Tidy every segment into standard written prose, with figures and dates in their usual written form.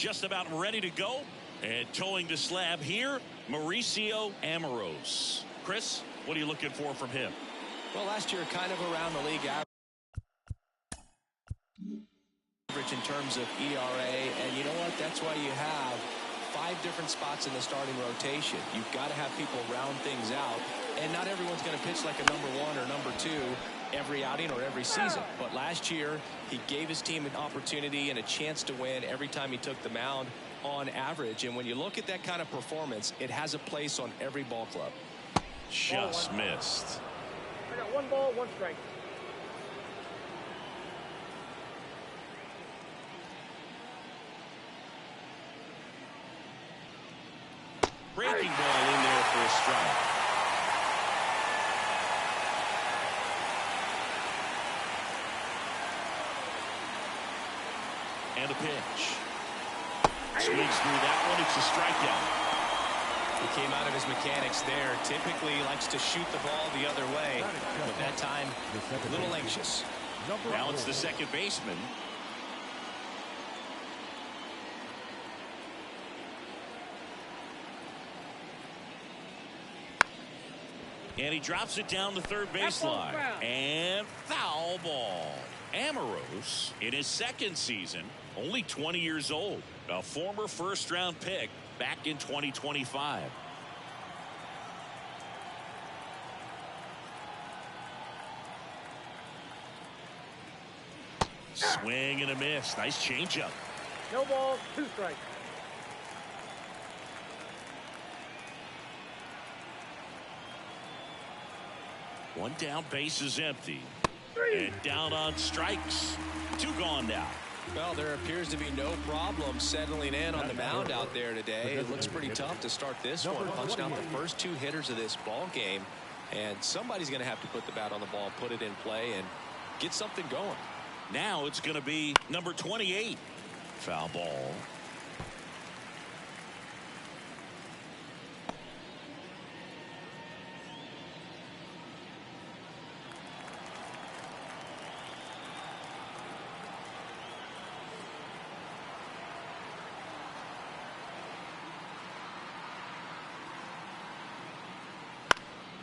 just about ready to go. And towing the slab here, Mauricio Amoros. Chris, what are you looking for from him? Well, last year kind of around the league average in terms of ERA, and you know what? That's why you have 5 different spots in the starting rotation. You've got to have people round things out, and not everyone's going to pitch like a number 1 or number 2 every outing or every season. But last year, he gave his team an opportunity and a chance to win every time he took the mound on average. And when you look at that kind of performance, it has a place on every ball club. Just missed. I got 1 ball, 1 strike. Breaking ball in there for a strike. And a pitch. Swings through that one. It's a strikeout. He came out of his mechanics there. Typically likes to shoot the ball the other way, but that time a little anxious. Now it's the second baseman. And he drops it down the third baseline. And foul ball. Amoros, in his second season, only 20 years old. A former first-round pick back in 2025. Swing and a miss. Nice changeup. No balls, 2 strikes. One down, base is empty. And down on strikes. 2 gone now. Well, there appears to be no problem settling in on the mound out there today. It looks pretty tough to start this one. Punched out the first 2 hitters of this ball game. And somebody's going to have to put the bat on the ball, put it in play, and get something going. Now it's going to be number 28. Foul ball.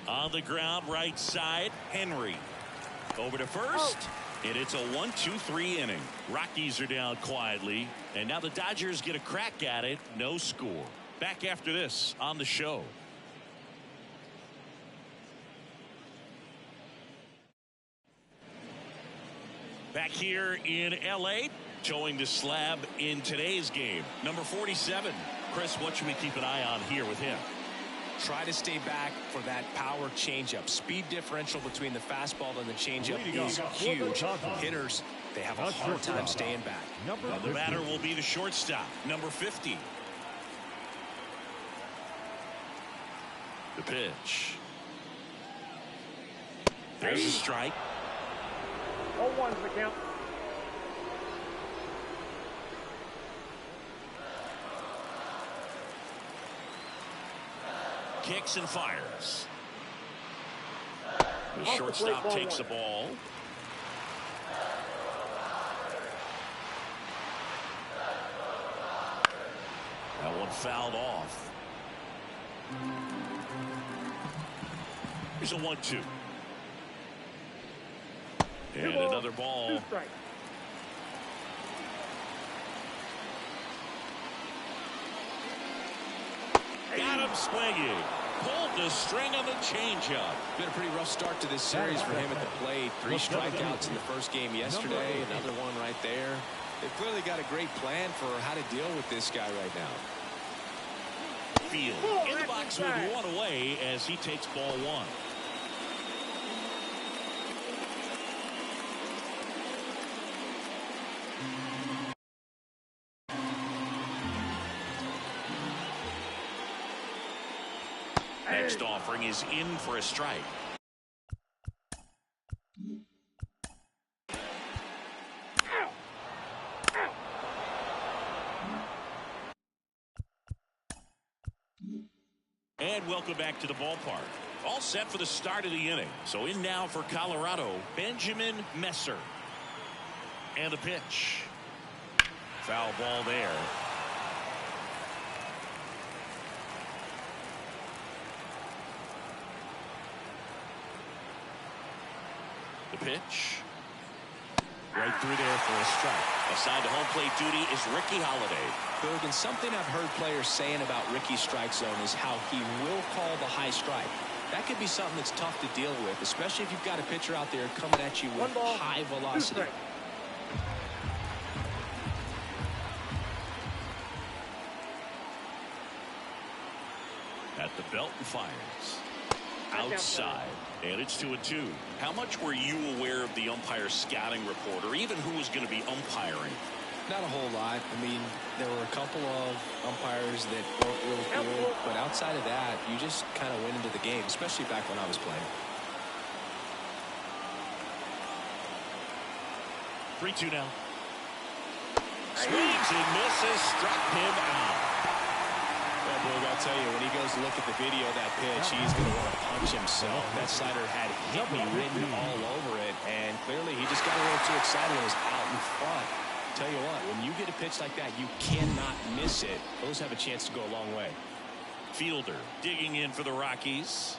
On the ground, right side, Henry. Over to first, and it's a 1-2-3 inning. Rockies are down quietly, and now the Dodgers get a crack at it. No score. Back after this on the show. Back here in L.A., showing the slab in today's game. Number 47. Chris, what should we keep an eye on here with him? Try to stay back for that power changeup. Speed differential between the fastball and the changeup is huge. Hitters, they have a hard time staying back. The batter will be the shortstop, number 50. The pitch. There's a strike. 0-1's the count. Kicks and fires. The shortstop takes the ball. That one fouled off. Here's a 1-2. And another ball. 2 strikes. Got him swinging. Pulled the string on the changeup. Been a pretty rough start to this series for him at the plate. 3 strikeouts in the first game yesterday. Another one right there. They've clearly got a great plan for how to deal with this guy right now. Field in the box with 1 away as he takes ball 1. Next offering is in for a strike. And welcome back to the ballpark. All set for the start of the inning. So in now for Colorado, Benjamin Messer. And the pitch. Foul ball there. The pitch. Right through there for a strike. Assigned to home plate duty is Ricky Holiday. Bergen, something I've heard players saying about Ricky's strike zone is how he will call the high strike. That could be something that's tough to deal with, especially if you've got a pitcher out there coming at you with high velocity. At the belt and fires. Outside. And it's 2-2. How much were you aware of the umpire scouting report, or even who was going to be umpiring? Not a whole lot. I mean, there were a couple of umpires that weren't real good, but outside of that, you just kind of went into the game, especially back when I was playing. 3-2 now. Swings and misses, struck him out. Well, Boog, I'll tell you, when he goes to look at the video of that pitch, he's going to want to punch himself. That slider had hit me written all over it, and clearly he just got a little too excited and was out in front. Tell you what, when you get a pitch like that, you cannot miss it. Those have a chance to go a long way. Fielder digging in for the Rockies.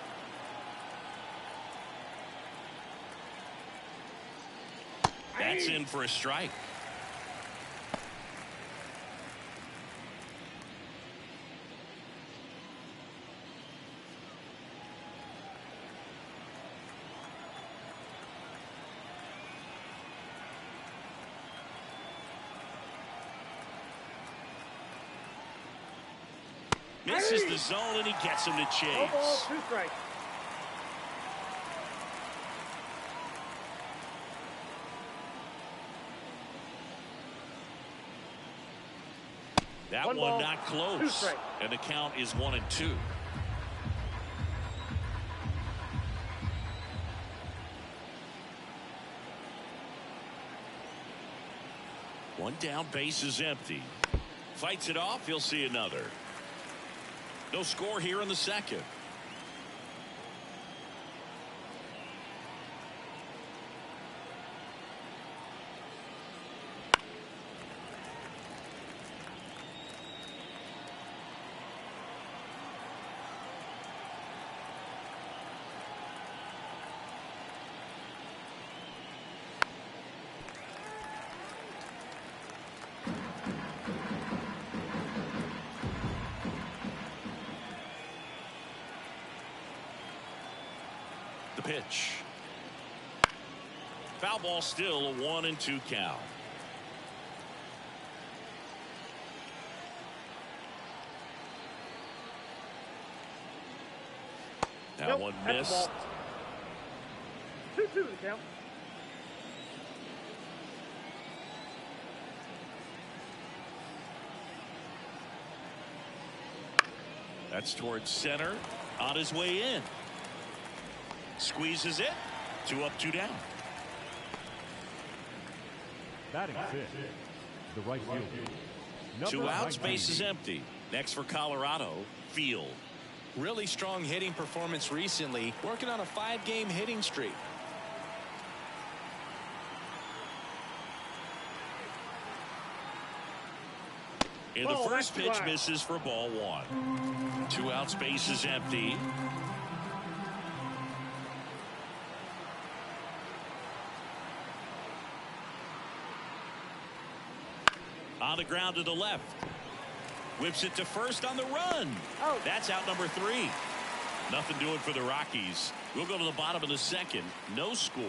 That's in for a strike. Misses the zone, and he gets him to chase. No ball, 2 strikes. That one not close. And the count is 1-2. One down, base is empty. Fights it off, he'll see another. No score here in the second. The pitch. Foul ball, still a 1-2 count. That one missed. 2-2 the count. That's towards center. On his way in. Squeezes it. 2 up, 2 down. Batting fifth, the right fielder. 2 outs, base is empty. Next for Colorado, Field. Really strong hitting performance recently, working on a 5-game hitting streak. In the first pitch, misses for ball 1. 2 outs, base is empty. On the ground to the left. Whips it to first on the run. Oh. That's out number 3. Nothing doing for the Rockies. We'll go to the bottom of the second. No score.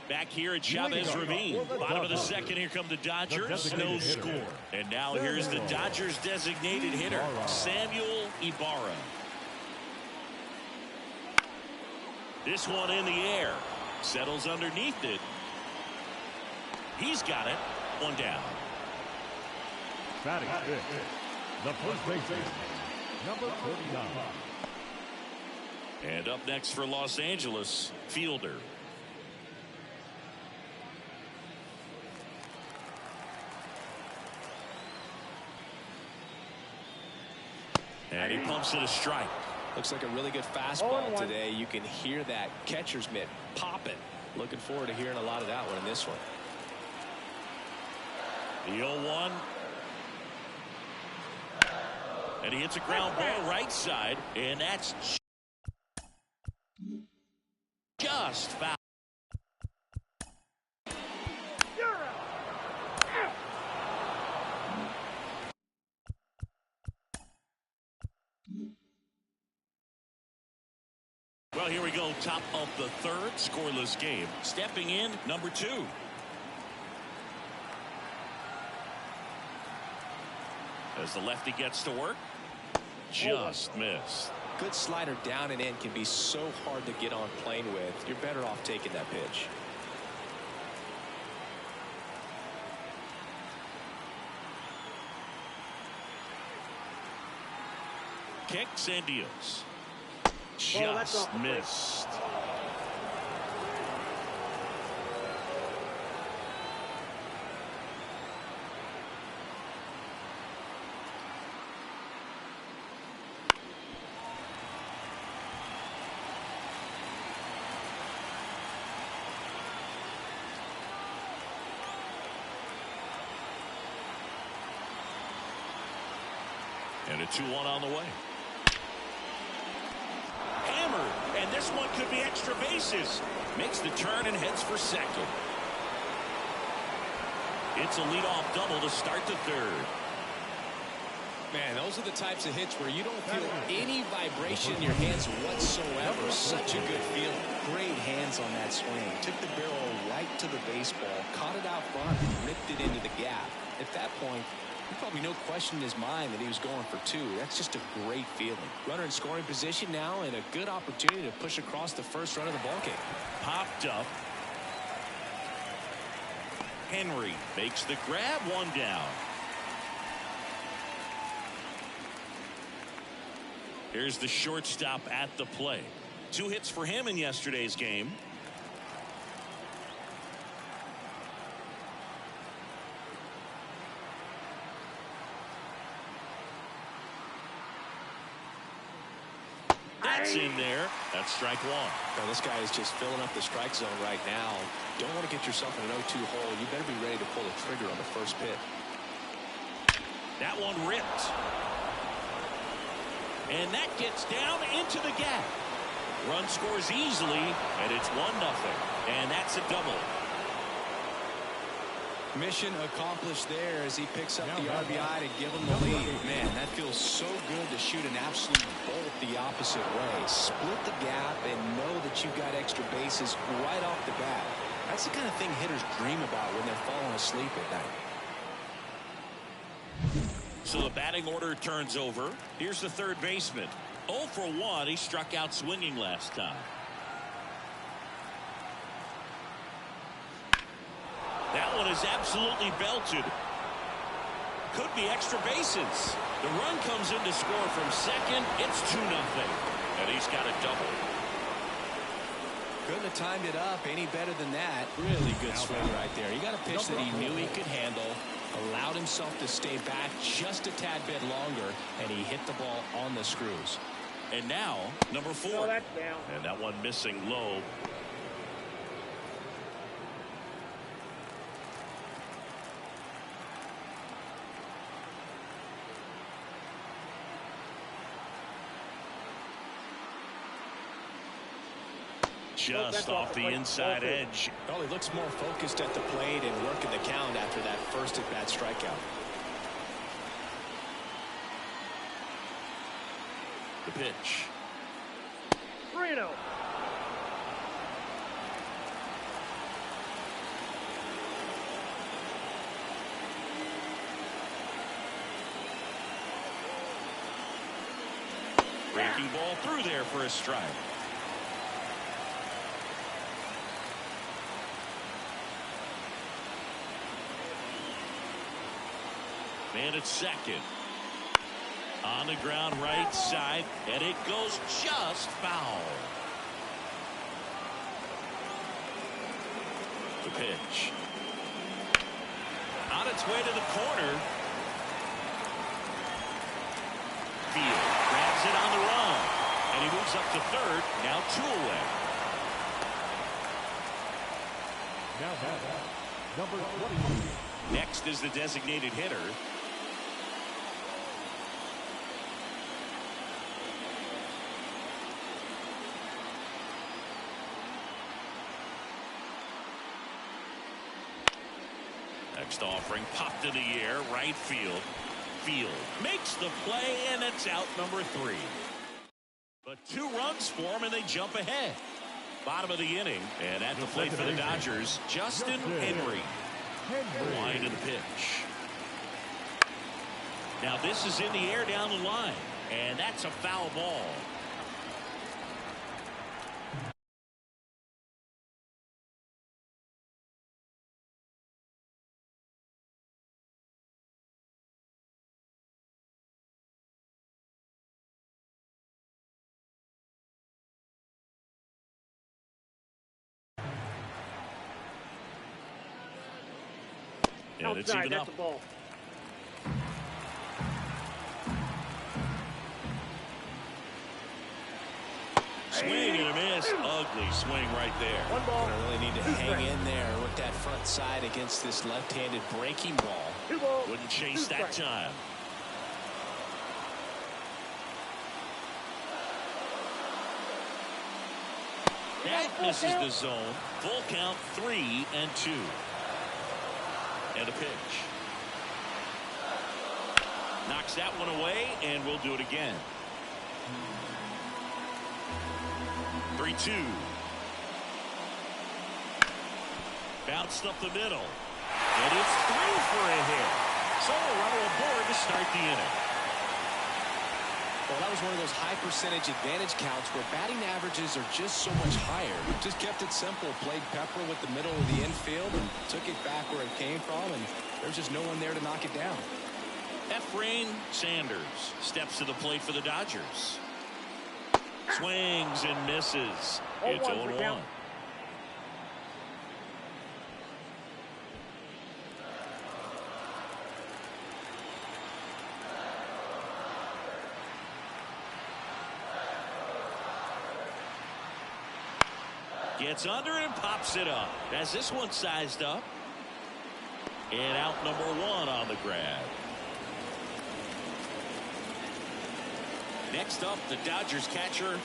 Back here at Chavez Ravine. Bottom of the second. Here come the Dodgers. No score. And now here's the Dodgers designated hitter, Samuel Ibarra. This one in the air. Settles underneath it. He's got it. 1 down. Batting fifth, the first baseman, number 39. And up next for Los Angeles, Fielder. And he pumps it a strike. Looks like a really good fastball today. You can hear that catcher's mitt popping. Looking forward to hearing a lot of that one in this one. The 0-1. And he hits a ground ball right side, and that's just foul. Well, here we go, top of the third, scoreless game. Stepping in, number 2. As the lefty gets to work, just missed. Good slider down and in can be so hard to get on plane with. You're better off taking that pitch. Kicks and deals. Just missed. And a 2-1 on the way. Hammered, and this one could be extra bases. Makes the turn and heads for second. It's a leadoff double to start the third. Man, those are the types of hits where you don't feel any vibration in your hands whatsoever. Such a good feeling. Great hands on that swing. Took the barrel right to the baseball, caught it out front, and ripped it into the gap. At that point, there's probably no question in his mind that he was going for 2. That's just a great feeling. Runner in scoring position now, and a good opportunity to push across the first run of the ballgame. Popped up. Henry makes the grab, 1 down. Here's the shortstop at the plate. 2 hits for him in yesterday's game. That's in there. That's strike 1. Now, this guy is just filling up the strike zone right now. Don't want to get yourself in an 0-2 hole. You better be ready to pull the trigger on the first pitch. That one ripped. And that gets down into the gap. Run scores easily, and it's 1-0. And that's a double. Mission accomplished there as he picks up the RBI to give him the lead. Man, that feels so good to shoot an absolute bolt the opposite way. Split the gap and know that you've got extra bases right off the bat. That's the kind of thing hitters dream about when they're falling asleep at night. So the batting order turns over. Here's the third baseman. 0 for 1. He struck out swinging last time. That one is absolutely belted. Could be extra bases. The run comes in to score from second. It's 2-0. And he's got a double. Couldn't have timed it up any better than that. Really good swing right there. He got a pitch that he knew he could handle, allowed himself to stay back just a tad bit longer, and he hit the ball on the screws. And now, number 4. Oh, that's down. And that one missing low. Just off the inside edge. Well, he looks more focused at the plate and working the count after that first at-bat strikeout. The pitch. 3-0. Breaking ball through there for a strike. Man at second. On the ground right side, and it goes just foul. The pitch. On its way to the corner. Field grabs it on the run. And he moves up to third. Now 2 away. Now number 20. Next is the designated hitter. next offering. Popped in the air, right field. Field makes the play, and it's out number 3. But 2 runs for him, and they jump ahead. Bottom of the inning, and at the plate for the Dodgers, Justin Henry. Line to the pitch. Now this is in the air down the line, and that's a foul ball. And it's even up. Ball. Swing and a miss. Ugly swing right there. One ball. Really need to hang in there with that front side against this left-handed breaking ball. 2 balls. Wouldn't chase that time. That misses the zone. Full count, 3-2. And a pitch. Knocks that one away, and we'll do it again. 3-2. Bounced up the middle. And it's through for a hit. So a runner aboard to start the inning. Well, that was one of those high percentage advantage counts where batting averages are just so much higher. Just kept it simple. Played pepper with the middle of the infield and took it back where it came from. And there's just no one there to knock it down. Efrain Sanders steps to the plate for the Dodgers. Swings and misses. It's 0-1. Gets under and pops it up. As this one sized up. And out number 1 on the grab. Next up, the Dodgers catcher.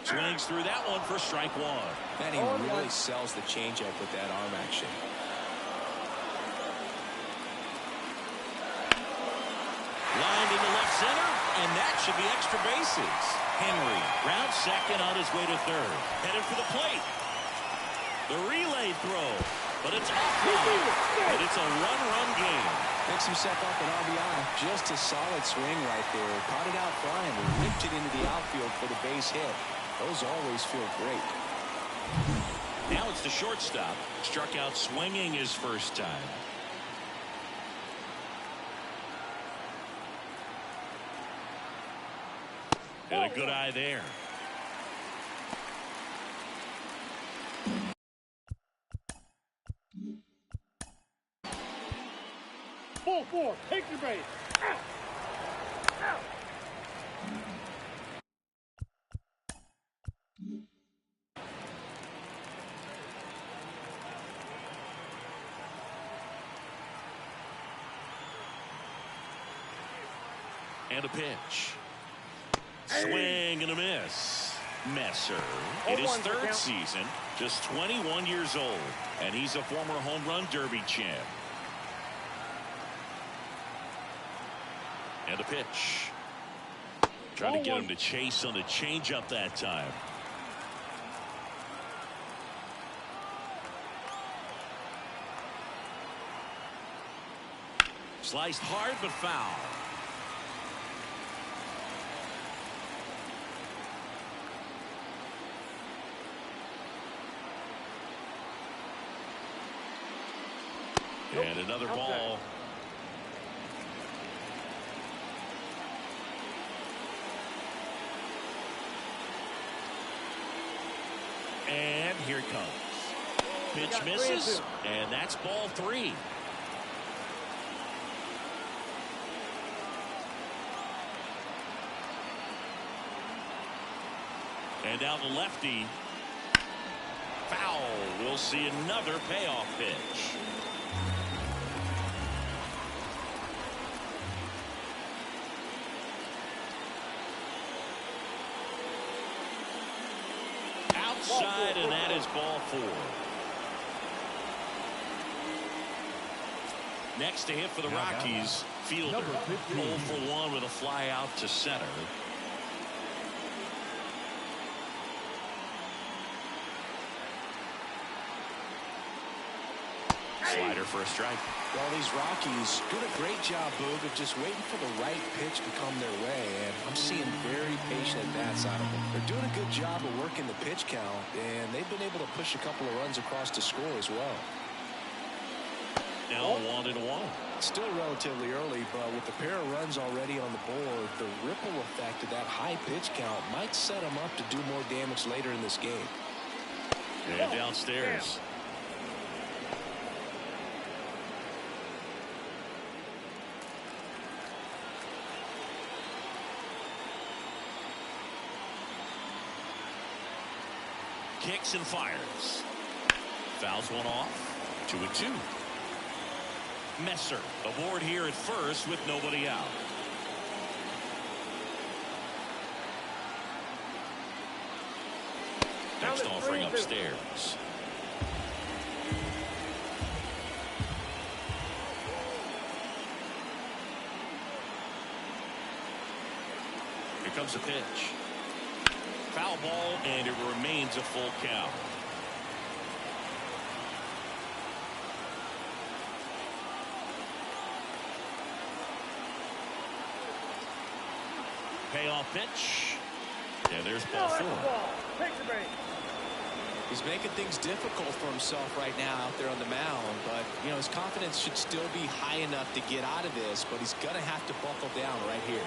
Swings through that one for strike 1. Man, he really sells the changeup with that arm action. Lined into left center, and that should be extra bases. Henry rounds second on his way to third. Headed for the plate. The relay throw, but it's offline. And it's a one-run game. Picks himself up an RBI. Just a solid swing right there. Caught it out flying and ripped it into the outfield for the base hit. Those always feel great. Now it's the shortstop. Struck out swinging his first time. And a good eye there. Ball 4. Take your base. Out. Out. And a pitch. Swing and a miss. Messer in his third season, just 21 years old, and he's a former home run derby champ. And a pitch. Trying to get him to chase on the changeup that time. Sliced hard but foul. And another ball. And here it comes. Pitch misses, and that's ball 3. And down the lefty. Foul. We'll see another payoff pitch. outside, and that is ball 4. Next to hit for the Rockies, fielder. 0 for 1 with a fly out to center. Slider for a strike. Well, these Rockies doing a great job, Boog, of just waiting for the right pitch to come their way, and I'm seeing very patient at-bats out of them. They're doing a good job of working the pitch count, and they've been able to push a couple of runs across to score as well. Now 1-1. It's still relatively early, but with the pair of runs already on the board, the ripple effect of that high pitch count might set them up to do more damage later in this game. And downstairs. Kicks and fires. Fouls one off. 2-2. Messer aboard here at first with nobody out. Next offering upstairs. Here comes a pitch. Foul ball, and it remains a full count. Payoff pitch. And there's ball 4. He's making things difficult for himself right now out there on the mound, but you know his confidence should still be high enough to get out of this, but he's gonna have to buckle down right here.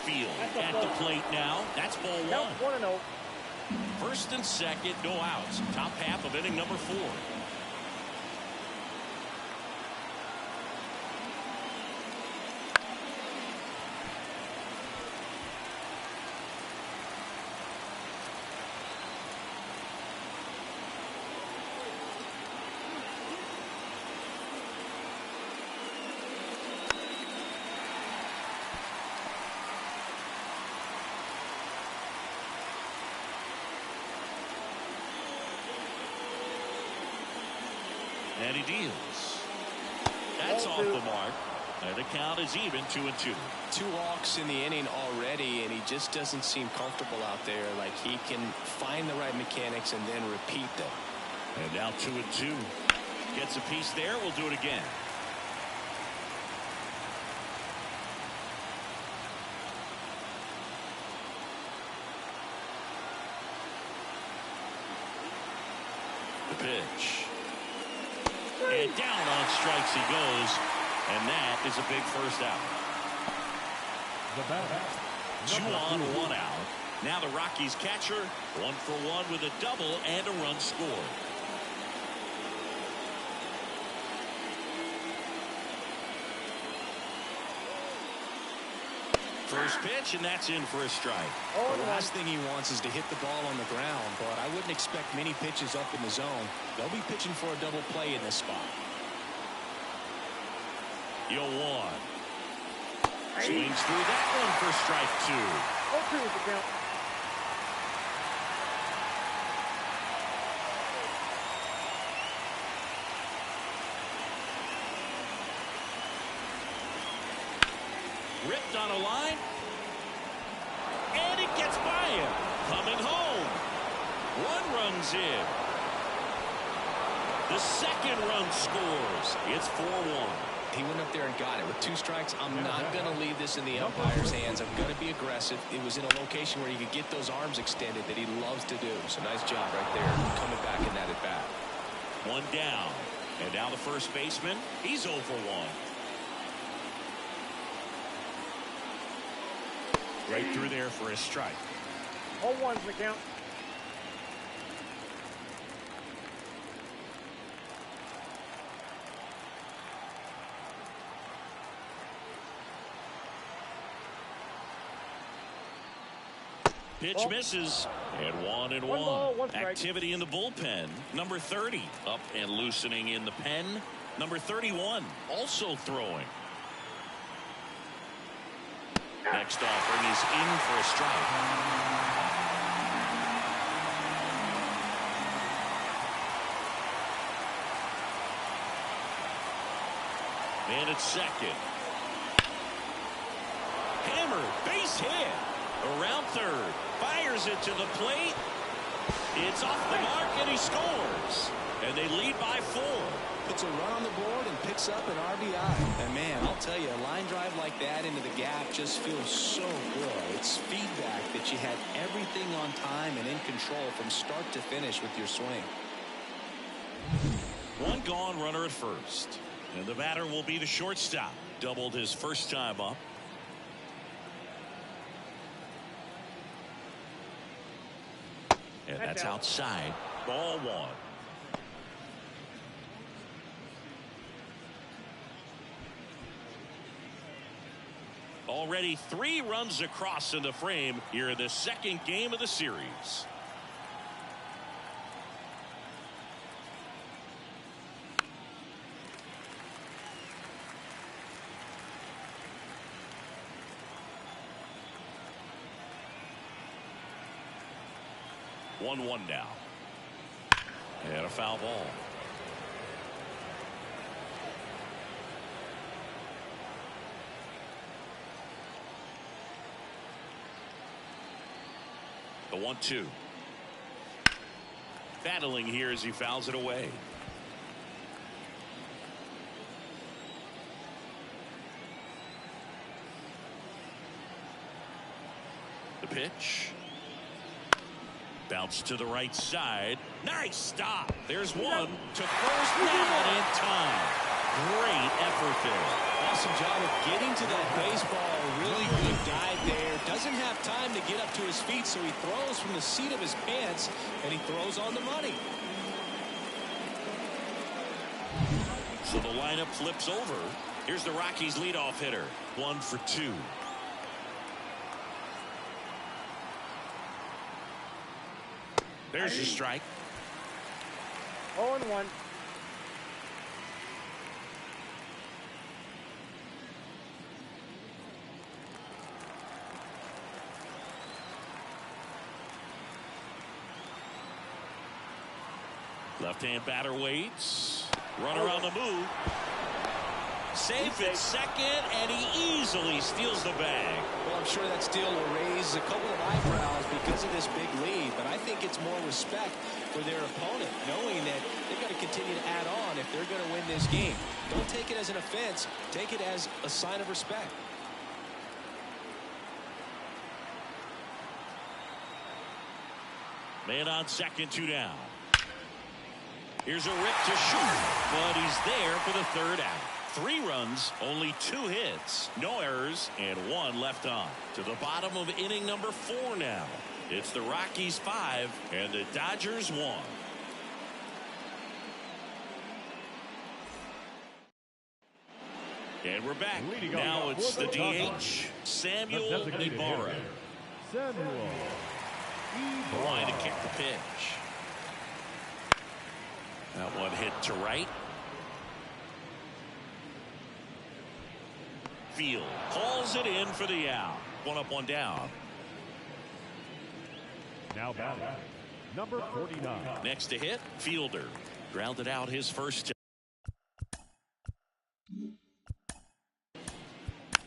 Field at the plate now. That's ball 1. 1-0. First and second, no outs. Top half of inning number 4. And he deals. That's off the mark. And the count is even 2-2. 2 walks in the inning already, and he just doesn't seem comfortable out there. Like he can find the right mechanics and then repeat them. And now 2-2. Gets a piece there. We'll do it again. The pitch. And down on strikes he goes, and that is a big first out. The batter. 2 on, 1 out. Now the Rockies catcher 1 for 1 with a double and a run scored. First pitch, and that's in for a strike. The last thing he wants is to hit the ball on the ground, but I wouldn't expect many pitches up in the zone. They'll be pitching for a double play in this spot. 0-1. Swings through that one for strike 2. 0-2 is the count. Ripped on a line. And it gets by him. Coming home. 1 run's in. The second run scores. It's 4-1. He went up there and got it. With 2 strikes, I'm not going to leave this in the umpire's hands. I'm going to be aggressive. It was in a location where he could get those arms extended that he loves to do. So nice job right there coming back in that at bat. 1 down. And now the first baseman. He's 0 for 1. Right through there for a strike. 0-1's the count. Pitch misses. And 1-1. 1 ball, 1 strike. Activity in the bullpen. Number 30 up and loosening in the pen. Number 31 also throwing. Next offering is in for a strike. And it's second. Hammered, base hit. Around third. Fires it to the plate. It's off the mark, and he scores. And they lead by 4. Puts a run on the board and picks up an RBI. And man, I'll tell you, a line drive like that into the gap just feels so good. It's feedback that you had everything on time and in control from start to finish with your swing. One gone, runner at first. And the batter will be the shortstop. Doubled his first time up. And that's outside. Ball 1. Already 3 runs across in the frame here in the second game of the series. One now. And a foul ball. The 1-2. Battling here as he fouls it away. The pitch. Bounce to the right side. Nice stop. There's one to first down in time. Great effort there. Awesome job of getting to that baseball. Really good dive there. Doesn't have time to get up to his feet, so he throws from the seat of his pants, and he throws on the money. So the lineup flips over. Here's the Rockies leadoff hitter. 1 for 2. There's your strike. 0-1. Left-hand batter waits. Runner on the move. Safe at second, and he easily steals the bag. Well, I'm sure that steal will raise a couple of eyebrows because of this big lead, but I think it's more respect for their opponent, knowing that they've got to continue to add on if they're going to win this game. Don't take it as an offense. Take it as a sign of respect. Man on second, 2 down. Here's a rip to short, but he's there for the 3rd out. 3 runs, only 2 hits, no errors, and 1 left on. To the bottom of inning number 4 now. It's the Rockies 5 and the Dodgers 1. And we're back. Now it's the DH, Samuel Ibarra. Samuel. The line to kick the pitch. That one hit to right. Field calls it in for the out. 1 up, 1 down. Now batting, number 49. Next to hit, Fielder. Grounded out his first.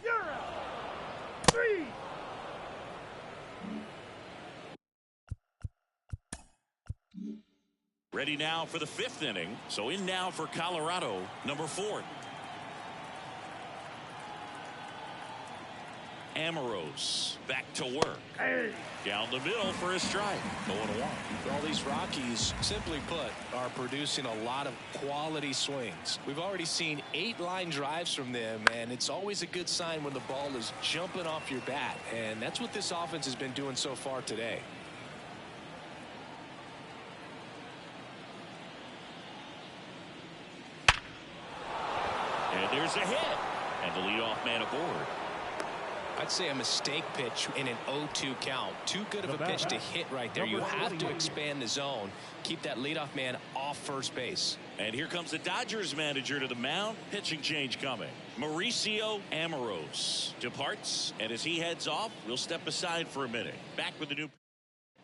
You're out. 3. Ready now for the 5th inning. So in now for Colorado, number 4. Amoros back to work. Hey. Down the middle for a strike. 0-1. Well, these Rockies, simply put, are producing a lot of quality swings. We've already seen 8 line drives from them, and it's always a good sign when the ball is jumping off your bat, and that's what this offense has been doing so far today. And there's a hit. And the leadoff man aboard. I'd say a mistake pitch in an 0-2 count. Too good of a pitch to hit right there. You have to expand the zone. Keep that leadoff man off first base. And here comes the Dodgers manager to the mound. Pitching change coming. Mauricio Amoros departs, and as he heads off, we'll step aside for a minute. Back with the new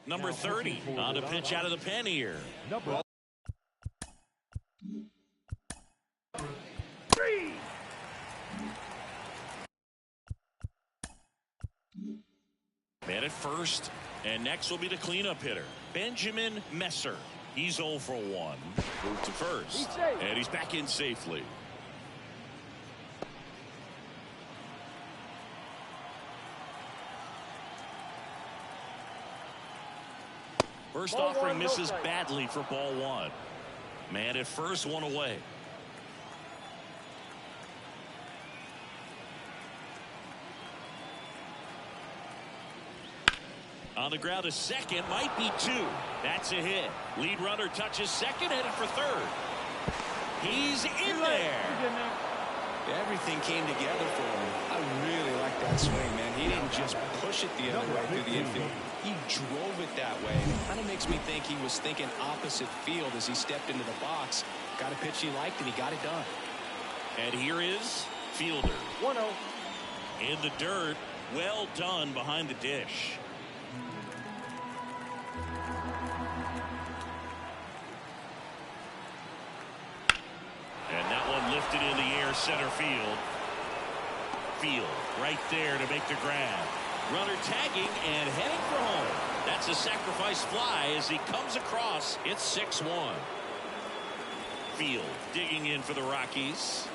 number 30 on the pitch out of the pen here. Number 3. Man at first, and next will be the cleanup hitter, Benjamin Messer. He's 0 for 1. Move to first, and he's back in safely. First offering misses badly for ball 1. Man at first, 1 away. On the ground to second, might be 2. That's a hit. Lead runner touches second, headed for third. He's in there. Everything came together for him. I really like that swing, man. He didn't just push it the other way through the infield. He drove it that way. And it kind of makes me think he was thinking opposite field as he stepped into the box. Got a pitch he liked, and he got it done. And here is fielder. 1-0. In the dirt. Well done behind the dish. And that one lifted in the air, center field. Field right there to make the grab. Runner tagging and heading for home. That's a sacrifice fly as he comes across. It's 6-1. Field digging in for the Rockies.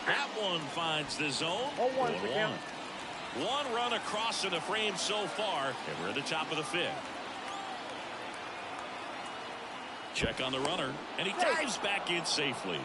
That one finds the zone. 0-1 to count. 1 run across in the frame so far, and we're at the top of the 5th. Check on the runner, and he dives back in safely.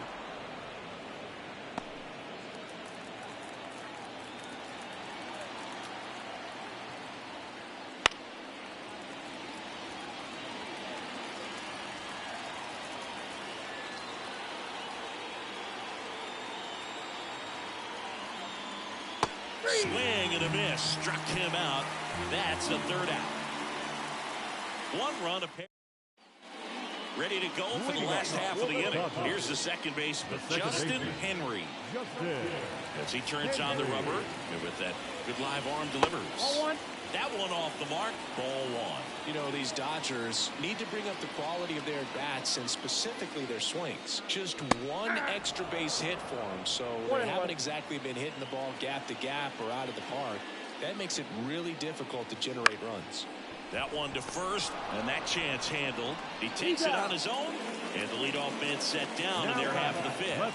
Swing and a miss. Struck him out. That's the 3rd out. 1 run apiece. Ready to go for the last half of the inning. Here's the second baseman, Justin Henry. As he turns on the rubber, and with that good live arm delivers. That one off the mark. Ball 1. You know, these Dodgers need to bring up the quality of their bats and specifically their swings. Just 1 extra base hit for them, so they haven't exactly been hitting the ball gap to gap or out of the park. That makes it really difficult to generate runs. That one to first, and that chance handled. He takes it on his own, and the leadoff man set down in their half of the 5th.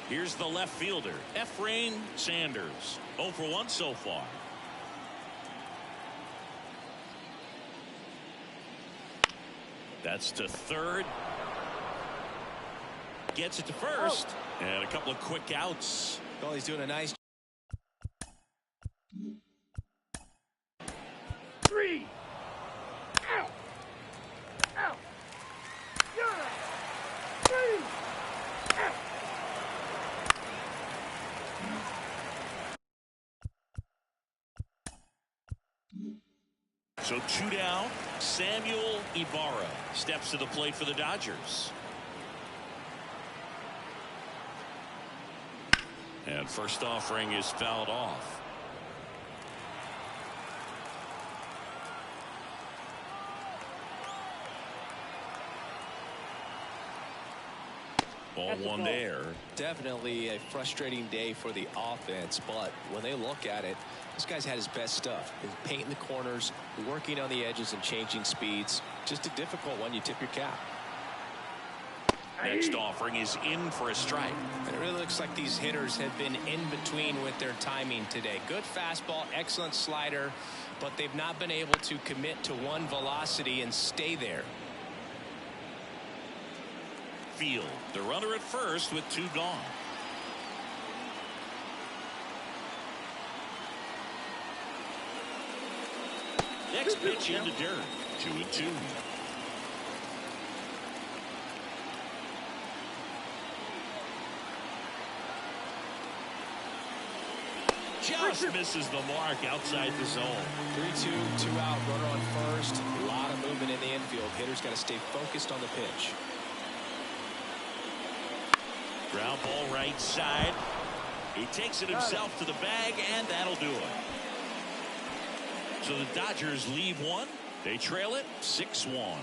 Here's the left fielder, Efrain Sanders. 0 for 1 so far. That's to third. Gets it to first, and a couple of quick outs. Well, he's doing a nice 3. Out. Out. 3. Out. So 2 down. Samuel Ibarra steps to the plate for the Dodgers. And first offering is fouled off. Ball 1 there. Definitely a frustrating day for the offense, but when they look at it, this guy's had his best stuff. He's painting the corners, working on the edges and changing speeds. Just a difficult one. You tip your cap. Next offering is in for a strike. And it really looks like these hitters have been in between with their timing today. Good fastball, excellent slider, but they've not been able to commit to one velocity and stay there. Field, the runner at first with 2 gone. Next pitch in the dirt. 2-2. just misses the mark outside the zone. 3-2, 2 out, runner on first. A lot of movement in the infield. Hitter's got to stay focused on the pitch. Ground ball right side. He takes it himself to the bag, and that'll do it. So the Dodgers leave one. They trail it 6-1.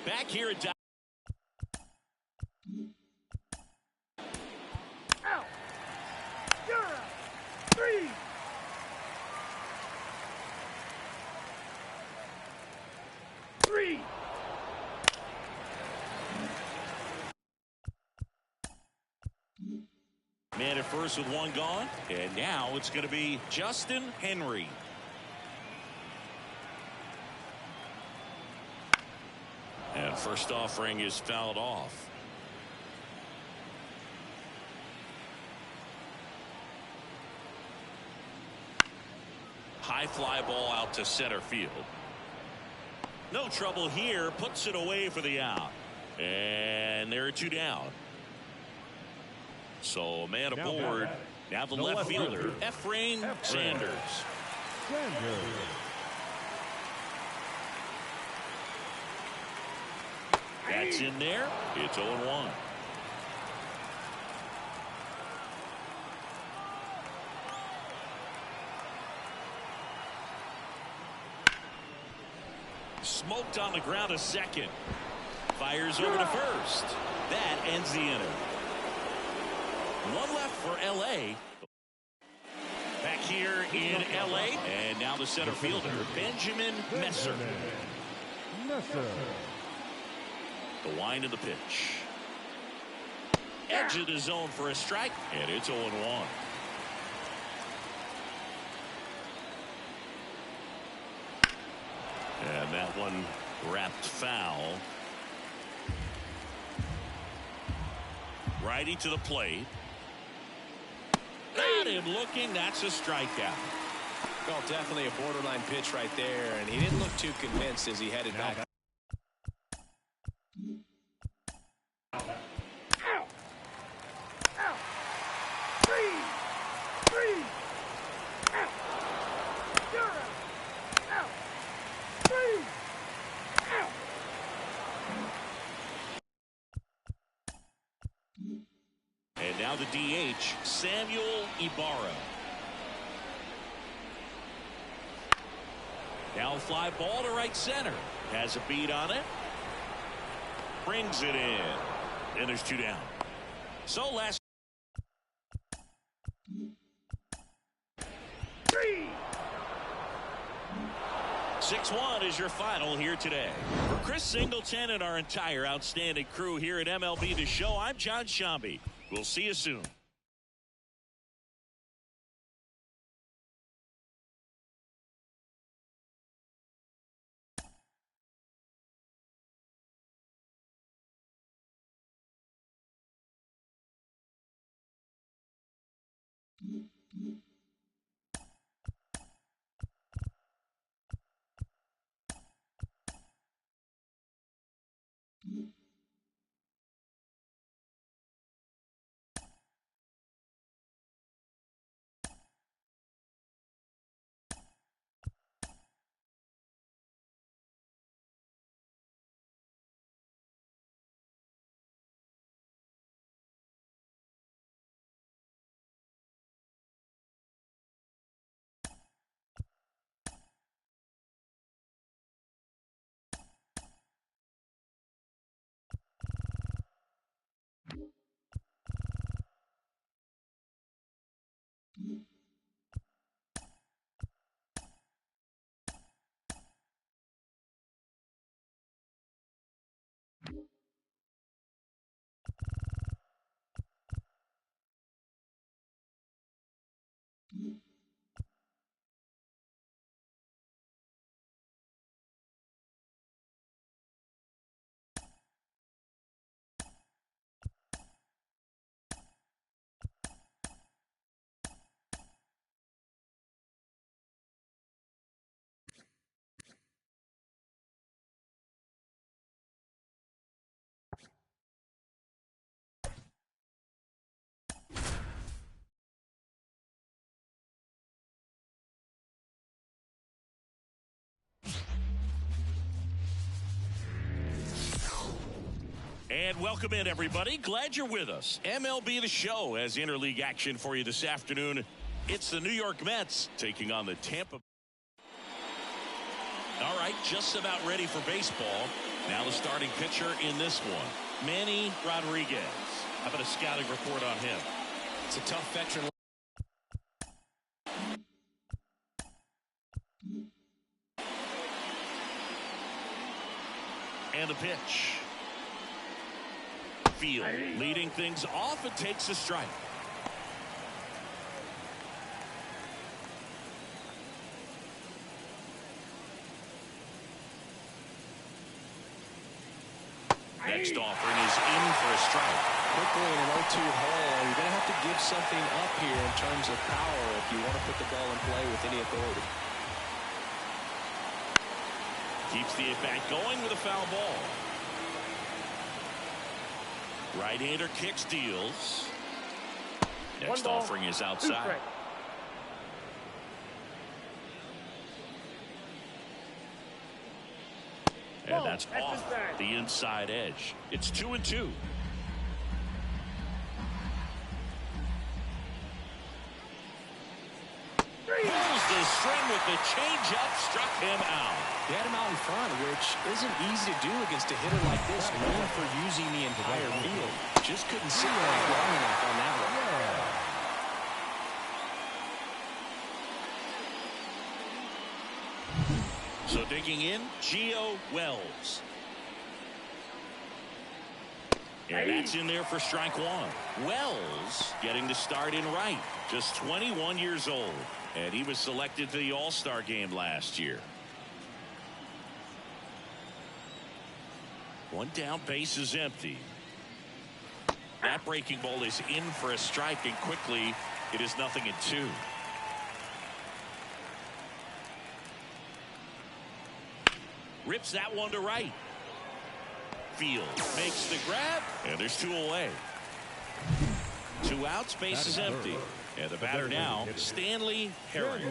Back here at Dodgers. Out. You're out. 3. Man at first with one gone, and now it's going to be Justin Henry. And first offering is fouled off. High fly ball out to center field. No trouble here, puts it away for the out. And there are 2 down. So a man aboard. Now the left fielder, Efrain Sanders. That's in there. It's 0-1. Smoked on the ground a second. Fires over to first. That ends the inning. One left for L.A. Back here in L.A. And now the center fielder, Benjamin Messer. The wind of the pitch. Edge of the zone for a strike. And it's 0-1. And that one wrapped foul. Righty to the plate. Got him looking. That's a strikeout. Well, definitely a borderline pitch right there, and he didn't look too convinced as he headed back. Out. Out. 3. Out. You're out. Out. 3. Out. And now the DH, Samuel Ibarra. Now fly ball to right center. Has a beat on it. Brings it in. And there's 2 down. So last. 3. 6-1 is your final here today. For Chris Singleton and our entire outstanding crew here at MLB The Show, I'm John Shambi. We'll see you soon. And welcome in, everybody. Glad you're with us. MLB The Show has interleague action for you this afternoon. It's the New York Mets taking on the Tampa. All right, just about ready for baseball. Now the starting pitcher in this one, Manny Rodriguez. How about a scouting report on him? It's a tough veteran. And the pitch. Field leading things off and takes a strike. Next offering is in for a strike. Quickly in an 0-2 hole, you're going to have to give something up here in terms of power if you want to put the ball in play with any authority. Keeps the at-bat going with a foul ball. Right-hander kicks, deals. Next offering is outside. And that's off the inside edge. It's 2-2. Pulls the string with the changeup, struck him out. They had him out in front, which isn't easy to do against a hitter like this, known for using the entire field. Just couldn't sit there long enough on that one. So digging in, Gio Wells. And that's in there for strike one. Wells getting the start in right. Just 21 years old. And he was selected to the All-Star game last year. One down, base is empty. That breaking ball is in for a strike, and quickly it is 0-2. Rips that one to right. Field makes the grab, and there's 2 away. 2 outs, base is empty. And the batter now, Stanley Herring.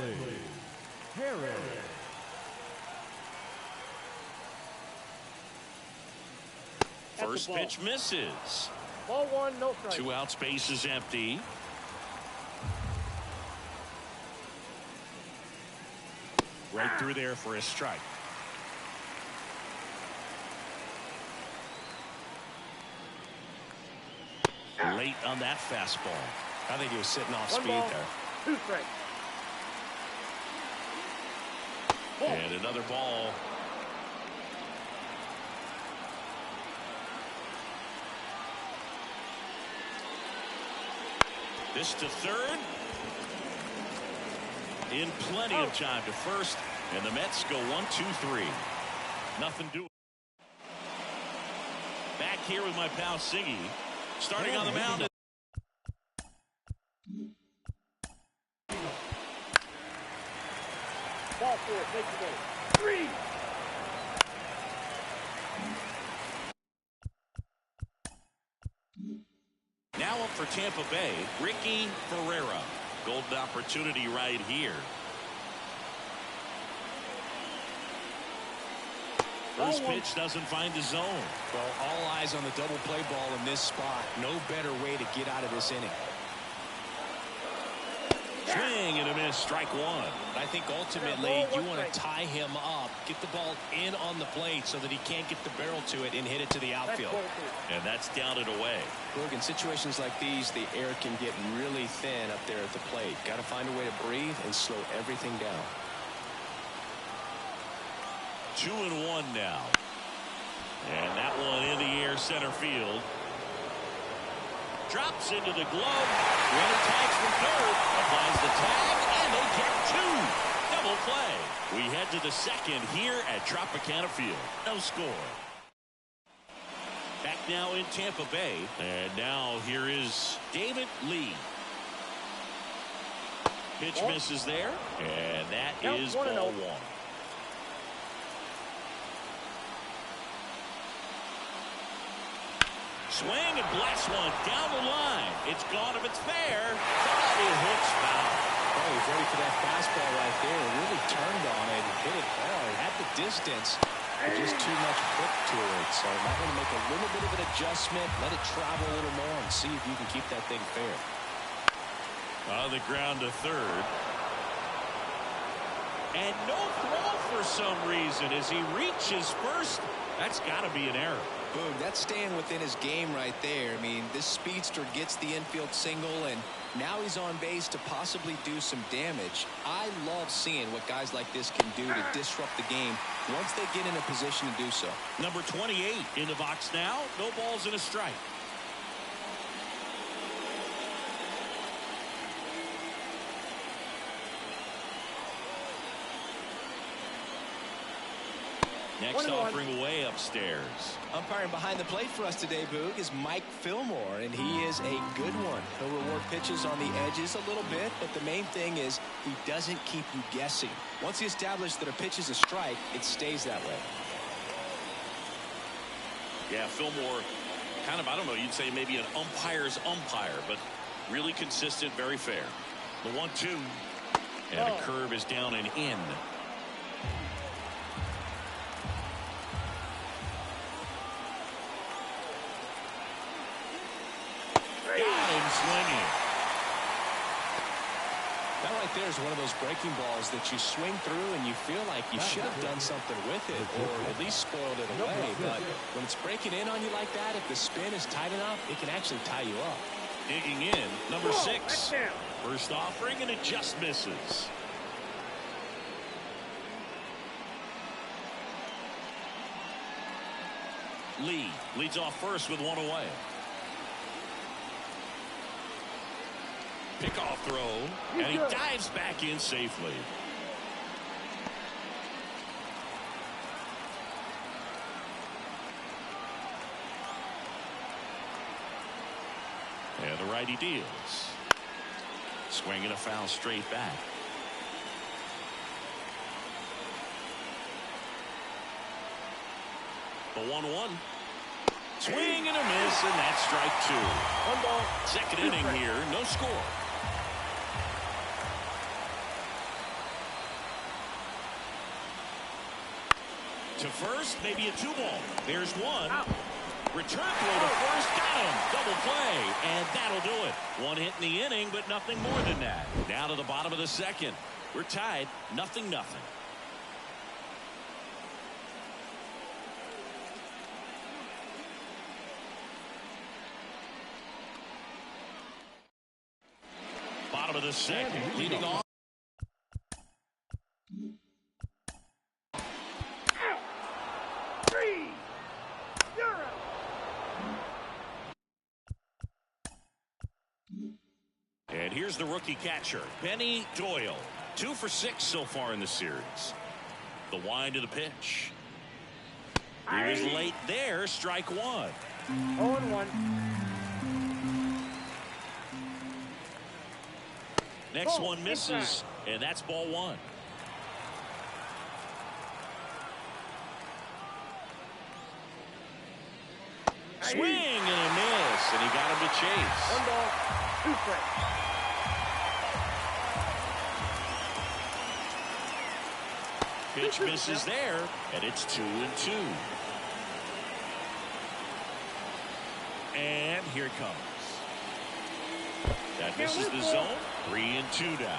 First pitch misses. Ball 1, no strike. 2 outs, base is empty. Right through there for a strike. Late on that fastball. I think he was sitting off 1 speed ball, there. 2 strikes. And another ball. This to third. In plenty of time to first. And the Mets go 1-2-3. Nothing doing. Back here with my pal Siggy. Starting on the mound. Ball 4, take the base. 3. Now up for Tampa Bay, Ricky Ferreira. Golden opportunity right here. First pitch doesn't find the zone. Well, all eyes on the double play ball in this spot. No better way to get out of this inning. Swing and a miss, strike one. I think ultimately you want to tie him up, get the ball in on the plate so that he can't get the barrel to it and hit it to the outfield. And that's down and away. Look, in situations like these, the air can get really thin up there at the plate. Got to find a way to breathe and slow everything down. 2-1 now. And that one in the air, center field. Drops into the glove. Runner tags from third. Applies the tag, and they get 2. Double play. We head to the second here at Tropicana Field. No score. Back now in Tampa Bay. And now here is David Lee. Pitch misses there. And that is ball 1. Swing and blast one down the line. It's gone if it's fair. But it hits foul. Oh, he's ready for that fastball right there. Really turned on it, hit it hard, at the distance. but just too much hook to it. So might want to make a little bit of an adjustment, let it travel a little more, and see if you can keep that thing fair. On the ground to third. And no throw for some reason as he reaches first. That's got to be an error. Boom, that's staying within his game right there. I mean, this speedster gets the infield single, and now he's on base to possibly do some damage. I love seeing what guys like this can do to disrupt the game once they get in a position to do so. Number 28 in the box now. No balls and a strike. Next offering way upstairs. Umpiring behind the plate for us today, Boog, is Mike Fillmore, and he is a good one. He'll reward pitches on the edges a little bit, but the main thing is he doesn't keep you guessing. Once he establishes that a pitch is a strike, it stays that way. Yeah, Fillmore, kind of, I don't know, you'd say maybe an umpire's umpire, but really consistent, very fair. The 1-2, and a curve is down and in. Swinging. That right there is one of those breaking balls that you swing through and you feel like you should have done something with it or at least spoiled it away. But when it's breaking in on you like that, if the spin is tight enough, it can actually tie you up. Digging in, number 6. First offering, and it just misses. Lee leads off first with one away. Pickoff throw, and he dives back in safely. And the righty deals. Swinging a foul straight back. The 1-1. Swing and a miss, and that's strike 2. 1 ball. Second inning here, no score. To first, maybe a 2-ball. There's one. Out. Return throw to first, got him. Double play, and that'll do it. One hit in the inning, but nothing more than that. Down to the bottom of the second. We're tied, 0-0. Bottom of the second, leading off. And here's the rookie catcher, Benny Doyle. 2 for 6 so far in the series. The wind of the pitch. He was late there, strike 1. 0-1. Next one misses, and that's ball 1. Swing and a miss, and he got him to chase. 1 ball, 2 strikes. Pitch misses there, and it's 2-2. And here it comes. That misses the zone. 3-2 down.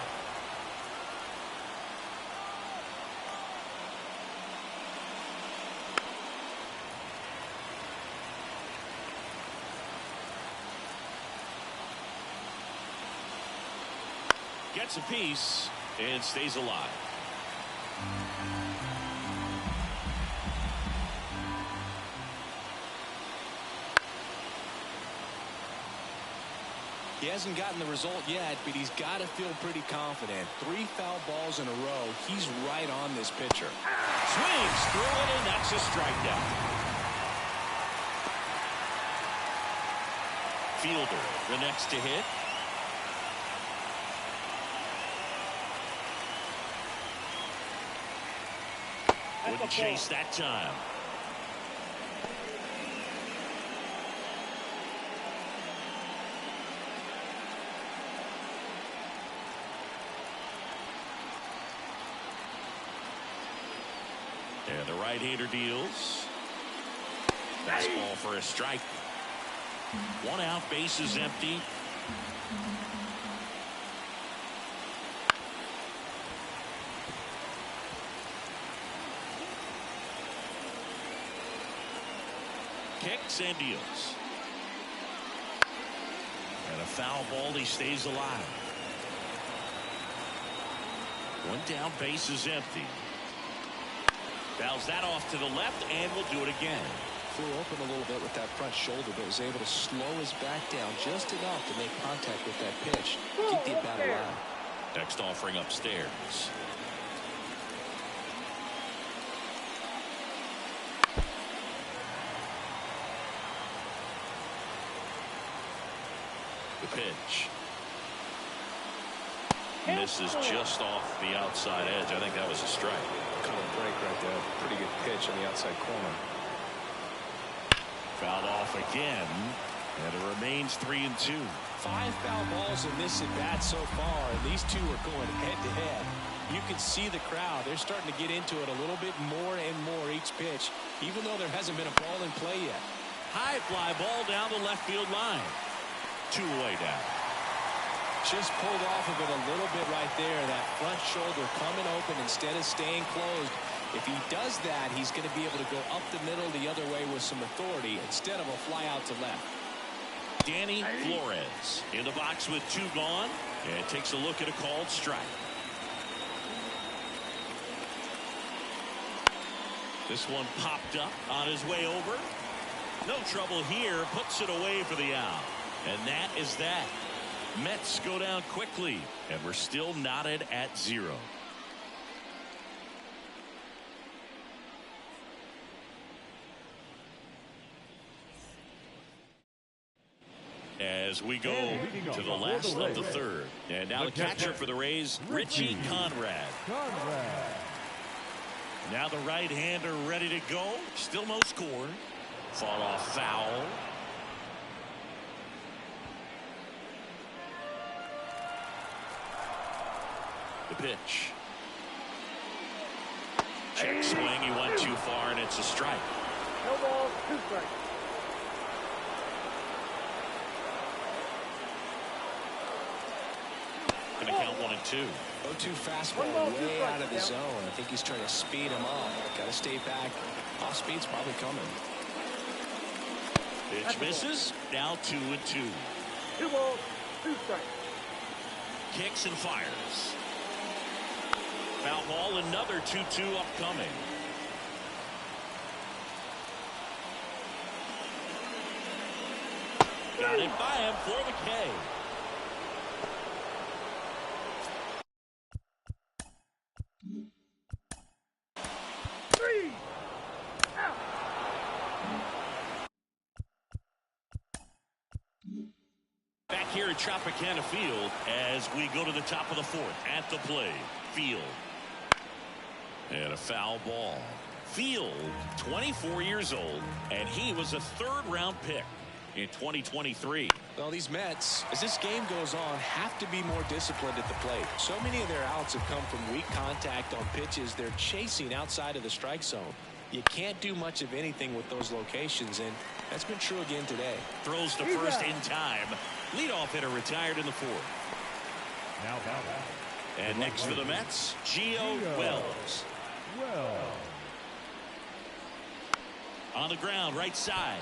Gets a piece and stays alive. He hasn't gotten the result yet, but he's got to feel pretty confident. 3 foul balls in a row. He's right on this pitcher. Swings through it, and that's a strikeout. Fielder, the next to hit. Wouldn't chase that time. And The right-hander deals. Fastball for a strike. 1 out, bases empty. Kicks and deals. And a foul ball. He stays alive. 1 down, bases empty. Fouls that off to the left, and will do it again. Flew open a little bit with that front shoulder, but was able to slow his back down just enough to make contact with that pitch. Keep the bat alive. Next offering upstairs. The pitch. Misses just off the outside edge. I think that was a strike. Kind of break right there. Pretty good pitch on the outside corner. Fouled off again, and it remains 3-2. 5 foul balls in this at bat so far, and these two are going head to head. You can see the crowd. They're starting to get into it a little bit more and more each pitch, even though there hasn't been a ball in play yet. High fly ball down the left field line. 2 away now. Just pulled off of it a little bit right there. That front shoulder coming open instead of staying closed. If he does that, he's going to be able to go up the middle the other way with some authority instead of a fly out to left. Danny Flores in the box with 2 gone, and takes a look at a called strike. This one popped up on his way over. No trouble here. Puts it away for the out. And that is that. Mets go down quickly, and we're still knotted at 0. As we go to the last of the 3rd. And now the catcher for the Rays, Richie Conrad. Now the right-hander ready to go. Still no score. Fall off foul. The pitch. Check swing. He went too far, and it's a strike. No ball, 2 strikes. Going to count 1 and 2. 0-2 fastball way out of the zone. I think he's trying to speed him up. Got to stay back. Off speed's probably coming. Pitch misses. Now 2 and 2. 2 balls, 2 strikes. Kicks and fires. Foul ball. Another 2-2 upcoming. Got it by him for the K. Back here at Tropicana Field as we go to the top of the 4th. At the plate, Field. And a foul ball. Field, 24 years old, and he was a 3rd-round pick in 2023. Well, these Mets, as this game goes on, have to be more disciplined at the plate. So many of their outs have come from weak contact on pitches they're chasing outside of the strike zone. You can't do much of anything with those locations, and that's been true again today. Throws to first in time. Leadoff hitter retired in the 4th. And next for the Mets, Gio Wells. On the ground, right side.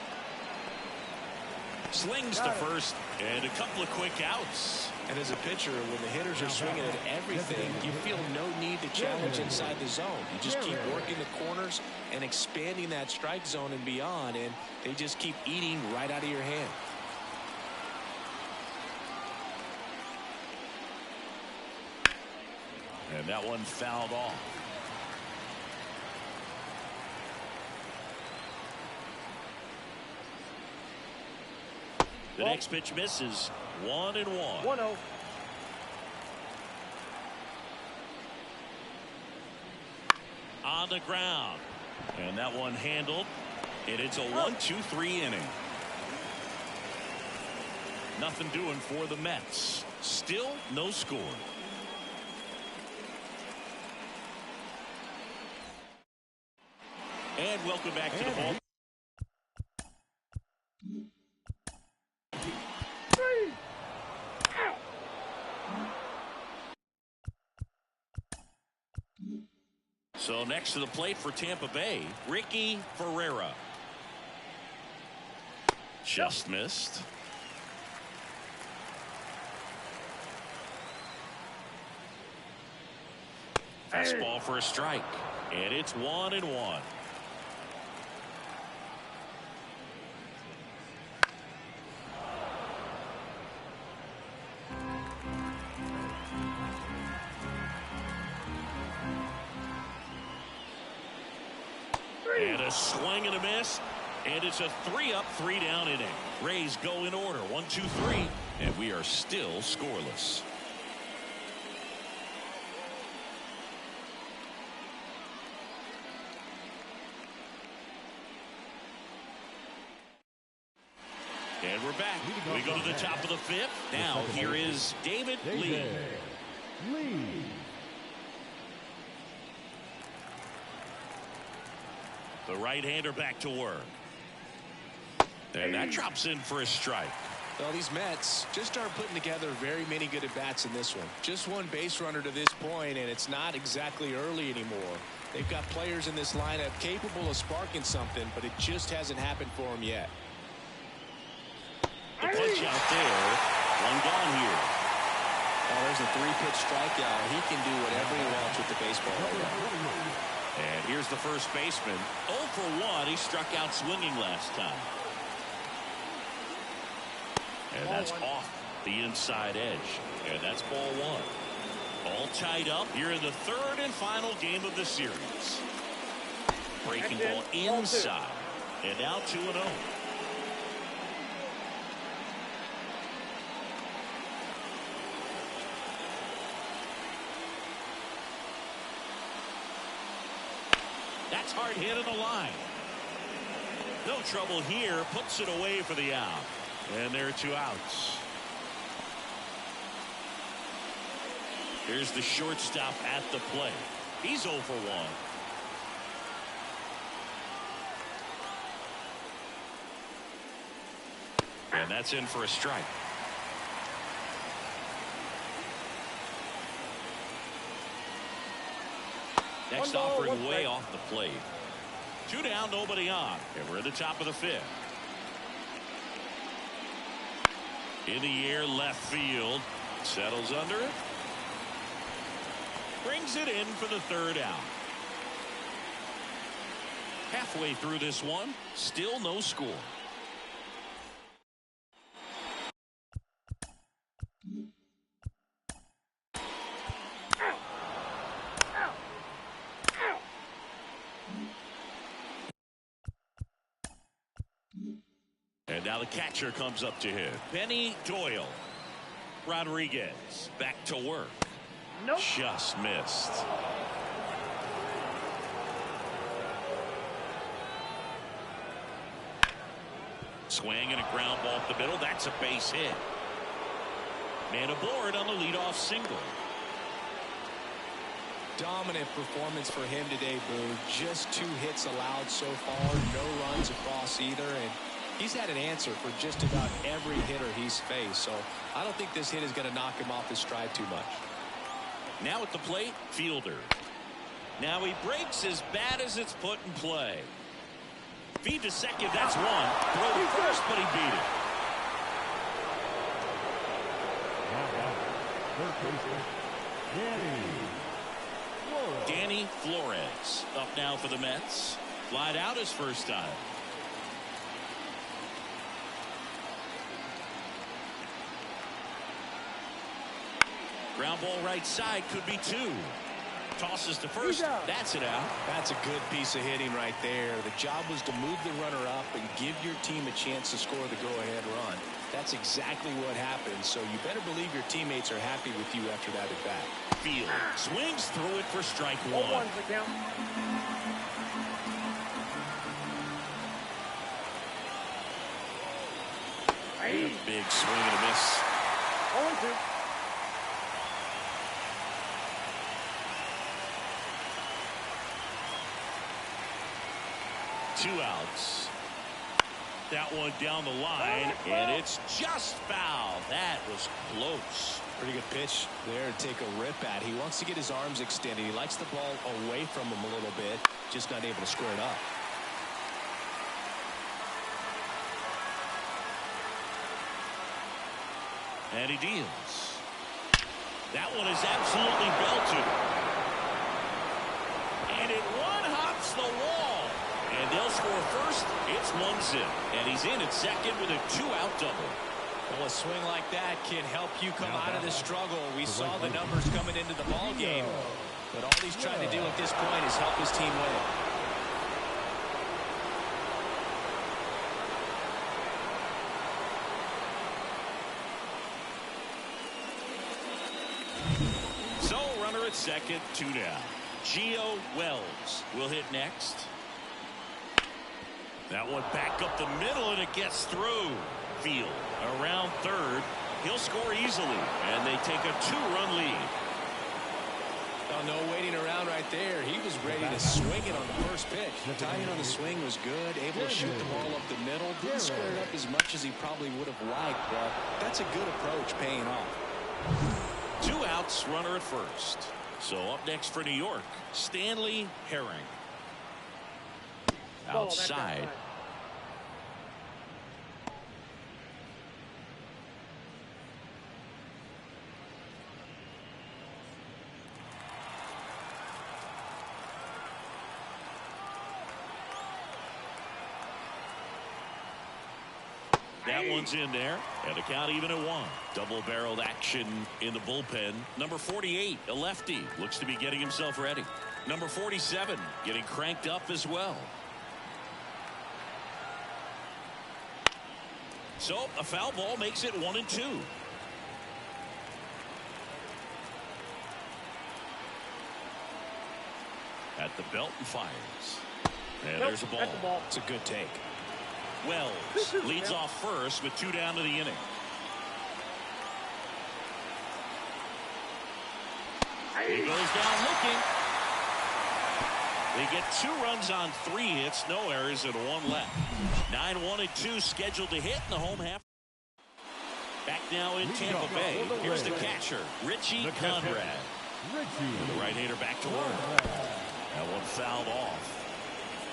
Slings to first, and a couple of quick outs. And as a pitcher, when the hitters are swinging at everything, you feel no need to challenge inside the zone. You just keep working the corners and expanding that strike zone and beyond, and they just keep eating right out of your hand. And that one fouled off. The next pitch misses. 1-1. 1-0. On the ground. And that one handled. And it's a 1-2-3 inning. Nothing doing for the Mets. Still no score. And welcome back to the ball. So next to the plate for Tampa Bay, Ricky Ferreira. Just missed. Fastball for a strike. And it's 1-1. And a swing and a miss. And it's a 3-up, 3-down inning. Rays go in order. 1, 2, 3. And we are still scoreless. And we're back. We go to the top of the 5th. Now here is David Lee. The right-hander back to work. And that drops in for a strike. Well, these Mets just aren't putting together very many good at-bats in this one. Just one base runner to this point, and it's not exactly early anymore. They've got players in this lineup capable of sparking something, but it just hasn't happened for them yet. The punch out there. One gone here. Oh, there's a 3-pitch strikeout. He can do whatever he wants with the baseball right now. And here's the first baseman. 0 for 1. He struck out swinging last time. And that's off the inside edge. And that's ball 1. All tied up here in the 3rd and final game of the series. Breaking ball inside. And now 2-0. That's hard hit on the line. No trouble here. Puts it away for the out. And there are 2 outs. Here's the shortstop at the plate. He's 0 for 1. And that's in for a strike. Next offering way off the plate. 2 down, nobody on. And we're at the top of the 5th. In the air, left field. Settles under it. Brings it in for the 3rd out. Halfway through this one, still no score. And now the catcher comes up to him. Benny Doyle. Rodriguez back to work. Nope. Just missed. Swing and a ground ball up the middle. That's a base hit. Man aboard on the leadoff single. Dominant performance for him today, Boo. Just 2 hits allowed so far. No runs across either. And he's had an answer for just about every hitter he's faced. So I don't think this hit is going to knock him off his stride too much. Now at the plate, fielder. Now he breaks as bad as it's put in play. Feed to second, that's 1. Throw to first, but he beat it. Danny Flores up now for the Mets. Flied out his first time. Ground ball right side, could be 2. Tosses to first. That's it out. That's a good piece of hitting right there. The job was to move the runner up and give your team a chance to score the go-ahead run. That's exactly what happened. So you better believe your teammates are happy with you after that at bat. Field swings through it for strike 1. A big swing and a miss. 0-2. 2 outs. That one down the line, and it's just foul. That was close. Pretty good pitch there to take a rip at. He wants to get his arms extended. He likes the ball away from him a little bit, just not able to square it up. And he deals. That one is absolutely belted. And it one-hops the wall. And they'll score first. It's 1-0. And he's in at second with a 2-out double. Well, a swing like that can help you come out of the struggle. We saw the numbers coming into the ball game. But all he's trying to do at this point is help his team win. So, runner at second, 2 down. Gio Wells will hit next. That one back up the middle, and it gets through. Field around third. He'll score easily, and they take a 2-run lead. Oh, no waiting around right there. He was ready to swing it on the first pitch. The timing on the swing was good. Able to shoot the ball up the middle. Didn't square it up as much as he probably would have liked, but that's a good approach paying off. 2 outs, runner at first. So up next for New York, Stanley Herring. Outside. That one's in there, and the count even at 1. Double-barreled action in the bullpen. Number 48, a lefty, looks to be getting himself ready. Number 47, getting cranked up as well. So a foul ball makes it 1-2. At the belt and fires. And there's a ball. It's a good take. Wells leads off first with 2 down to the inning. He goes down looking. They get 2 runs on 3 hits, no errors, and 1 left. 9-1-2 scheduled to hit in the home half. Back now in Tampa Bay. Here's the catcher, Richie Conrad. The right-hander back to work. That one fouled off.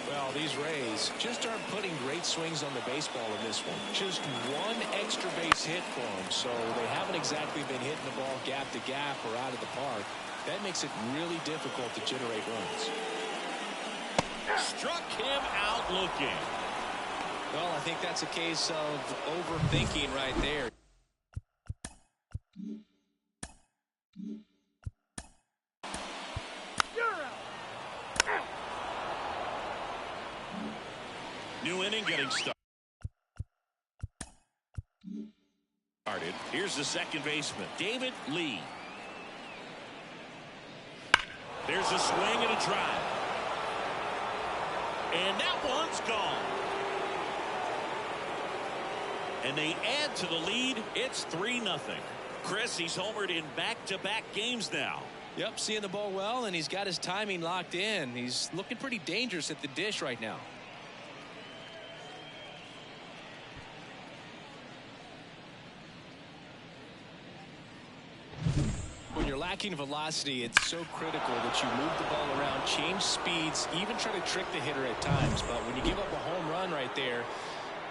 Well, these Rays just aren't putting great swings on the baseball in this one. Just 1 extra base hit for them, so they haven't exactly been hitting the ball gap to gap or out of the park. That makes it really difficult to generate runs. Struck him out looking. Well, I think that's a case of overthinking right there. New inning getting started. Here's the second baseman, David Lee. There's a swing and a drive. And that one's gone. And they add to the lead. It's 3-0. Chris, he's homered in back-to-back games now. Yep, seeing the ball well, and he's got his timing locked in. He's looking pretty dangerous at the dish right now. When you're lacking velocity, it's so critical that you move the ball around, change speeds, even try to trick the hitter at times. But when you give up a home run right there,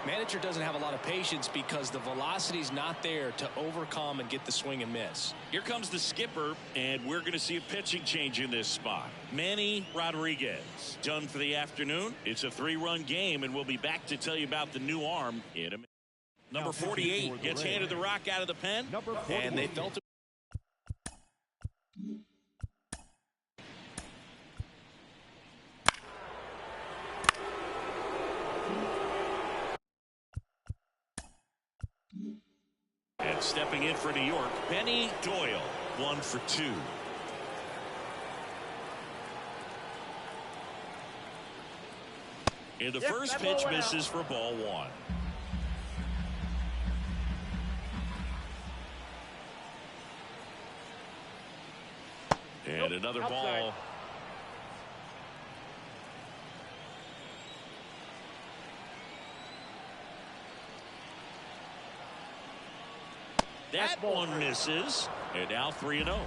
manager doesn't have a lot of patience because the velocity's not there to overcome and get the swing and miss. Here comes the skipper, and we're going to see a pitching change in this spot. Manny Rodriguez done for the afternoon. It's a 3-run game, and we'll be back to tell you about the new arm in a minute. Number 48 gets handed the rock out of the pen, and they felt it. And stepping in for New York, Benny Doyle, 1 for 2. And the first pitch misses for ball 1. And another ball. That one misses. And now 3-0.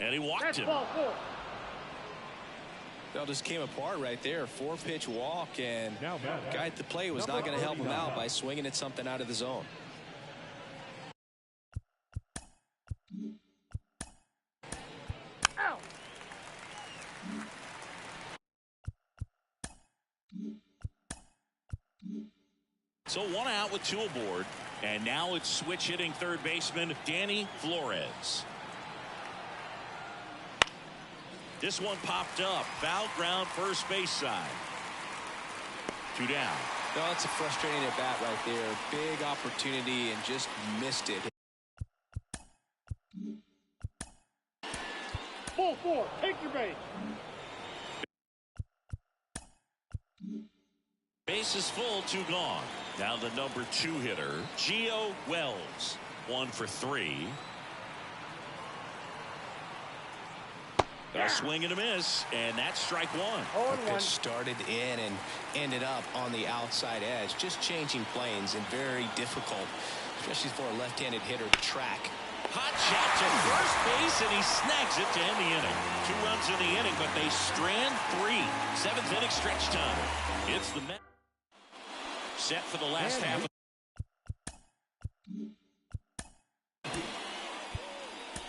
And he walked him. Well, just came apart right there. 4-pitch walk, and guy at the plate was not going to help him out by swinging at something out of the zone. So 1 out with 2 aboard. And now it's switch hitting third baseman Danny Flores. This one popped up. Foul ground first base side. 2 down. No, it's a frustrating at bat right there. Big opportunity and just missed it. Ball 4. Take your base. Base is full, 2 gone. Now the number 2 hitter, Gio Wells. 1 for 3. A swing and a miss, and that's strike 1. It started in and ended up on the outside edge. Just changing planes and very difficult, especially for a left-handed hitter to track. Hot shot to first base, and he snags it to end the inning. 2 runs in the inning, but they strand 3. 7th inning stretch time. It's the Mets set for the last half.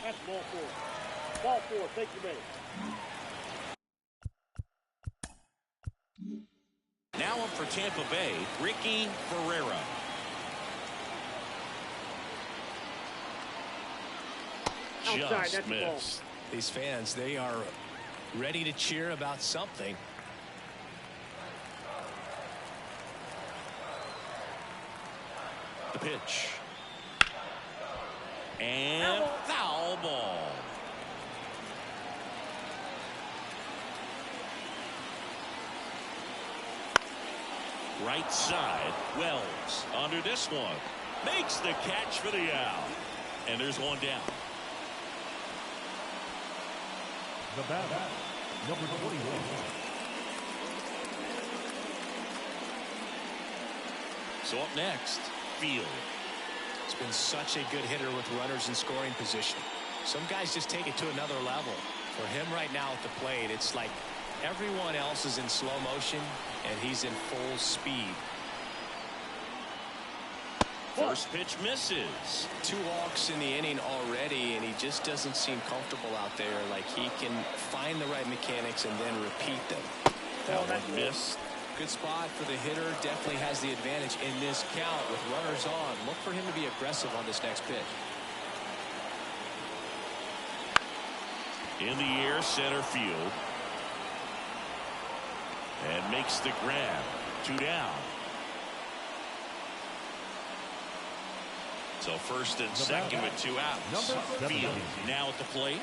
That's ball 4. Ball 4. Take your base. Now up for Tampa Bay, Ricky Ferreira. Outside, Just missed. These fans, they are ready to cheer about something. The pitch. And foul ball. Right side, Wells under this one. Makes the catch for the out. And there's 1 down. The batter, number 21. So up next, Field. It's been such a good hitter with runners in scoring position. Some guys just take it to another level. For him right now at the plate, it's like everyone else is in slow motion and he's in full speed. First pitch misses. 2 walks in the inning already, and he just doesn't seem comfortable out there. Like he can find the right mechanics and then repeat them. That one missed. Good spot for the hitter. Definitely has the advantage in this count with runners on. Look for him to be aggressive on this next pitch. In the air, center field. And makes the grab. 2 down. So first and second with 2 outs. Field now at the plate.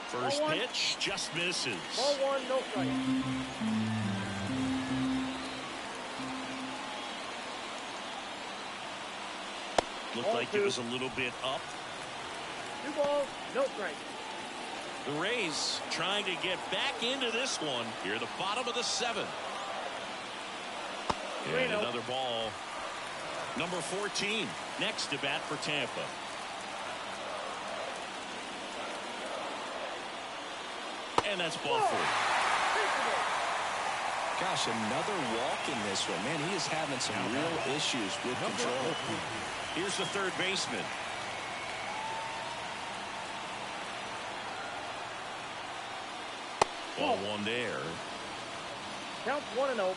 First pitch just misses. Ball 1, no strike. Looked like it was a little bit up. 2 balls, no strike. The Rays trying to get back into this one here at the bottom of the 7th. And another ball. Number 14 next to bat for Tampa. And that's ball 4. Gosh, another walk in this one. Man, he is having some real issues with control. Here's the third baseman. Ball 1 there. Count 1-0.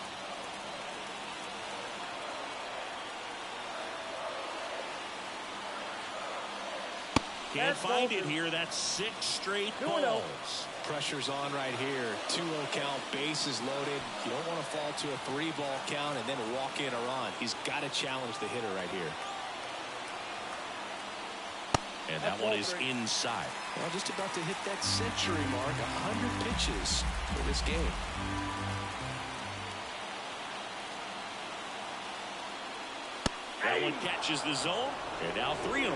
Can't find it here. That's 6 straight balls. Pressure's on right here. 2-0 count, bases loaded. You don't want to fall to a 3-ball count and then walk in or on. He's got to challenge the hitter right here. And that one is inside. Well, just about to hit that century mark. 100 pitches for this game. That one catches the zone. And now 3-1.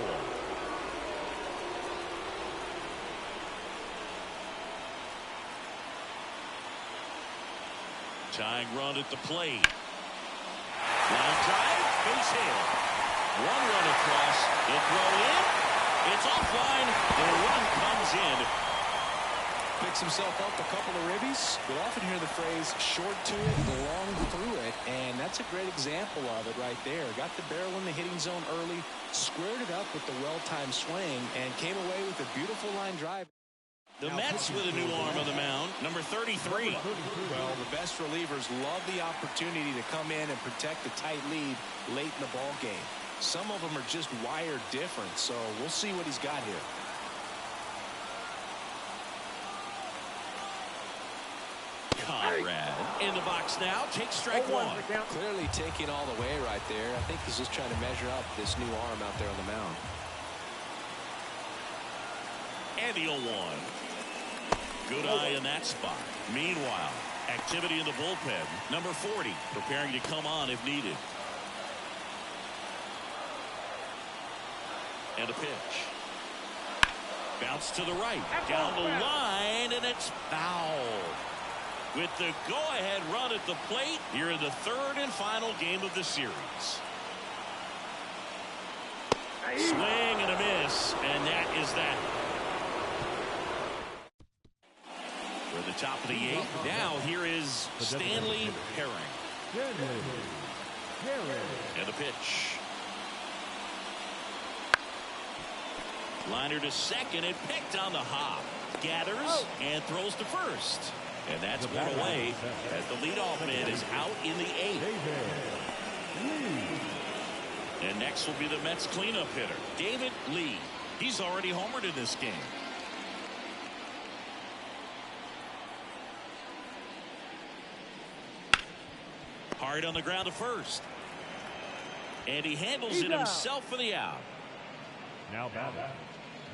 Tying run at the plate. Line drive, base hit. One run across. The throw in. It's offline. The run comes in. Picks himself up a couple of ribbies. You'll often hear the phrase short to it, long through it, and that's a great example of it right there. Got the barrel in the hitting zone early, squared it up with the well-timed swing, and came away with a beautiful line drive. The Mets with a new arm on the mound, number 33. Well, the best relievers love the opportunity to come in and protect a tight lead late in the ball game. Some of them are just wired different, so we'll see what he's got here. Conrad in the box now. Takes strike one. Clearly taking all the way right there. I think he's just trying to measure up this new arm out there on the mound. And the 0-1. Good eye in that spot. Meanwhile, activity in the bullpen. Number 40 preparing to come on if needed. And a pitch. Bounce to the right. Down the line, and it's foul. With the go-ahead run at the plate here in the third and final game of the series. Swing and a miss, and that is that. We're at the top of the eighth. Now here is Stanley Herring. And a pitch. Liner to second and picked on the hop. Gathers and throws to first. And that's one away as the leadoff man is out in the eighth. And next will be the Mets cleanup hitter, David Lee. He's already homered in this game. Hard on the ground to first. And he handles it himself for the out. Now batting.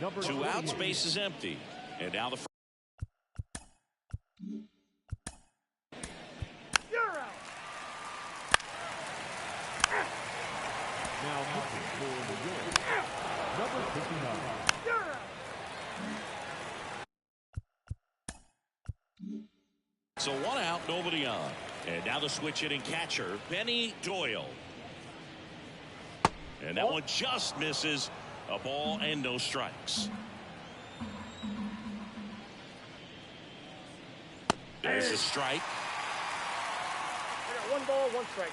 Number 2 outs, base is empty. And now the first. Now pitching for the York. Number 59. So 1 out, nobody on. And now the switch hitting catcher, Benny Doyle. And that one just misses. A ball and no strikes. There's a strike. I got 1 ball, 1 strike.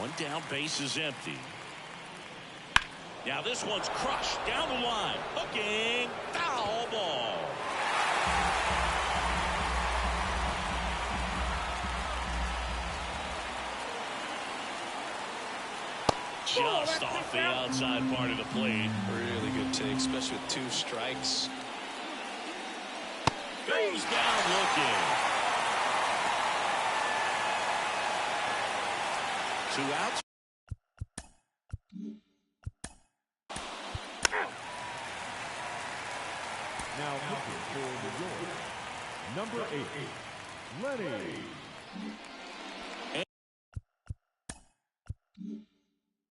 1 down, base is empty. Now this one's crushed down the line. Hooking, foul ball. Just off the outside part of the plate. Really good take, especially with 2 strikes. Goes down looking. 2 outs. Now pitching for the York. Number 8. Lenny.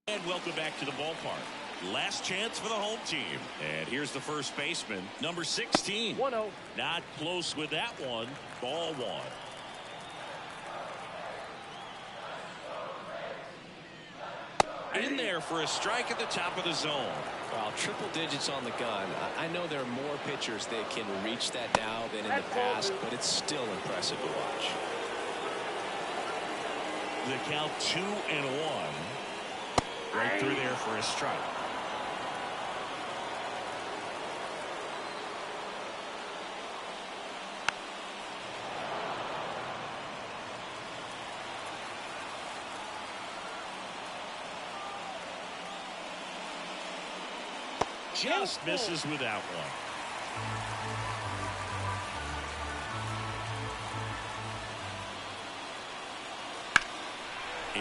And welcome back to the ballpark. Last chance for the home team. And here's the first baseman, number 16. 1-0. Not close with that one. Ball 1. In there for a strike at the top of the zone. Wow, triple digits on the gun. I know there are more pitchers that can reach that now than in the past, but it's still impressive to watch. The count 2-1. Right through there for a strike. Just misses with that one.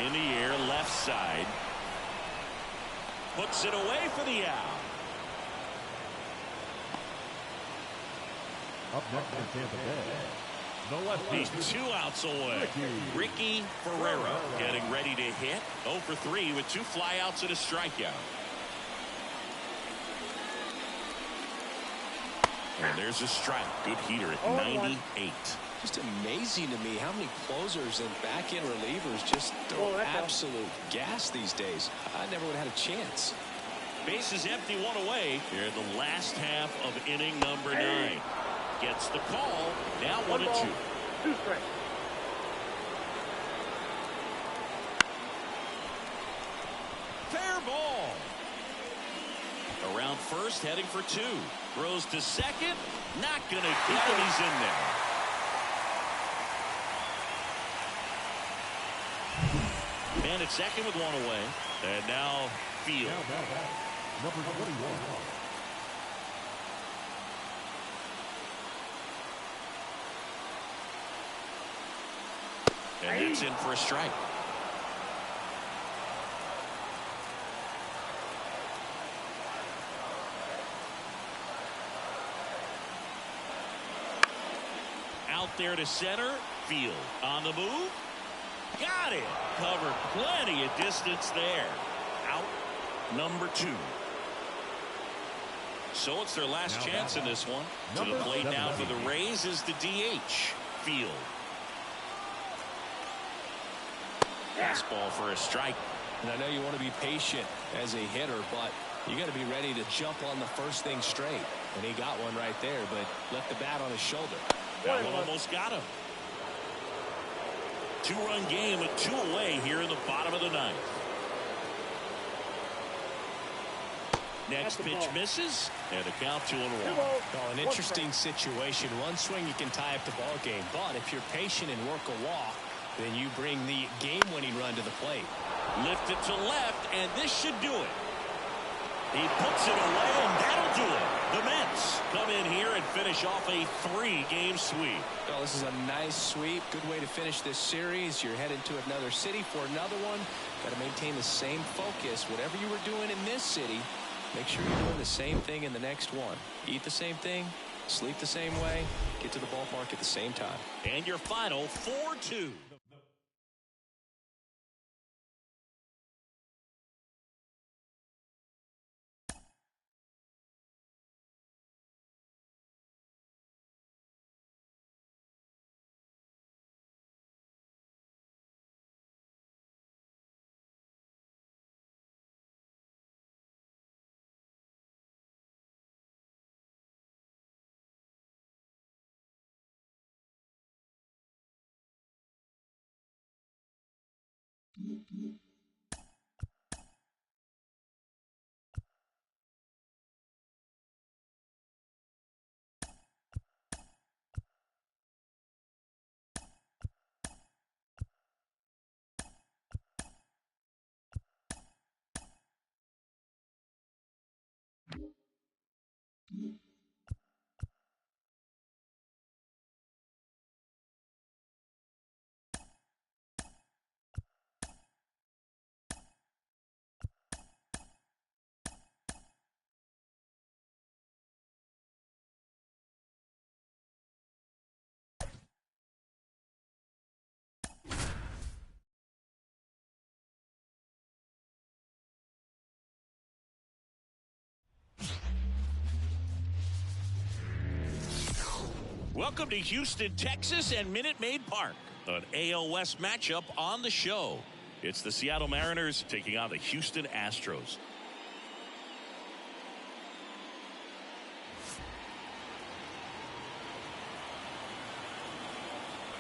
In the air, left side. Puts it away for the out. Up next in Tampa Bay. The lefty. He's 2 outs away. Ricky Ferreira getting ready to hit. 0 for 3 with 2 flyouts and a strikeout. And there's a strike. Good heater at 98. Just amazing to me how many closers and back-end relievers just throw absolute gas these days. I never would have had a chance. Base is empty, one away. Here in the last half of inning number 9. Gets the call. Now 1-2. 2 strikes. Fair ball. Around first, heading for 2. Throws to second. Not going to get him. He's in there. Man at second with 1 away. And now Field. Number 21. And it's in for a strike. Out there to center. Field on the move. Got it. Covered plenty of distance there. Out number 2. So it's their last chance in this one. To the plate now for the Rays is the DH. Field. Fastball for a strike. And I know you want to be patient as a hitter, but you got to be ready to jump on the first thing straight. And he got one right there, but left the bat on his shoulder. That one almost got him. 2-run game with 2 away here in the bottom of the 9th. Next pitch misses, and the count 2-1. Well, an interesting situation. One swing you can tie up the ball game, but if you're patient and work a walk, then you bring the game-winning run to the plate. Lift it to left, and this should do it. He puts it away, and that'll do it. The Mets come in here and finish off a 3-game sweep. Well, this is a nice sweep. Good way to finish this series. You're headed to another city for another one. Got to maintain the same focus. Whatever you were doing in this city, make sure you're doing the same thing in the next one. Eat the same thing, sleep the same way, get to the ballpark at the same time. And your final 4-2. Welcome to Houston, Texas and Minute Maid Park. An AL West matchup on the show. It's the Seattle Mariners taking on the Houston Astros.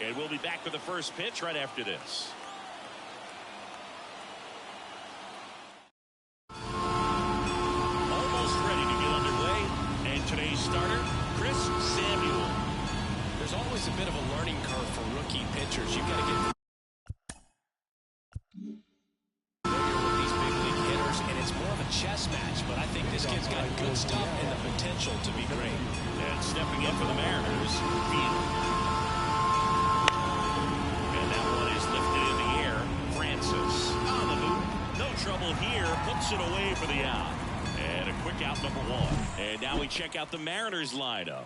And we'll be back with the first pitch right after this. Almost ready to get underway. And today's starter, Chris Samuel. There's always a bit of a learning curve for rookie pitchers. You've got to get familiar with these big league hitters, and it's more of a chess match. But I think this kid's got good stuff and the potential to be great. And stepping in for the Mariners, Field. And that one is lifted in the air. Francis on the move. No trouble here. Puts it away for the out. And a quick out, number 1. And now we check out the Mariners lineup.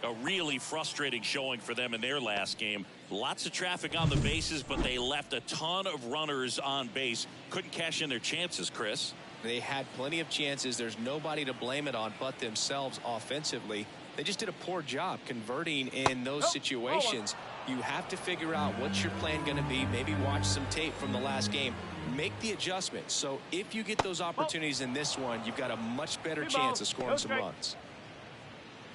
A really frustrating showing for them in their last game. Lots of traffic on the bases, but they left a ton of runners on base. Couldn't cash in their chances, Chris. They had plenty of chances. There's nobody to blame it on but themselves offensively. They just did a poor job converting in those situations. You have to figure out what's your plan going to be. Maybe watch some tape from the last game. Make the adjustment. So if you get those opportunities in this one, you've got a much better chance of scoring some runs.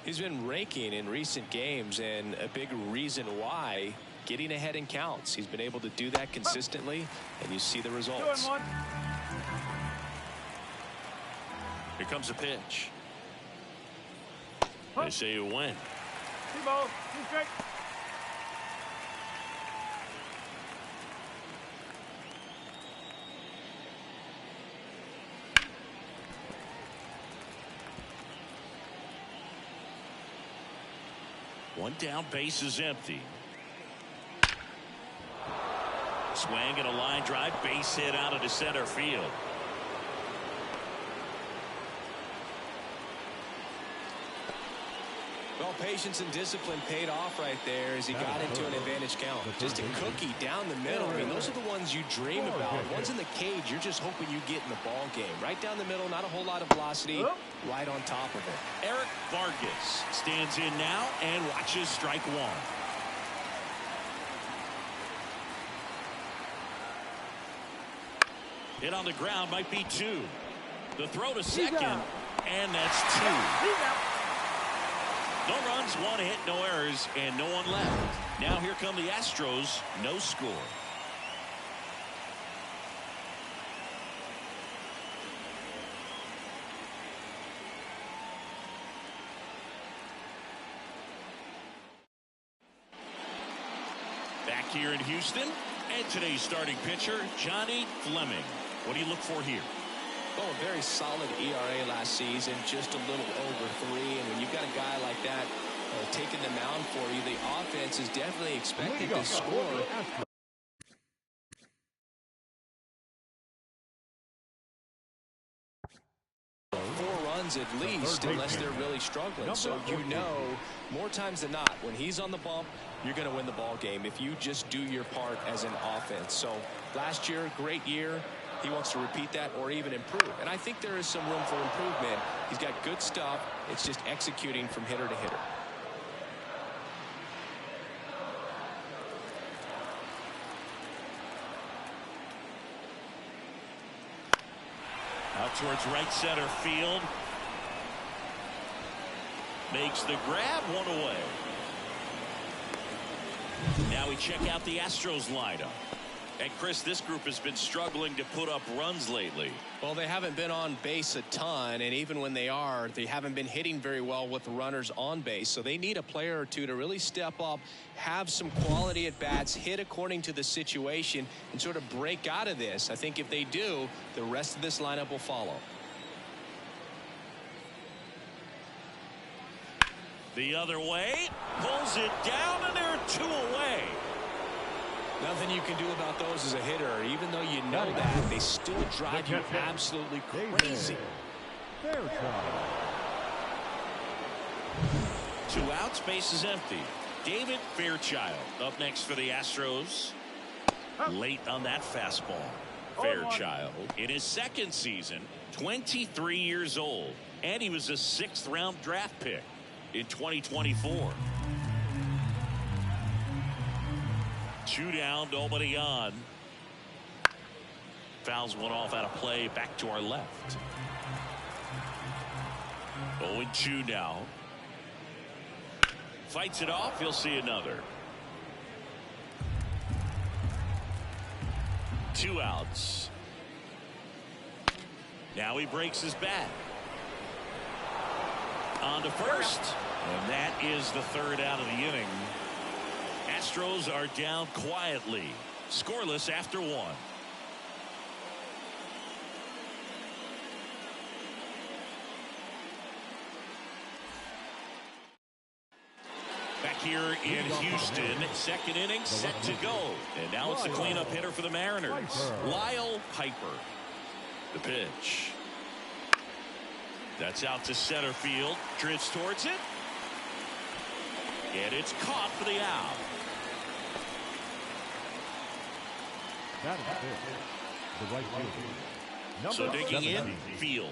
He's been raking in recent games, and a big reason why, getting ahead in counts. He's been able to do that consistently, and you see the results. Here comes a pitch. They say you win. One down, base is empty. Swing and a line drive, base hit out into center field. Well, patience and discipline paid off right there as he got into an advantage count. Just a cookie down the middle. I mean, those are the ones you dream about. Ones in the cage, you're just hoping you get in the ball game. Right down the middle, not a whole lot of velocity, right on top of it. Eric Vargas stands in now and watches strike one. Hit on the ground, might be two. The throw to second, and that's two. No runs, one hit, no errors, and no one left. Now here come the Astros, no score. Back here in Houston, and today's starting pitcher, Johnny Fleming. What do you look for here? Oh, a very solid ERA last season, just a little over 3. And when you've got a guy like that taking the mound for you, the offense is definitely expected to score. 4 runs at least, unless they're really struggling. So you know, more times than not, when he's on the bump, you're going to win the ball game if you just do your part as an offense. So last year, great year. He wants to repeat that or even improve. And I think there is some room for improvement. He's got good stuff. It's just executing from hitter to hitter. Out towards right center field. Makes the grab, one away. Now we check out the Astros lineup. And Chris, this group has been struggling to put up runs lately. Well, they haven't been on base a ton, and even when they are, they haven't been hitting very well with runners on base. So they need a player or two to really step up, have some quality at bats, hit according to the situation, and sort of break out of this. I think if they do, the rest of this lineup will follow. The other way, pulls it down, and they're 2 away. Nothing you can do about those as a hitter. Even though you know that, they still drive you absolutely crazy. 2 outs, base is empty. David Fairchild up next for the Astros. Late on that fastball. Fairchild in his second season, 23 years old, and he was a 6th round draft pick in 2024. 2 down, nobody on. Fouls one off out of play, back to our left. 0-2 now. Fights it off, he'll see another. 2 outs. Now he breaks his bat. On to first, and that is the 3rd out of the inning. Astros are down quietly, scoreless after 1. Back here in Houston, 2nd inning set to go. And now it's the cleanup hitter for the Mariners, Lyle Piper. The pitch. That's out to center field. Drifts towards it. And it's caught for the out. That is it. The right field. So digging in, field.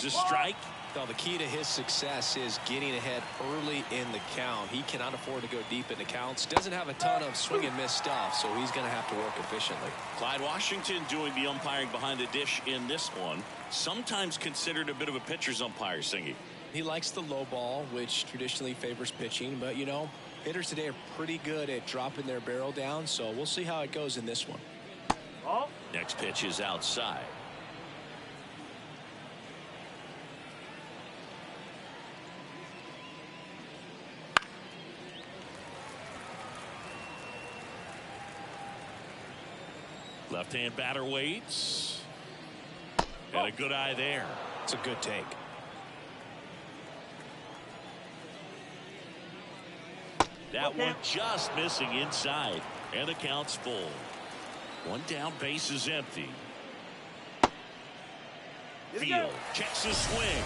There's a strike. Well, the key to his success is getting ahead early in the count. He cannot afford to go deep in the counts. Doesn't have a ton of swing and miss stuff, so he's going to have to work efficiently. Clyde Washington doing the umpiring behind the dish in this one. Sometimes considered a bit of a pitcher's umpire, Singy. He likes the low ball, which traditionally favors pitching, but you know, hitters today are pretty good at dropping their barrel down, so we'll see how it goes in this one. Next pitch is outside. Left-hand batter waits. And a good eye there. It's a good take. That one just missing inside. And the count's full. One down, base is empty. Field checks his swing.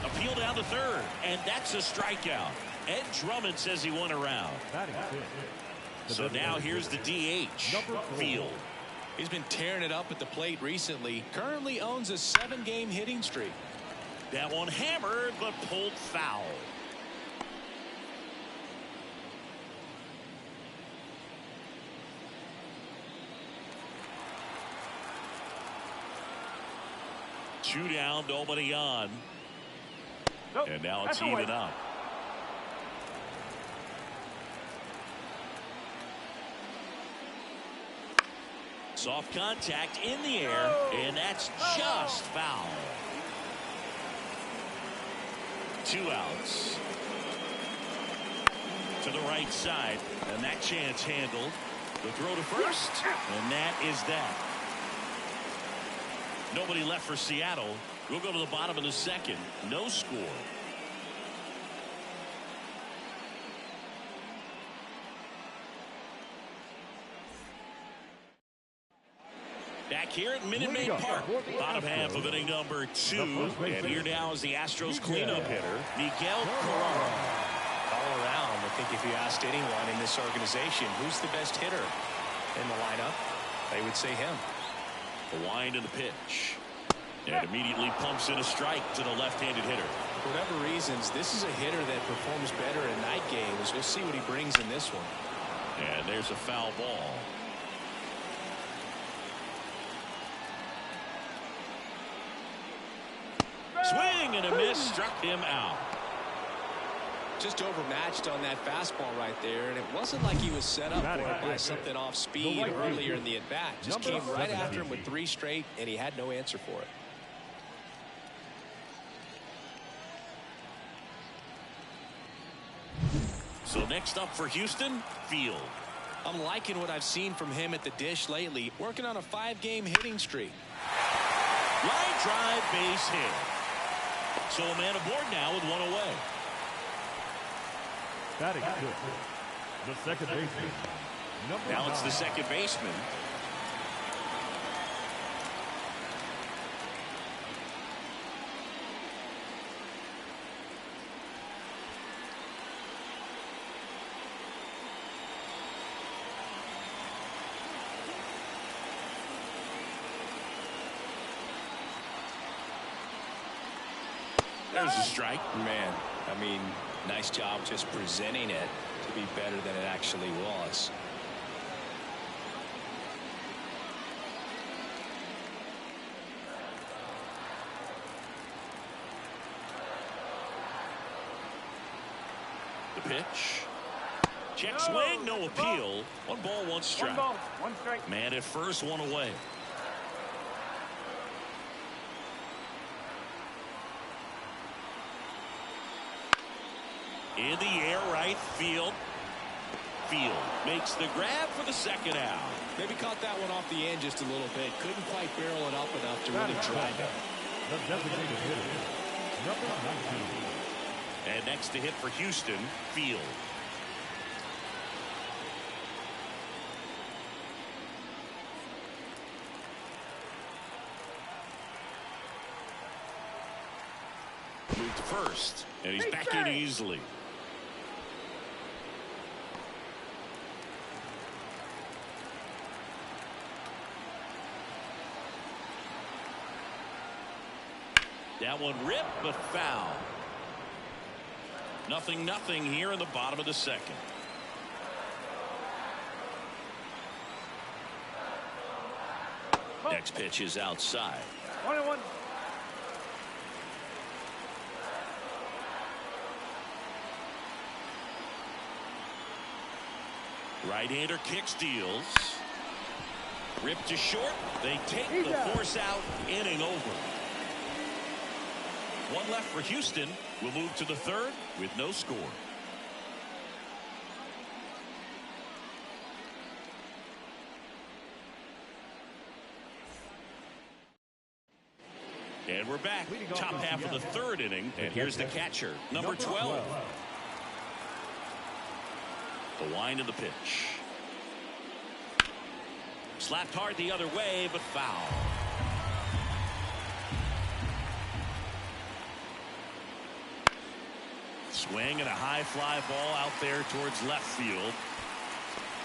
Appeal down to third. And that's a strikeout. Ed Drummond says he won a round. So now here's the DH. Field. He's been tearing it up at the plate recently. Currently owns a 7-game hitting streak. That one hammered but pulled foul. Two down, nobody on. And now it's even up. Soft contact in the air, and that's just foul. 2 outs. To the right side, and that chance handled. The throw to first, and that is that. Nobody left for Seattle. We'll go to the bottom of the second. No score. Back here at Minute Maid Park, bottom half of inning number 2, and here now is the Astros cleanup hitter, Miguel Corrara. All around, I think if you asked anyone in this organization who's the best hitter in the lineup, they would say him. The wind and the pitch, and immediately pumps in a strike to the left-handed hitter. For whatever reasons, this is a hitter that performs better in night games. We'll see what he brings in this one. And there's a foul ball. Swing and a miss, struck him out. Just overmatched on that fastball right there, and it wasn't like he was set up for it by something off speed earlier in the at-bat. Just came right after him with 3 straight, and he had no answer for it. So next up for Houston, Field. I'm liking what I've seen from him at the dish lately, working on a 5-game hitting streak. Line drive, base hit. So a man aboard now with 1 away. Batting good. The second baseman. Now it's the second baseman. There's a strike. Man, I mean, nice job just presenting it to be better than it actually was. The pitch. Check swing, no appeal. 1 ball, 1 strike. 1 ball, 1 strike. Man at first, 1 away. In the air, right field. Field makes the grab for the second out. Maybe caught that one off the end just a little bit. Couldn't quite barrel it up enough to really drive it. The designated hitter, number 19. And next to hit for Houston, Field. Moved to first, and he's back in easily. That one ripped, but foul. 0-0 here in the bottom of the second. Next pitch is outside. 1-1. Right-hander kicks, deals. Ripped to short. They take the force out. Inning over. One left for Houston. We'll move to the third with no score. And we're back. Top half of the third inning. And here's the catcher, number 12. The wind of the pitch. Slapped hard the other way, but foul. Swing and a high fly ball out there towards left field.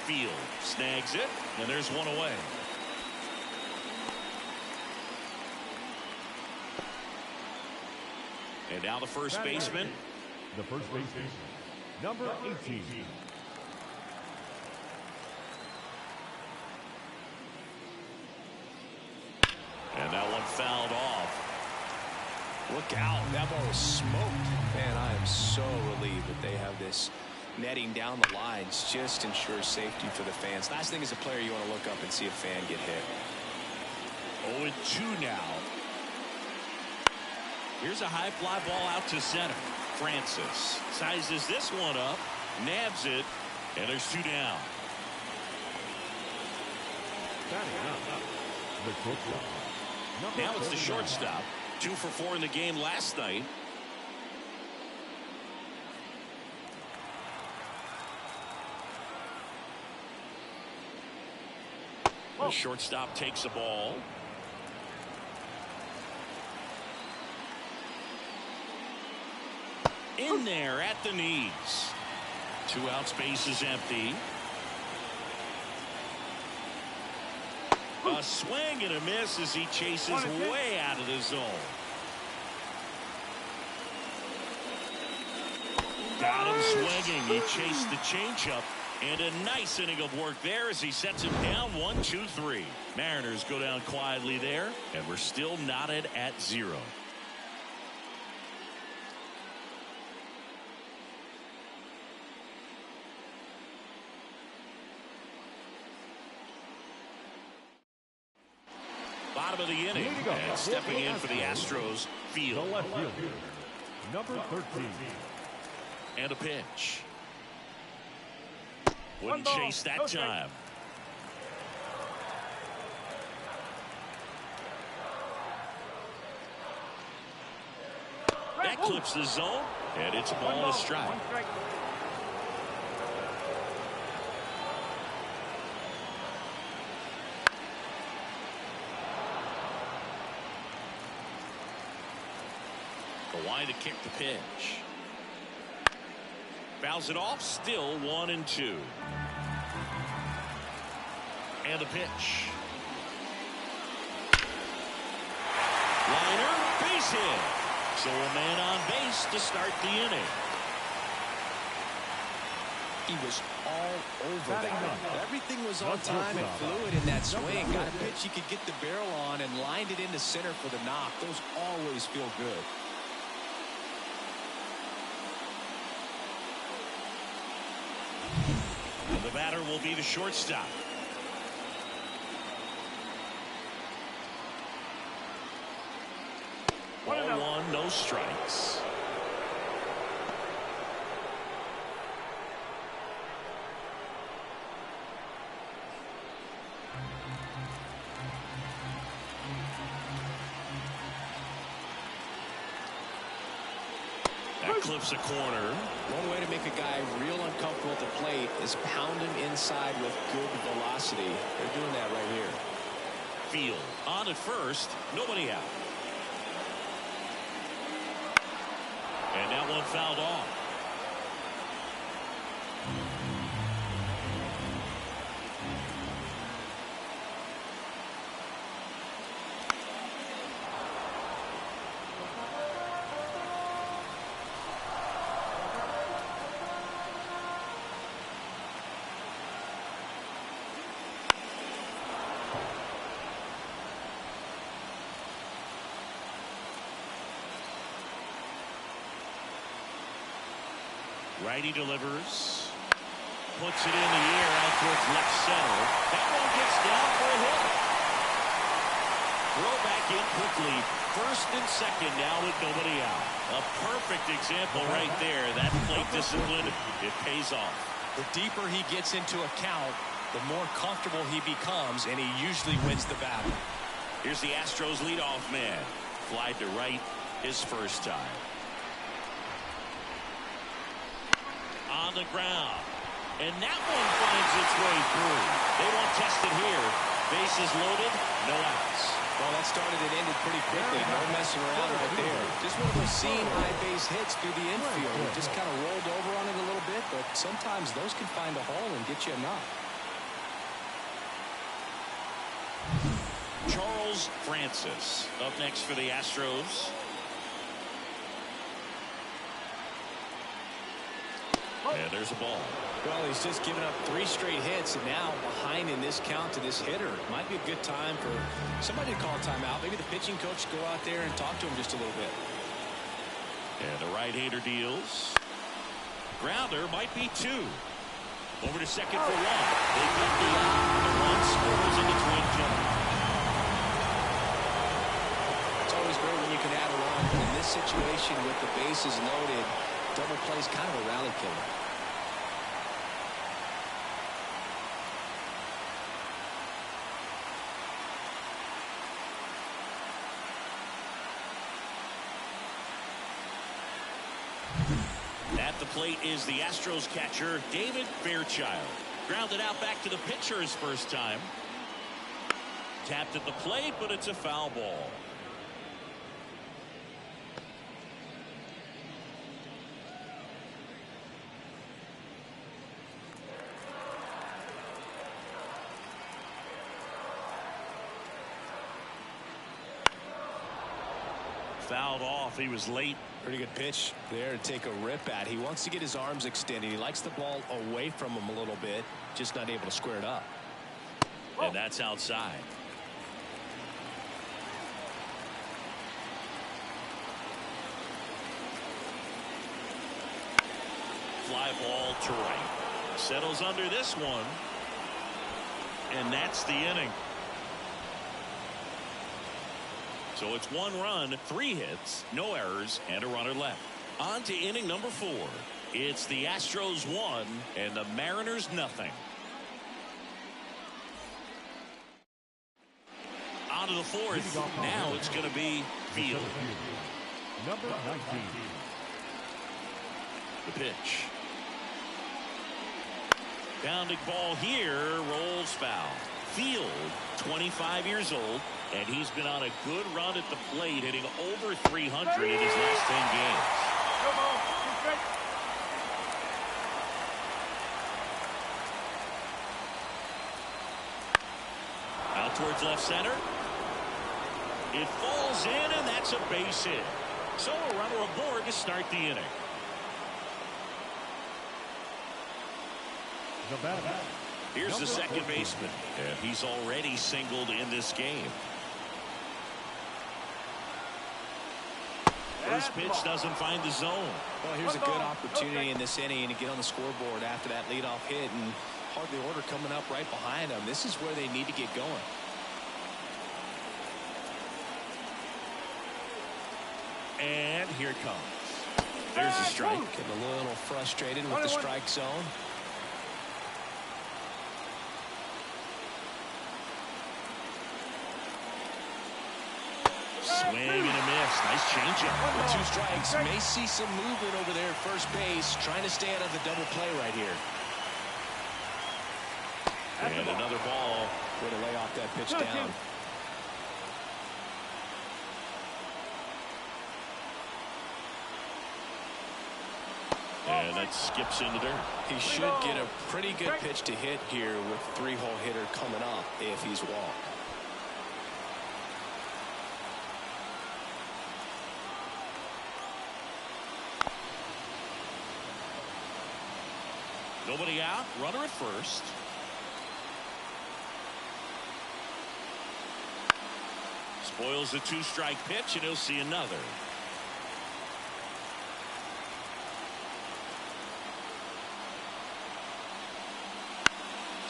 Field snags it, and there's one away. And now the first baseman. The first baseman, number 18. And that one fouled off. Look out. That ball was smoked. Man, I am so relieved that they have this netting down the lines. Just ensures safety for the fans. Last thing as a player, you want to look up and see a fan get hit. 0-2 now. Here's a high fly ball out to center. Francis sizes this one up, nabs it, and there's two down. Now it's the shortstop. 2 for 4 in the game last night. The shortstop takes the ball. In there at the knees. 2 outs, base is empty. A swing and a miss as he chases way out of the zone. Got him swinging. He chased the changeup. And a nice inning of work there as he sets him down 1-2-3. Mariners go down quietly there, and we're still knotted at 0. Bottom of the inning, and stepping in for the Astros, Field. The left fielder, number 13. And a pitch. Wouldn't chase that time. That clips the zone, and it's a ball and a strike. The line to kick the pitch. Fouls it off, still 1-2. And the pitch. Liner, base hit. So a man on base to start the inning. He was all over that. Everything was on time and fluid in that swing. Got a pitch he could get the barrel on and lined it into center for the knock. Those always feel good. And the batter will be the shortstop. 1-1, no strikes. That clips a corner. One way to make a guy real uncomfortable at the plate is pound him inside with good velocity. They're doing that right here. Field on at first, nobody out. And that one fouled off. Righty delivers. Puts it in the air out towards left center. That one gets down for a hit. Throw back in quickly. First and second now with nobody out. A perfect example right there. That plate discipline, it pays off. The deeper he gets into a count, the more comfortable he becomes, and he usually wins the battle. Here's the Astros leadoff man. Flied to right his first time. On the ground. And that one finds its way through. They won't test it here. Bases loaded, no outs. Well, that started and ended pretty quickly. No messing around right there. Just one of those seam high base hits through the infield. It just kind of rolled over on it a little bit, but sometimes those can find a hole and get you a knock. Charles Francis up next for the Astros. And there's a ball. Well, he's just given up 3 straight hits, and now behind in this count to this hitter. Might be a good time for somebody to call a timeout. Maybe the pitching coach go out there and talk to him just a little bit. And the right-hander deals. Grounder might be 2. Over to second for 1. They get the run scores in the twin jump. It's always great when you can add a run, but in this situation with the bases loaded, double play is kind of a rally killer. At the plate is the Astros catcher, David Fairchild. Grounded out back to the pitcher his first time. Tapped at the plate, but it's a foul ball. Fouled off. He was late. Pretty good pitch there to take a rip at. He wants to get his arms extended. He likes the ball away from him a little bit, just not able to square it up. And that's outside. Fly ball to right. Settles under this one. And that's the inning. So it's 1 run, 3 hits, no errors, and a runner left. On to inning number 4. It's the Astros 1 and the Mariners nothing. On to the 4th. Now it's going to be Field. Number 19. The pitch. Bounding ball here, rolls foul. Field, 25 years old, and he's been on a good run at the plate, hitting over 300 in his last 10 games. Out towards left center. It falls in, and that's a base hit. So a runner aboard to start the inning. Here's the second baseman, and he's already singled in this game. First pitch doesn't find the zone. Well, here's a good opportunity in this inning to get on the scoreboard after that leadoff hit, and hardly order coming up right behind them. This is where they need to get going. And here it comes. There's a strike. Getting a little frustrated with the strike zone. Swing and a miss. Nice changeup. With 2 strikes, may see some movement over there at first base, trying to stay out of the double play right here. And another ball. Way to lay off that pitch down. And that skips in the dirt. He should get a pretty good pitch to hit here with 3-hole hitter coming up if he's walked. Nobody out. Runner at first. Spoils the 2-strike pitch, and he'll see another.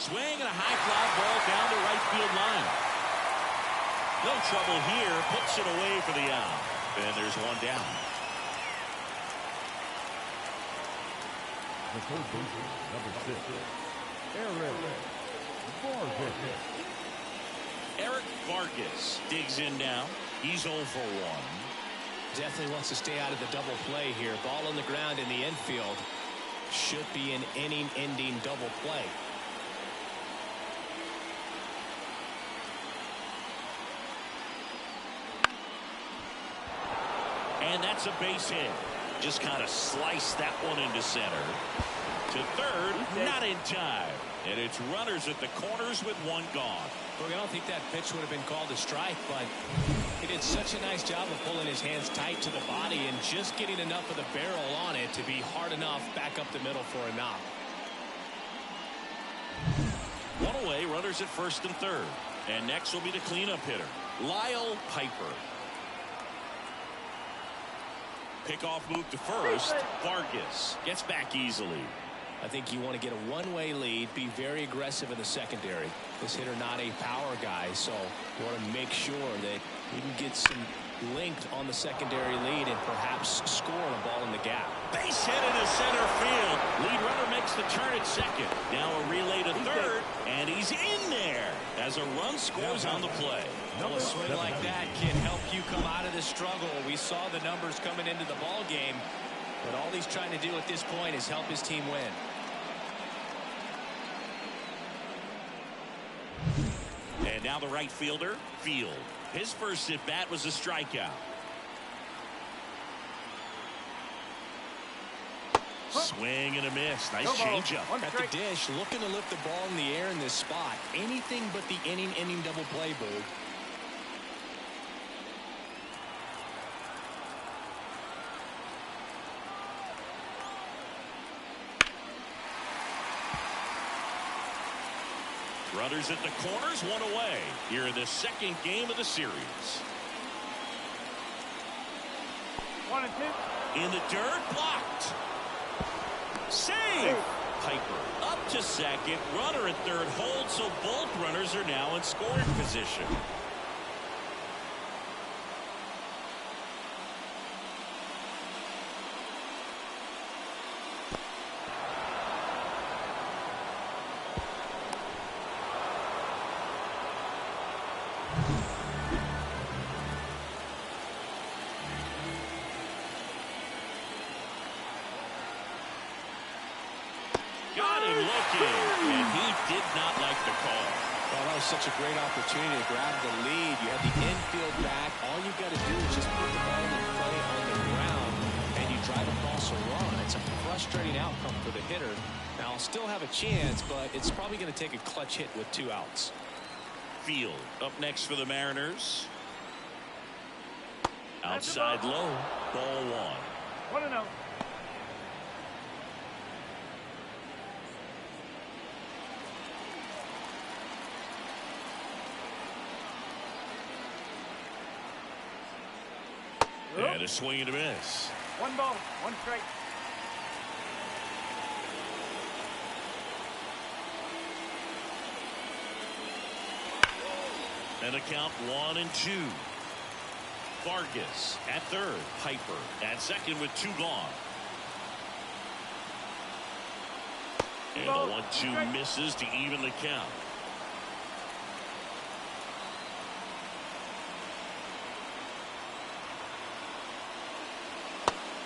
Swing and a high fly ball down the right field line. No trouble here. Puts it away for the out. And there's one down. The third baseman, number 6, Eric Vargas. Eric Vargas digs in now. He's 0 for 1. Definitely wants to stay out of the double play here. Ball on the ground in the infield. Should be an inning-ending double play. And that's a base hit. Just kind of sliced that one into center. To third, not in time. And it's runners at the corners with one gone. Look, I don't think that pitch would have been called a strike, but he did such a nice job of pulling his hands tight to the body and just getting enough of the barrel on it to be hard enough back up the middle for a knock. One away, runners at first and third. And next will be the cleanup hitter, Lyle Piper. Pickoff move to first. Vargas gets back easily. I think you want to get a one-way lead, be very aggressive in the secondary. This hitter not a power guy, so you want to make sure that you can get some length on the secondary lead and perhaps score a ball in the gap. Base hit into center field. Lead runner makes the turn at second. Now a relay to third, and he's in there as a run scores on the play. Well, a swing like that can help you come out of the struggle. We saw the numbers coming into the ball game, but all he's trying to do at this point is help his team win. And now the right fielder, Field. His first at bat was a strikeout. Swing and a miss. Nice changeup. At the dish, looking to lift the ball in the air in this spot. Anything but the inning double play, Boog. Runners at the corners, one away. Here in the second game of the series. 1 and 2. In the dirt, blocked. Save. Piper up to second. Runner at third holds, so both runners are now in scoring position. Got him looking, and he did not like the call. Well, that was such a great opportunity to grab the lead. You have the infield back. All you've got to do is just put the ball in play on the ground, and you drive across a run. It's a frustrating outcome for the hitter. Now, I'll still have a chance, but it's probably going to take a clutch hit with 2 outs. Field up next for the Mariners. Outside low, ball 1. 1 and 0. And a swing and a miss. 1 ball, 1 strike. And a count 1 and 2. Vargas at third. Piper at second with 2 gone. And the 1-2 misses to even the count.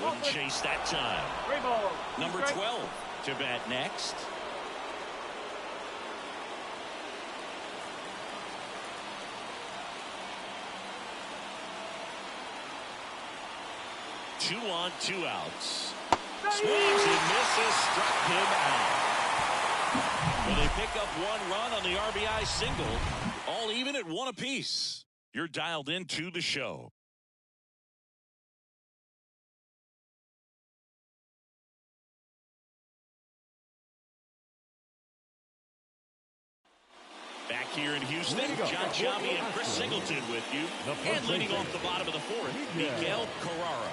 Wouldn't chase that time. 3 balls. Number 12 to bat next. Two on, 2 outs. Swings and misses, struck him out. Well, they pick up 1 run on the RBI single. All even at 1 apiece. You're dialed into the show. Back here in Houston, John Chambi and Chris Singleton with you. And leading off the bottom of the 4th, Miguel Carrara.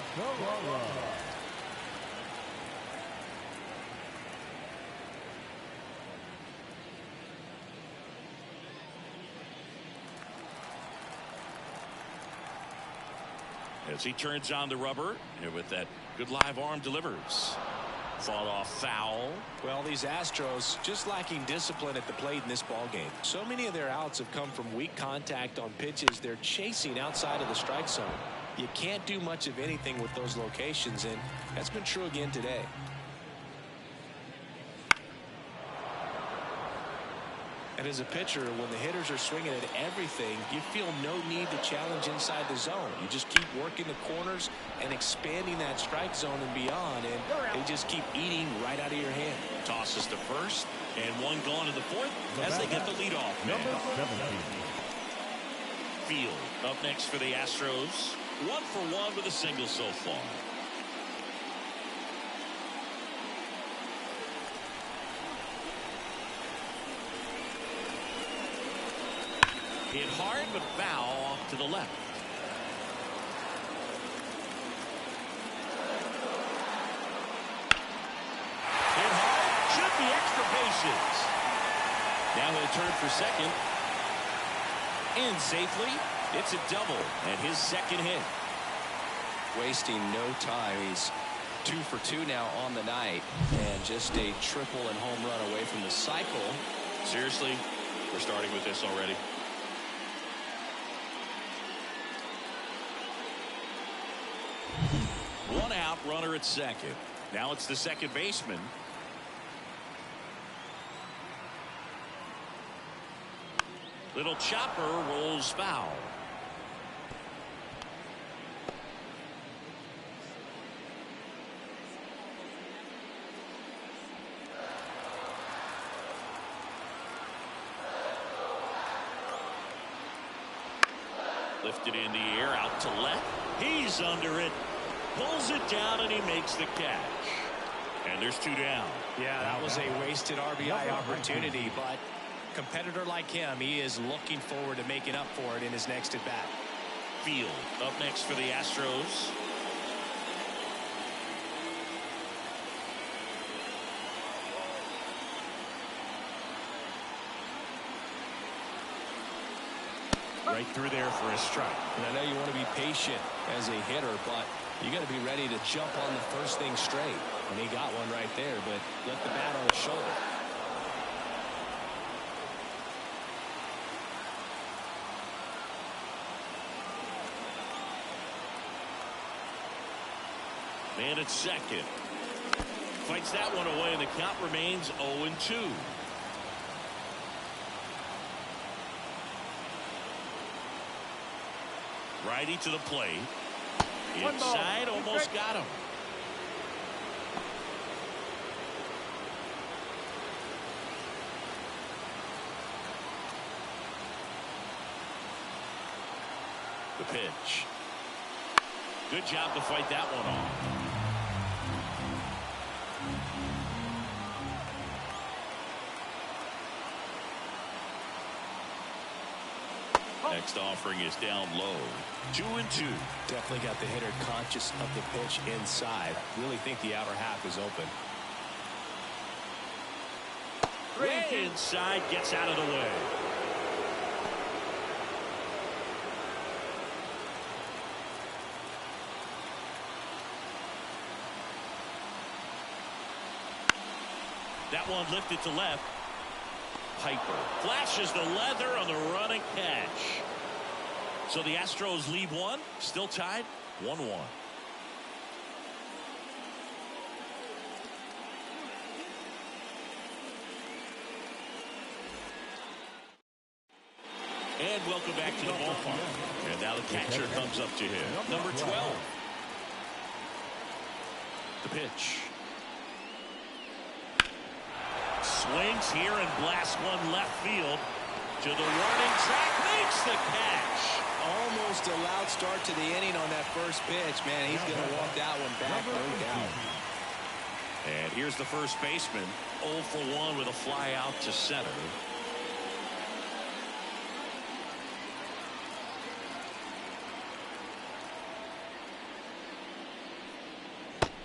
As he turns on the rubber and with that good live arm delivers. Fought off foul. Well, these Astros just lacking discipline at the plate in this ball game. So many of their outs have come from weak contact on pitches they're chasing outside of the strike zone. You can't do much of anything with those locations, and that's been true again today. And as a pitcher, when the hitters are swinging at everything, you feel no need to challenge inside the zone. You just keep working the corners and expanding that strike zone and beyond, and they just keep eating right out of your hand. Tosses to first, and one gone in the fourth as they get the leadoff man. Number 17. Field up next for the Astros. 1 for 1 with a single so far. Hit hard but foul off to the left. Hit hard, should be extra bases. Now he'll turn for second. In safely. It's a double and his second hit. Wasting no time. He's 2 for 2 now on the night, and just a triple and home run away from the cycle. Seriously, we're starting with this already. One out, runner at second. Now it's the second baseman. Little chopper rolls foul. Lifted in the air out to left. He's under it. Pulls it down and he makes the catch. And there's 2 down. Yeah, that was a wasted RBI opportunity, but competitor like him, he is looking forward to making up for it in his next at bat. Field up next for the Astros. Right through there for a strike. And I know you want to be patient as a hitter, but you got to be ready to jump on the first thing straight. And he got one right there, but left the bat on his shoulder. Man at second. Fights that one away, and the count remains 0-2. Righty to the plate. Inside, almost got him. The pitch. Good job to fight that one off. Next offering is down low. 2-2. Definitely got the hitter conscious of the pitch inside. Really think the outer half is open. Way inside, gets out of the way. That one lifted to left. Piper flashes the leather on the running catch. So the Astros lead 1, still tied 1-1. And welcome back to the ballpark. And now the catcher comes up to him. Number 12. The pitch. Swings here and blasts one left field to the warning track. Makes the catch. Almost a loud start to the inning on that first pitch. Man, he's going to walk that one back, no doubt. And here's the first baseman. 0 for 1 with a fly out to center.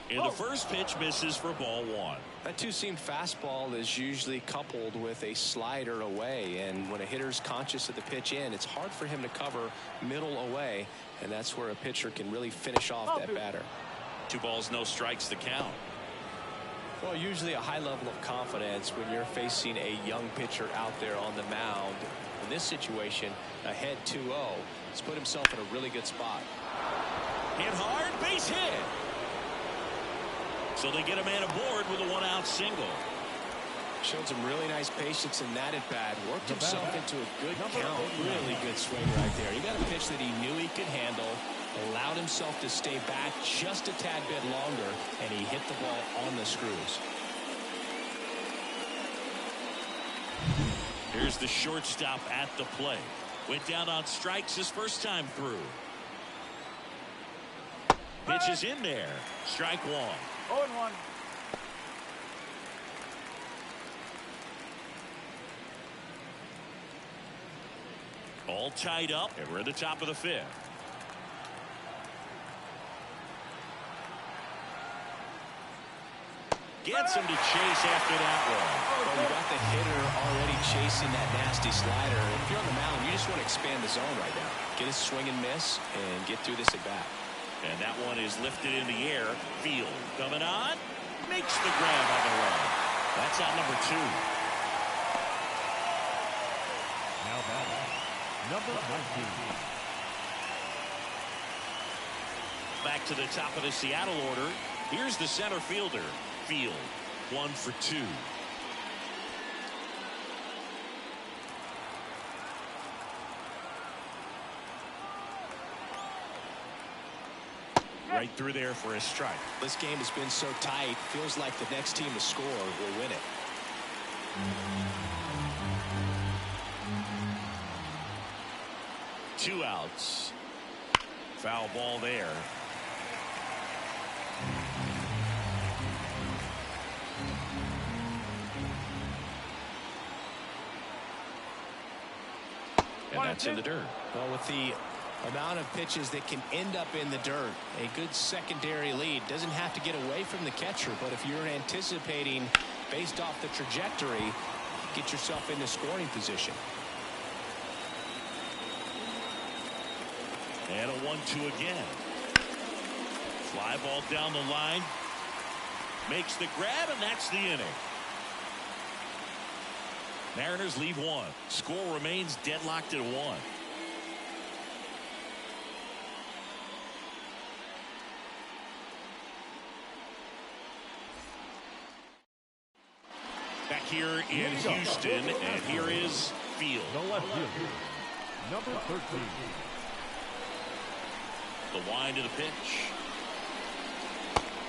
And the first pitch misses for ball one. That two-seam fastball is usually coupled with a slider away, and when a hitter's conscious of the pitch in, it's hard for him to cover middle away, and that's where a pitcher can really finish off that batter. 2 balls, no strikes, the count. Well, usually a high level of confidence when you're facing a young pitcher out there on the mound. In this situation, ahead 2-0. He's put himself in a really good spot. Hit hard, base hit. So they get a man aboard with a 1-out single. Showed some really nice patience in that at bat. Worked himself into a good count. Really good swing right there. He got a pitch that he knew he could handle. Allowed himself to stay back just a tad bit longer, and he hit the ball on the screws. Here's the shortstop at the plate. Went down on strikes his first time through. Pitch is in there. Strike one. 0-1. All tied up, and we're at the top of the 5th. Gets him to chase after that one. Well, you got the hitter already chasing that nasty slider. If you're on the mound, you just want to expand the zone right now. Get a swing and miss and get through this at bat. And that one is lifted in the air. Field coming on. Makes the grab on the run. That's out number 2. Now batting, number 19. Back to the top of the Seattle order. Here's the center fielder. Field 1 for 2. Right through there for a strike. This game has been so tight. Feels like the next team to score will win it. 2 outs. Foul ball there. And that's in the dirt. Well, with the amount of pitches that can end up in the dirt, a good secondary lead. Doesn't have to get away from the catcher, but if you're anticipating based off the trajectory, get yourself into scoring position. And a 1-2 again. Fly ball down the line. Makes the grab, and that's the inning. Mariners leave 1. Score remains deadlocked at 1. Back here in Houston, and here is Field. The left fielder, number 13. The wind of the pitch.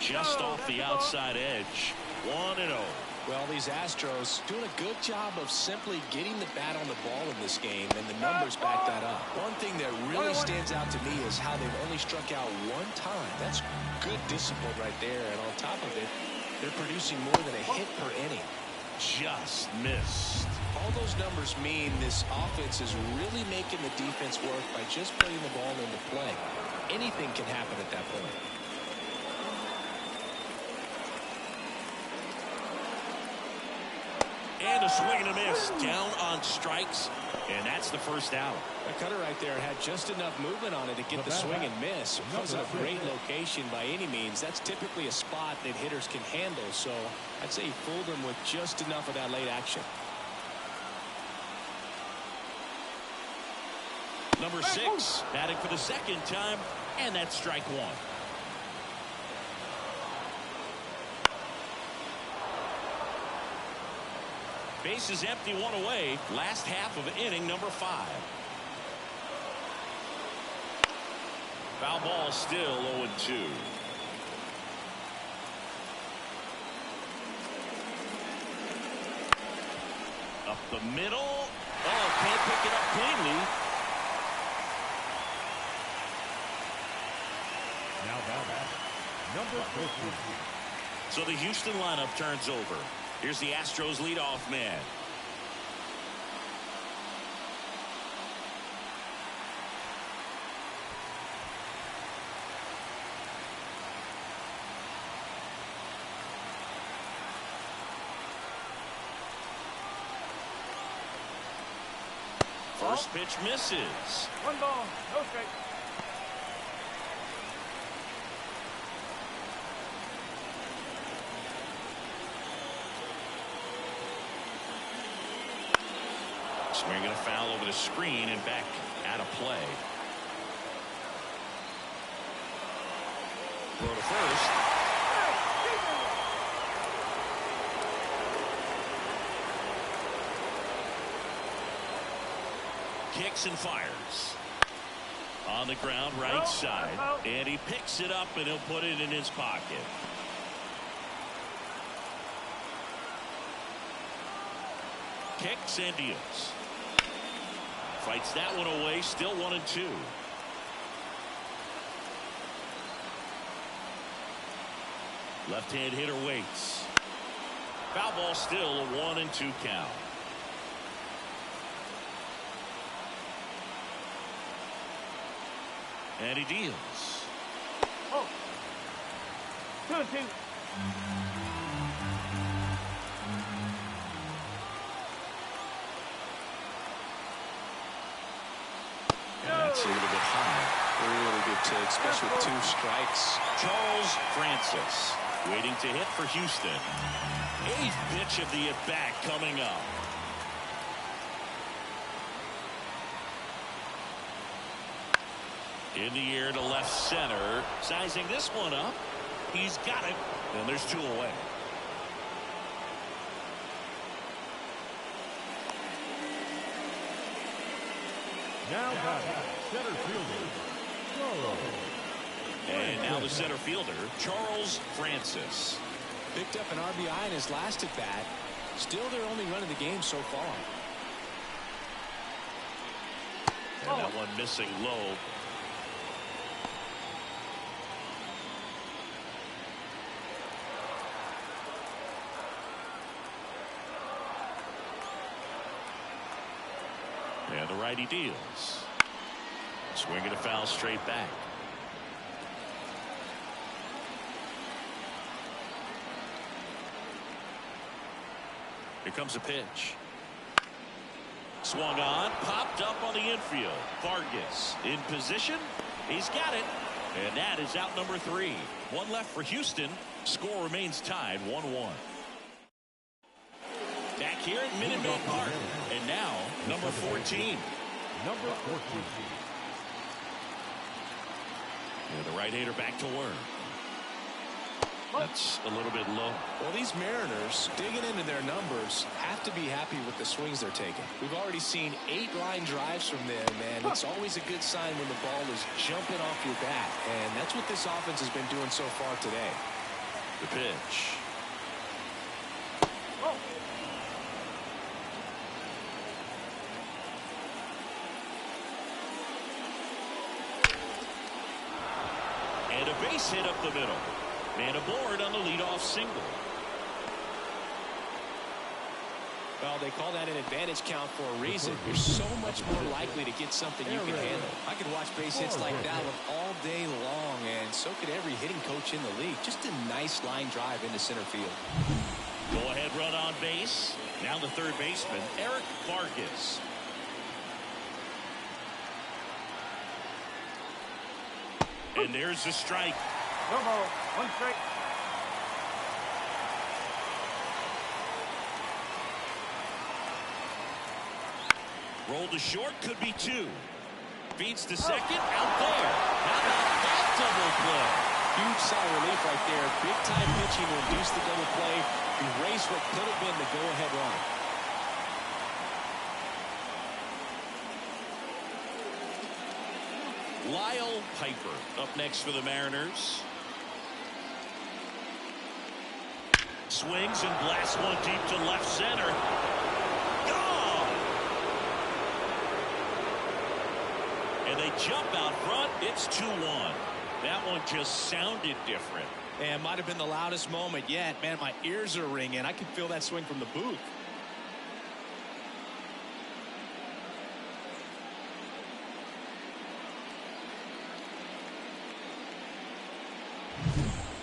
Just off the outside edge. 1-0. Well, these Astros doing a good job of simply getting the bat on the ball in this game, and the numbers back that up. One thing that really stands out to me is how they've only struck out 1 time. That's good discipline right there, and on top of it, they're producing more than a hit per inning. Just missed. All those numbers mean this offense is really making the defense work by just putting the ball into play. Anything can happen at that point. And a swing and a miss. Down on strikes. And that's the first out. The cutter right there had just enough movement on it to get the swing and miss. It wasn't a great location by any means. That's typically a spot that hitters can handle. So I'd say he fooled them with just enough of that late action. Number 6 batting for the second time. And that's strike 1. Base is empty, 1 away. Last half of inning number 5. Foul ball still 0-2. Up the middle. Oh, can't pick it up cleanly. Now batting, number 15. So the Houston lineup turns over. Here's the Astros leadoff man. First pitch misses. 1 ball, no strike. Swinging a foul over the screen and back out of play. Throw to first. Kicks and fires. On the ground, right side. And he picks it up and he'll put it in his pocket. Kicks and deals. Fights that one away, still 1-2. Left-hand hitter waits. Foul ball, still a 1-2 count. And he deals. Oh. 2-2. That's a little bit high. Really good take, especially with 2 strikes. Charles Francis waiting to hit for Houston. 8th pitch of the at-bat coming up. In the air to left center. Sizing this one up. He's got it. And there's 2 away. Now batting, center fielder, Charles. And now the center fielder, Charles Francis. Picked up an RBI in his last at bat. Still their only run of the game so far. And that one missing low. And the righty deals. Swinging a foul straight back. Here comes a pitch. Swung on, popped up on the infield. Vargas in position. He's got it. And that is out number 3. 1 left for Houston. Score remains tied 1-1. Back here at Minute Maid Park. And now, number 14. Number 14. And the right-hander back to work. That's a little bit low. Well, these Mariners, digging into their numbers, have to be happy with the swings they're taking. We've already seen 8 line drives from them, and it's always a good sign when the ball is jumping off your bat. And that's what this offense has been doing so far today. The pitch. And a base hit up the middle. Man aboard on the leadoff single. Well, they call that an advantage count for a reason. You're so much more likely to get something you can handle. I could watch base hits like that one all day long, and so could every hitting coach in the league. Just a nice line drive into center field. Go ahead run on base. Now the third baseman, Eric Vargas. And there's the strike. No ball, 1 strike. Roll to short, could be 2. Feeds to second, out there. How about that double play? Huge sigh of relief right there. Big time pitching to induce the double play. Erase what could have been the go-ahead run. Lyle Piper up next for the Mariners. Swings and blasts one deep to left center. Gone! And they jump out front. It's 2-1. That one just sounded different. And might have been the loudest moment yet. Man, my ears are ringing. I can feel that swing from the booth.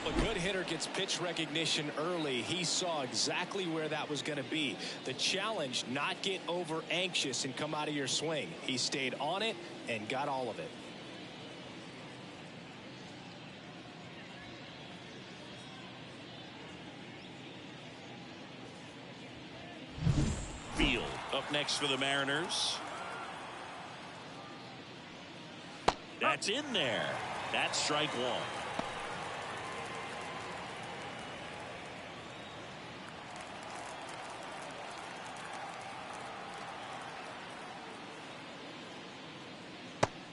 A good hit hitter gets pitch recognition early, he saw exactly where that was going to be. The challenge, not get over anxious and come out of your swing. He stayed on it and got all of it. Field up next for the Mariners. That's in there. That's strike one.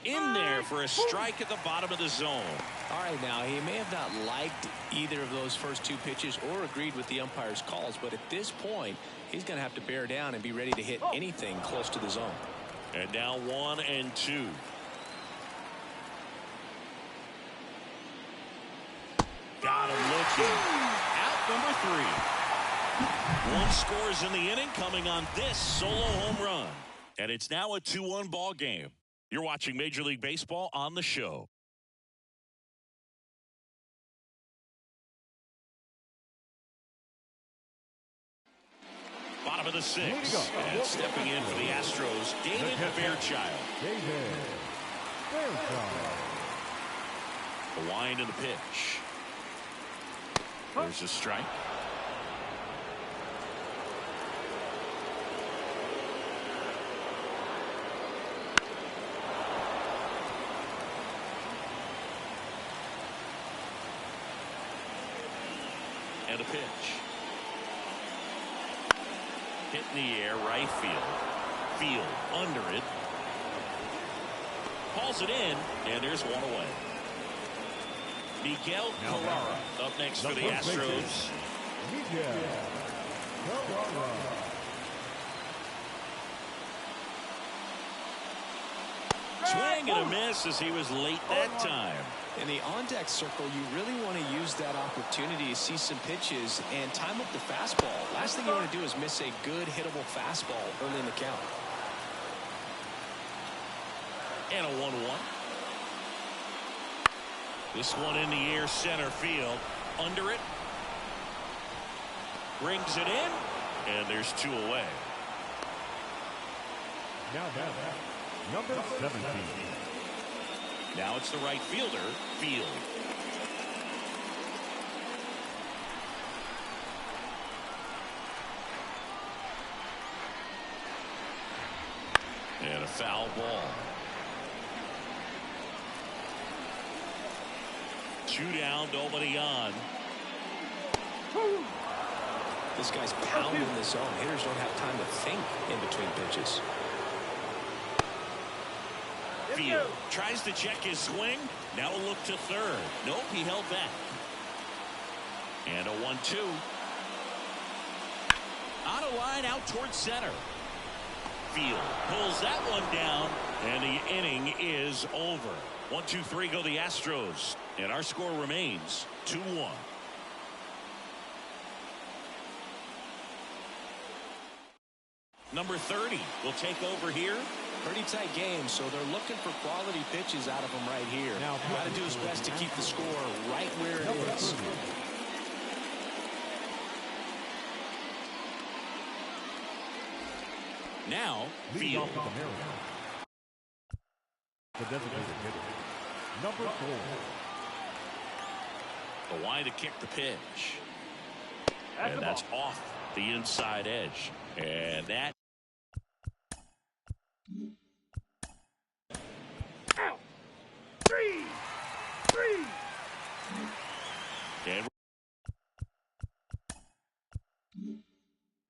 In there for a strike at the bottom of the zone. All right, now, he may have not liked either of those first two pitches or agreed with the umpire's calls, but at this point, he's going to have to bear down and be ready to hit anything close to the zone. And now 1-2. Got him looking. Out number 3. One scores in the inning coming on this solo home run. And it's now a 2-1 ball game. You're watching Major League Baseball on the show. Bottom of the 6th. And stepping in for the Astros, David Fairchild. The wind of the pitch. There's a strike. And a pitch. Hit in the air, right field. Field under it. Pulls it in, and there's one away. Miguel Carrara up next for the Astros. Swing and a miss as he was late that time. In the on-deck circle, you really want to use that opportunity to see some pitches and time up the fastball. Last thing you want to do is miss a good hittable fastball early in the count. And a 1-1. This one in the air, center field. Under it. Brings it in. And there's 2 away. Now number 17. Now it's the right fielder, Field. And a foul ball. 2 down, nobody on. This guy's pounding the zone. Hitters don't have time to think in between pitches. Field tries to check his swing. Now a look to third. Nope, he held back. And a 1-2. On a line out towards center. Field pulls that one down, and the inning is over. 1-2-3 go the Astros, and our score remains 2-1. Number 30 will take over here. Pretty tight game, so they're looking for quality pitches out of him right here. Now, got to do his best to keep the score right where it is. Now, Field. The designated hitter, number 4. The line to kick the pitch. And that's off the inside edge. And that. And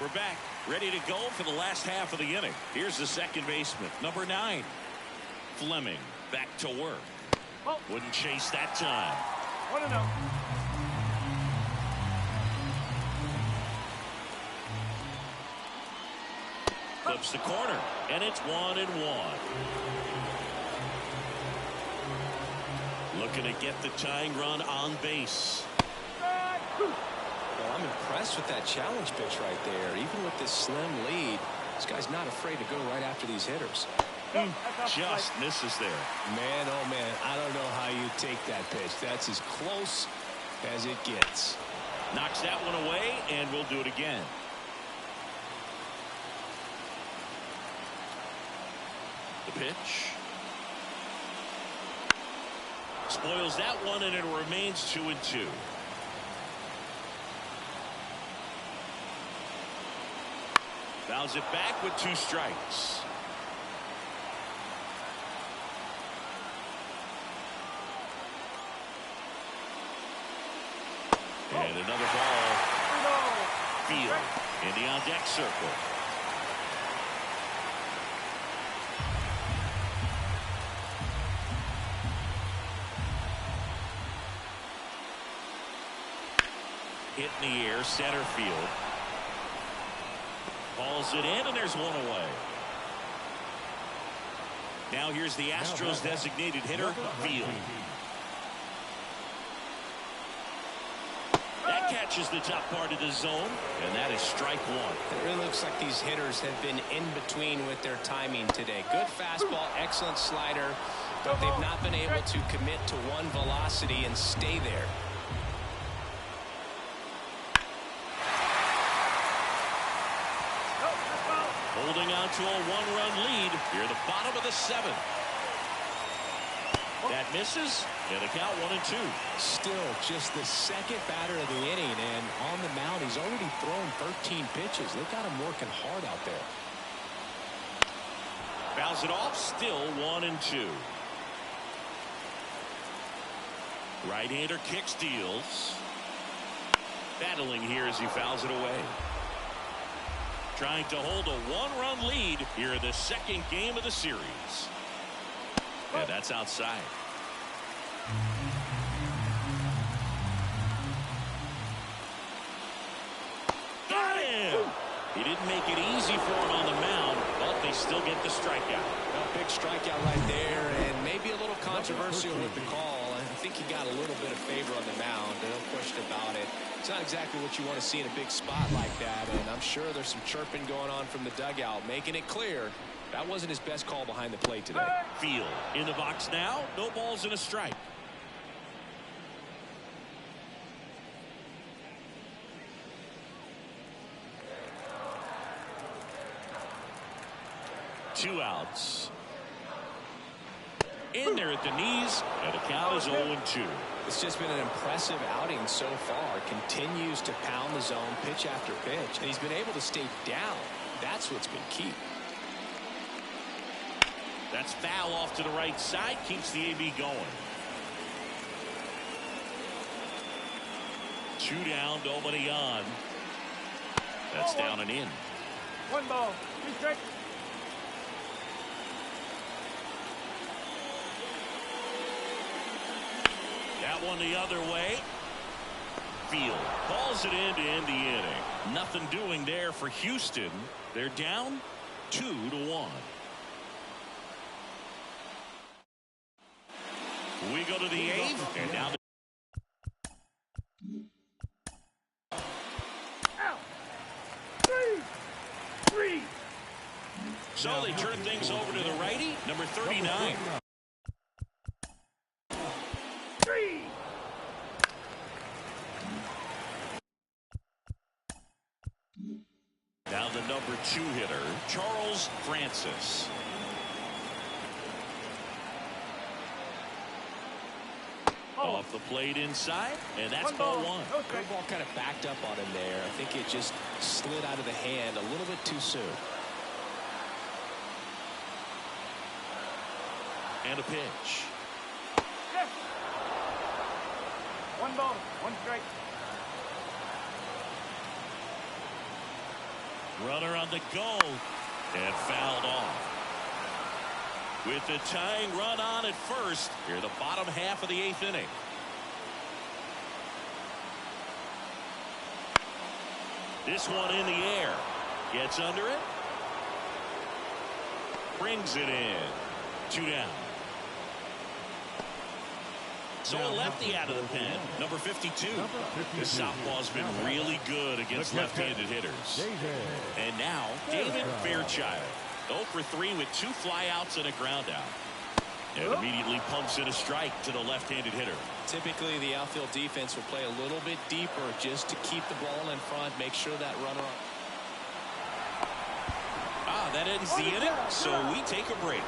we're back, ready to go for the last half of the inning. Here's the second baseman, number 9. Fleming back to work. Wouldn't chase that time. 1-0. Flips the corner, and it's 1-1. Looking to get the tying run on base. Well, I'm impressed with that challenge pitch right there. Even with this slim lead, this guy's not afraid to go right after these hitters. Just misses there. Man, oh man, I don't know how you take that pitch. That's as close as it gets. Knocks that one away, and we'll do it again. The pitch. Spoils that one, and it remains 2-2. Fouls it back with 2 strikes. And another ball. Field in the on-deck circle. Hit in the air, center field. Balls it in, and there's one away. Now here's the Astros designated hitter, Field. That catches the top part of the zone, and that is strike one. It really looks like these hitters have been in between with their timing today. Good fastball, excellent slider, but they've not been able to commit to one velocity and stay there. Holding on to a 1-run lead here at the bottom of the 7th. That misses, and the count 1-2. Still just the second batter of the inning, and on the mound he's already thrown 13 pitches. They've got him working hard out there. Fouls it off, still 1-2. Right-hander kick steals. Battling here as he fouls it away. Trying to hold a 1-run lead here in the second game of the series. And that's outside. Got him! He didn't make it easy for him on the mound, but they still get the strikeout. Well, big strikeout right there, and maybe a little controversial with the call. I think he got a little bit of favor on the mound. No question about it. It's not exactly what you want to see in a big spot like that, and I'm sure there's some chirping going on from the dugout, making it clear that wasn't his best call behind the plate today. Field in the box now. No balls and a strike. Two outs. In there at the knees, and the count is 0-2. It's just been an impressive outing so far. Continues to pound the zone pitch after pitch, and he's been able to stay down. That's what's been key. That's foul off to the right side, keeps the AB going. 2 down, nobody on. That's down and in. 1 ball, 3 strikes. That one the other way. Field calls it in to end the inning. Nothing doing there for Houston. They're down 2-1. We go to the 8th, and now so they turn things over to the righty, number 39. Now the number 2 hitter, Charles Francis. Off the plate inside, and that's ball 1. The ball kind of backed up on him there. I think it just slid out of the hand a little bit too soon. And a pitch. 1 ball, 1 strike. Runner on the go, and fouled off. With the tying run on at first, here the bottom half of the 8th inning. This one in the air. Gets under it. Brings it in. 2 down. So a lefty out of the pen, number 52. The southpaw's been really good against left-handed hitters. And now, David Fairchild. 0 for 3 with 2 flyouts and a ground out. And immediately pumps in a strike to the left-handed hitter. Typically, the outfield defense will play a little bit deeper just to keep the ball in front, make sure that runner. That ends the inning, so we take a break.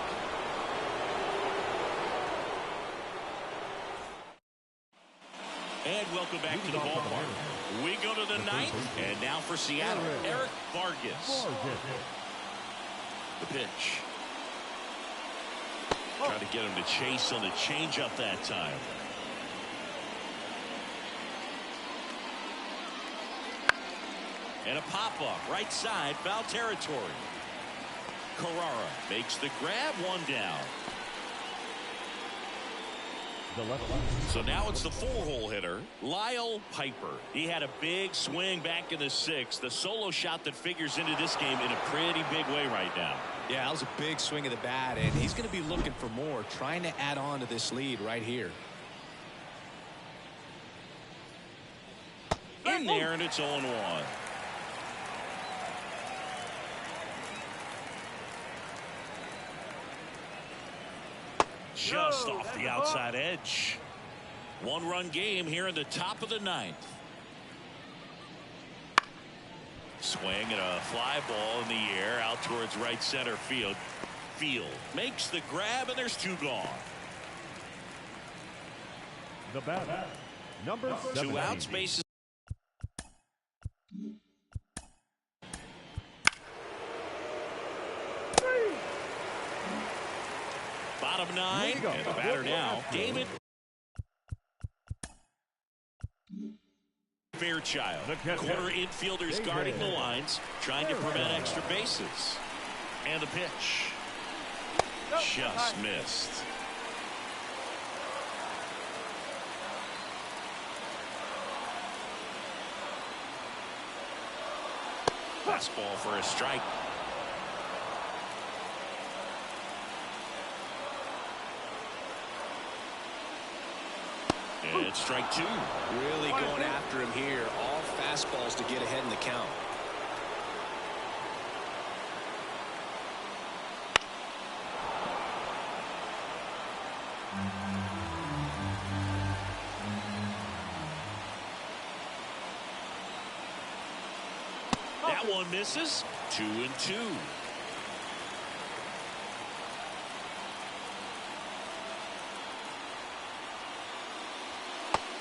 And welcome back to the ballpark. We go to the ninth, and now for Seattle, Eric Vargas. The pitch. Trying to get him to chase on the changeup that time. And a pop-up, right side, foul territory. Carrara makes the grab, one down. So now it's the four-hole hitter, Lyle Piper. He had a big swing back in the sixth. The solo shot that figures into this game in a pretty big way right now. Yeah, that was a big swing of the bat, and he's going to be looking for more, trying to add on to this lead right here. In there, and it's 0-1. Just off the outside edge. One-run game here in the top of the ninth. Swing and a fly ball in the air out towards right center field. Field makes the grab, and there's two gone. The bat, number 7. 2 outs, bases. Bottom 9, and the batter now, David Fairchild. Corner infielders guarding the lines, trying to prevent extra bases. And the pitch. Just missed. Fastball for a strike. And it's strike 2. Really going after him here. All fastballs to get ahead in the count. That one misses. 2-2.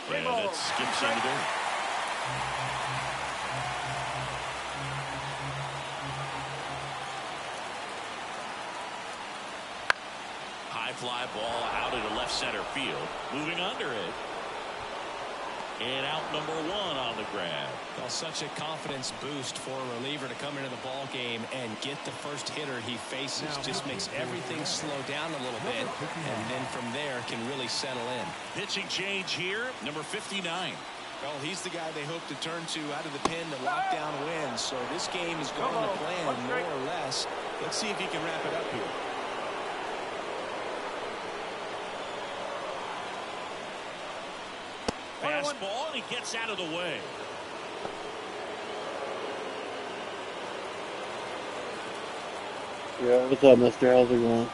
And it skips on the dirt. High fly ball out into left center field. Moving under it. And out number 1 on the grab. Well, such a confidence boost for a reliever to come into the ball game and get the first hitter he faces. Just makes everything slow down a little bit, and then from there can really settle in. Pitching change here, number 59. Well, he's the guy they hope to turn to out of the pen to lock down wins. So this game is going to plan more or less. Let's see if he can wrap it up here. Fastball, and he gets out of the way. Yeah, what's up, mister? How's it going?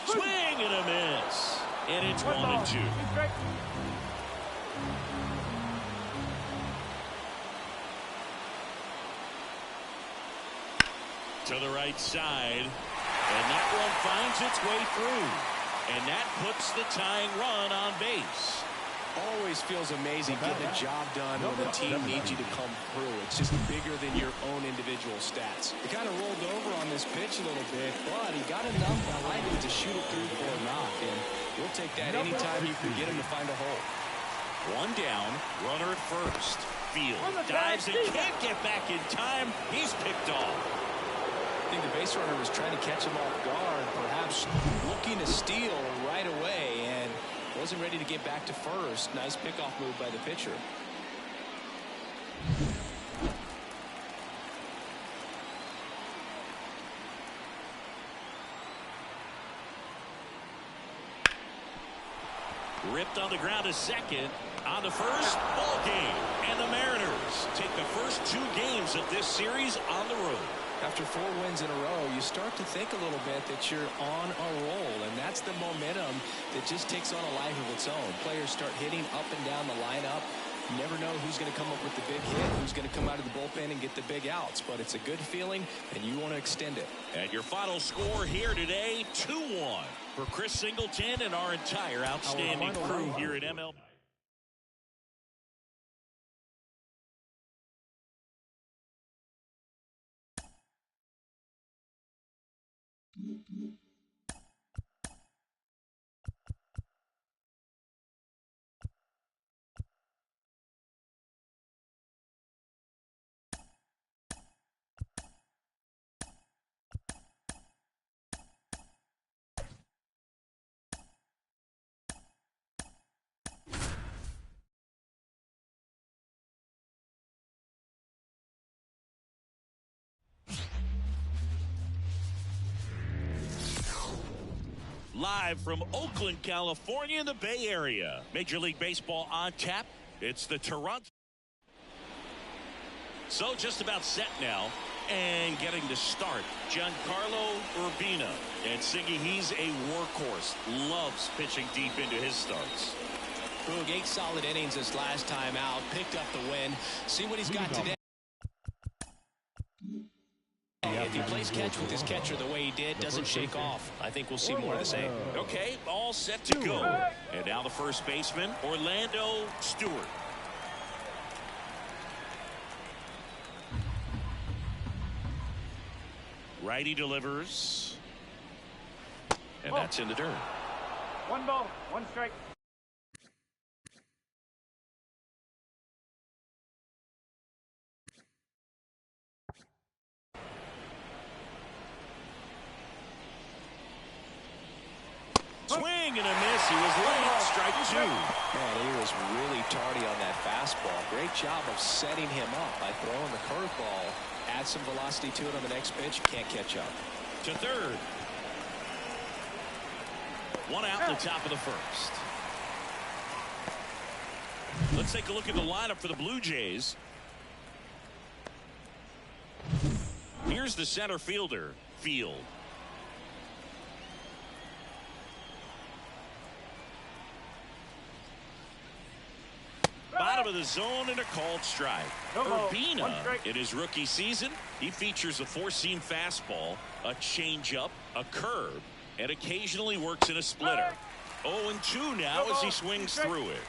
Swing and a miss. And it's 1-2. To the right side. And that one finds its way through. And that puts the tying run on base. Always feels amazing getting a job done when the team needs you to come through. It's just bigger than your own individual stats. He kind of rolled over on this pitch a little bit, but he got enough behind him to shoot it through for a knock. And we'll take that anytime you can get him to find a hole. 1 down, runner at first. Field dives and can't get back in time. He's picked off. I think the base runner was trying to catch him off guard, perhaps looking to steal right away, and wasn't ready to get back to first. Nice pickoff move by the pitcher. Ripped on the ground to second. On the first, ball game. And the Mariners take the first 2 games of this series on the road. After 4 wins in a row, you start to think a little bit that you're on a roll, and that's the momentum that just takes on a life of its own. Players start hitting up and down the lineup. You never know who's going to come up with the big hit, who's going to come out of the bullpen and get the big outs, but it's a good feeling, and you want to extend it. And your final score here today, 2-1 for Chris Singleton and our entire outstanding crew here at MLB. Live from Oakland, California in the Bay Area. Major League Baseball on tap. It's the Toronto. So just about set now. And getting to start, Giancarlo Urbina. And Siggy, he's a workhorse. Loves pitching deep into his starts. Boog, 8 solid innings this last time out. Picked up the win. See what he's got today. If he plays catch with his catcher the way he did, doesn't shake off, I think we'll see more of the same. Okay, all set to go. And now the first baseman, Orlando Stewart. Righty delivers. And that's in the dirt. 1 ball, 1 strike. Swing and a miss. He was late. Strike 2. Man, he was really tardy on that fastball. Great job of setting him up by throwing the curveball. Add some velocity to it on the next pitch. Can't catch up. To third. 1 out in the top of the first. Let's take a look at the lineup for the Blue Jays. Here's the center fielder, Field. Bottom of the zone and a called strike. Urbina, in his rookie season, he features a 4-seam fastball, a changeup, a curve, and occasionally works in a splitter. 0-2 now as he swings through it.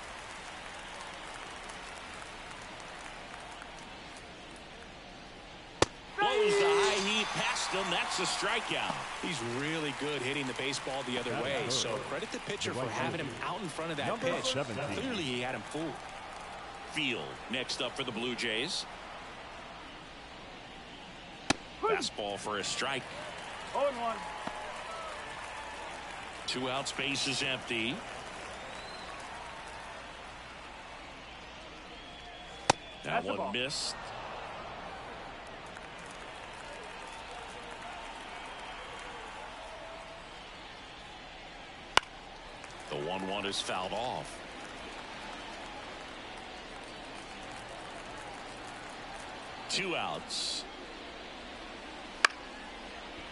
Blows the high heat past him. That's a strikeout. He's really good hitting the baseball the other way, so credit the pitcher for having him out in front of that pitch. Clearly he had him fooled. Field next up for the Blue Jays. Fastball for a strike. 0-1. 2 outs, base is empty. That one missed. The 1-1 is fouled off. Two outs.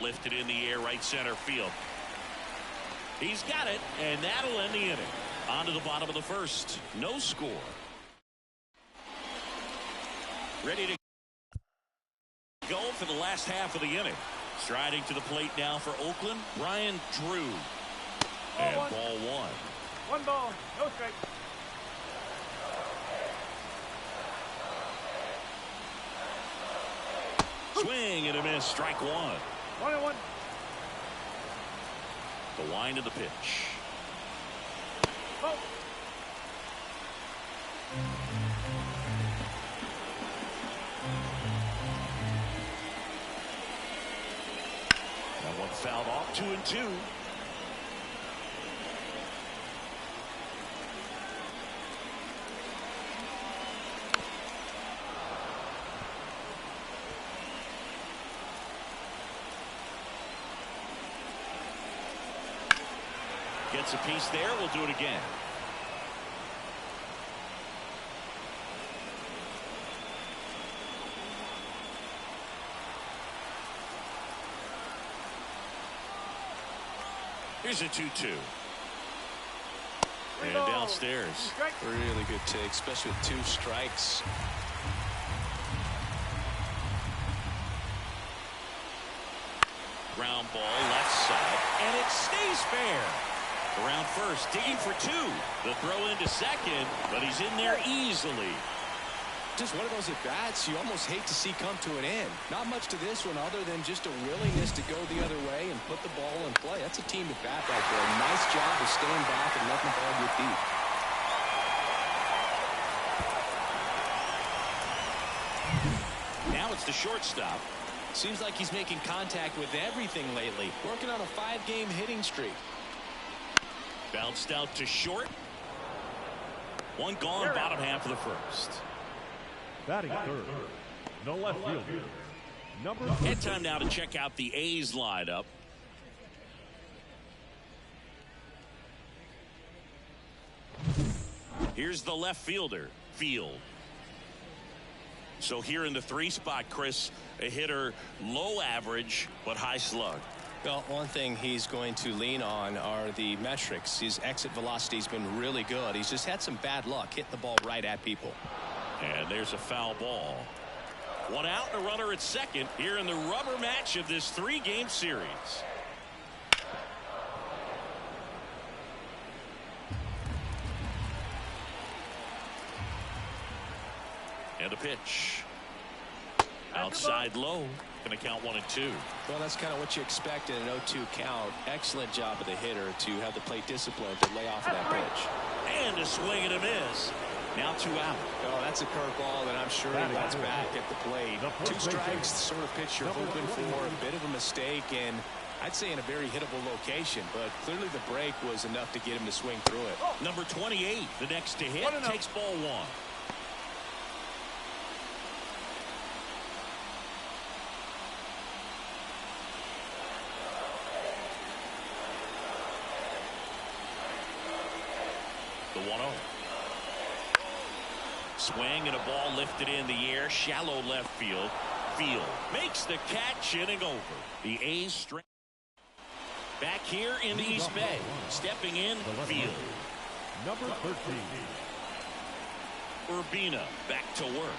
Lifted in the air, right center field. He's got it, and that'll end the inning. On to the bottom of the first. No score. Ready to go for the last half of the inning. Striding to the plate now for Oakland, Brian Drew. And ball 1. 1 ball, no strike. Swing and a miss. Strike 1. 1-1. The wind of the pitch. Oh. That one fouled off. 2-2. Gets a piece there. We'll do it again. Here's a 2-2. And downstairs. Really good take, especially with 2 strikes. Ground ball left side, and it stays fair. Around first, digging for 2. The throw into second, but he's in there easily. Just one of those at-bats you almost hate to see come to an end. Not much to this one other than just a willingness to go the other way and put the ball in play. That's a team at-bat right there. Nice job of staying back and letting the ball get deep. Now it's the shortstop. Seems like he's making contact with everything lately. Working on a 5-game hitting streak. Bounced out to short. One gone, bottom half of the first. Batting third, no left fielder. Number And time now to check out the A's lineup. Here's the left fielder, Field. So here in the 3 spot, Chris, a hitter low average but high slug. Well, one thing he's going to lean on are the metrics. His exit velocity's been really good. He's just had some bad luck hitting the ball right at people. And there's a foul ball. 1 out and a runner at second here in the rubber match of this 3-game series. And a pitch. Outside low. Going to count 1 and 2. Well, that's kind of what you expect in an 0-2 count. Excellent job of the hitter to have the plate discipline to lay off of that pitch. And a swing and a miss. Now 2 out. Oh, that's a curveball that I'm sure he wants back at the plate. 2 strikes, the sort of pitch you're hoping for. A bit of a mistake, and I'd say in a very hittable location, but clearly the break was enough to get him to swing through it. Number 28, the next to hit, takes ball 1. The 1-0. Swing and a ball lifted in the air, shallow left field. Field makes the catch, inning over. The A's strength. Back here in the East Bay, stepping in, Field. number 13. Urbina back to work.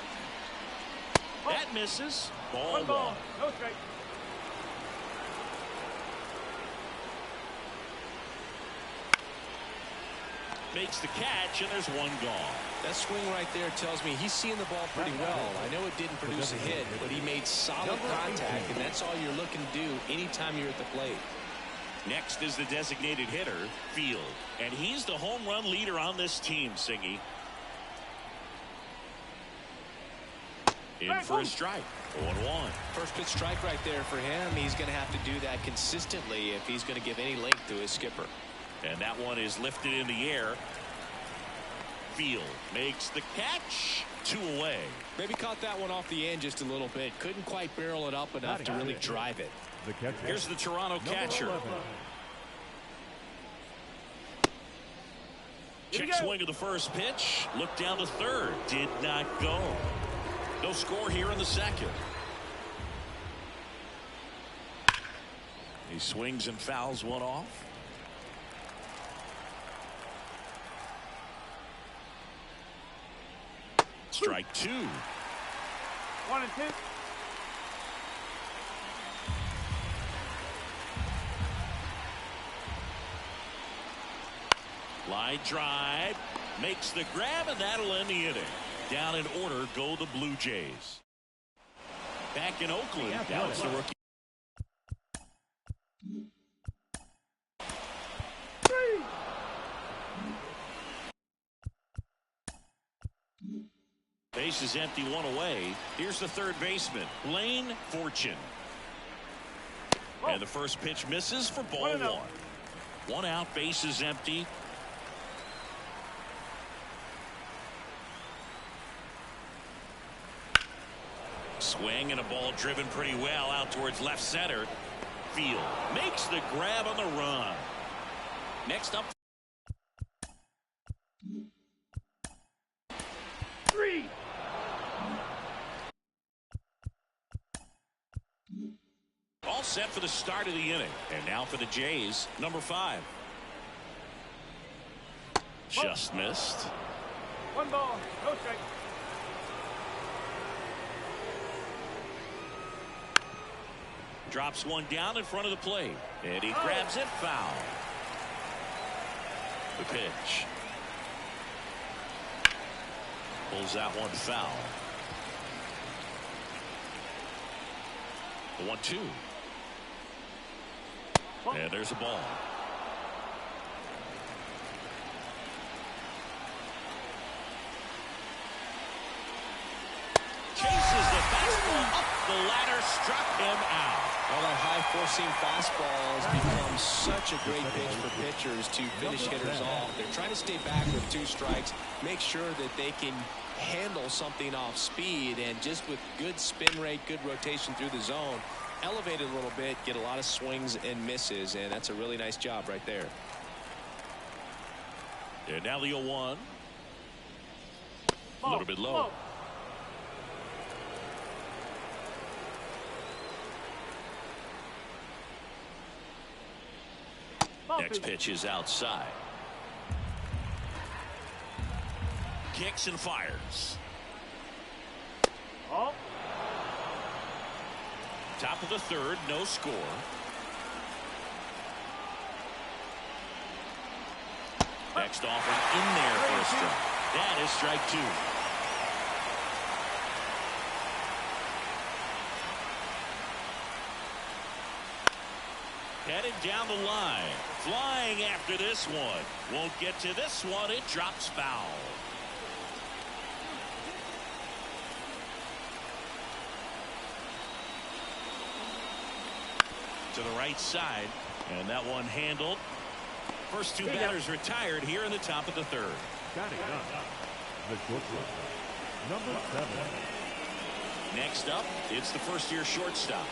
That misses. Ball 1. No strike. Makes the catch, and there's 1 gone. That swing right there tells me he's seeing the ball pretty well. I know it didn't produce a hit, but he made solid contact, and that's all you're looking to do anytime you're at the plate. Next is the designated hitter, Field. And he's the home run leader on this team, Singy. In for a strike. 0-1. First pitch strike right there for him. He's going to have to do that consistently if he's going to give any length to his skipper. And that one is lifted in the air. Field makes the catch. 2 away. Maybe caught that one off the end just a little bit. Couldn't quite barrel it up enough to really drive it. Here's the Toronto catcher. Check swing of the first pitch. Look down to third. Did not go. No score here in the second. He swings and fouls one off. Strike 2. 1 and 2. Line drive. Makes the grab, and that'll end the inning. Down in order go the Blue Jays. Back in Oakland. Now it's the rookie. Base is empty, 1 away. Here's the third baseman, Lane Fortune. And the first pitch misses for ball 1. 1 out, base is empty. Swing and a ball driven pretty well out towards left center. Field makes the grab on the run. Next up. 3. all set for the start of the inning. And now for the Jays, number 5. Just missed. 1 ball, no strike. Drops one down in front of the plate. And he grabs it, foul. The pitch. Pulls that one foul. The 1-2. And there's a ball. Chases the fastball up the ladder, struck him out. Well, that high four-seam fastball has become such a great pitch for pitchers to finish hitters off. They're trying to stay back with 2 strikes, make sure that they can handle something off speed, and just with good spin rate, good rotation through the zone, elevate it a little bit, get a lot of swings and misses, and that's a really nice job right there. And now the 0-1. A little bit low. Next pitch is outside. Kicks and fires. Oh. Top of the 3rd, no score. Next offering in there for a strike. That is strike 2. Headed down the line. Flying after this one. Won't get to this one. It drops foul. To the right side. And that one handled. First 2 batters retired here in the top of the 3rd. Batting up, the shortstop, number 7. Next up, it's the first-year shortstop.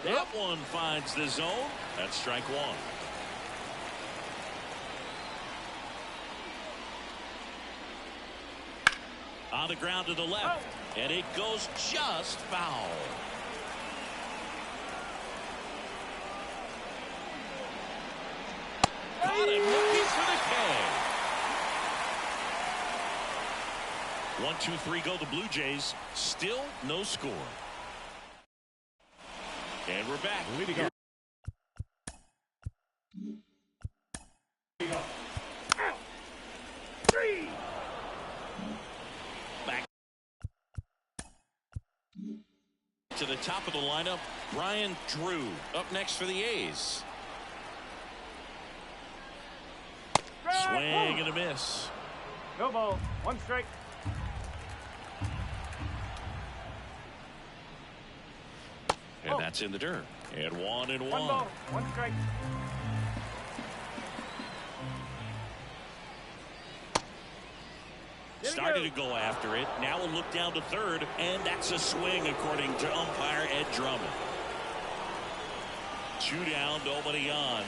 That one finds the zone. That's strike 1. On the ground to the left. And it goes just foul. Caught him looking for the K. 1-2-3 go the Blue Jays. Still no score. And we're back. Leading up. Back to the top of the lineup, Brian Drew up next for the A's. Swing and a miss. No ball, 1 strike. And that's in the dirt. And 1-1. 1 ball, 1 strike. Started to go after it. Now we'll look down to 3rd, and that's a swing according to umpire Ed Drummond. 2 down, nobody on.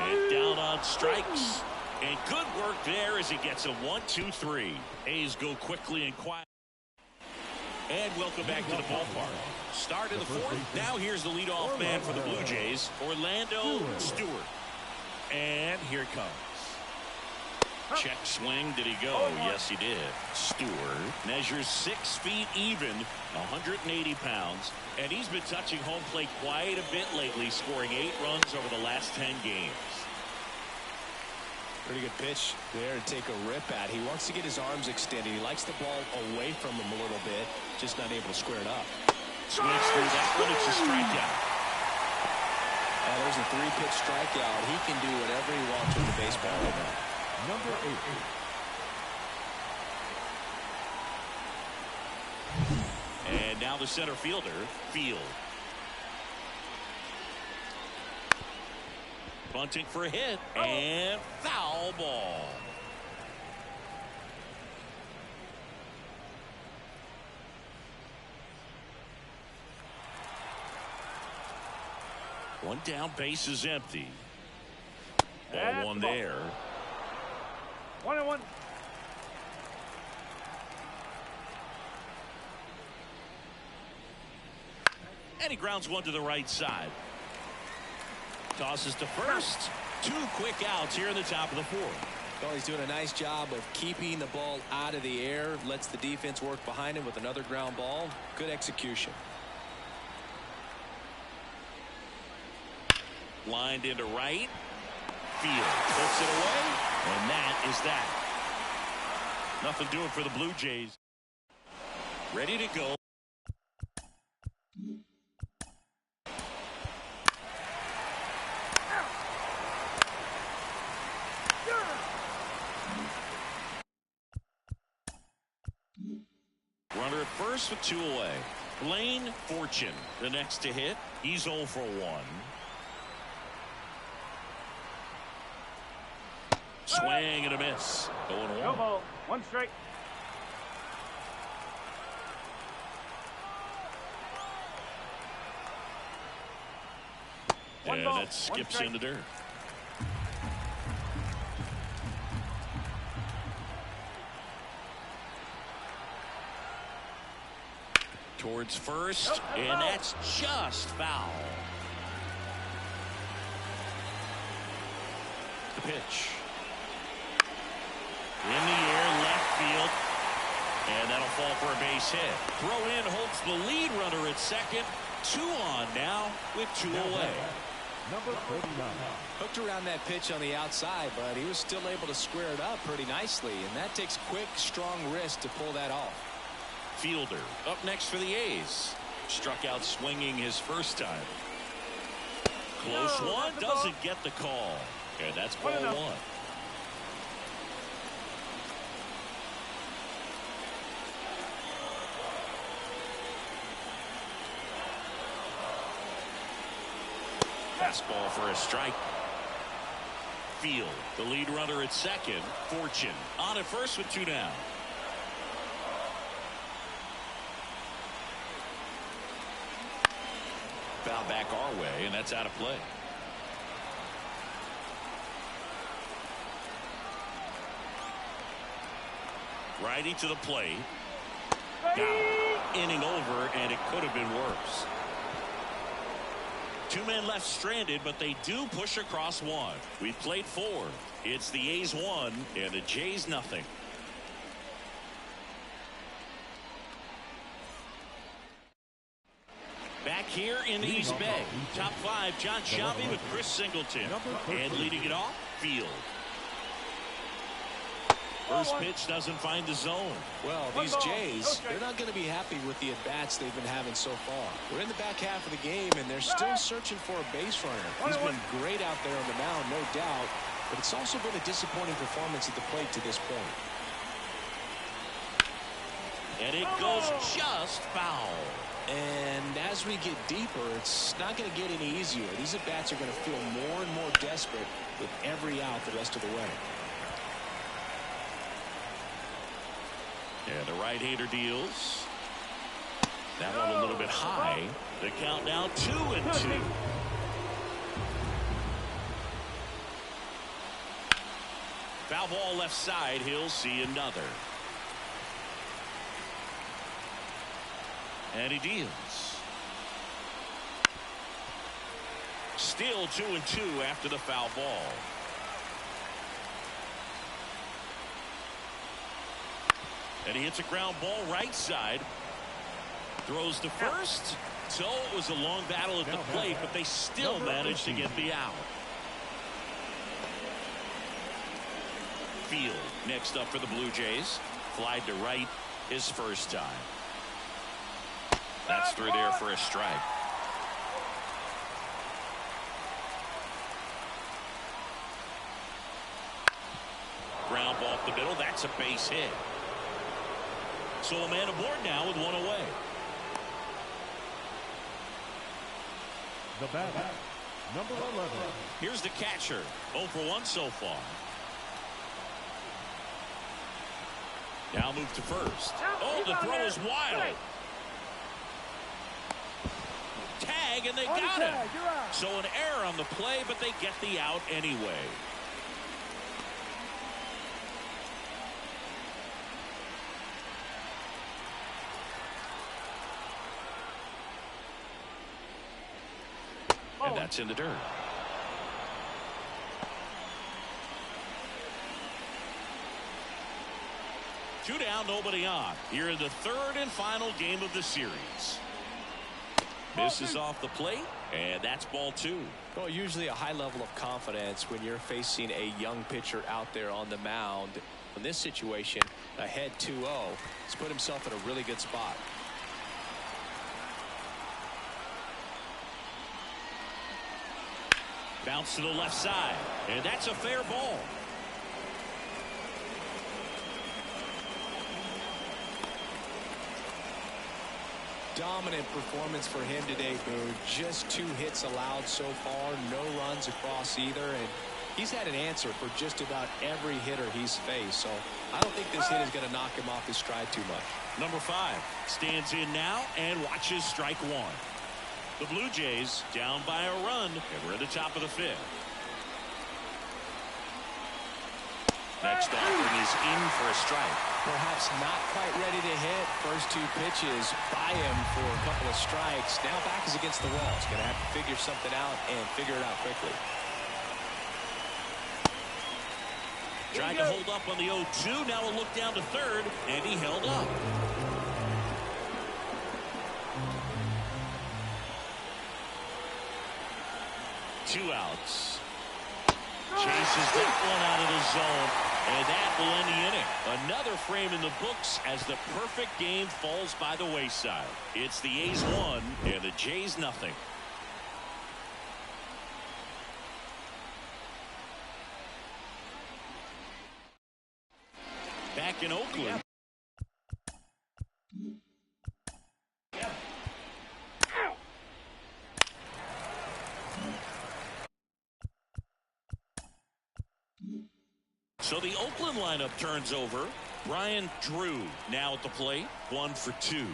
And down on strikes. And good work there as he gets a 1-2-3. A's go quickly and quiet. And welcome back to the ballpark. Start of the 4th. Now here's the leadoff man for the Blue Jays, Orlando Stewart. And here it comes. Check swing. Did he go? Yes, he did. Stewart measures 6 feet even, 180 pounds. And he's been touching home plate quite a bit lately, scoring 8 runs over the last 10 games. Pretty good pitch there to take a rip at. He wants to get his arms extended. He likes the ball away from him a little bit, just not able to square it up. Swings through that one. It's a strikeout. There's a 3-pitch strikeout. He can do whatever he wants with the baseball right now. Number 8. And now the center fielder, Field. Bunting for a hit, and foul ball. One down, base is empty. Ball 1 there. 1-1. And he grounds one to the right side. Tosses to first. 2 quick outs here in the top of the 4th. Well, he's doing a nice job of keeping the ball out of the air. Lets the defense work behind him with another ground ball. Good execution. Lined into right field. Puts it away. And that is that. Nothing doing for the Blue Jays. Ready to go. Runner at first with 2 away. Lane Fortune, the next to hit. He's 0 for 1. Swing and a miss. 0-1. No ball. 1 strike. And that skips into dirt. Towards first, and that's just foul. The pitch. In the air, left field. And that'll fall for a base hit. Throw in holds the lead runner at second. 2 on now with 2 away. Number 49. Hooked around that pitch on the outside, but he was still able to square it up pretty nicely. And that takes quick, strong wrist to pull that off. Fielder up next for the A's. Struck out swinging his first time. Close one. Doesn't get the call. And that's ball 1. Fastball for a strike. Field, the lead runner at second. Fortune on at first with 2 down. Foul back our way, and that's out of play. Righty to the plate. Inning over, and it could have been worse. 2 men left stranded, but they do push across 1. We've played 4. It's the A's 1 and the Jays nothing. Back here in East Bay, top 5, John Shelby with Chris Singleton. And leading it off, Field. First pitch doesn't find the zone. Well, these Jays, they're not going to be happy with the at-bats they've been having so far. We're in the back half of the game, and they're still searching for a base runner. He's been great out there on the mound, no doubt, but it's also been a disappointing performance at the plate to this point. And it goes just foul. And as we get deeper, it's not going to get any easier. These at-bats are going to feel more and more desperate with every out the rest of the way. And the right-hander deals. That one a little bit high. The count now 2-2. Foul ball left side. He'll see another. And he deals. Still 2-2 after the foul ball. And he hits a ground ball right side. Throws to first. So it was a long battle at the plate, but they still managed to get the out. Field next up for the Blue Jays. Flied to right his first time. That's through there for a strike. Ground ball up the middle. That's a base hit. So a man aboard now with 1 away. The batter, number 11. Here's the catcher. 0 for 1 so far. Now move to first. Oh, the throw is wild. Tag, and they got him. So an error on the play, but they get the out anyway. That's in the dirt. Two down, nobody on. Here in the third and final game of the series. Misses off the plate, and that's ball two. Well, usually a high level of confidence when you're facing a young pitcher out there on the mound. In this situation, ahead 2-0, he's put himself in a really good spot. Bounce to the left side, and that's a fair ball. Dominant performance for him today, Boo. Just 2 hits allowed so far, no runs across either, and he's had an answer for just about every hitter he's faced, so I don't think this hit is going to knock him off his stride too much. Number 5 stands in now and watches strike one. The Blue Jays down by a run, and we're at the top of the 5th. Next offering is in for a strike. Perhaps not quite ready to hit. First 2 pitches by him for a couple of strikes. Now back is against the wall. He's going to have to figure something out and figure it out quickly. Tried to hold up on the 0-2. Now a look down to third, and he held up. Two outs. Chases that one out of the zone, and that will end the inning. Another frame in the books as the perfect game falls by the wayside. It's the A's 1 and the Jays nothing. Back in Oakland. So the Oakland lineup turns over. Brian Drew now at the plate. 1 for 2.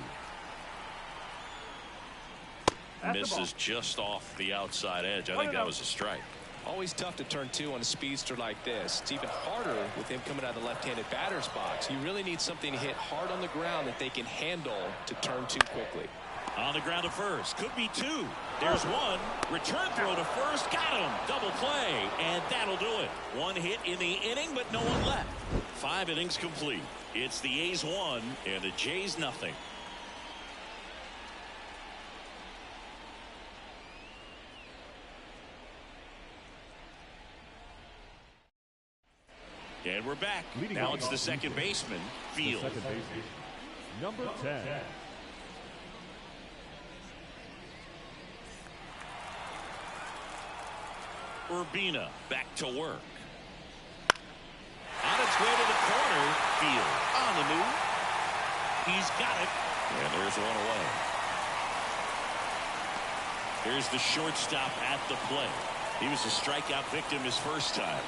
Misses just off the outside edge. I think that was a strike. Always tough to turn 2 on a speedster like this. It's even harder with him coming out of the left-handed batter's box. You really need something to hit hard on the ground that they can handle to turn 2 quickly. On the ground to first. Could be 2. There's 1. Return throw to first. Got him. Double play. And that'll do it. 1 hit in the inning, but no one left. 5 innings complete. It's the A's 1 and the Jays nothing. And we're back. Now it's the second baseman, Field. Second baseman, number 10. Urbina back to work. On its way to the corner. Field on the move. He's got it. And there's one away. Here's the shortstop at the plate. He was a strikeout victim his first time.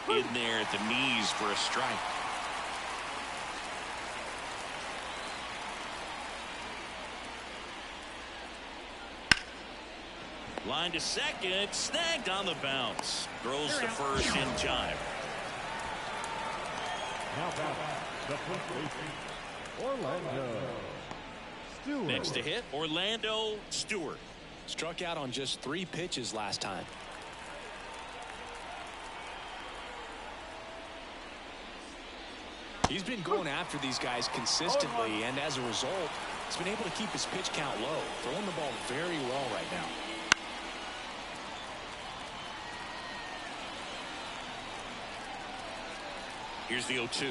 In there at the knees for a strike. Line to second, snagged on the bounce. Throws to first in time. Now back, the first baseman, Orlando Stewart. Next to hit, Orlando Stewart. Struck out on just 3 pitches last time. He's been going after these guys consistently, and as a result, he's been able to keep his pitch count low, throwing the ball very well right now. Here's the 0-2.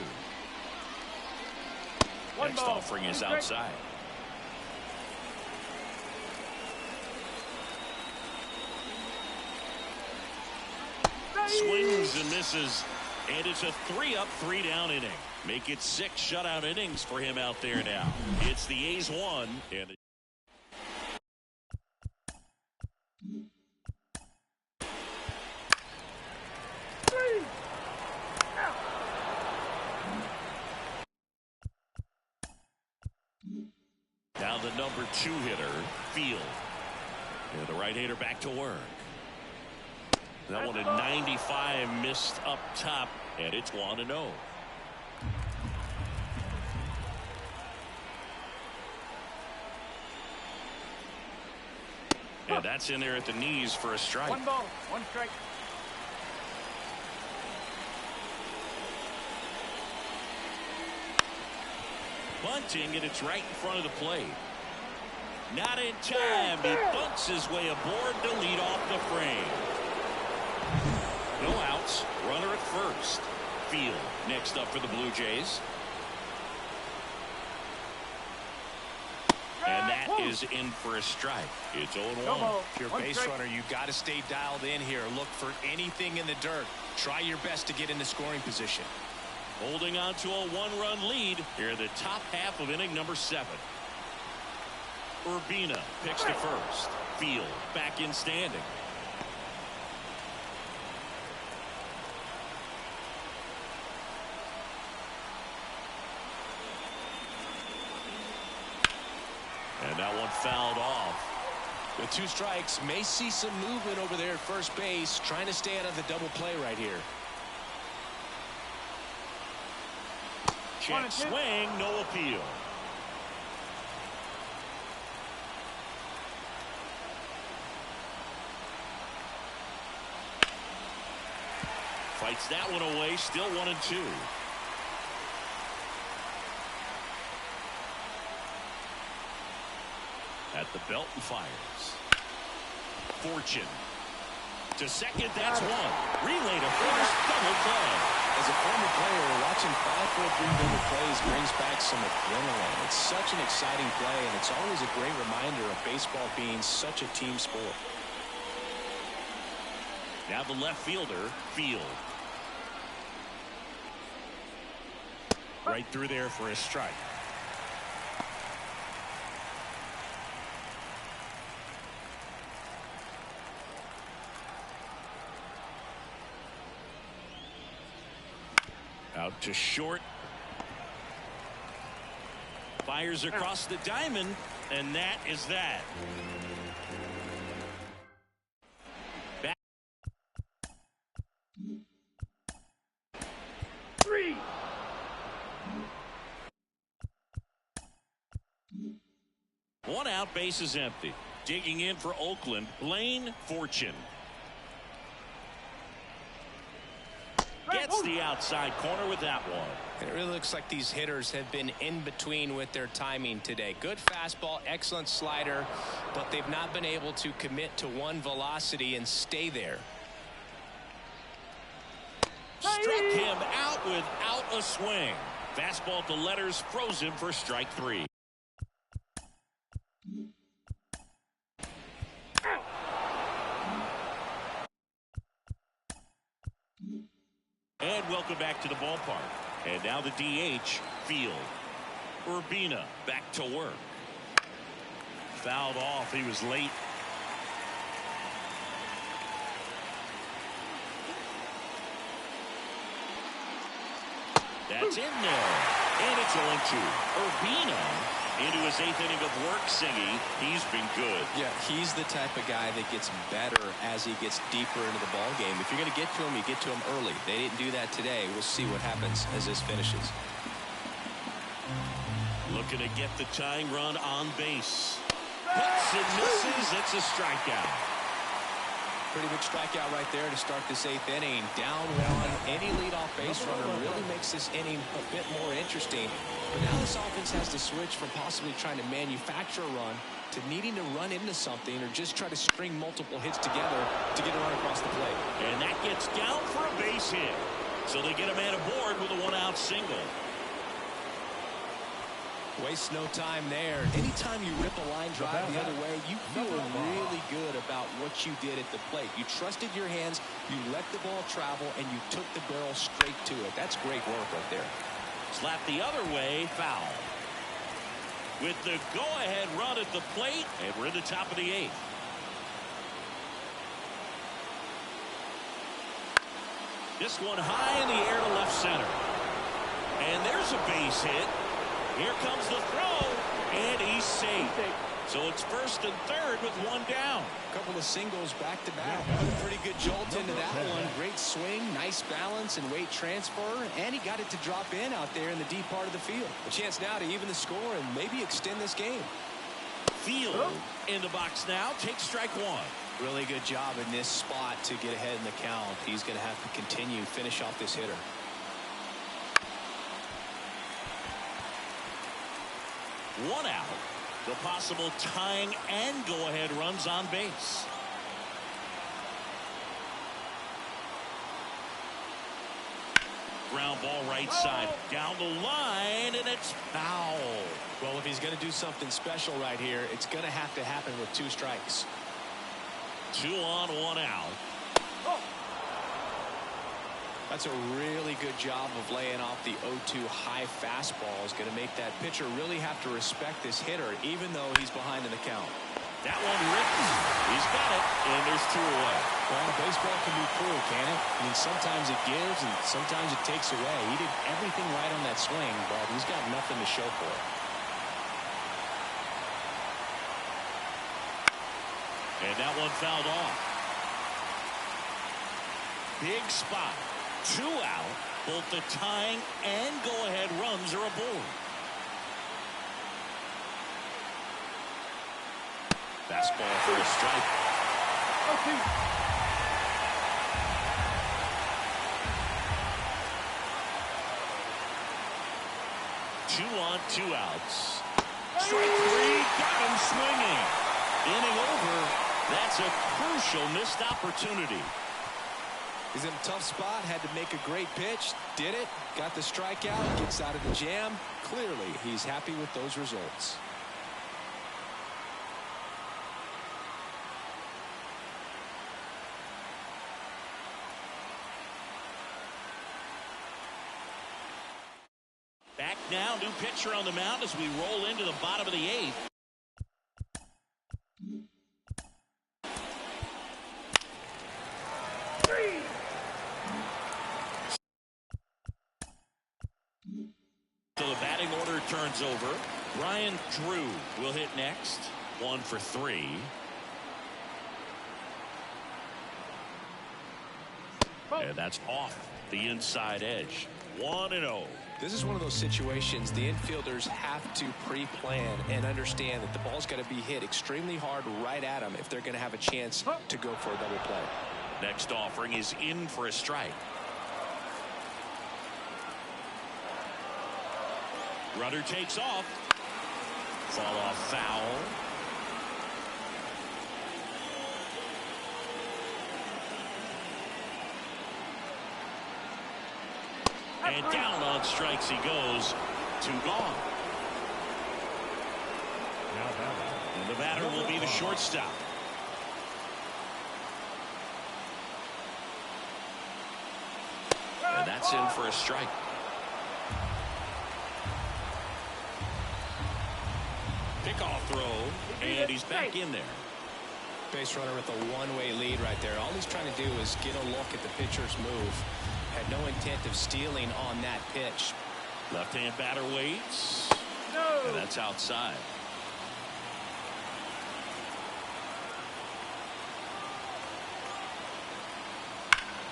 Next offering is outside. Swings and misses, and it's a 3-up, 3-down inning. Make it 6 shutout innings for him out there now. It's the A's 1 and the now the number 2 hitter, Field. And the right-hander back to work. That one at 95 missed up top, and it's 1-0. That's in there at the knees for a strike. 1 ball, 1 strike. Bunting, and it's right in front of the plate. Not in time. He bunts his way aboard to lead off the frame. No outs. Runner at first. Field next up for the Blue Jays. And that is in for a strike. It's 0-1. If you're a base runner, you've got to stay dialed in here. Look for anything in the dirt. Try your best to get in the scoring position. Holding on to a 1-run lead here in the top half of inning number 7. Urbina picks to first. Field back in standing. And that one fouled off. With 2 strikes, may see some movement over there at first base, trying to stay out of the double play right here. Check swing, no appeal. Fights that one away, still 1-2. At the belt and fires. Fortune to second, that's one. Relay to first, double play. As a former player, watching 5-4-3 double plays brings back some adrenaline. It's such an exciting play, and it's always a great reminder of baseball being such a team sport. Now the left fielder, Field. Right through there for a strike. Out to short. Fires across the diamond, and that is that. Back. 3. One out, base is empty. Digging in for Oakland, Blaine Fortune. Gets the outside corner with that one. It really looks like these hitters have been in between with their timing today. Good fastball, excellent slider, but they've not been able to commit to one velocity and stay there. Struck him out without a swing. Fastball to letters, froze him for strike 3. And welcome back to the ballpark. And now the DH, Field. Urbina back to work. Fouled off. He was late. That's in there. And it's 0-2. Urbina into his 8th inning of work, Singy. He's been good. Yeah, he's the type of guy that gets better as he gets deeper into the ball game. If you're going to get to him, you get to him early. They didn't do that today. We'll see what happens as this finishes. Looking to get the tying run on base. Puts and misses. It's a strikeout. Pretty big strikeout right there to start this 8th inning. Down 1. Any leadoff base runner really makes this inning a bit more interesting. But now this offense has to switch from possibly trying to manufacture a run to needing to run into something or just try to string multiple hits together to get a run across the plate. And that gets down for a base hit. So they get a man aboard with a 1-out single. Waste no time there. Anytime you rip a line drive the other way, you feel really good about what you did at the plate. You trusted your hands, you let the ball travel, and you took the barrel straight to it. That's great work right there. Slap the other way, foul. With the go-ahead run at the plate, and we're in the top of the 8th. This one high in the air to left center. And there's a base hit. Here comes the throw, and he's safe. So it's first and third with 1 down. A couple of singles back-to-back. Put a pretty good jolt into that one. Great swing, nice balance and weight transfer, and he got it to drop in out there in the deep part of the field. A chance now to even the score and maybe extend this game. Field in the box now. Takes strike one. Really good job in this spot to get ahead in the count. He's going to have to continue, finish off this hitter. One out. The possible tying and go-ahead runs on base. Ground ball right side. Down the line, and it's foul. Well, if he's going to do something special right here, it's going to have to happen with 2 strikes. 2 on, 1 out. That's a really good job of laying off the 0-2 high fastball. Is going to make that pitcher really have to respect this hitter, even though he's behind in the count. That one rips. He's got it, and there's 2 away. Well, baseball can be cruel, can it? I mean, sometimes it gives, and sometimes it takes away. He did everything right on that swing, but he's got nothing to show for it. And that one fouled off. Big spot. 2 out. Both the tying and go-ahead runs are aboard. Fastball for a strike. Okay. 2 on, 2 outs. Strike 3. Got him swinging. Inning over. That's a crucial missed opportunity. He's in a tough spot, had to make a great pitch, did it, got the strikeout, gets out of the jam. Clearly, he's happy with those results. Back now, new pitcher on the mound as we roll into the bottom of the 8th. So the batting order turns over. Brian Drew will hit next. 1 for 3. And that's off the inside edge. 1-0. This is one of those situations the infielders have to pre-plan and understand that the ball's got to be hit extremely hard right at them if they're going to have a chance to go for a double play. Next offering is in for a strike. Runner takes off. Fall off foul. And down on strikes he goes. 2 gone. And the batter will be the shortstop. And that's in for a strike. Pickoff throw, and he's back in there. Base runner with a one-way lead right there. All he's trying to do is get a look at the pitcher's move. Had no intent of stealing on that pitch. Left-hand batter waits. No. And that's outside.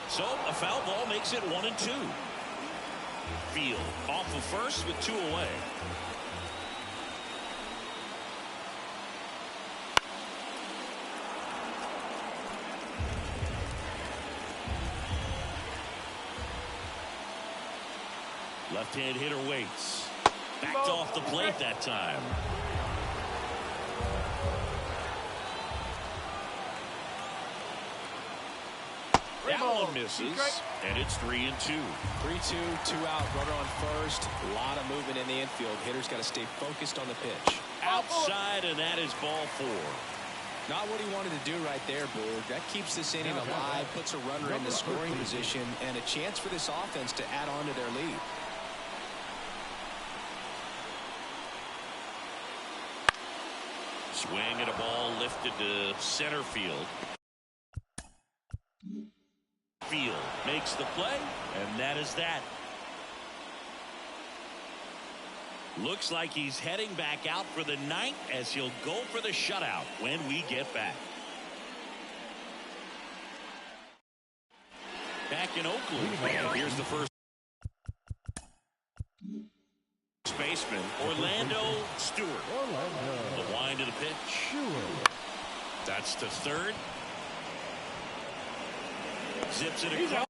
So a foul ball makes it 1-2. Field off of first with 2 away. Left-hand hitter waits. Backed off the plate that time. That one misses, and it's 3-2. 3-2, 2 out, runner on first. A lot of movement in the infield. Hitter's got to stay focused on the pitch. Outside, and that is ball 4. Not what he wanted to do right there, Boog. That keeps this inning alive, puts a runner in the scoring position, and a chance for this offense to add on to their lead. Swing at a ball lifted to center field. Field makes the play, and that is that. Looks like he's heading back out for the 9th as he'll go for the shutout when we get back. Back in Oakland, here's the first baseman, Orlando Stewart. The wind of the pitch. That's to third. Zips it across.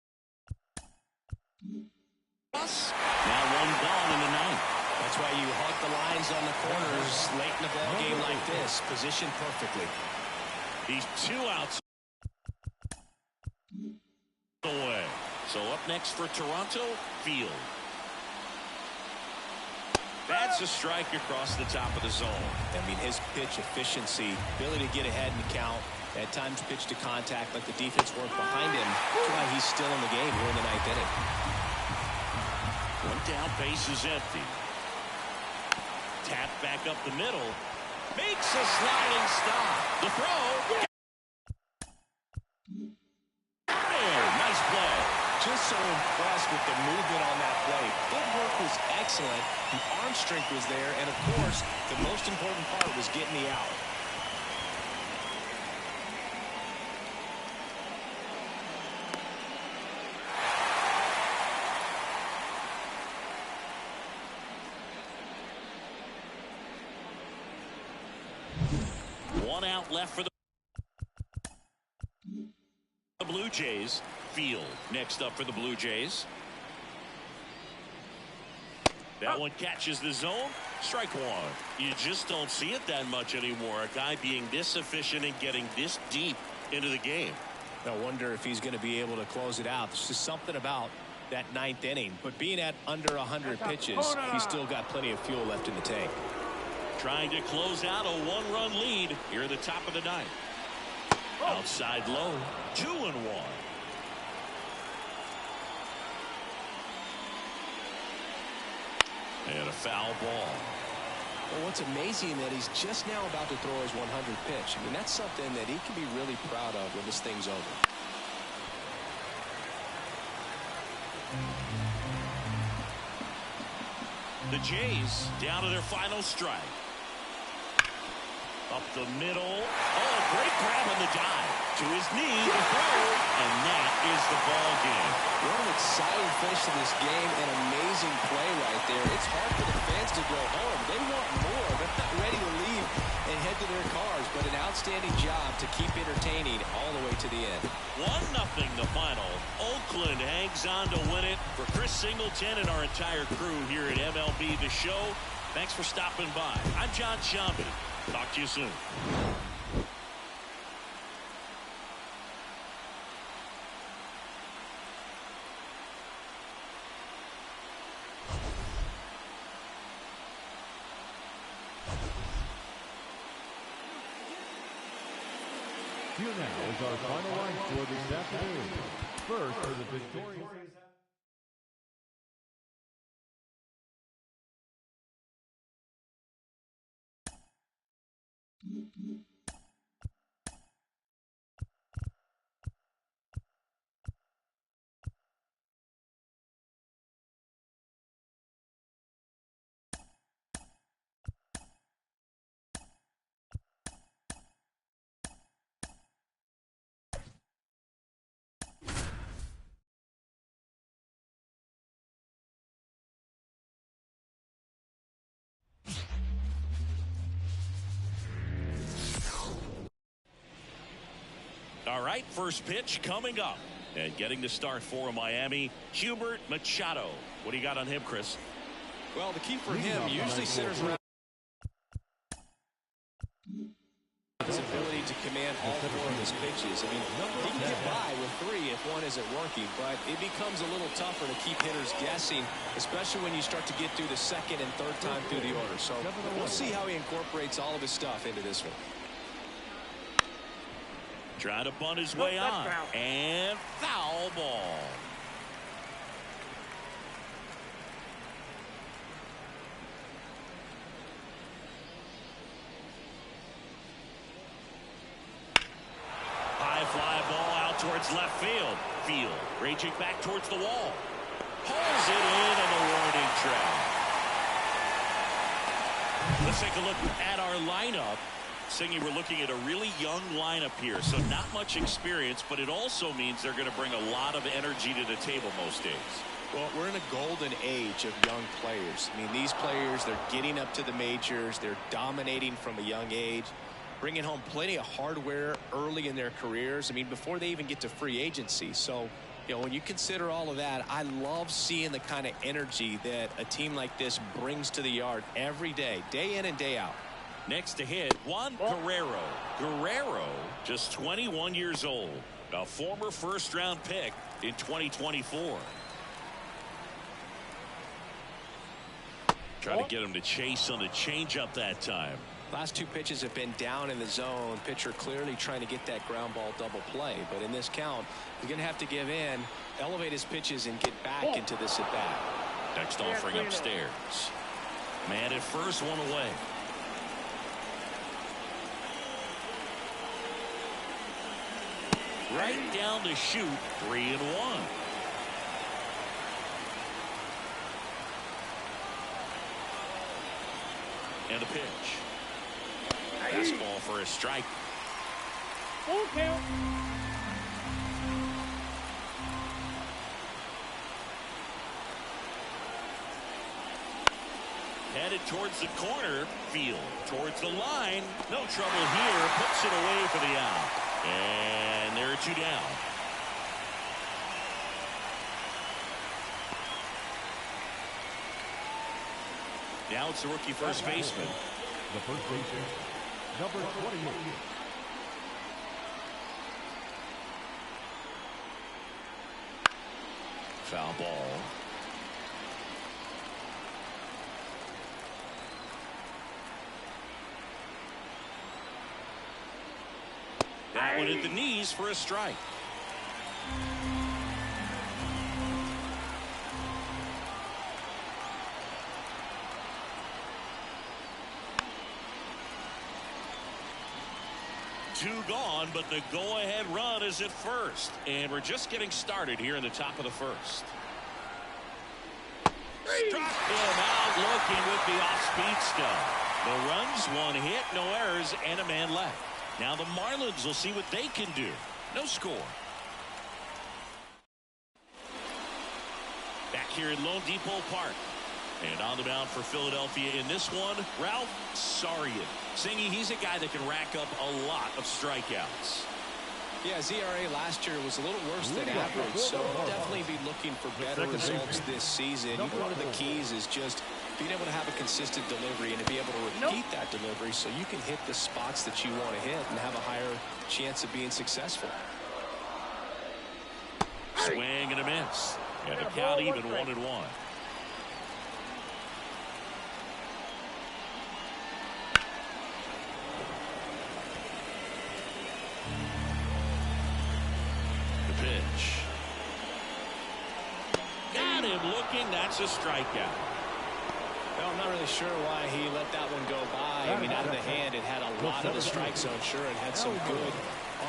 Now one gone in the ninth. That's why you hug the lines on the corners late in the ball game like this. Positioned perfectly. He's 2 outs away. So up next for Toronto, Field. That's a strike across the top of the zone. I mean, his pitch efficiency, ability to get ahead in the count, at times pitch to contact, let the defense work behind him. That's why he's still in the game here in the ninth inning. One down, base is empty. Tap back up the middle. Makes a sliding stop. The throw. Nice play. Just so impressed with the movement on that play. Footwork was excellent. The arm strength was there. And, of course, the most important part was getting the out. One out left for the Blue Jays. Field next up for the Blue Jays. That one catches the zone. Strike one. You just don't see it that much anymore. A guy being this efficient and getting this deep into the game. I wonder if he's going to be able to close it out. There's just something about that ninth inning. But being at under 100 pitches, he's still got plenty of fuel left in the tank. Trying to close out a 1-run lead here at the top of the ninth. Outside low, 2-1. And a foul ball. Well, what's amazing that he's just now about to throw his 100th pitch. I mean, that's something that he can be really proud of when this thing's over. The Jays down to their final strike. Up the middle. Oh, great grab on the dive. To his knee, the throw, and that is the ball game. What an exciting finish to this game. An amazing play right there. It's hard for the fans to go home. They want more. They're not ready to leave and head to their cars, but an outstanding job to keep entertaining all the way to the end. 1-0 the final. Oakland hangs on to win it. For Chris Singleton and our entire crew here at MLB The Show, thanks for stopping by. I'm John Shambi. Talk to you soon. Here now is our final line score this afternoon. First for the victorious. All right, first pitch coming up. And getting to start for Miami, Hubert Machado. What do you got on him, Chris? Well, the key for him usually centers around his ability to command all 4 of his pitches. I mean, he can get by with 3 if one isn't working, but it becomes a little tougher to keep hitters guessing, especially when you start to get through the second and third time through the order. So we'll see how he incorporates all of his stuff into this one. Trying to bunt his way on. And foul ball. High fly ball out towards left field. Field raging back towards the wall. Pulls it in on the warning track. Let's take a look at our lineup. Singy, we're looking at a really young lineup here, so not much experience, but it also means they're going to bring a lot of energy to the table most days. Well, we're in a golden age of young players. I mean, these players, they're getting up to the majors. They're dominating from a young age. bringing home plenty of hardware early in their careers. I mean, before they even get to free agency. So, you know, when you consider all of that, I love seeing the kind of energy that a team like this brings to the yard every day, day in and day out. Next to hit, Juan Guerrero. Guerrero, just 21 years old, a former first-round pick in 2024. Try to get him to chase on the changeup that time. Last two pitches have been down in the zone. Pitcher clearly trying to get that ground ball double play. But in this count, he's going to have to give in, elevate his pitches, and get back into this at-bat. Next offering upstairs. Man at first, one away. Right down to shoot, 3-1. And a pitch. Fastball for a strike. Full count. Headed towards the corner. Field towards the line. No trouble here. Puts it away for the out. And there are two down. Now it's the rookie first baseman. The first baseman, number 28. Foul ball. That one at the knees for a strike. Two gone, but the go-ahead run is at first. And we're just getting started here in the top of the first. Struck him out looking with the off-speed stuff. The runs, one hit, no errors, and a man left. Now the Marlins will see what they can do. No score. Back here at Lone Depot Park. And on the mound for Philadelphia in this one, Ralph Sarian. Singy, he's a guy that can rack up a lot of strikeouts. Yeah, ZRA last year was a little worse than average, so we'll definitely be looking for better results this season. One of the keys is just being able to have a consistent delivery and to be able to repeat that delivery so you can hit the spots that you want to hit and have a higher chance of being successful. Swing and a miss. And the count even 1-1. Pitch. Got him looking. That's a strikeout. Well, I'm not really sure why he let that one go by. I mean, out of the hand, it had a lot of the strike zone. Sure, it had some good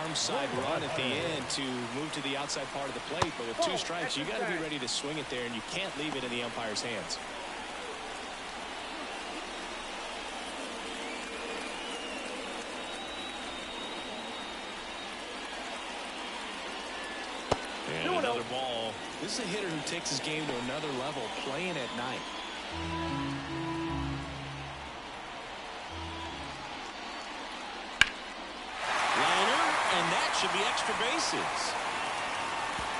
arm side run at the end to move to the outside part of the plate. But with two strikes, you got to be ready to swing it there, and you can't leave it in the umpire's hands. And another ball. This is a hitter who takes his game to another level, playing at night. Liner, and that should be extra bases.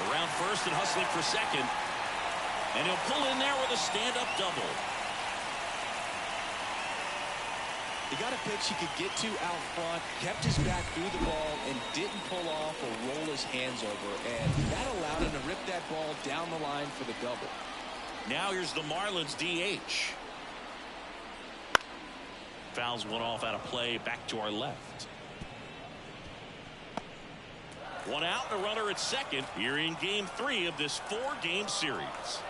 Around first and hustling for second. And he'll pull in there with a stand-up double. He got a pitch he could get to out front, kept his back through the ball, and didn't pull off or roll his hands over. And that allowed him to rip that ball down the line for the double. Now here's the Marlins DH. Fouls one off out of play, back to our left. One out and a runner at second here in game 3 of this 4-game series.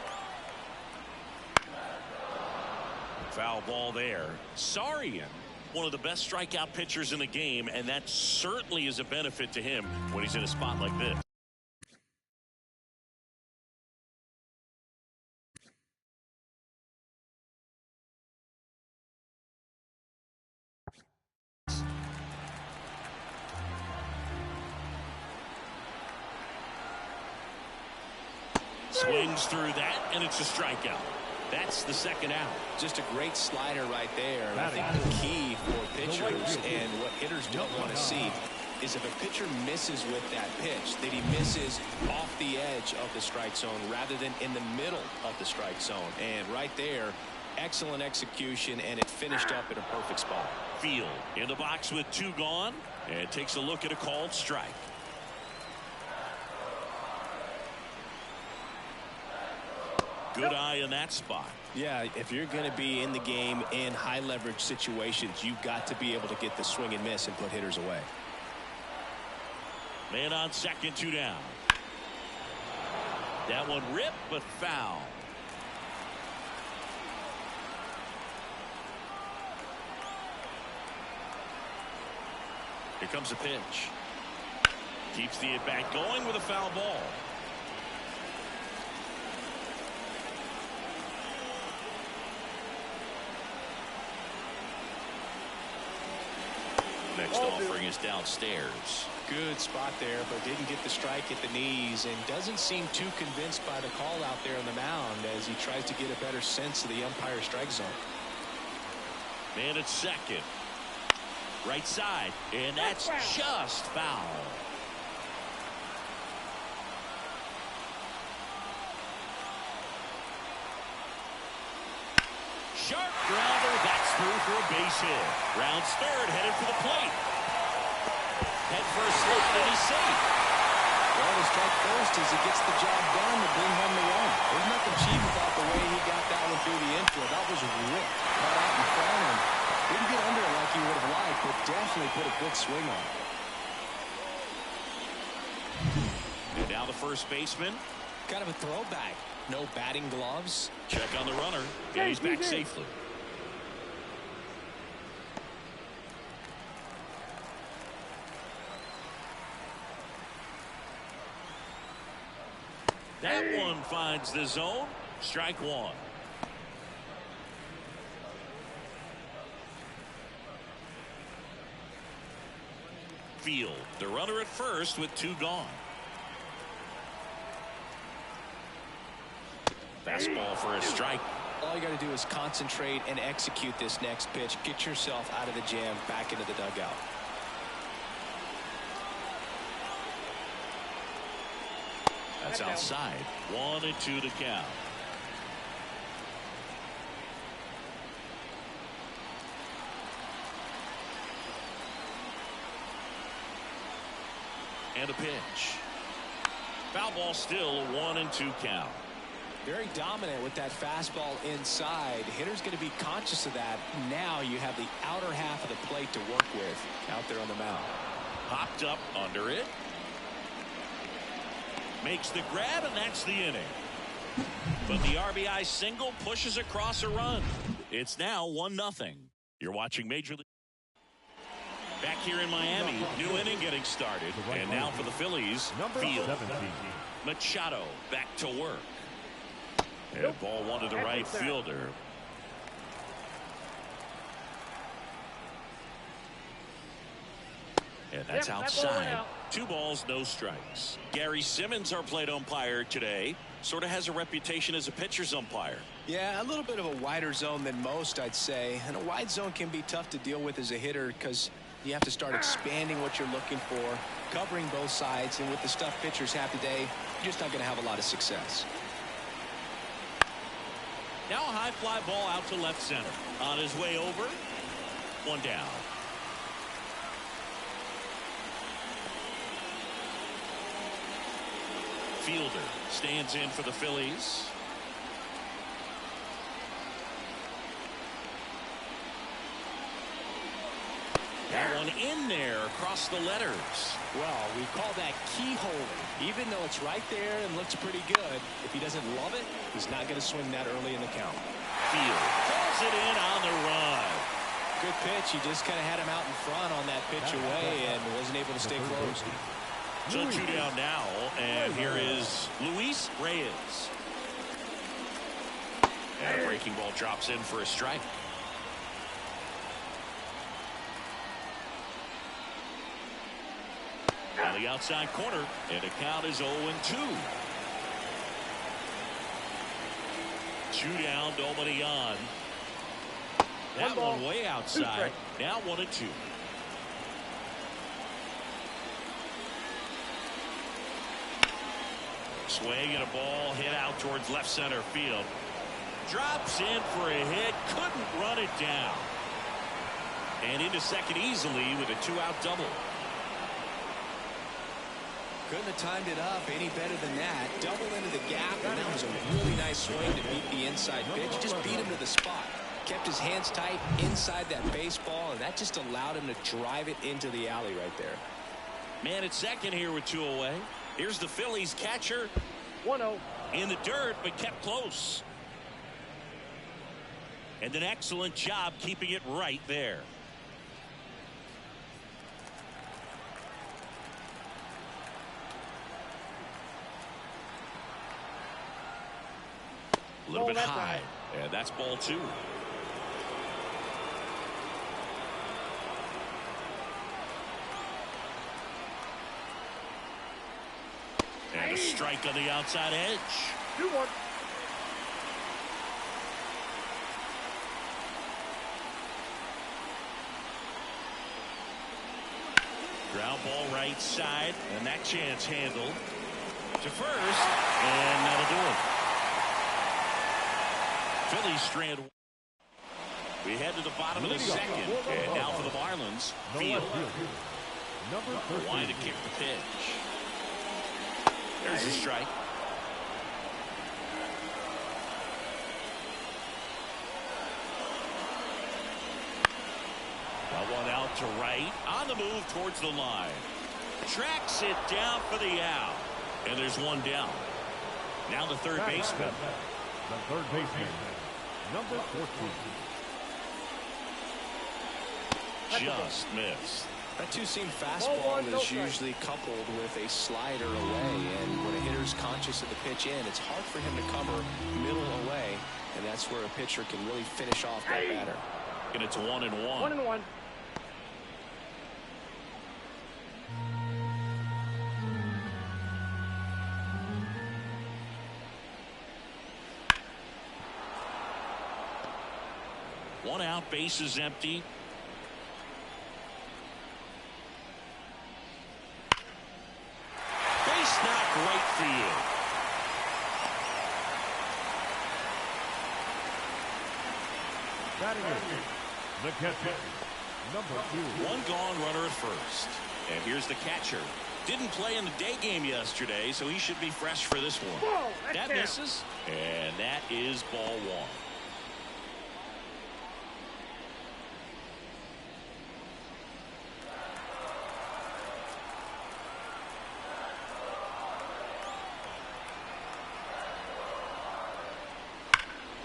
Foul ball there. Sarian, one of the best strikeout pitchers in the game, and that certainly is a benefit to him when he's in a spot like this. Swings through that, and it's a strikeout. That's the second out. Just a great slider right there. And I think the key for pitchers and what hitters don't want to see is if a pitcher misses with that pitch, that he misses off the edge of the strike zone rather than in the middle of the strike zone. And right there, excellent execution, and it finished up in a perfect spot. Field in the box with 2 gone, and takes a look at a called strike. Good eye in that spot. Yeah, if you're going to be in the game in high leverage situations, you've got to be able to get the swing and miss and put hitters away. Man on second, 2 down. That one ripped, but foul. Here comes a pitch. Keeps the at-bat going with a foul ball. Next offering is downstairs. Good spot there, but didn't get the strike at the knees and doesn't seem too convinced by the call out there on the mound as he tries to get a better sense of the umpire strike zone. Man at second. Right side, and that's just foul. Sharp grounder, that's through for a base hit. Rounds third, headed for the plate. Head first slip, and he's safe. Well, to strike first as he gets the job done to bring home the run. There's nothing cheap about the way he got that one through the infield. That was ripped right out in front and didn't get under it like he would have liked, but definitely put a good swing on it. And now the first baseman. Kind of a throwback. No batting gloves. Check on the runner, and he's back safely. That one finds the zone. Strike 1. Field, the runner at first with 2 gone. Fastball for a strike. All you got to do is concentrate and execute this next pitch. Get yourself out of the jam, back into the dugout. That's outside. 1-2 to count. And a pitch. Foul ball, still 1-2 count. Very dominant with that fastball inside. Hitter's going to be conscious of that. Now you have the outer half of the plate to work with out there on the mound. Popped up under it. Makes the grab, and that's the inning. But the RBI single pushes across a run. It's now 1-0. You're watching Major League. Back here in Miami, new inning getting started. And now for the Phillies, Field. Machado back to work. And ball 1 to the right fielder. And that's outside. 2 balls, no strikes. Gary Simmons, our plate umpire today, sort of has a reputation as a pitcher's umpire. Yeah, a little bit of a wider zone than most, I'd say. And a wide zone can be tough to deal with as a hitter because you have to start expanding what you're looking for, covering both sides. And with the stuff pitchers have today, you're just not going to have a lot of success. Now a high fly ball out to left center. On his way over, 1 down. Fielder stands in for the Phillies. That one in there across the letters. Well, we call that keyholing. Even though it's right there and looks pretty good, if he doesn't love it, he's not going to swing that early in the count. Field pulls it in on the run. Good pitch. He just kind of had him out in front on that pitch away and wasn't able to stay close. So 2 down now, and here is Luis Reyes. And a breaking ball drops in for a strike. On the outside corner, and the count is 0-2. Two down, nobody on. That one way outside. Now 1-2. Swing and a ball hit out towards left center field. Drops in for a hit. Couldn't run it down. And into second easily with a 2-out double. Couldn't have timed it up any better than that. Double into the gap, and that was a really nice swing to beat the inside pitch. Just beat him to the spot. Kept his hands tight inside that baseball, and that just allowed him to drive it into the alley right there. Man at second here with 2 away. Here's the Phillies catcher. 1-0. In the dirt, but kept close. And an excellent job keeping it right there. A little bit high. And that's ball 2. And a strike on the outside edge. 2-1. Ground ball right side, and that chance handled to first, and that'll do it. Phillies strand. We head to the bottom of the second, and now for the Marlins. Field. Why to kick the pitch. There's a strike. One out to right. On the move towards the line. Tracks it down for the out. And there's one down. Now the third baseman. The third baseman, number 14. Just missed. That two-seam fastball is usually coupled with a slider away, and when a hitter's conscious of the pitch in, it's hard for him to cover middle away, and that's where a pitcher can really finish off that batter. And it's 1-1. 1-1. One out, bases empty. Base knock right field. Batting in, the catcher, number 2. One gone, runner at first. And here's the catcher. Didn't play in the day game yesterday, so he should be fresh for this one. Whoa, that misses, and that is ball 1.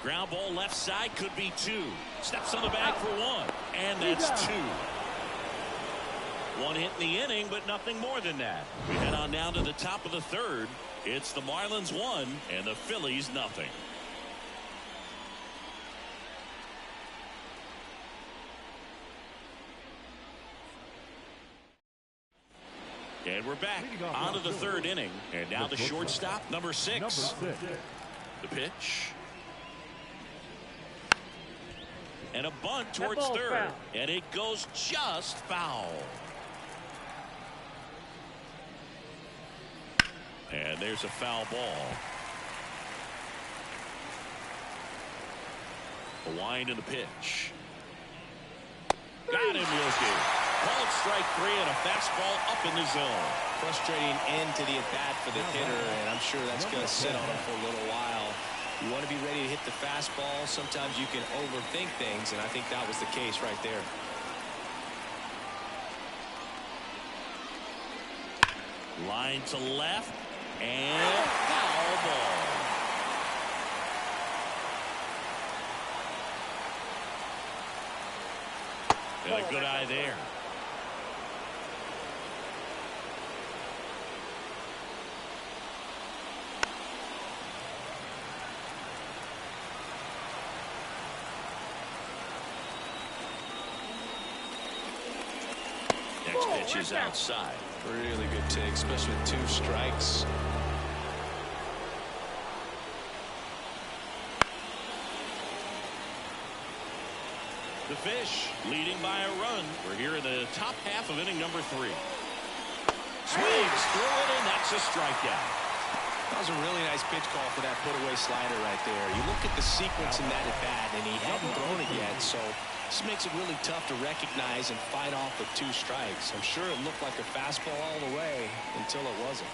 Ground ball left side, could be 2. Steps on the bag for 1. And that's 2. One hit in the inning, but nothing more than that. We head on down to the top of the third. It's the Marlins 1 and the Phillies nothing. And we're back onto the third inning. And now the shortstop, number 6. The pitch. And a bunt towards third. Foul. And it goes just foul. And there's a foul ball. A wind in the pitch. Got him looking. Called strike 3 and a fastball up in the zone. Frustrating end to the at-bat for the hitter, and I'm sure that's going to sit on him for a little while. You want to be ready to hit the fastball. Sometimes you can overthink things, and I think that was the case right there. Line to left, and foul ball. And a good eye there. Next pitch is outside. Really good take, especially with 2 strikes. The Fish leading by a run. We're here in the top half of inning number 3. Swings through it, and that's a strikeout. That was a really nice pitch call for that put-away slider right there. You look at the sequence in that at-bat, and he hadn't thrown it yet, so this makes it really tough to recognize and fight off with 2 strikes. I'm sure it looked like a fastball all the way until it wasn't.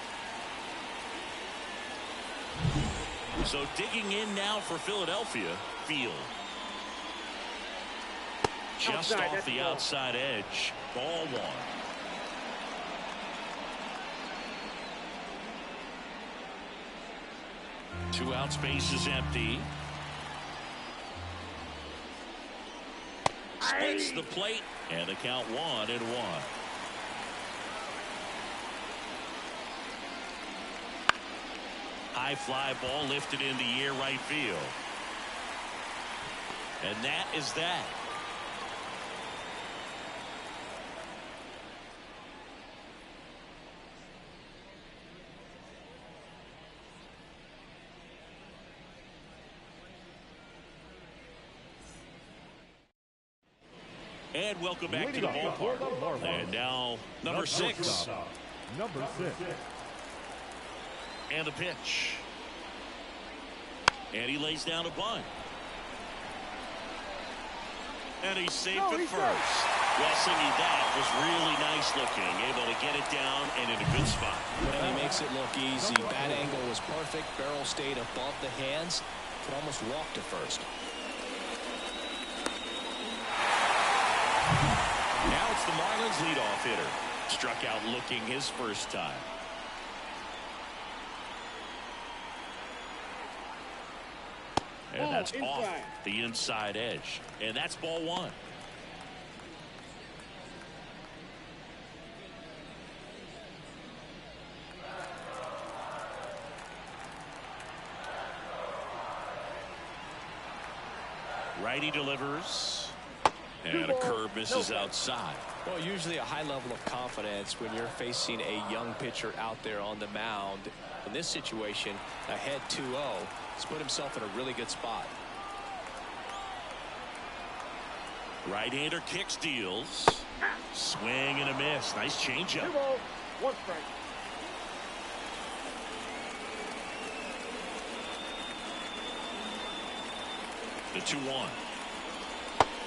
So digging in now for Philadelphia, Field. Just off the outside edge. Ball 1. 2 out, space is empty. Splits the plate, and the count 1-1. High fly ball lifted in the air, right field. And that is that. And welcome back to the ballpark. And now number 6. Number 6. And the pitch. And he lays down a bunt. And he's safe at first. Well, Singy, that was really nice looking. Able to get it down and in a good spot. And he makes it look easy. Bat angle was perfect. Barrel stayed above the hands. Could almost walk to first. Now it's the Marlins leadoff hitter. Struck out looking his first time. And that's off the inside edge. And that's ball 1. Righty delivers. And a curve misses outside. Well, usually a high level of confidence when you're facing a young pitcher out there on the mound. In this situation, ahead 2-0, he's put himself in a really good spot. Right-hander kicks, deals. Swing and a miss. Nice changeup. 2-0, 1 strike. The 2-1.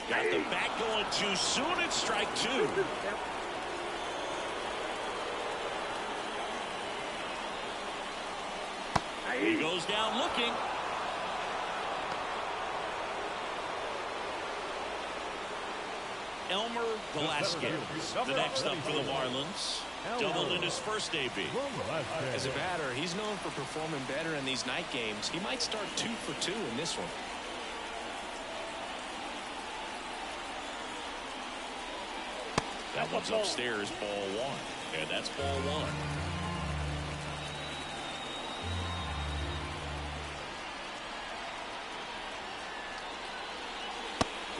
Got the bat going too soon. It's strike 2. He goes down looking. Elmer Velasquez, the next up for the Marlins. Doubled in his first AB. As a batter, he's known for performing better in these night games. He might start 2 for 2 in this one. That one's upstairs, ball 1. And that's ball 1.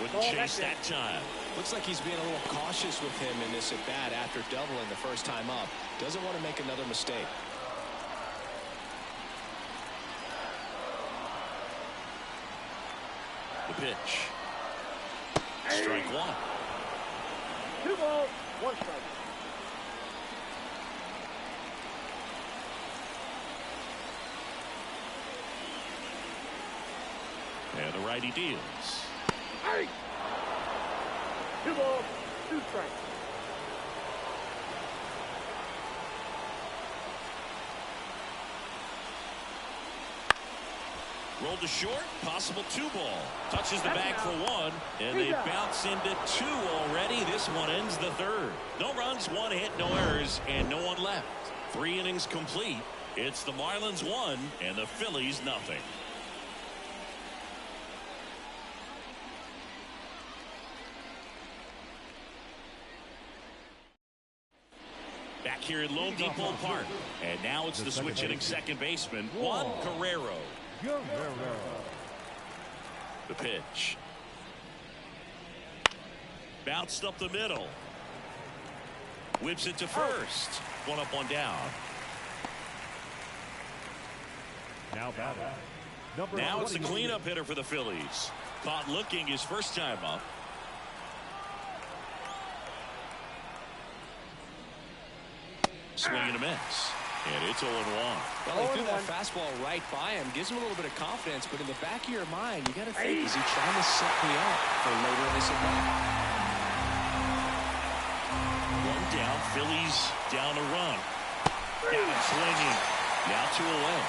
Wouldn't chase that time. Looks like he's being a little cautious with him in this at bat after doubling the first time up. Doesn't want to make another mistake. The pitch. Strike 1. 2 balls, 1 strike. And the righty deals. 2 balls, 2 strikes. Rolled to short, possible 2-ball. Touches the bag for 1, and they bounce into 2 already. This one ends the 3rd. No runs, 1 hit, no errors, and no one left. 3 innings complete. It's the Marlins 1 and the Phillies nothing. Back here at Lone Depot Park, and now it's the switch hitting second baseman, Juan Guerrero. The pitch. Bounced up the middle. Whips it to first. 1 up, 1 down. Now it's the cleanup hitter for the Phillies. Caught looking his first time up. Swing and a miss. And it's 0-1. Well, he threw that fastball right by him. Gives him a little bit of confidence, but in the back of your mind, you got to think, is he trying to set me up for later in this event? One down. Phillies down a run. Got him swinging. Now 2 away.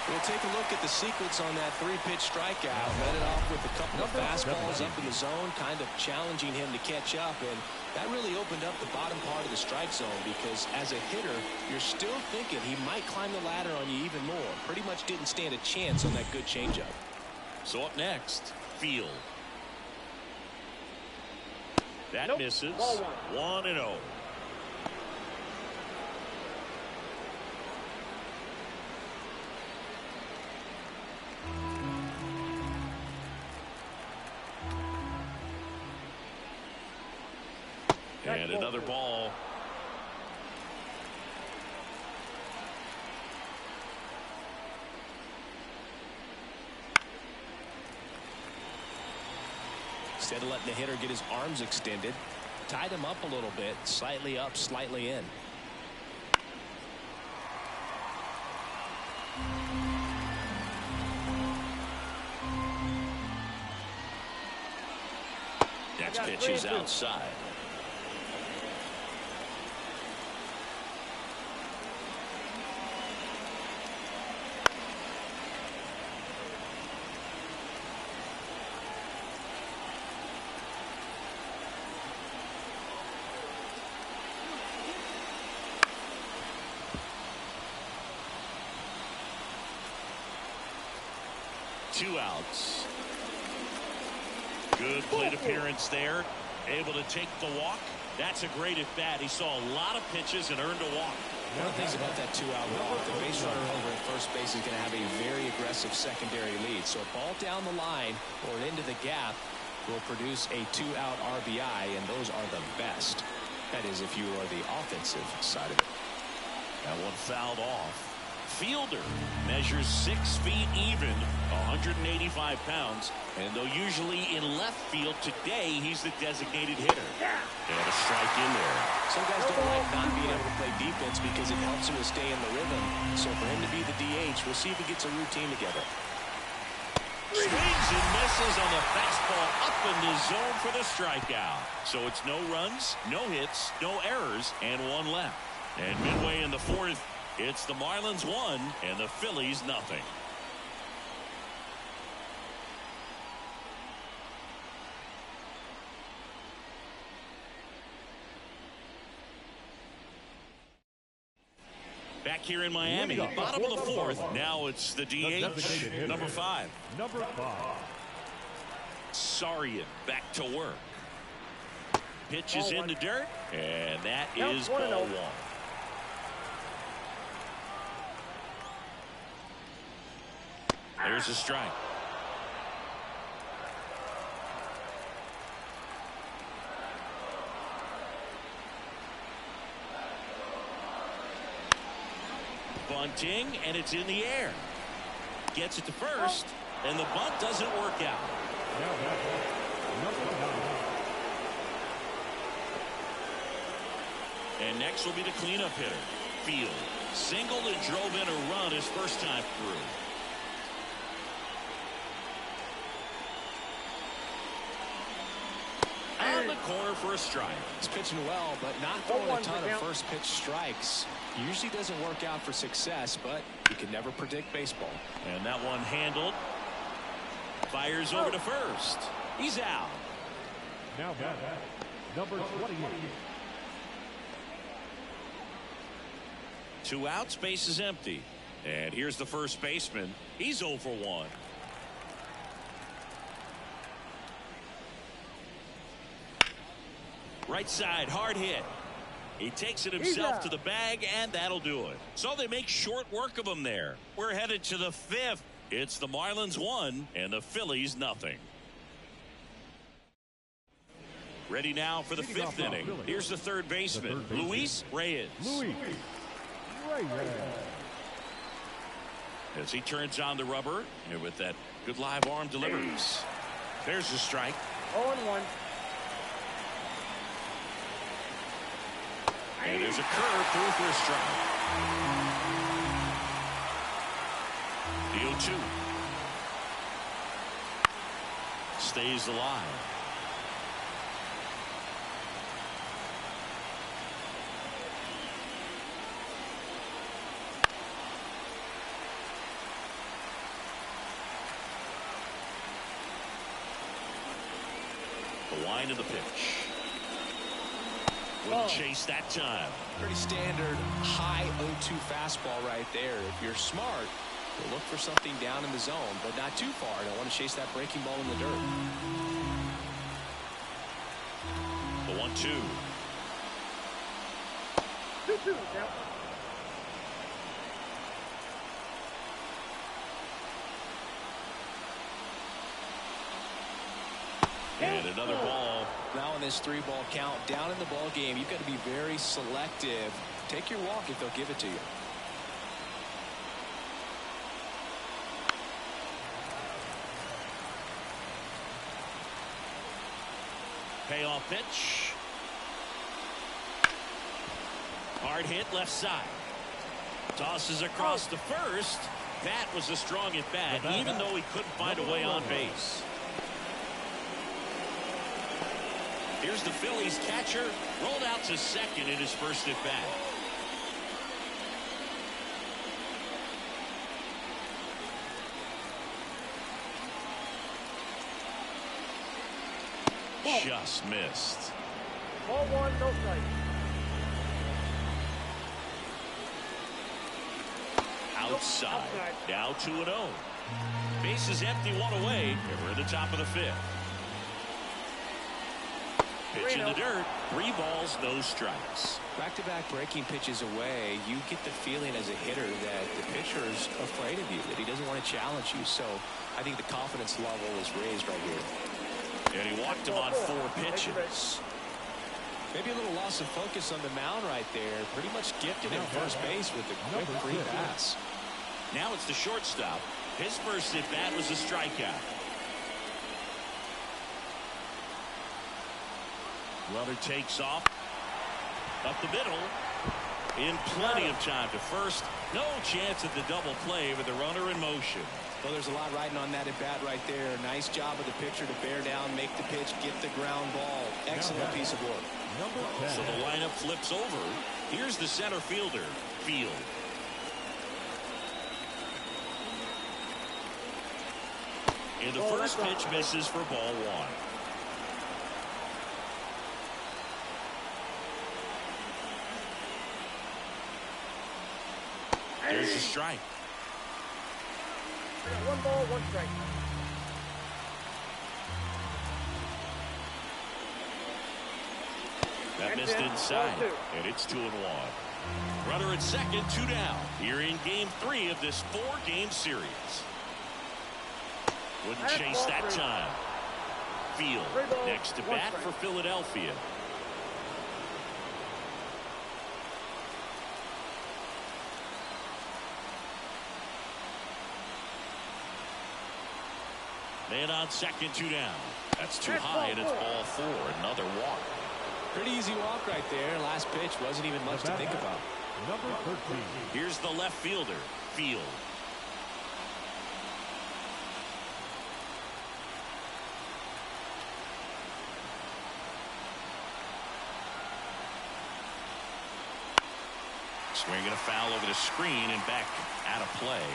We'll take a look at the sequence on that 3-pitch strikeout. Led it off with a couple of fastballs up in the zone, kind of challenging him to catch up. And that really opened up the bottom part of the strike zone because as a hitter, you're still thinking he might climb the ladder on you even more. Pretty much didn't stand a chance on that good changeup. So up next, Field. That misses. 1-0. And another ball. Instead of letting the hitter get his arms extended, tied him up a little bit, slightly up, slightly in. Next pitch is outside. Two outs. Good plate appearance there. Able to take the walk. That's a great at bat. He saw a lot of pitches and earned a walk. One of the things about that 2-out walk, the base runner over at first base is going to have a very aggressive secondary lead. So a ball down the line or into the gap will produce a 2-out RBI, and those are the best. That is, if you are the offensive side of it. That one fouled off. Fielder measures 6 feet even, 185 pounds, and though usually in left field, today he's the designated hitter. And a strike in there. Some guys don't like not being able to play defense because it helps him to stay in the rhythm. So for him to be the DH, we'll see if he gets a routine together. Swings and misses on the fastball up in the zone for the strikeout. So it's no runs, no hits, no errors, and one left. And midway in the fourth, it's the Marlins 1 and the Phillies nothing. Back here in Miami, bottom of the fourth. Now it's the DH, number 5. Number 5. Sarian back to work. Pitches in the dirt, and that is ball 1. There's a strike. Bunting, and it's in the air. Gets it to first, and the bunt doesn't work out. And next will be the cleanup hitter, Field. Singled and drove in a run his first time through. On the corner for a strike. He's pitching well, but not throwing a ton of first pitch strikes. Usually doesn't work out for success, but you can never predict baseball. And that one handled. Fires over to first. He's out. Now back, number 28. 2 outs, base is empty. And here's the first baseman. He's 0 for 1. Right side, hard hit. He takes it himself to the bag, and that'll do it. So they make short work of him there. We're headed to the 5th. It's the Marlins 1 and the Phillies nothing. Ready now for the 5th inning. Here's the third baseman, Luis Reyes. As he turns on the rubber, and with that good live arm delivers. There's the strike. 0-1. And there's a curve through for a strike. The 0-2. Stays alive. The wind of the pitch. Wouldn't chase that time. Pretty standard high 0-2 fastball right there. If you're smart, you'll look for something down in the zone, but not too far. Don't want to chase that breaking ball in the dirt. The 1-2. 2-2 now. And another ball. Now in this 3-ball count, down in the ball game, you've got to be very selective. Take your walk if they'll give it to you. Payoff pitch. Hard hit left side. Tosses across to first. That was a strong at bat, even though he couldn't find a way on base. Here's the Phillies catcher, rolled out to second in his first at bat. Just missed. Ball 1, no strike. Outside. Now 2-0. Bases empty, 1 away, and we're at the top of the 5th. Pitch in the dirt. 3 balls, no strikes. Back-to-back breaking pitches away, you get the feeling as a hitter that the pitcher's afraid of you, that he doesn't want to challenge you. So I think the confidence level is raised right here. And he walked him on 4 pitches. Maybe a little loss of focus on the mound right there. Pretty much gifted at first base with a quick free pass. Now it's the shortstop. His first at bat was a strikeout. Runner takes off up the middle in plenty of time to first. No chance at the double play with the runner in motion. Well, there's a lot riding on that at bat right there. Nice job of the pitcher to bear down, make the pitch, get the ground ball. Excellent piece of work. So the lineup flips over. Here's the center fielder, Field. And the first pitch misses for ball 1. There's a strike. 1 ball, 1 strike. That missed inside, and it's 2-1. Runner at second, 2 down. Here in game 3 of this 4-game series. Wouldn't chase that time. Field next to bat for Philadelphia. Man on second, 2 down. That's too high, and it's ball 4. Another walk. Pretty easy walk right there. Last pitch wasn't even much to think about. Number 13. Here's the left fielder, Field. Swinging a foul over the screen and back out of play.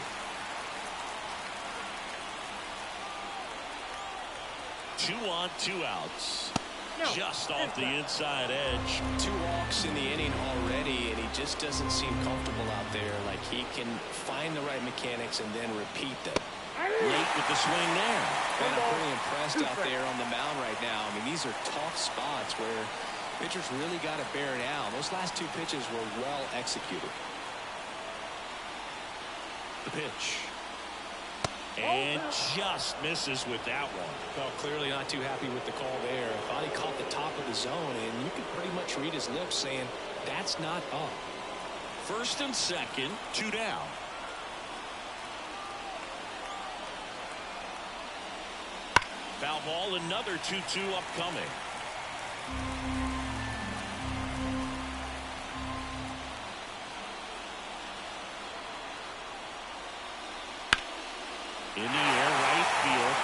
Two on, 2 outs. Just off the inside edge. 2 walks in the inning already, and he just doesn't seem comfortable out there. Like he can find the right mechanics and then repeat them. Late with the swing there. And I'm pretty impressed out there on the mound right now. I mean, these are tough spots where pitchers really got to bear down. Those last 2 pitches were well executed. The pitch. And just misses with that one. Well, clearly not too happy with the call there. Thought he caught the top of the zone, and you could pretty much read his lips saying, that's not up. First and second, 2 down. Foul ball, another 2-2 upcoming. In the air, right field.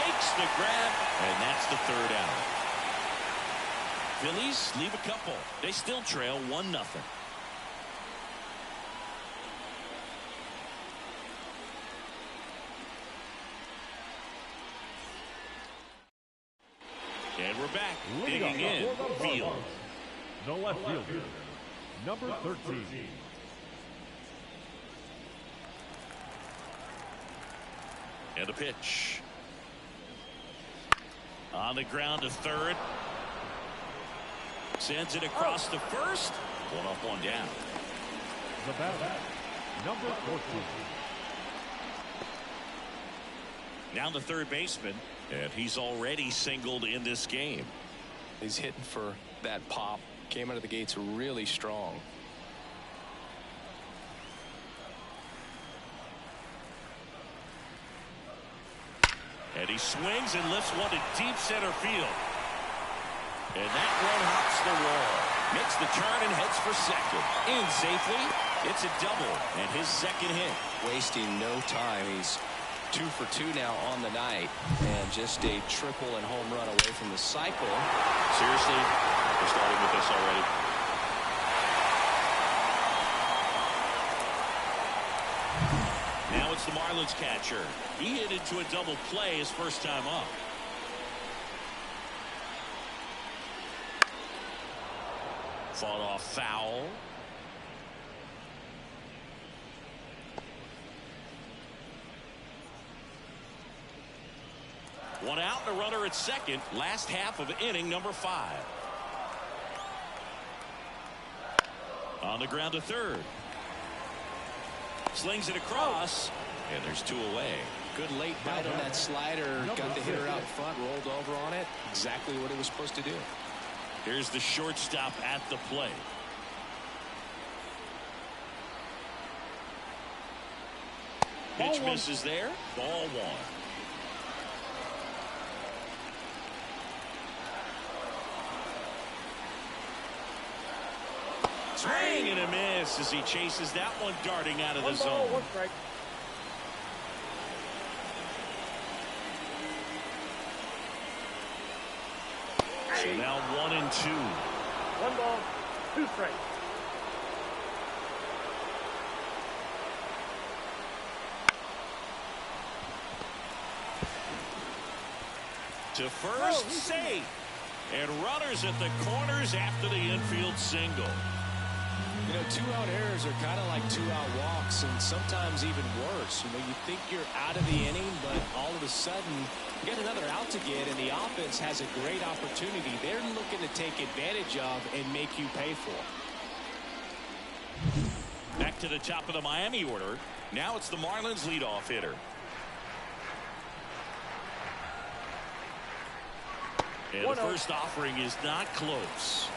Makes the grab, and that's the third out. Phillies leave a couple. They still trail 1-0. And we're back. Digging in, Field. The left fielder, number 13. And a pitch. On the ground to third. Sends it across to first. One up, one down. The batter, number 14. Now the third baseman, and he's already singled in this game. He's hitting for that pop. Came out of the gates really strong. And he swings and lifts one to deep center field. And that one hops the wall. Makes the turn and heads for second. In safely. It's a double and his second hit. Wasting no time. He's 2 for 2 now on the night. And just a triple and home run away from the cycle. Seriously, we're starting with this already. Now it's the Marlins catcher. He hit into a double play his first time up. Fought off foul. One out and a runner at second. Last half of inning number 5. On the ground to third. Slings it across, and there's 2 away. Good late bite on that slider. Got the hitter out front, rolled over on it. Exactly what it was supposed to do. Here's the shortstop at the plate. Pitch misses there. Ball 1. Swing and a miss as he chases that one darting out of the zone. 1 ball, 1 strike. So now 1 and 2. 1 ball, 2 strikes. To first, safe. And runners at the corners after the infield single. You know, 2-out errors are kind of like 2-out walks, and sometimes even worse. You know, you think you're out of the inning, but all of a sudden you get another out to get, and the offense has a great opportunity. They're looking to take advantage of and make you pay for. Back to the top of the Miami order. Now it's the Marlins leadoff hitter. And the first offering is not close.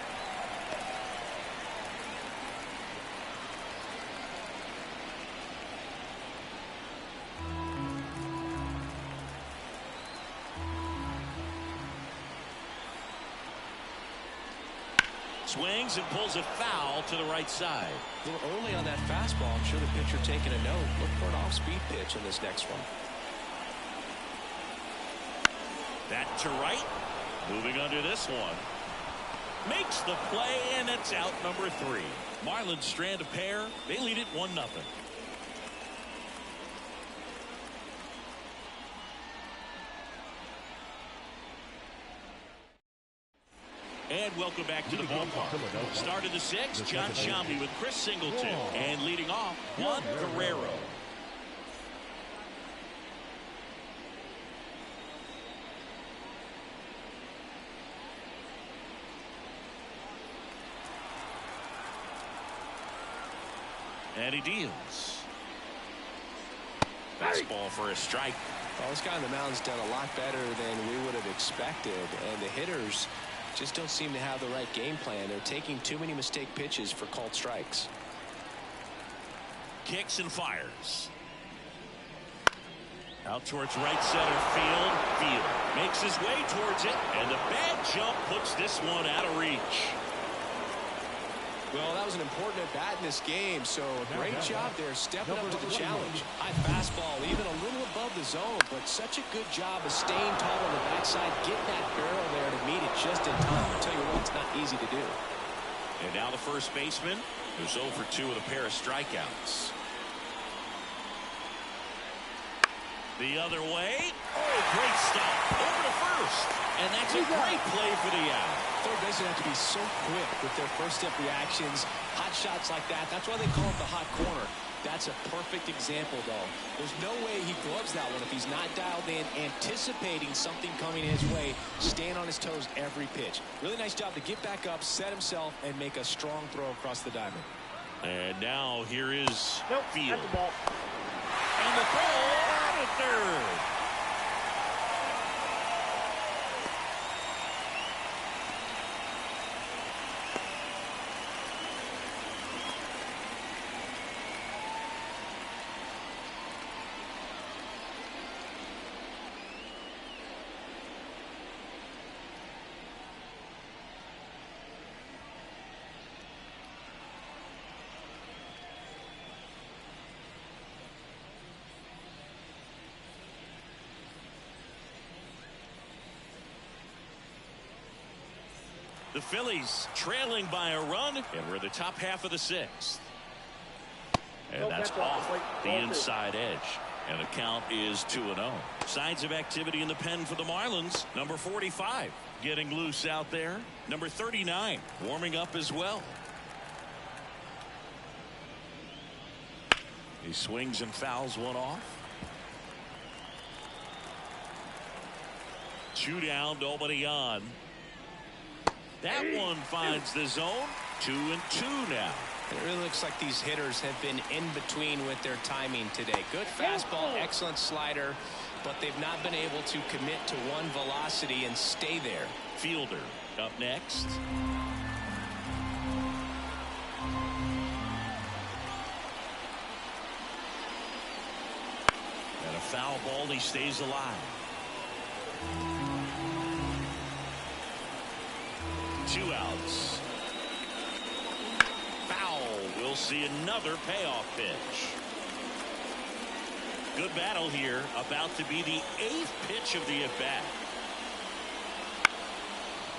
Swings and pulls it foul to the right side. A little early on that fastball. I'm sure the pitcher taking a note. Look for an off-speed pitch in this next one. That to right. Moving under this one. Makes the play, and it's out number 3. Marlins strand a pair. They lead it 1-0. And welcome back to the ballpark. Start of the 6th, John Shamley with Chris Singleton. And leading off, Juan Guerrero. And he deals. Fastball for a strike. Well, this guy on the mound's done a lot better than we would have expected, and the hitters just don't seem to have the right game plan. They're taking too many mistake pitches for called strikes. Kicks and fires. Out towards right center field. Field makes his way towards it, and the bad jump puts this one out of reach. Well, that was an important at bat in this game, so great job there stepping up to the challenge. High fastball, even a little the zone, but such a good job of staying tall on the backside, getting that barrel there to meet it just in time. I'll tell you what, it's not easy to do. And now the first baseman, who's 0 for 2 with a pair of strikeouts. The other way. Oh, great stop. Over to first. And that's a great play for the out. Third basemen have to be so quick with their first step reactions. Hot shots like that. That's why they call it the hot corner. That's a perfect example, though. There's no way he gloves that one if he's not dialed in, anticipating something coming his way, staying on his toes every pitch. Really nice job to get back up, set himself, and make a strong throw across the diamond. And now here is Field. That's the ball. And the throw to third. The Phillies trailing by a run, and we're the top half of the 6th. And that's off the inside edge. And the count is 2-0. Signs of activity in the pen for the Marlins. Number 45 getting loose out there. Number 39 warming up as well. He swings and fouls one off. 2 down, nobody on. That one finds the zone. 2-2 now. It really looks like these hitters have been in between with their timing today. Good fastball, excellent slider, but they've not been able to commit to one velocity and stay there. Fielder up next. And a foul ball, he stays alive. 2 outs. Foul. We'll see another payoff pitch. Good battle here. About to be the 8th pitch of the at-bat.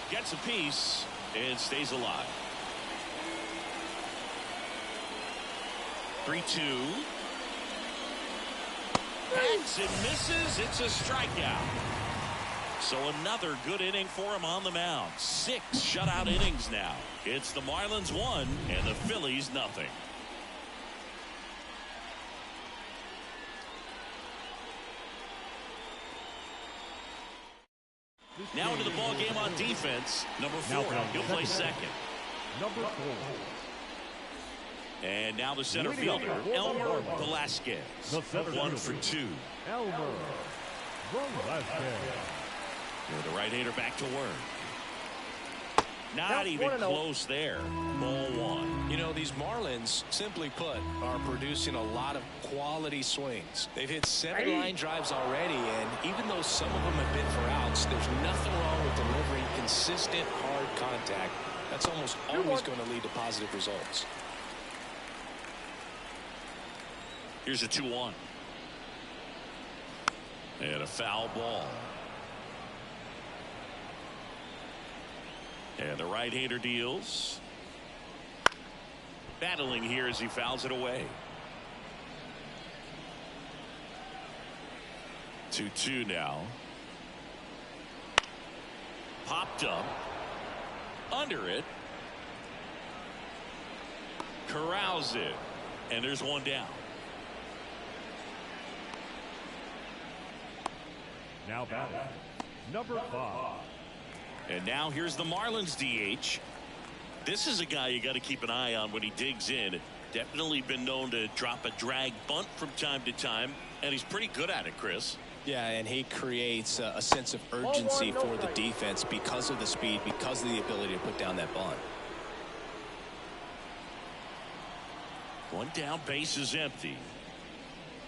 Gets a piece and stays alive. 3-2. Hacks and misses. It's a strikeout. So another good inning for him on the mound. 6 shutout innings now. It's the Marlins 1 and the Phillies nothing. Now into the ball game on defense. Number 4. He'll play second. Number 4. And now the center fielder, Elmer Velasquez. 1 for 2. Elmer Velasquez. The right-hander back to work. Not even close there. Ball 1. You know, these Marlins, simply put, are producing a lot of quality swings. They've hit 7 line drives already, and even though some of them have been for outs, there's nothing wrong with delivering consistent, hard contact. That's almost always going to lead to positive results. Here's a 2-1. And a foul ball. And the right-hander deals. Battling here as he fouls it away. 2-2 now. Popped up. Under it. Corrals it. And there's 1 down. Now batting. Number 5. And now here's the Marlins DH. This is a guy you got to keep an eye on when he digs in. Definitely been known to drop a drag bunt from time to time, and he's pretty good at it, Chris. Yeah, and he creates a sense of urgency for the defense because of the speed, because of the ability to put down that bunt. 1 down, base is empty.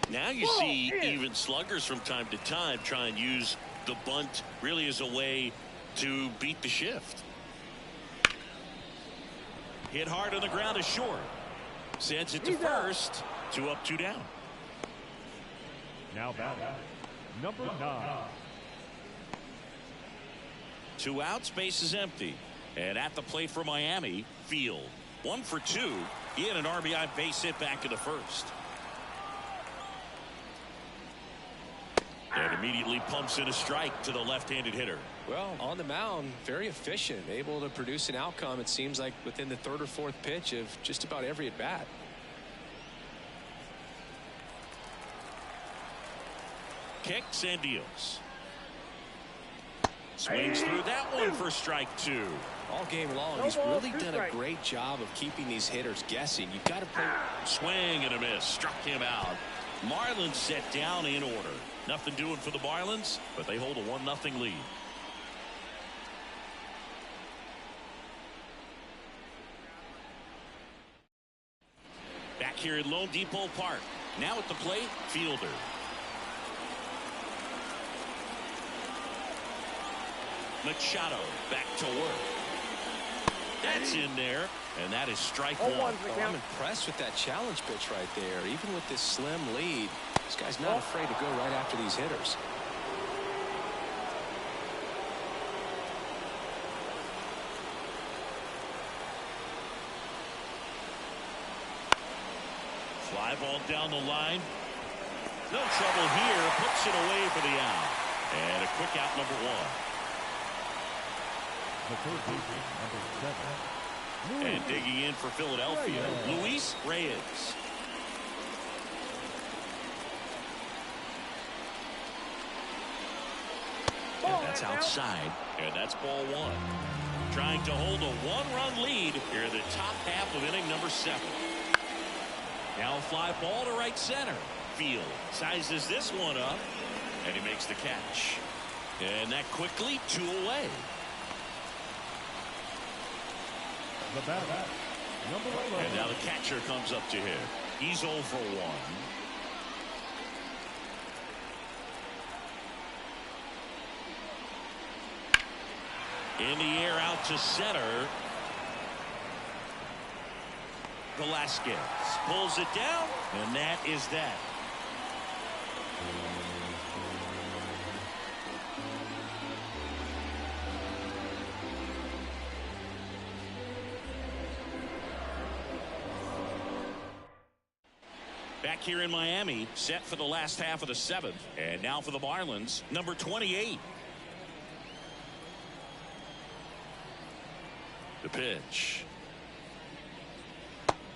Now you see even sluggers from time to time try and use the bunt really as a way to beat the shift. Hit hard on the ground is short. Sends it to first. 2 up, 2 down. Now batting, number 9. 2 outs, base is empty. And at the plate for Miami, Field. 1 for 2. He had an RBI base hit back in the first. And immediately pumps in a strike to the left-handed hitter. Well, on the mound, very efficient, able to produce an outcome, it seems like, within the 3rd or 4th pitch of just about every at-bat. Kicks and deals. Swings through that one for strike 2. All game long, he's really done a great job of keeping these hitters guessing. You've got to play. Swing and a miss. Struck him out. Marlins set down in order. Nothing doing for the Marlins, but they hold a 1-0 lead. Back here at Lone Depot Park. Now at the plate, Fielder. Machado back to work. That's in there, and that is strike 1. I'm impressed with that challenge pitch right there. Even with this slim lead, this guy's not afraid to go right after these hitters. Fly ball down the line. No trouble here. Puts it away for the out. And a quick out, number 1. The third baseman, number 7. And digging in for Philadelphia, Luis Reyes. And that's outside. And that's ball 1. Trying to hold a 1-run lead here in the top half of inning number 7. Now a fly ball to right center. Field sizes this one up. And he makes the catch. And that quickly 2 away. The batter, number 11. And now the catcher comes up to him. He's 0 for 1. In the air out to center. Velasquez pulls it down, and that is that. Back here in Miami, set for the last half of the 7th. And now for the Marlins, number 28. The pitch.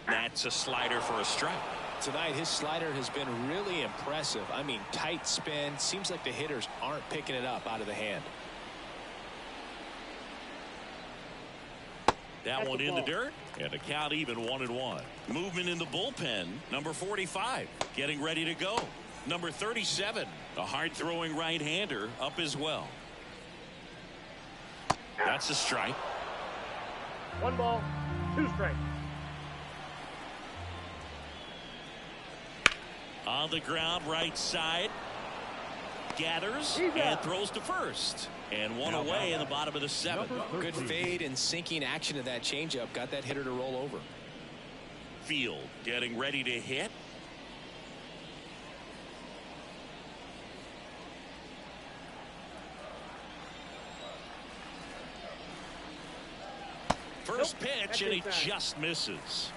That's a slider for a strike. Tonight, his slider has been really impressive. I mean, tight spin. Seems like the hitters aren't picking it up out of the hand. That one in the dirt, and the count even 1-1. Movement in the bullpen. Number 45 getting ready to go. Number 37, a hard-throwing right-hander, up as well. That's a strike. 1 ball, 2 strikes. On the ground, right side. Gathers and throws to first. And 1 away in the bottom of the 7th. Good fade and sinking action of that changeup. Got that hitter to roll over. Field getting ready to hit. First pitch, and he just misses.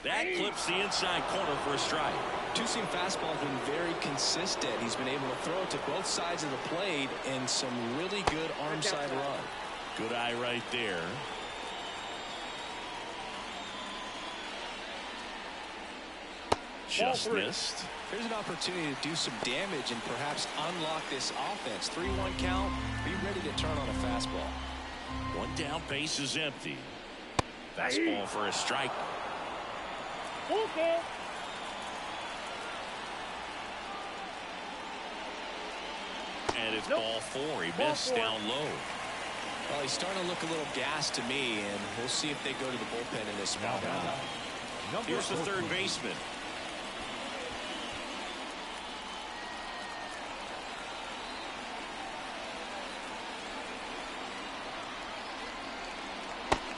That clips the inside corner for a strike. Two-seam fastball has been very consistent. He's been able to throw it to both sides of the plate and some really good arm side run. Good eye right there. Just missed. Here's an opportunity to do some damage and perhaps unlock this offense. 3-1 count. Be ready to turn on a fastball. 1 down, base is empty. Fastball for a strike. Okay. And it's ball 4. He missed down low. Well, he's starting to look a little gassed to me, and we'll see if they go to the bullpen in this spot. Here's the third baseman.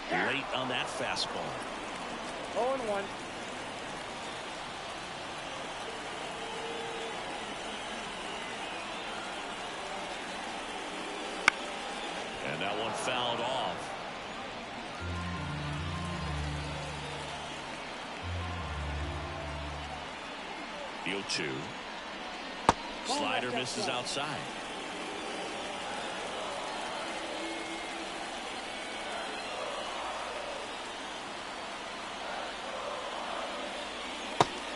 Late on that fastball. 0-1. And that one fouled off. The 0-2. Slider misses outside.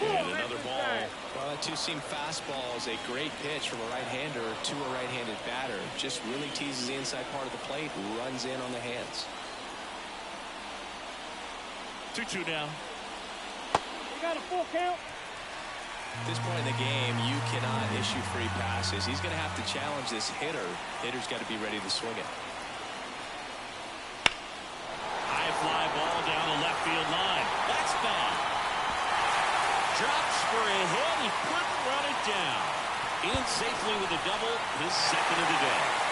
And another ball. Well, that two-seam fastball is a great pitch from a right-hander to a right-handed batter. Just really teases the inside part of the plate, runs in on the hands. 2-2 now. You got a full count. At this point in the game, you cannot issue free passes. He's going to have to challenge this hitter. Hitter's got to be ready to swing it. High fly ball down the left field line. That's bad. Drops for a hit. He couldn't run it down. In safely with a double, his second of the day.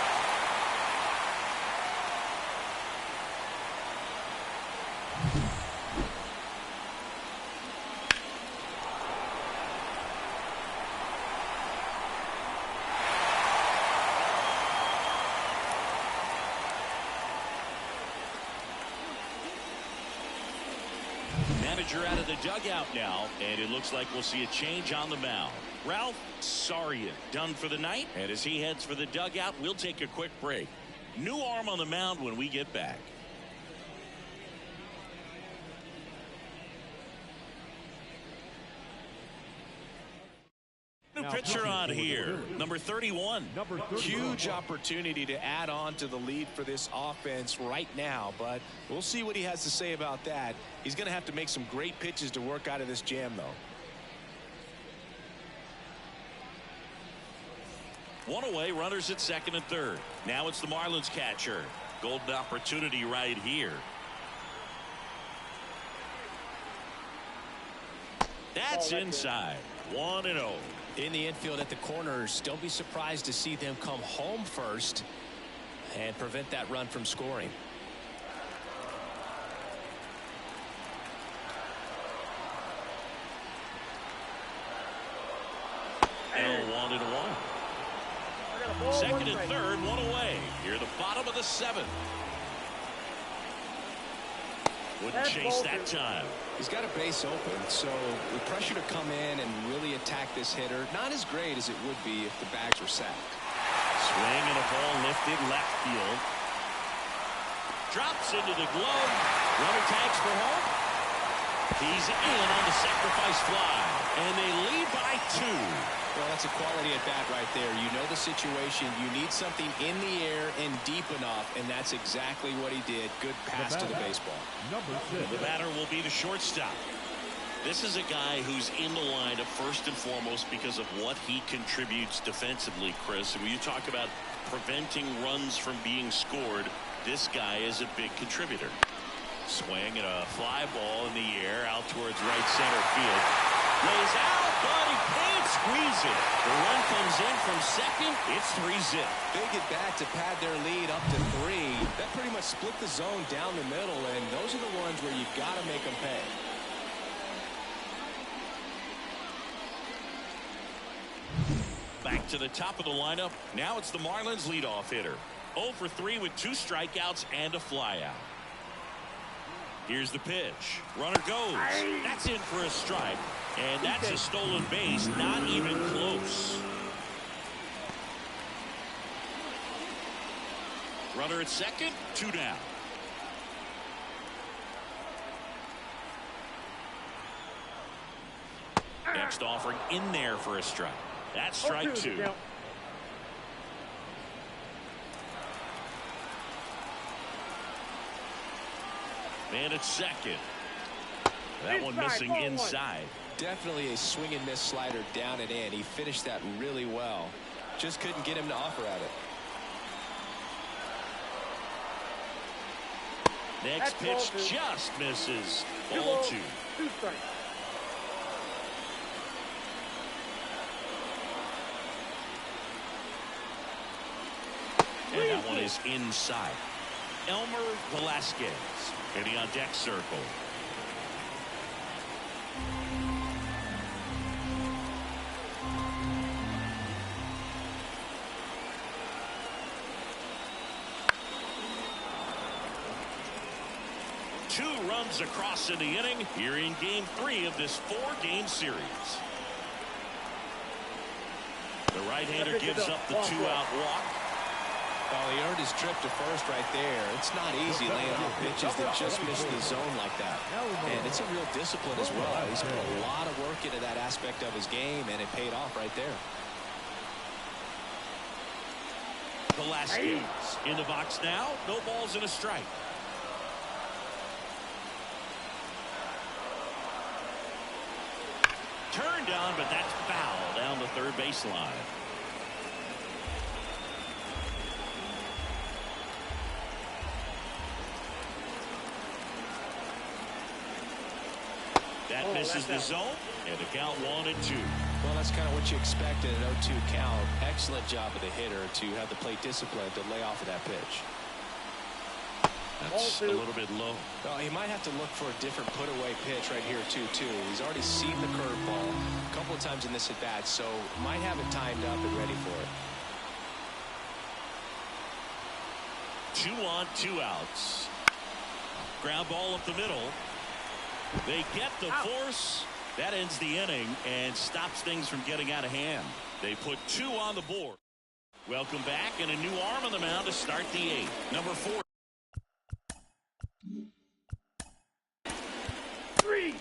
Manager out of the dugout now, and it looks like we'll see a change on the mound. Ralph Saria done for the night, and as he heads for the dugout, we'll take a quick break. New arm on the mound when we get back. New pitcher on here, number 31. Huge opportunity to add on to the lead for this offense right now, but we'll see what he has to say about that. He's going to have to make some great pitches to work out of this jam, though. One away, runners at second and third. Now it's the Marlins catcher. Golden opportunity right here. That's inside. 1-0. In the infield at the corners, don't be surprised to see them come home first and prevent that run from scoring. And 1-1. Second and third, one away. Here the bottom of the seventh. Wouldn't chase that time. He's got a base open, so the pressure to come in and really attack this hitter, not as great as it would be if the bags were sacked. Swing and a ball lifted left field. Drops into the glove. Runner tags for home. He's in on the sacrifice fly, and they lead by 2. Well, that's a quality at bat right there. You know the situation. You need something in the air and deep enough, and that's exactly what he did. Good pass to the baseball. The batter will be the shortstop. This is a guy who's in the lineup first and foremost because of what he contributes defensively, Chris. And when you talk about preventing runs from being scored, this guy is a big contributor. Swing and a fly ball in the air out towards right center field. Lays out, but he can't squeeze it. The run comes in from second. It's 3-zip. Big at bat to pad their lead up to 3. That pretty much split the zone down the middle, and those are the ones where you've got to make them pay. Back to the top of the lineup. Now it's the Marlins leadoff hitter. 0 for 3 with 2 strikeouts and a flyout. Here's the pitch. Runner goes. That's in for a strike. And that's a stolen base. Not even close. Runner at second. 2 down. Next offering in there for a strike. That's strike 2. Man at second. That one missing inside. Definitely a swing and miss slider down and in. He finished that really well. Just couldn't get him to offer at it. Next pitch just misses. Ball 2. 2 strikes. And that one is inside. Elmer Velasquez hitting on deck circle. 2 runs across in the inning here in game 3 of this 4-game series. The right-hander gives up the 2-out walk. Well, he earned his trip to first right there. It's not easy laying off pitches that just miss the zone like that. And it's a real discipline as well. He's put a lot of work into that aspect of his game, and it paid off right there. Velasquez in the box now. No balls and a strike. Turned down, but that's foul down the third baseline. That misses the zone, and the count 1-2. Well, that's kind of what you expect in an 0-2 count. Excellent job of the hitter to have the plate discipline to lay off of that pitch. That's a little bit low. Well, he might have to look for a different put-away pitch right here, 2-2. He's already seen the curveball a couple of times in this at-bat, so might have it timed up and ready for it. 2 on, 2 outs. Ground ball up the middle. They get the force. That ends the inning and stops things from getting out of hand. They put 2 on the board. Welcome back, and a new arm on the mound to start the 8th. Number 4. 3.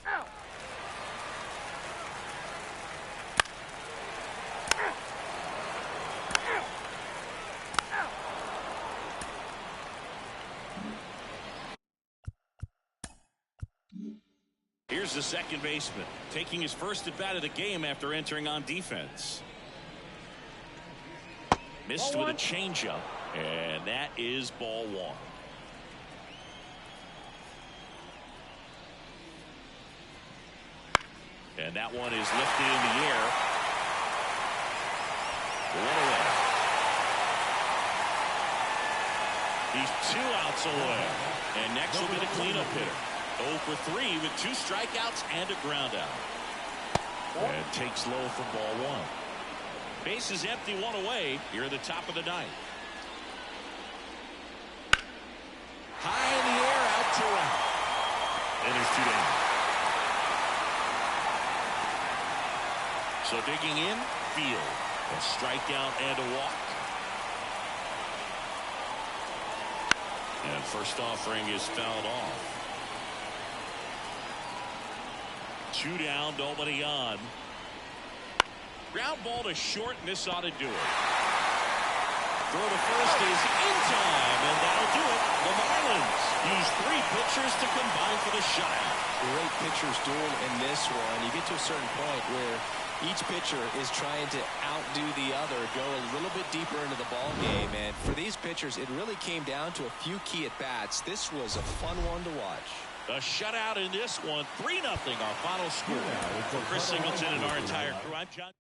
Out. Here's the second baseman taking his first at bat of the game after entering on defense. Missed with a changeup, and that is ball 1. And that one is lifted in the air. 1 away. He's 2 outs away. And next will be the cleanup hitter. 0 for 3 with 2 strikeouts and a ground out. And takes low for ball 1. Base is empty, 1 away here at the top of the 9th. High in the air, out to right. And there's 2 down. So digging in, Field. A strikeout and a walk. And first offering is fouled off. 2 down, nobody on. Ground ball to short, and this ought to do it. Throw to first is in time, and that'll do it. The Marlins use 3 pitchers to combine for the shutout. Great pitchers duel in this one. You get to a certain point where each pitcher is trying to outdo the other, go a little bit deeper into the ball game, and for these pitchers, it really came down to a few key at-bats. This was a fun one to watch. A shutout in this one, 3-0 our final score. For Chris Singleton and our entire crew, I'm John.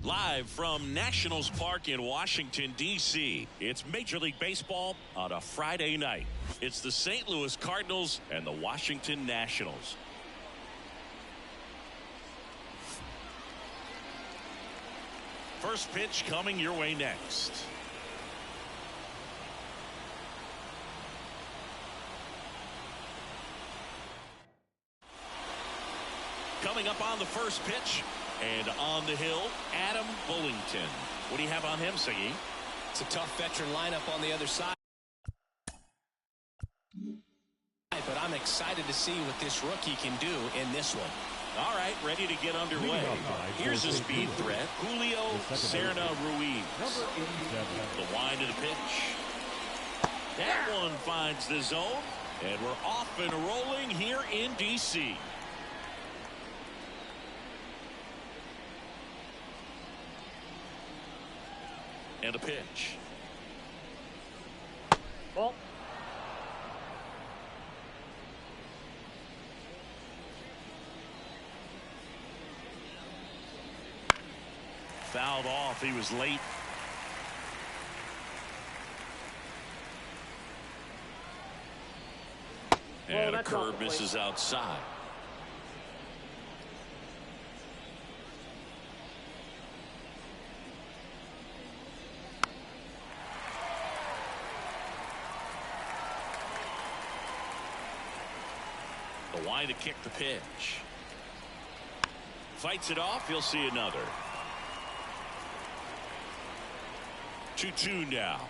Live from Nationals Park in Washington, D.C., it's Major League Baseball on a Friday night. It's the St. Louis Cardinals and the Washington Nationals. First pitch coming your way next. Coming up on the first pitch. And on the hill, Adam Bullington. What do you have on him, Siggy? It's a tough veteran lineup on the other side. But I'm excited to see what this rookie can do in this one. All right, ready to get underway. Here's a speed threat, Julio Serna Ruiz. The wind of the pitch. That one finds the zone, and we're off and rolling here in D.C. And a pitch. Ball. Fouled off. He was late. And a curve misses outside. The line to kick the pitch. Fights it off. He'll see another. 2-2 now.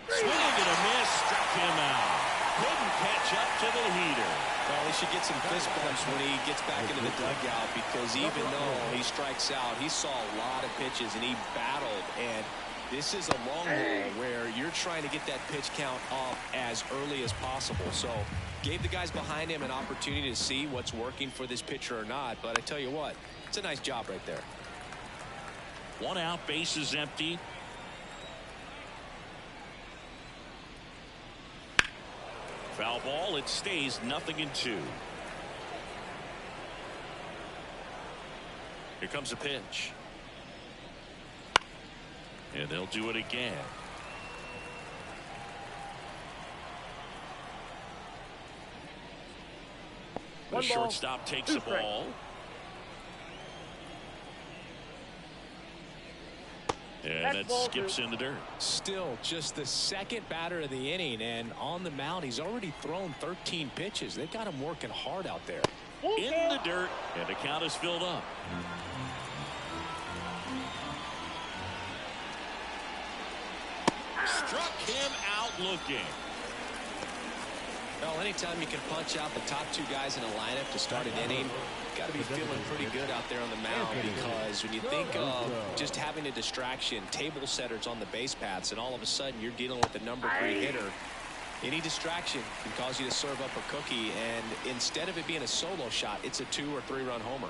Swing and a miss. Struck him out. Couldn't catch up to the heater. Well, he should get some fist bumps when he gets back into the dugout, because even though he strikes out, he saw a lot of pitches and he battled. And this is a long ball where you're trying to get that pitch count up as early as possible. So gave the guys behind him an opportunity to see what's working for this pitcher or not. But I tell you what, it's a nice job right there. One out, base is empty. Foul ball. It stays 0-2. Here comes a pitch. And they'll do it again. The shortstop takes the ball. And it skips in the dirt. Still just the second batter of the inning, and on the mound he's already thrown 13 pitches. They've got him working hard out there. In the dirt, and the count is filled up. Struck him out looking. Well, anytime you can punch out the top two guys in a lineup to start an inning, got to be feeling pretty good out there on the mound, because when you think of just having a distraction, table setters on the base paths, and all of a sudden you're dealing with a number 3 hitter, any distraction can cause you to serve up a cookie, and instead of it being a solo shot, it's a 2 or 3 run homer.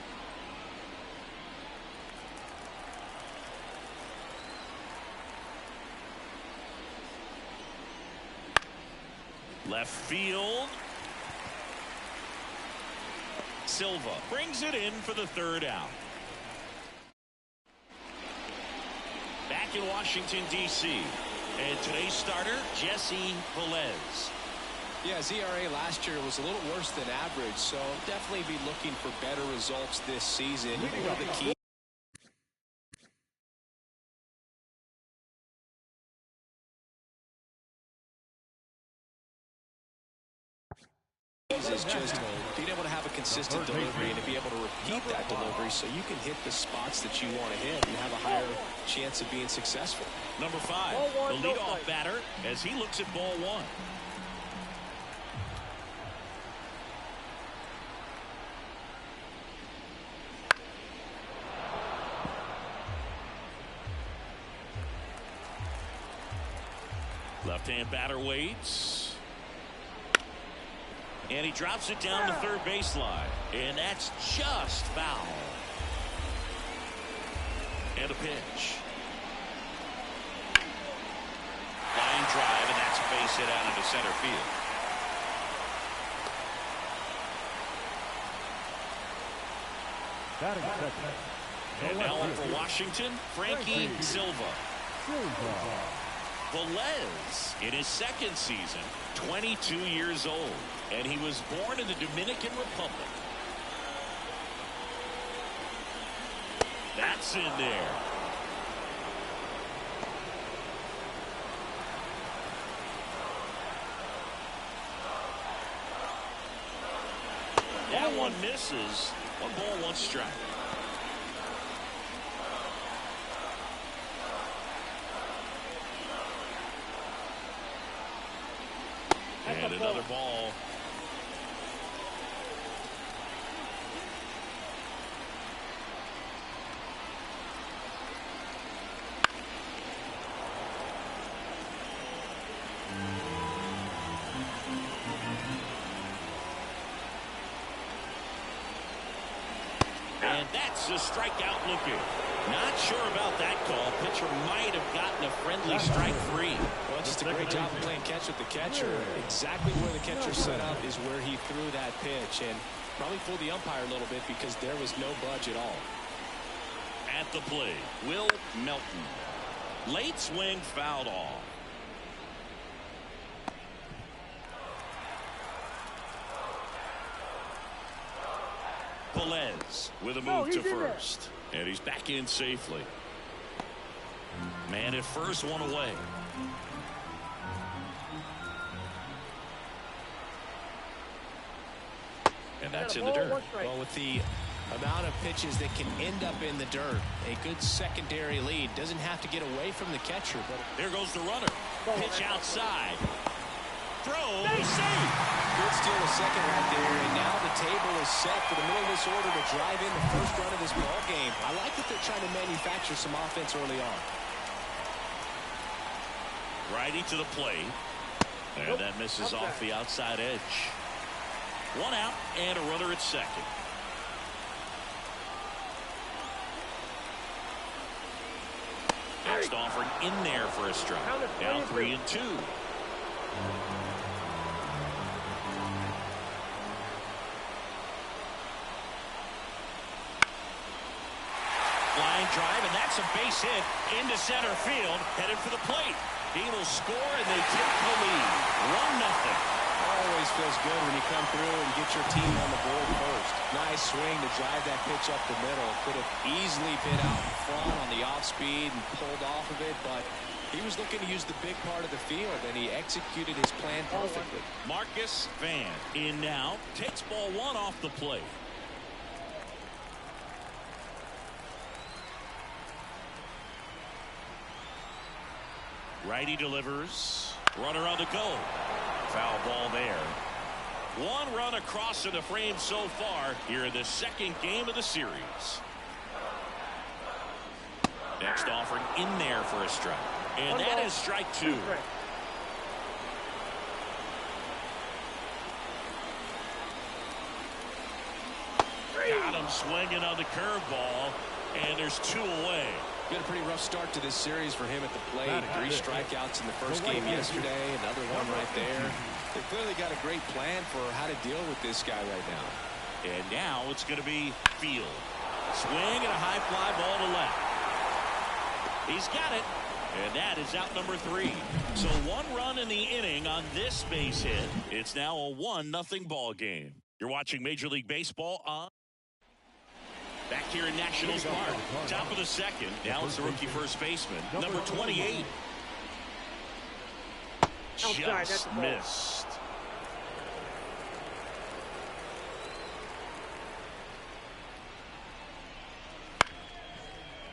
Silva brings it in for the third out. Back in Washington, D.C. And today's starter, Jesse Velez. Yeah, his ERA last year was a little worse than average, so definitely be looking for better results this season. One of the key is just being able to have a consistent delivery and to be able to repeat that delivery so you can hit the spots that you want to hit and have a higher chance of being successful. Number 5, the leadoff batter as he looks at ball 1. Left-hand batter waits. And he drops it down the third baseline. And that's just foul. And a pitch. Line drive, and that's a base hit out into center field. Batting second. And now up for Washington, Frankie Silva. Velez in his second season, 22 years old, and he was born in the Dominican Republic. That's in there. That one misses. 1 ball, 1 strike. And another ball. And that's a strikeout looking. Not sure about that call. Pitcher might have gotten a friendly strike 3. Well, just a great job of playing catch with the catcher. Exactly where the catcher set up is where he threw that pitch, and probably fooled the umpire a little bit because there was no budge at all. At the plate, Will Melton. Late swing fouled off. Velez with a move to first. And he's back in safely. Man at first, 1 away. And that's in the dirt. Well, with the amount of pitches that can end up in the dirt, a good secondary lead. Doesn't have to get away from the catcher. But there goes the runner. Pitch outside. Throw, safe. Good steal a second right there, and now the table is set for the middle of this order to drive in the first run of this ball game. I like that they're trying to manufacture some offense early on. Righty to the plate, and that misses off the outside edge. 1 out and a runner at second. Next offering in there for a strike. Down 3-2. Line drive, and that's a base hit into center field, headed for the plate. He will score, and they take the lead. 1-0. Always feels good when you come through and get your team on the board first. Nice swing to drive that pitch up the middle. Could have easily been out in front on the off speed and pulled off of it, but he was looking to use the big part of the field, and he executed his plan perfectly. Marcus Van in now, takes ball 1 off the plate. Righty delivers. Runner on the go. Foul ball there. 1 run across in the frame so far here in the second game of the series. Next offering in there for a strike. And that is strike 2. Got him swinging on the curveball, and there's 2 away. Been a pretty rough start to this series for him at the plate. 3 strikeouts in the first game yesterday. Another one right there. They clearly got a great plan for how to deal with this guy right now. And now it's going to be Field. Swing and a high fly ball to left. He's got it. And that is out number 3. So 1 run in the inning on this base hit. It's now a 1-0 ball game. You're watching Major League Baseball on. Back here in Nationals Park. Top of the second. Now it's the rookie first baseman. Number 28. Just missed.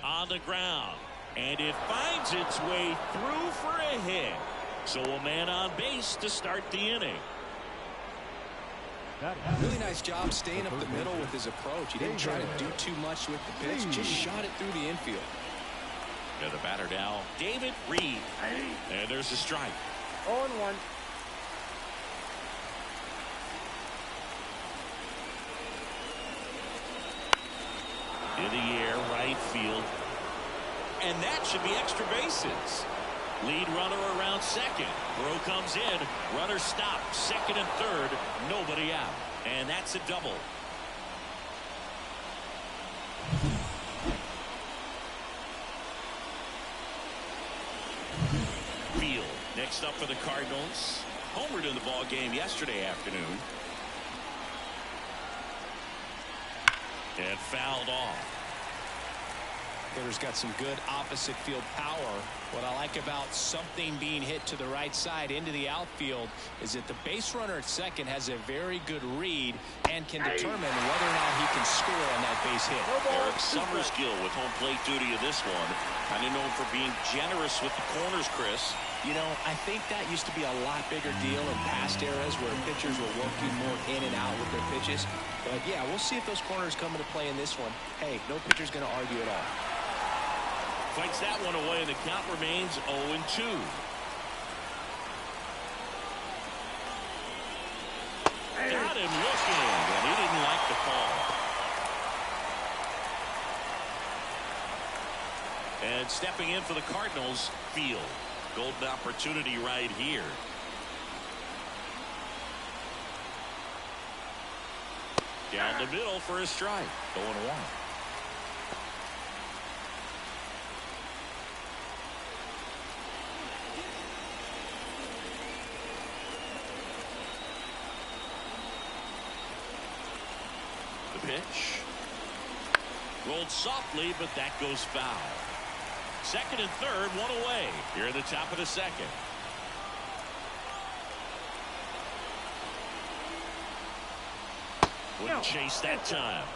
On the ground. And it finds its way through for a hit. So a man on base to start the inning. Really nice job staying up the middle with his approach. He didn't try to do too much with the pitch. Just shot it through the infield. And the batter now, David Reed. And there's a strike. 0-1. In the air, right field. And that should be extra bases. Lead runner around second. Throw comes in. Runner stopped. Second and third. Nobody out. And that's a double. Field next up for the Cardinals. Homered in the ball game yesterday afternoon. And fouled off. Hitter's got some good opposite field power. What I like about something being hit to the right side into the outfield is that the base runner at second has a very good read and can determine whether or not he can score on that base hit. Eric Summerskill with home plate duty in this one. Kind of known for being generous with the corners, Chris. You know, I think that used to be a lot bigger deal in past eras where pitchers were working more in and out with their pitches. But yeah, we'll see if those corners come into play in this one. Hey, no pitcher's going to argue at all. Fights that one away, and the count remains 0-2. Got him looking, and he didn't like the call. And stepping in for the Cardinals, Field. Golden opportunity right here. Down the middle for a strike. 0-1. Pitch. Rolled softly, but that goes foul. Second and third, one away. Here at the top of the second. Wouldn't chase that time.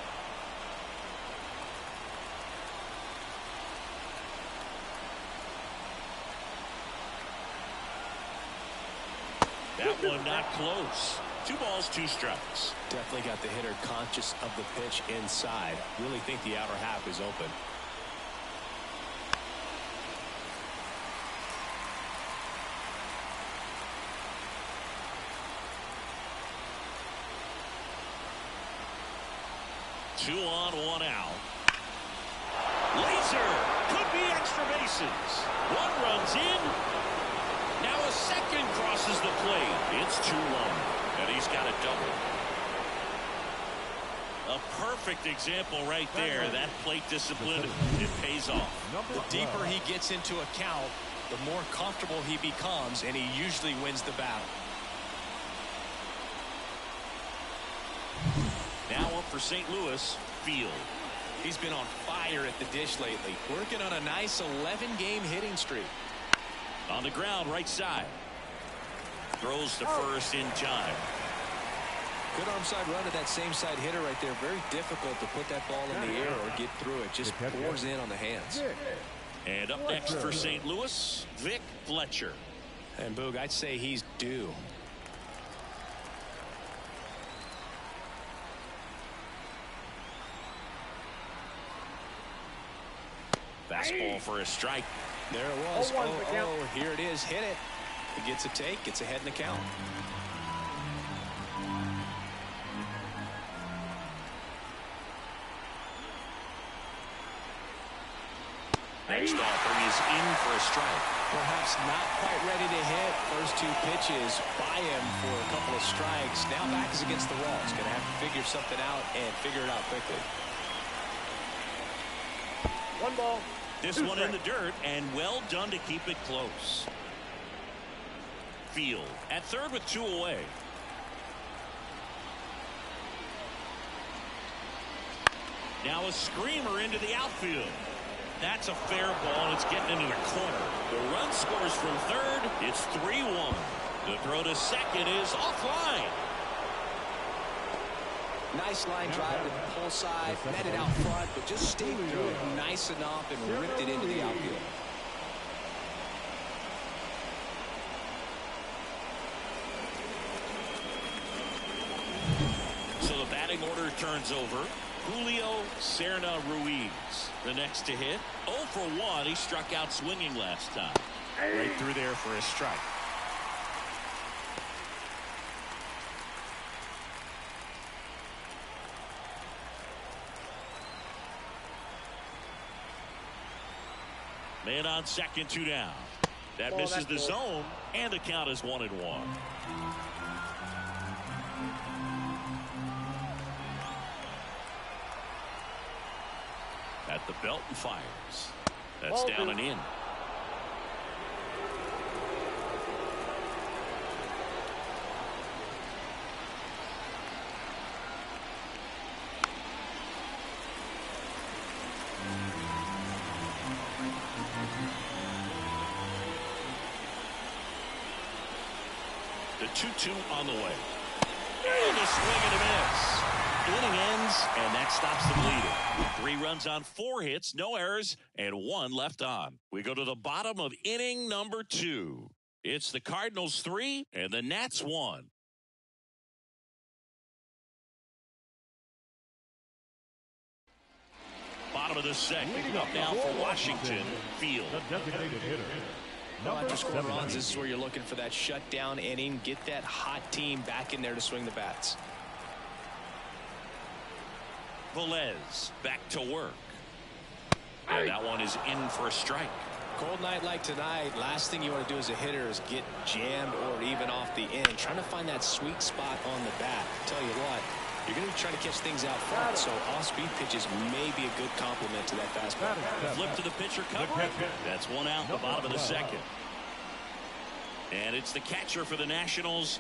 That one not close. 2 balls, 2 strikes. Definitely got the hitter conscious of the pitch inside. Really think the outer half is open. Two on, 1 out. Laser could be extra bases. 1 runs in. Now a second crosses the plate. It's 2-1. And he's got a double. A perfect example right there. That plate discipline, it pays off. The deeper he gets into a count, the more comfortable he becomes, and he usually wins the battle. Now up for St. Louis, Field. He's been on fire at the dish lately. Working on a nice 11-game hitting streak. On the ground, right side. Throws to first in time. Good arm side run to that same side hitter right there. Very difficult to put that ball in the air or get through it. Just pours in on the hands. And up next for St. Louis, Vic Fletcher. And Boog, I'd say he's due. Fastball for a strike. There it was. 0-1 the count. Here it is. Hit it. He gets a take. Gets ahead in the count. Next offer is in for a strike. Perhaps not quite ready to hit. First two pitches by him for a couple of strikes. Now back is against the wall. He's going to have to figure something out and figure it out quickly. One ball. This one in the dirt, and well done to keep it close. Field at third with two away. Now a screamer into the outfield. That's a fair ball. It's getting into the corner. The run scores from third. It's 3-1. The throw to second is offline. Nice line drive to the pull side. Met it out front, but just stayed through it nice enough and ripped it into the outfield. So the batting order turns over. Julio Serna Ruiz, the next to hit. 0 for 1. He struck out swinging last time. Right through there for a strike. Man on second, 2 down. That misses the zone, and the count is 1-1. At the belt and fires. That's down and in. The 2-2 on the way. And a swing and a miss. Inning ends, and that stops the bleeding. 3 runs on 4 hits, no errors, and 1 left on. We go to the bottom of inning number 2. It's the Cardinals 3 and the Nats 1. Bottom of the second. Up now for Washington. Field. The designated hitter. Well, after scoring runs, this is where you're looking for that shutdown inning. Get that hot team back in there to swing the bats. Velez back to work. And that one is in for a strike. Cold night like tonight, last thing you want to do as a hitter is get jammed or even off the end. Trying to find that sweet spot on the bat. Tell you what, you're going to be trying to catch things out front, so off-speed pitches may be a good complement to that fastball. Flip to the pitcher cover. That's 1 out in the bottom of the second. And it's the catcher for the Nationals.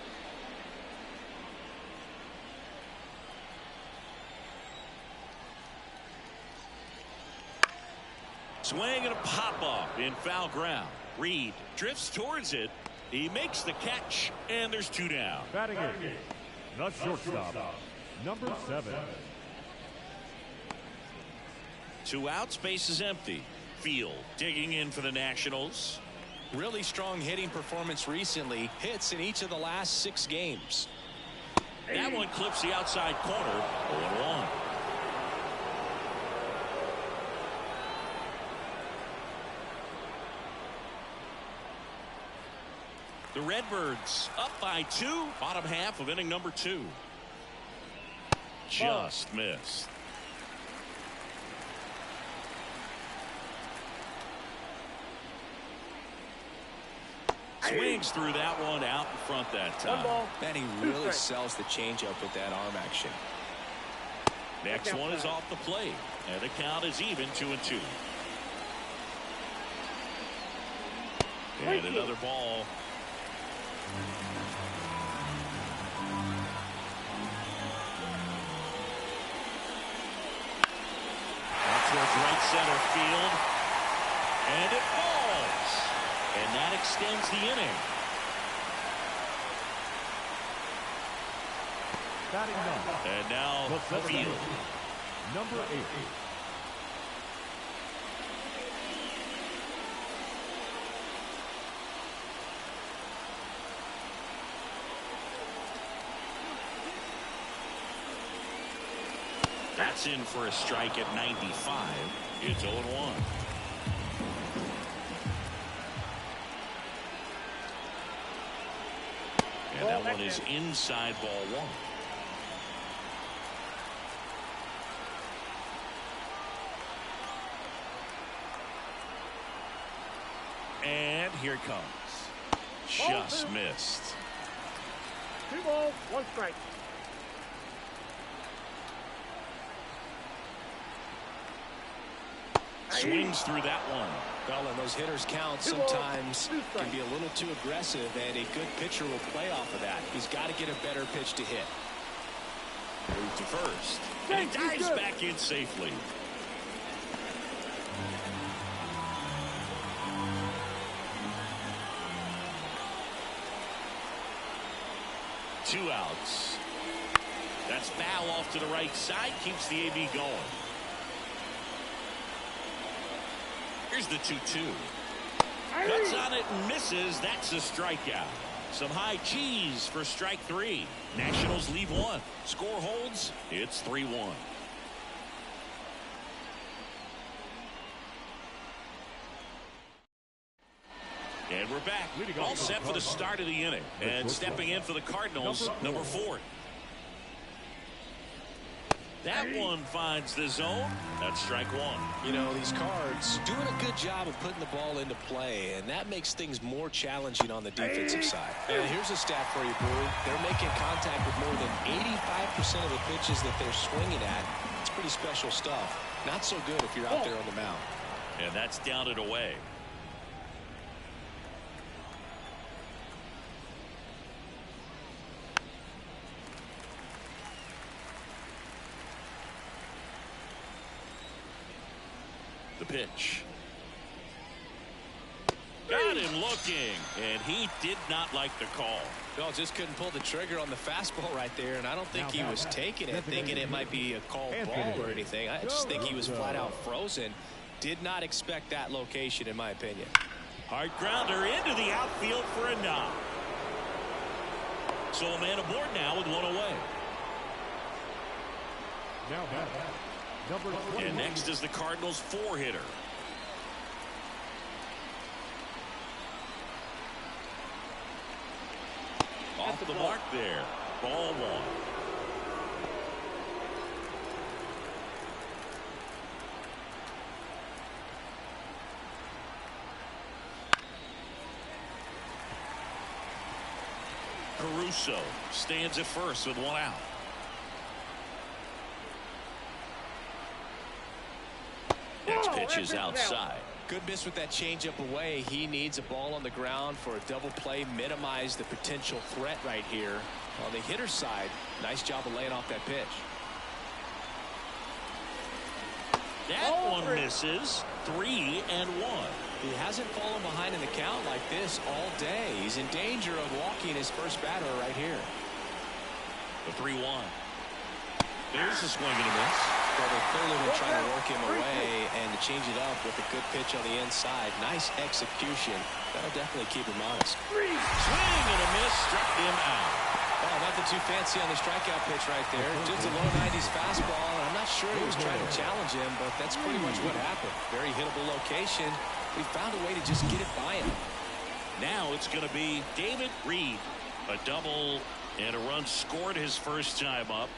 Swing and a pop-up in foul ground. Reed drifts towards it. He makes the catch, and there's 2 down. Batting it, the shortstop, number 7. 2 outs, base is empty. Field digging in for the Nationals. Really strong hitting performance recently. Hits in each of the last 6 games. That one clips the outside corner. 0-1. The Redbirds up by 2. Bottom half of inning number 2. Just missed. Swings through that one out in front that time. And he really sells the changeup with that arm action. Next one is off the plate. And the count is even 2-2. And another ball. Out towards right center field. And it falls. And that extends the inning. Batting number. And now Field. Number 8. That's in for a strike at 95. It's 0-1. And that one is inside ball 1. here it comes. Just missed. 2 balls, 1 strike. Swings through that one. Well, and those hitters count sometimes can be a little too aggressive, and a good pitcher will play off of that. He's got to get a better pitch to hit. Move to first. And he dives back in safely. Two outs. That's foul off to the right side. Keeps the AB going. Here's the 2-2. Cuts on it and misses. That's a strikeout. Some high cheese for strike 3. Nationals leave 1. Score holds. It's 3-1. And we're back. All set for the start of the inning. And stepping in for the Cardinals, number 4. That one finds the zone. That's strike 1. You know, these Cards doing a good job of putting the ball into play, and that makes things more challenging on the defensive side. And here's a stat for you, Brew. They're making contact with more than 85% of the pitches that they're swinging at. It's pretty special stuff. Not so good if you're out there on the mound. And that's down and away. The pitch. Got him looking, and he did not like the call. Well, just couldn't pull the trigger on the fastball right there, and I don't think he was taking it, thinking it might be a called ball or anything. I just think he was flat out frozen. Did not expect that location, in my opinion. Hard grounder into the outfield for a knock. So a man aboard now with 1 away. Now back. And next is the Cardinals' 4-hitter. Off the mark there. Ball 1. Caruso stands at first with 1 out. Next pitch is outside. Good miss with that changeup away. He needs a ball on the ground for a double play. Minimize the potential threat right here. On the hitter's side, nice job of laying off that pitch. That one misses. 3-1. He hasn't fallen behind in the count like this all day. He's in danger of walking his first batter right here. The 3-1. There's a swing and a miss. Well, they've clearly been trying to work him away, and to change it up with a good pitch on the inside. Nice execution. That'll definitely keep him honest. Swing and a miss. Struck him out. Oh, nothing too fancy on the strikeout pitch right there. Just a low 90s fastball, and I'm not sure he was trying to challenge him, but that's pretty much what happened. Very hittable location. We found a way to just get it by him. Now it's going to be David Reed. A double and a run scored his first time up.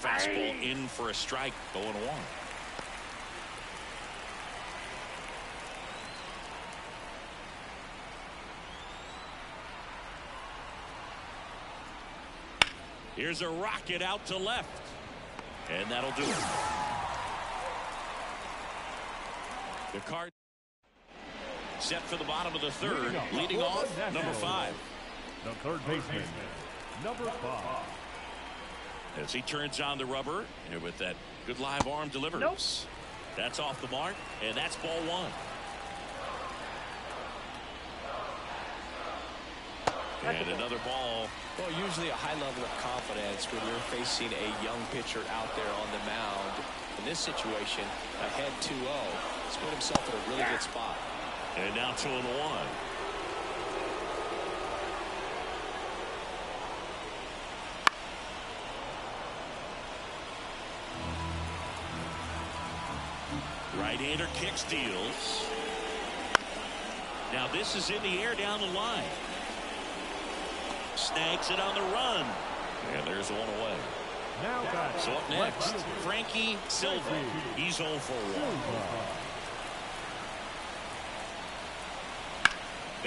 Fastball in for a strike. 0-1. Here's a rocket out to left. And that'll do it. The card set for the bottom of the 3rd. Leading off, number 5. The third baseman, number 5. As he turns on the rubber, and with that good live arm delivers. That's off the mark, and that's ball 1. And another ball. Well, usually a high level of confidence when you're facing a young pitcher out there on the mound. In this situation, ahead 2-0. He's put himself in a really good spot. And now 2-1. Right-hander kicks, deals. Now this is in the air down the line. Snags it on the run. And there's 1 away. Now back. So up next, Frankie Silva. He's 0 for 1.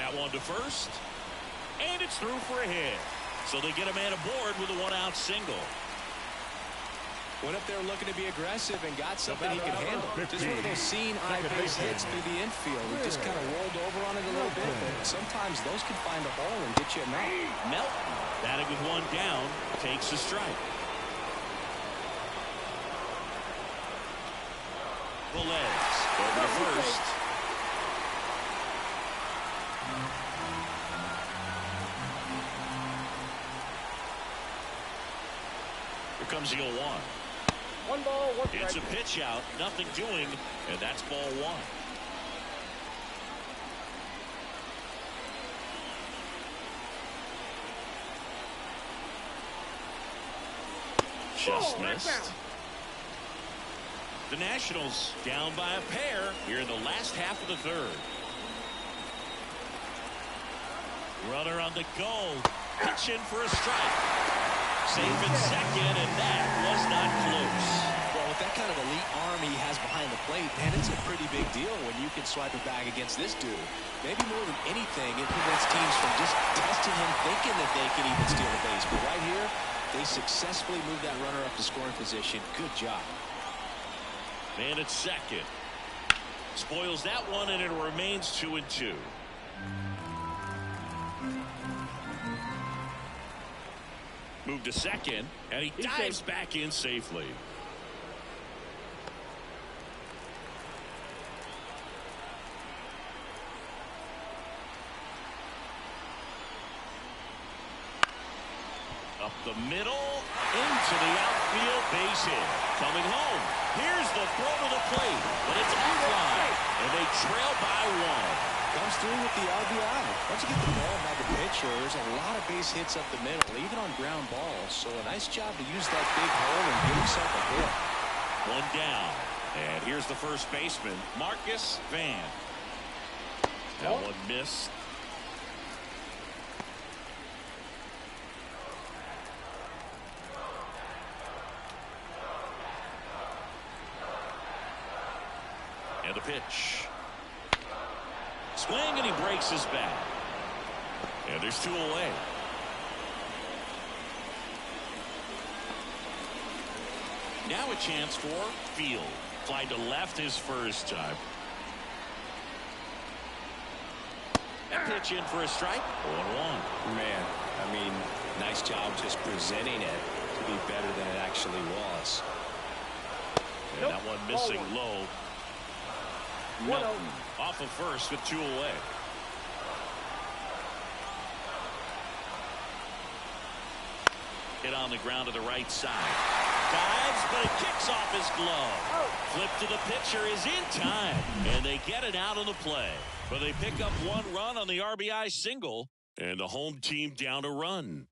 That one to first. And it's through for a hit. So they get a man aboard with a one-out single. Went up there looking to be aggressive and got something he could handle. Just one of those seeing-eye base hits through the infield. He just kind of rolled over on it a little bit, but sometimes those can find a hole and get you a knock. Melton, batting with one down, takes a strike. Velez over to first. Here comes the 0-1. One ball, one strike. It's a pitch out, nothing doing, and that's ball one. Just missed. The Nationals down by a pair here in the last half of the third. Runner on the go. Pitch in for a strike. Safe in second, and that was not close. Well, with that kind of elite arm he has behind the plate, man, it's a pretty big deal when you can swipe a bag against this dude. Maybe more than anything, it prevents teams from just testing him, thinking that they can even steal the base. But right here, they successfully moved that runner up to scoring position. Good job. Man at second. Spoils that one, and it remains 2-2. Move to second, and he dives back in safely. Up the middle, into the outfield, base hit. Coming home, here's the throw to the plate, but it's offline, and they trail by one. Comes through with the RBI. Once you get the ball by the pitcher, there's a lot of base hits up the middle, even on ground balls. So a nice job to use that big hole and give himself a hit. One down. And here's the first baseman, Marcus Van. That one missed. And the pitch. Swing, and he breaks his bat. And there's two away. Now a chance for Field. Fly to left his first time. That pitch in for a strike. 1-1. Man, I mean, nice job just presenting it to be better than it actually was. And that one missing low. Melton off of first with two away. Hit on the ground to the right side. Dives, but it kicks off his glove. Flip to the pitcher is in time, and they get it out of the play. But they pick up one run on the RBI single, and the home team down a run.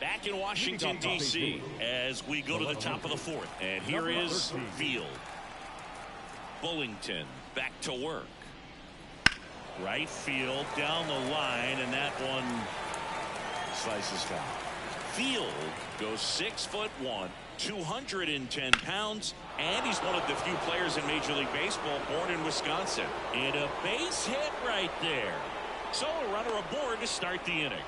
Back in Washington, D.C. as we go to the top of the fourth. And here is Field. Bullington back to work. Right field down the line, and that one slices foul. Field goes 6'1", 210 pounds, and he's one of the few players in Major League Baseball born in Wisconsin. And a base hit right there. So a runner aboard to start the inning.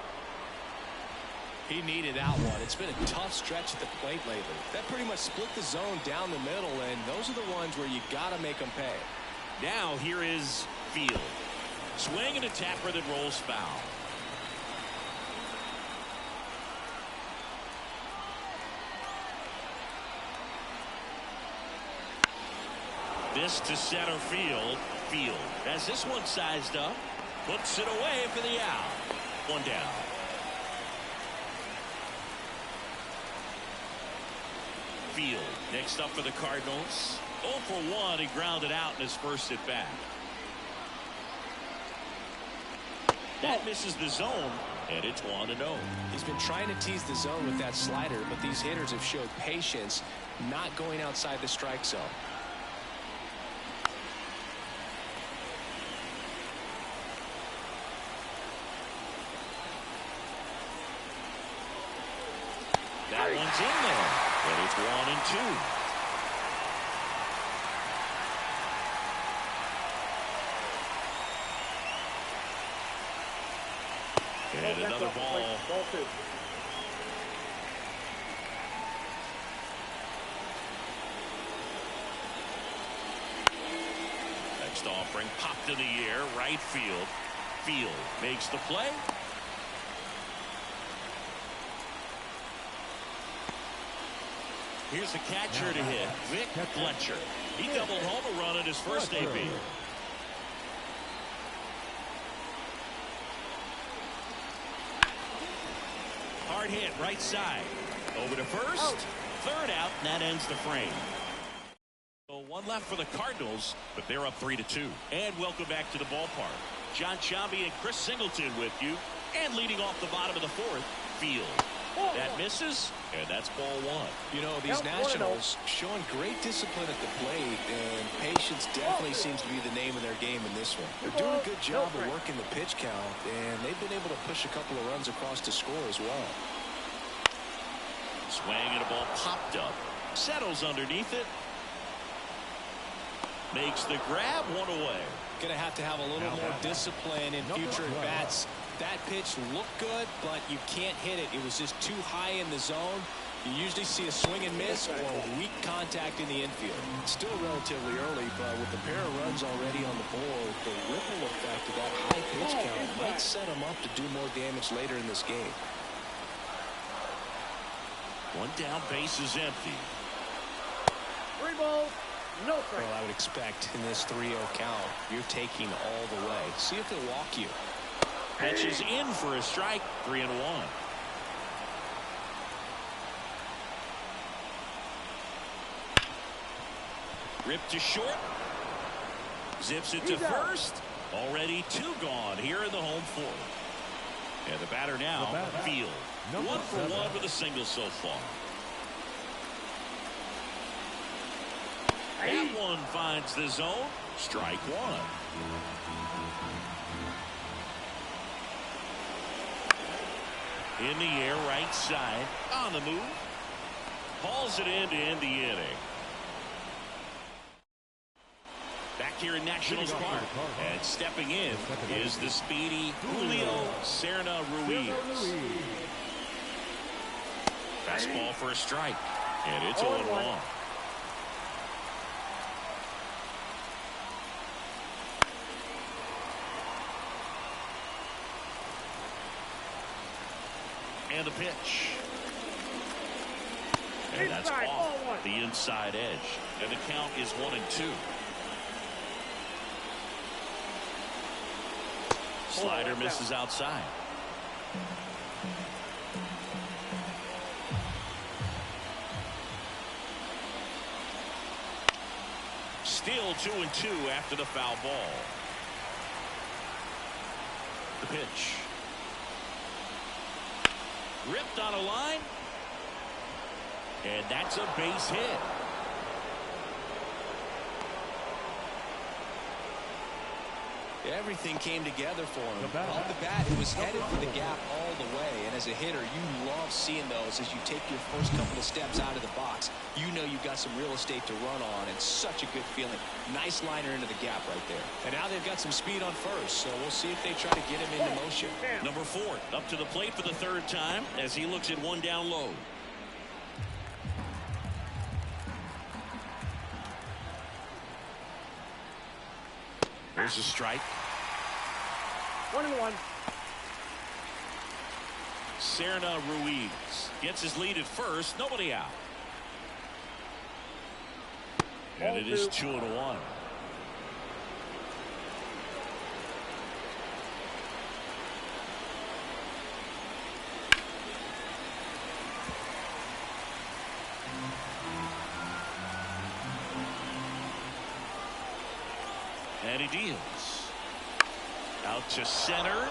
He needed that one. It's been a tough stretch at the plate lately. That pretty much split the zone down the middle, and those are the ones where you got to make them pay. Now here is Field. Swing and a tapper that rolls foul. This to center field. Field has this one sized up. Puts it away for the out. One down. Field next up for the Cardinals. 0 for 1. He grounded out in his first at bat. That misses the zone, and it's 1-0. He's been trying to tease the zone with that slider, but these hitters have showed patience, not going outside the strike zone. That one's in there, and it's 1-2. And another ball. Ball 2. Next offering popped in the air, right field. Field makes the play. Here's the catcher to hit, Vic Fletcher. He doubled home a run in his first AB. Hard hit right side. Over to first. Third out, and that ends the frame. So one left for the Cardinals, but they're up 3-2. And welcome back to the ballpark. John Chambi and Chris Singleton with you. And leading off the bottom of the fourth, Field. That misses, and that's ball 1. You know, these Nationals showing great discipline at the plate, and patience definitely seems to be the name of their game in this one. They're doing a good job of working the pitch count, and they've been able to push a couple of runs across to score as well. Swing and a ball popped up. Settles underneath it. Makes the grab, 1 away. Going to have a little more discipline in future at-bats. That pitch looked good, but you can't hit it. It was just too high in the zone. You usually see a swing and miss or weak contact in the infield. It's still relatively early, but with a pair of runs already on the board, the ripple effect of that high pitch count might set them up to do more damage later in this game. One down, base is empty. 3 balls, no strikes. Well, I would expect in this 3-0 count, you're taking all the way. See if they'll walk you. Pitch is in for a strike, 3-1. Ripped to short. Zips it to first. Already 2 gone here in the home fourth. And the batter now, Field. 1 for 1 with a single so far. That one finds the zone. Strike 1. In the air, right side, on the move. Hauls it in to end the inning. Back here in Nationals Park, and stepping in is the speedy Julio Serna-Ruiz. Fastball for a strike, and it's 0-1. And the pitch. And that's off the inside edge. And the count is 1-2. Slider misses outside. Still 2-2 after the foul ball. The pitch. Ripped on a line. And that's a base hit. Everything came together for him. Off the bat, it was headed for the gap all the way. And as a hitter, you love seeing those as you take your first couple of steps out of the box. You know you've got some real estate to run on, and such a good feeling. Nice liner into the gap right there. And now they've got some speed on first, so we'll see if they try to get him into motion. Number 4 up to the plate for the 3rd time as he looks at 1 down low. There's a strike. 1-1. Serna-Ruiz gets his lead at first. Nobody out. And it is 2-1. And he deals. Out to center.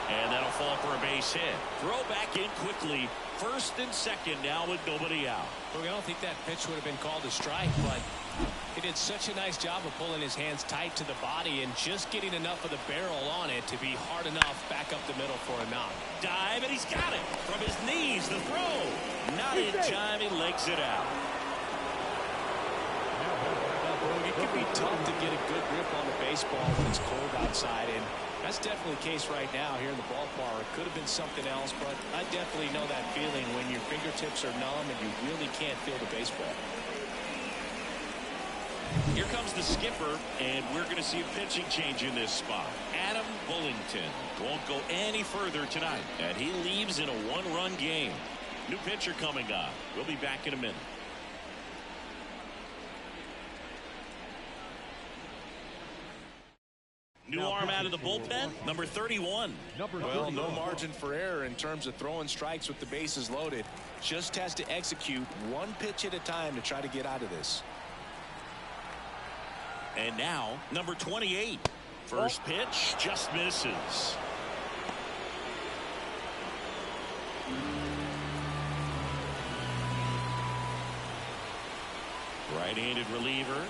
And that'll fall for a base hit. Throw back in quickly. 1st and 2nd now with nobody out. Look, I don't think that pitch would have been called a strike, but he did such a nice job of pulling his hands tight to the body and just getting enough of the barrel on it to be hard enough back up the middle for a knock. Dive, and he's got it. From his knees, the throw. Not in time, he legs it out. It can be tough to get a good grip on the baseball when it's cold outside, and That's definitely the case right now here in the ballpark. Could have been something else, but I definitely know that feeling when your fingertips are numb and you really can't feel the baseball. Here comes the skipper, and we're going to see a pitching change in this spot. Adam Bullington won't go any further tonight, and he leaves in a one-run game. New pitcher coming up. We'll be back in a minute. New arm out of the bullpen, number 31. Well, no margin for error in terms of throwing strikes with the bases loaded. Just has to execute one pitch at a time to try to get out of this. And now, number 28. First pitch just misses. Right-handed reliever.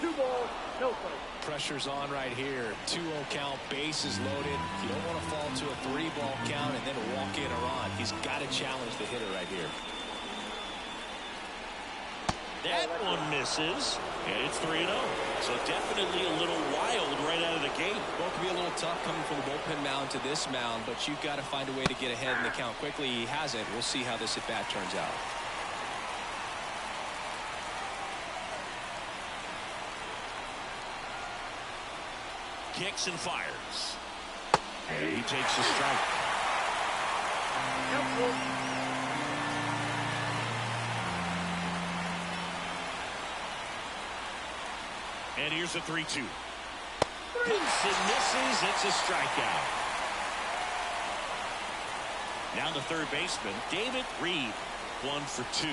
2 balls, no strikes. Pressure's on right here. 2-0 count, bases loaded. You don't want to fall to a 3-ball count and then walk in or on. He's got to challenge the hitter right here. That one misses, and it's 3-0. So definitely a little wild right out of the gate. Well, it can be a little tough coming from the bullpen mound to this mound, but you've got to find a way to get ahead in the count quickly. He hasn't. We'll see how this at-bat turns out. Kicks and fires. And he takes a strike. And here's a 3-2. Hits and misses. It's a strikeout. Now the third baseman, David Reed, 1 for 2.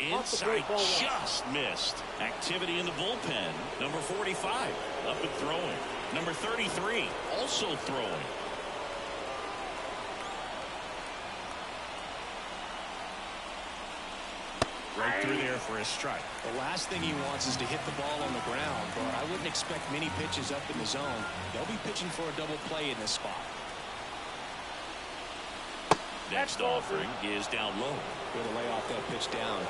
Inside, just missed. Activity in the bullpen. Number 45, up and throwing. Number 33, also throwing. Right through there for a strike. The last thing he wants is to hit the ball on the ground, but I wouldn't expect many pitches up in the zone. They'll be pitching for a double play in this spot. Next offering is down low. Going to lay off that pitch down.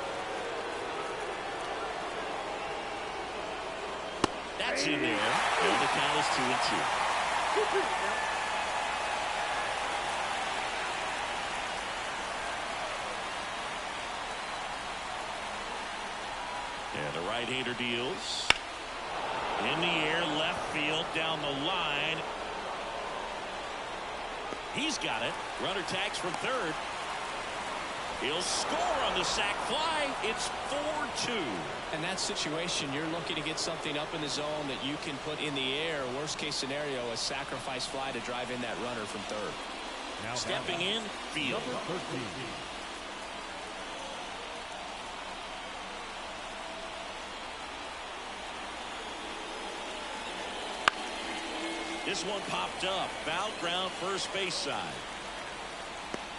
That's in there. And the count is 2-2. And the right-hander deals. In the air, left field, down the line. He's got it. Runner tags from third. He'll score on the sac fly. It's 4-2. In that situation, you're looking to get something up in the zone that you can put in the air. Worst case scenario, a sacrifice fly to drive in that runner from third. Now stepping in, field. Number 13. This one popped up. Foul ground, first base side.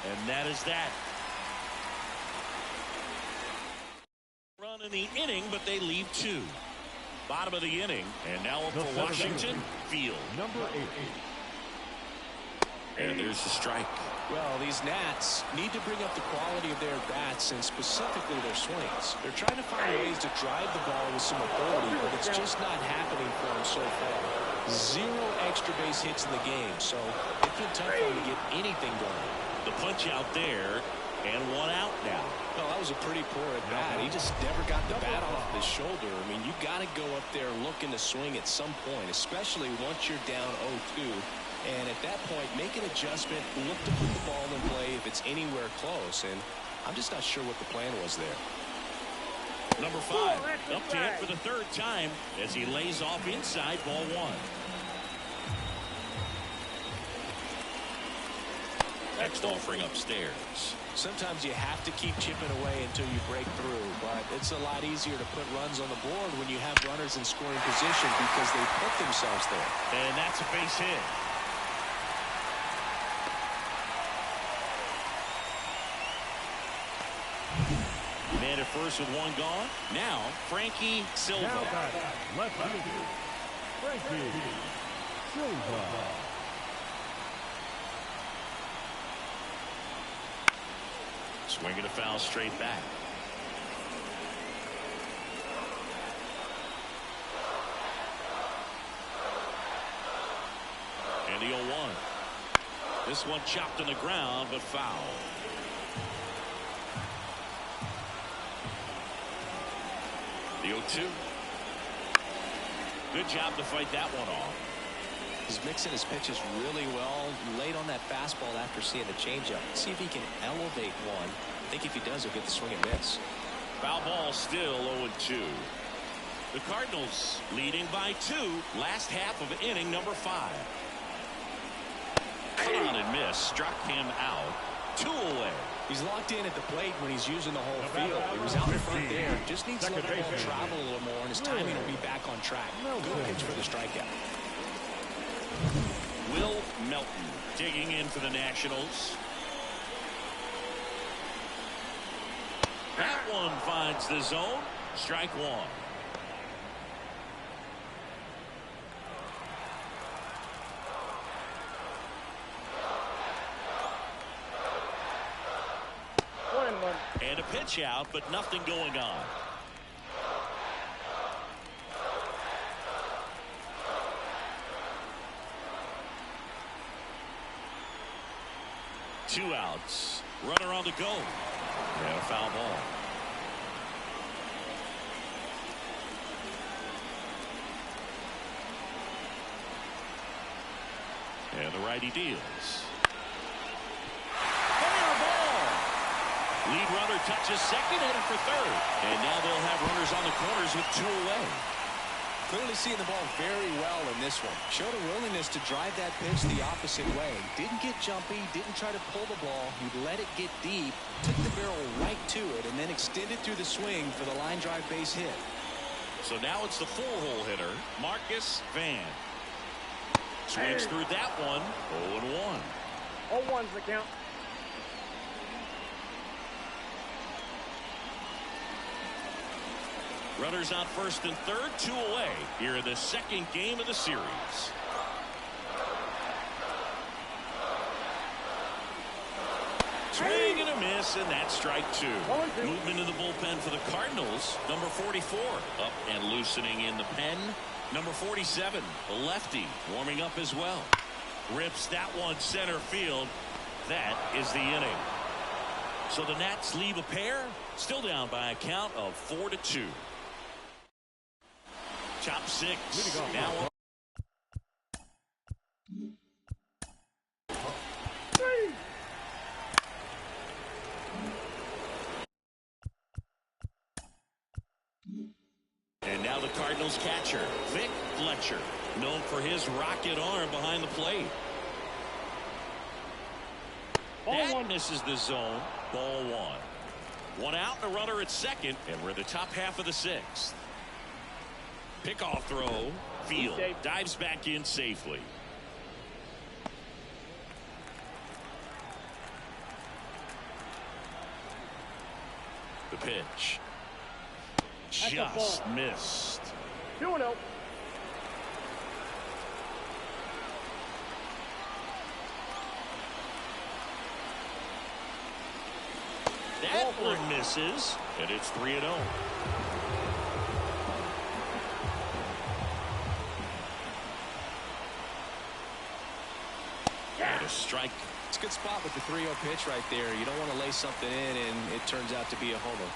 And that is that. Run in the inning, but they leave 2. Bottom of the inning, and now up for Washington. Field. Number 8. And there's the strike. Well, these Nats need to bring up the quality of their bats and specifically their swings. They're trying to find ways to drive the ball with some authority, but it's just not happening for them so far. 0 extra base hits in the game, so it's been tough for them to get anything going. The punch out there, and 1 out now. Well, that was a pretty poor at bat. He just never got the bat off his shoulder. I mean, you got to go up there looking to swing at some point, especially once you're down 0-2. And at that point, make an adjustment, look to put the ball in play if it's anywhere close. And I'm just not sure what the plan was there. Number 5, up to hit for the 3rd time as he lays off inside ball 1. Next offering upstairs. Sometimes you have to keep chipping away until you break through, but it's a lot easier to put runs on the board when you have runners in scoring position because they put themselves there. And that's a base hit. Man at first with 1 gone. Now, Frankie Silva. Now back, left fielder, Frankie Silva. Swinging a foul straight back. This one chopped on the ground, but foul. The 0-2. Good job to fight that one off. He's mixing his pitches really well. Late on that fastball after seeing the changeup. See if he can elevate one. I think if he does, he'll get the swing and miss. Foul ball still 0-2. The Cardinals leading by 2. Last half of inning number 5. On and miss. Struck him out. 2 away. He's locked in at the plate when he's using the whole field. He was out in front there. Just needs to let the ball travel a little more, and his timing will be back on track. Good pitch for the strikeout. Will Melton digging in for the Nationals. That one finds the zone. Strike 1. And a pitch out, but nothing going on. Two outs. Runner on the go. And a foul ball. And the righty deals. Lead runner touches second, headed for third. And now they'll have runners on the corners with 2 away. Clearly seeing the ball very well in this one. Showed a willingness to drive that pitch the opposite way. Didn't get jumpy, didn't try to pull the ball. He let it get deep, took the barrel right to it, and then extended through the swing for the line drive base hit. So now it's the 4-hole hitter, Marcus Van. Swings through that one, 0-1. 0-1's the count. Runners on first and third, 2 away here in the second game of the series. Swing and a miss, and that's strike 2. Movement in the bullpen for the Cardinals. Number 44 up and loosening in the pen. Number 47, the lefty, warming up as well. Rips that one center field. That is the inning. So the Nats leave a pair, still down by a count of 4-2. Top 6 now on. And now the Cardinals catcher, Vic Fletcher, known for his rocket arm behind the plate. That misses the zone. Ball 1. One out and a runner at second, and we're in the top half of the 6th. Pickoff throw. Field dives back in safely. The pitch. Just missed. 2-0. That one misses, and it's 3-0. And a strike. It's a good spot with the 3-0 pitch right there. You don't want to lay something in, and it turns out to be a homer.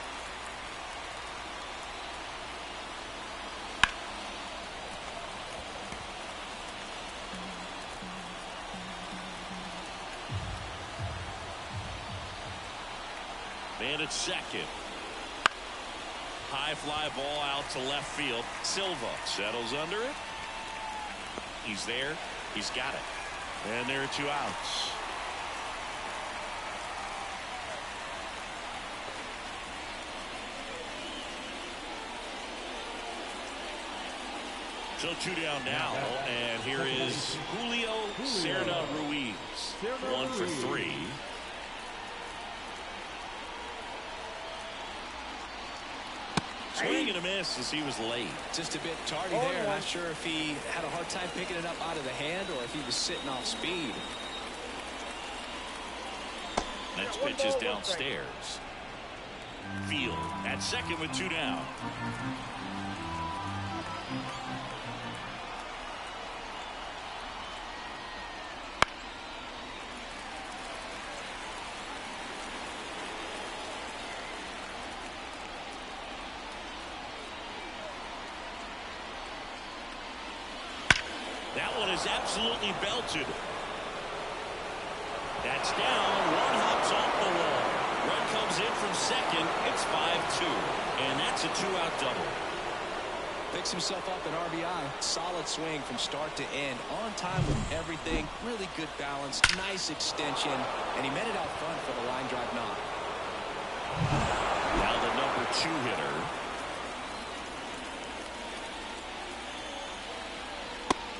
Man at second. High fly ball out to left field. Silva settles under it. He's there. He's got it. And there are 2 outs. So 2 down now. And here is Julio Serna Ruiz. 1 for 3. Swing and a miss as he was late. Just a bit tardy there. Not sure if he had a hard time picking it up out of the hand or if he was sitting off speed. Next pitch is downstairs. Field at second with 2 down. That one is absolutely belted. That's down. One hops off the wall. Run comes in from second. It's 5-2. And that's a 2-out double. Picks himself up an RBI. Solid swing from start to end. On time with everything. Really good balance. Nice extension. And he met it out front for the line drive knock. Now the number 2 hitter.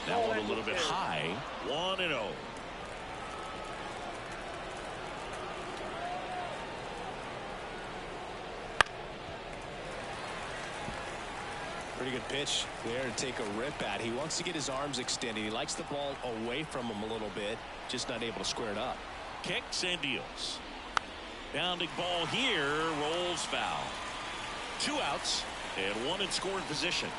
That one a little bit high. 1-0. Pretty good pitch there to take a rip at. He wants to get his arms extended. He likes the ball away from him a little bit. Just not able to square it up. Kicks and deals. Bounding ball here. Rolls foul. 2 outs and 1 in scoring position.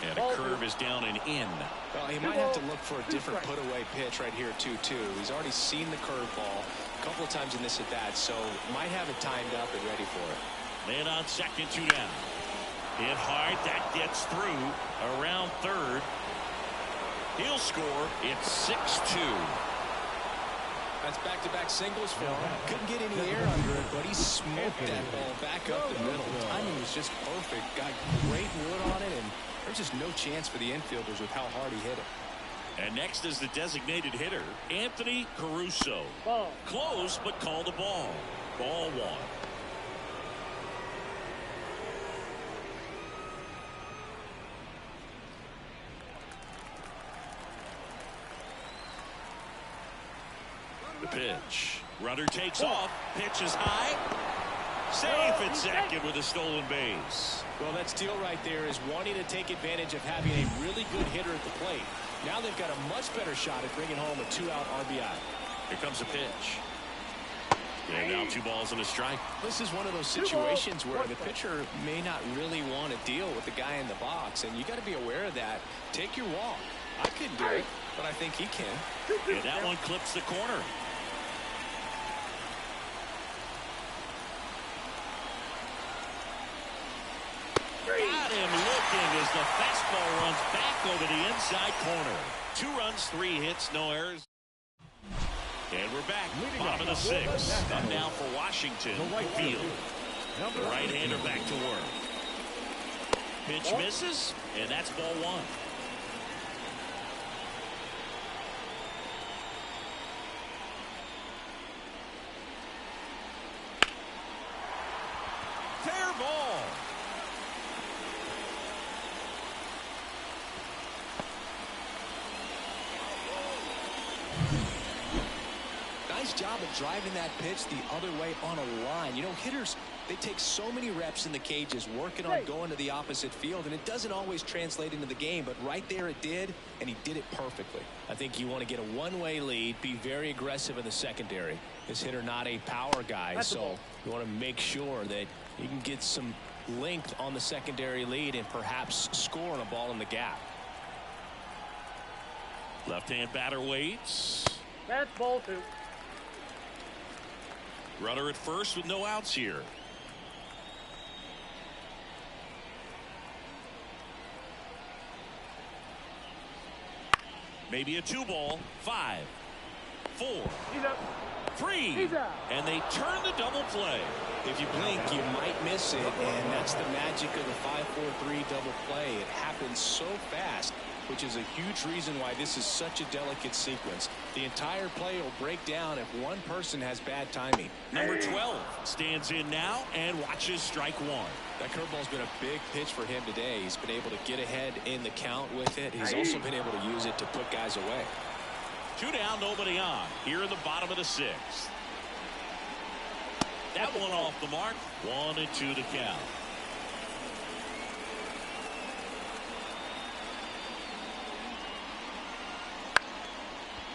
And a curve is down and in. Well, he might have to look for a different put-away pitch right here, 2-2. He's already seen the curveball a couple of times in this at-bat, so might have it timed up and ready for it. Man on second, 2 down. Hit hard. That gets through around third. He'll score. It's 6-2. That's back-to-back singles for him. Couldn't get any air under it, but he smoked that ball back up the middle. Timing was just perfect. Got great wood on it, and there's just no chance for the infielders with how hard he hit it. And next is the designated hitter, Anthony Caruso. Ball. Close, but called the ball. Ball 1. The pitch. Runner takes off. Pitch is high. Safe at second with a stolen base. Well, that steal right there is wanting to take advantage of having a really good hitter at the plate. Now they've got a much better shot at bringing home a 2-out RBI. Here comes a pitch. And now 2 balls and a strike. This is one of those situations where the pitcher may not really want to deal with the guy in the box, and you got to be aware of that. Take your walk. I couldn't do it, but I think he can. And that one clips the corner. Got him looking as the fastball runs back over the inside corner. 2 runs, 3 hits, no errors. And we're back. Bottom of the 6th. Up now for Washington. Field. The right-hander back to work. Pitch misses, and that's ball 1. Fair ball. Nice job of driving that pitch the other way on a line. You know, hitters, they take so many reps in the cages working on going to the opposite field, and it doesn't always translate into the game, but right there it did, and he did it perfectly. I think you want to get a one-way lead, be very aggressive in the secondary. This hitter not a power guy, so you want to make sure that you can get some length on the secondary lead and perhaps score on a ball in the gap. Left-hand batter waits. That's ball 2. Runner at first with no outs here. Maybe a 2-ball. 5, 4, 3, and they turn the double play. If you blink, you might miss it, and that's the magic of the 5-4-3 double play. It happens so fast, which is a huge reason why this is such a delicate sequence. The entire play will break down if one person has bad timing. Number 12 stands in now and watches strike 1. That curveball's been a big pitch for him today. He's been able to get ahead in the count with it. He's also been able to use it to put guys away. 2 down, nobody on. Here in the bottom of the 6th. That one off the mark. 1-2 to count.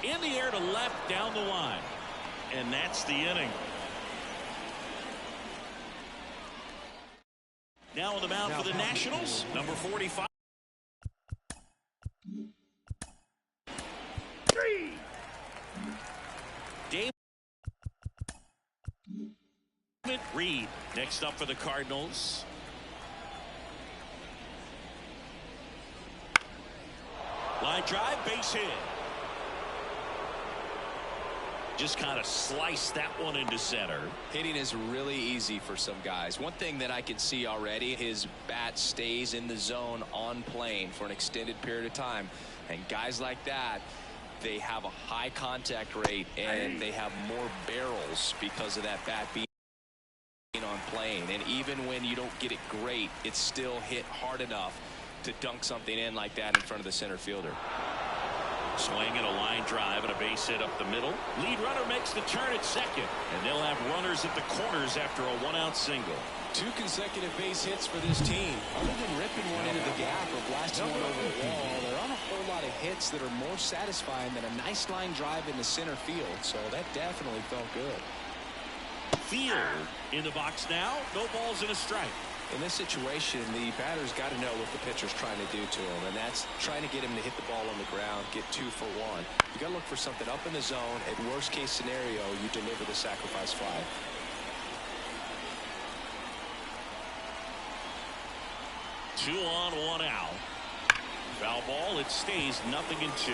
In the air to left down the line. And that's the inning. Now on the mound for the Nationals, number 45. David Reed next up for the Cardinals. Line drive, base hit. Just kind of sliced that one into center. Hitting is really easy for some guys. One thing that I can see already, his bat stays in the zone on plane for an extended period of time. And guys like that, they have a high contact rate and they have more barrels because of that bat being on plane. And even when you don't get it great, it's still hit hard enough to dunk something in like that in front of the center fielder. Swing and a line drive and a base hit up the middle. Lead runner makes the turn at second, and they'll have runners at the corners after a one-out single. 2 consecutive base hits for this team. Other than ripping one into the gap or blasting one over the wall, there aren't a whole lot of hits that are more satisfying than a nice line drive in the center field. So that definitely felt good. Field in the box now. No balls and a strike. In this situation, the batter's got to know what the pitcher's trying to do to him, and that's trying to get him to hit the ball on the ground, get 2 for 1. You got to look for something up in the zone. At worst case scenario, you deliver the sacrifice fly. Two on, 1 out. Foul ball. It stays 0-2.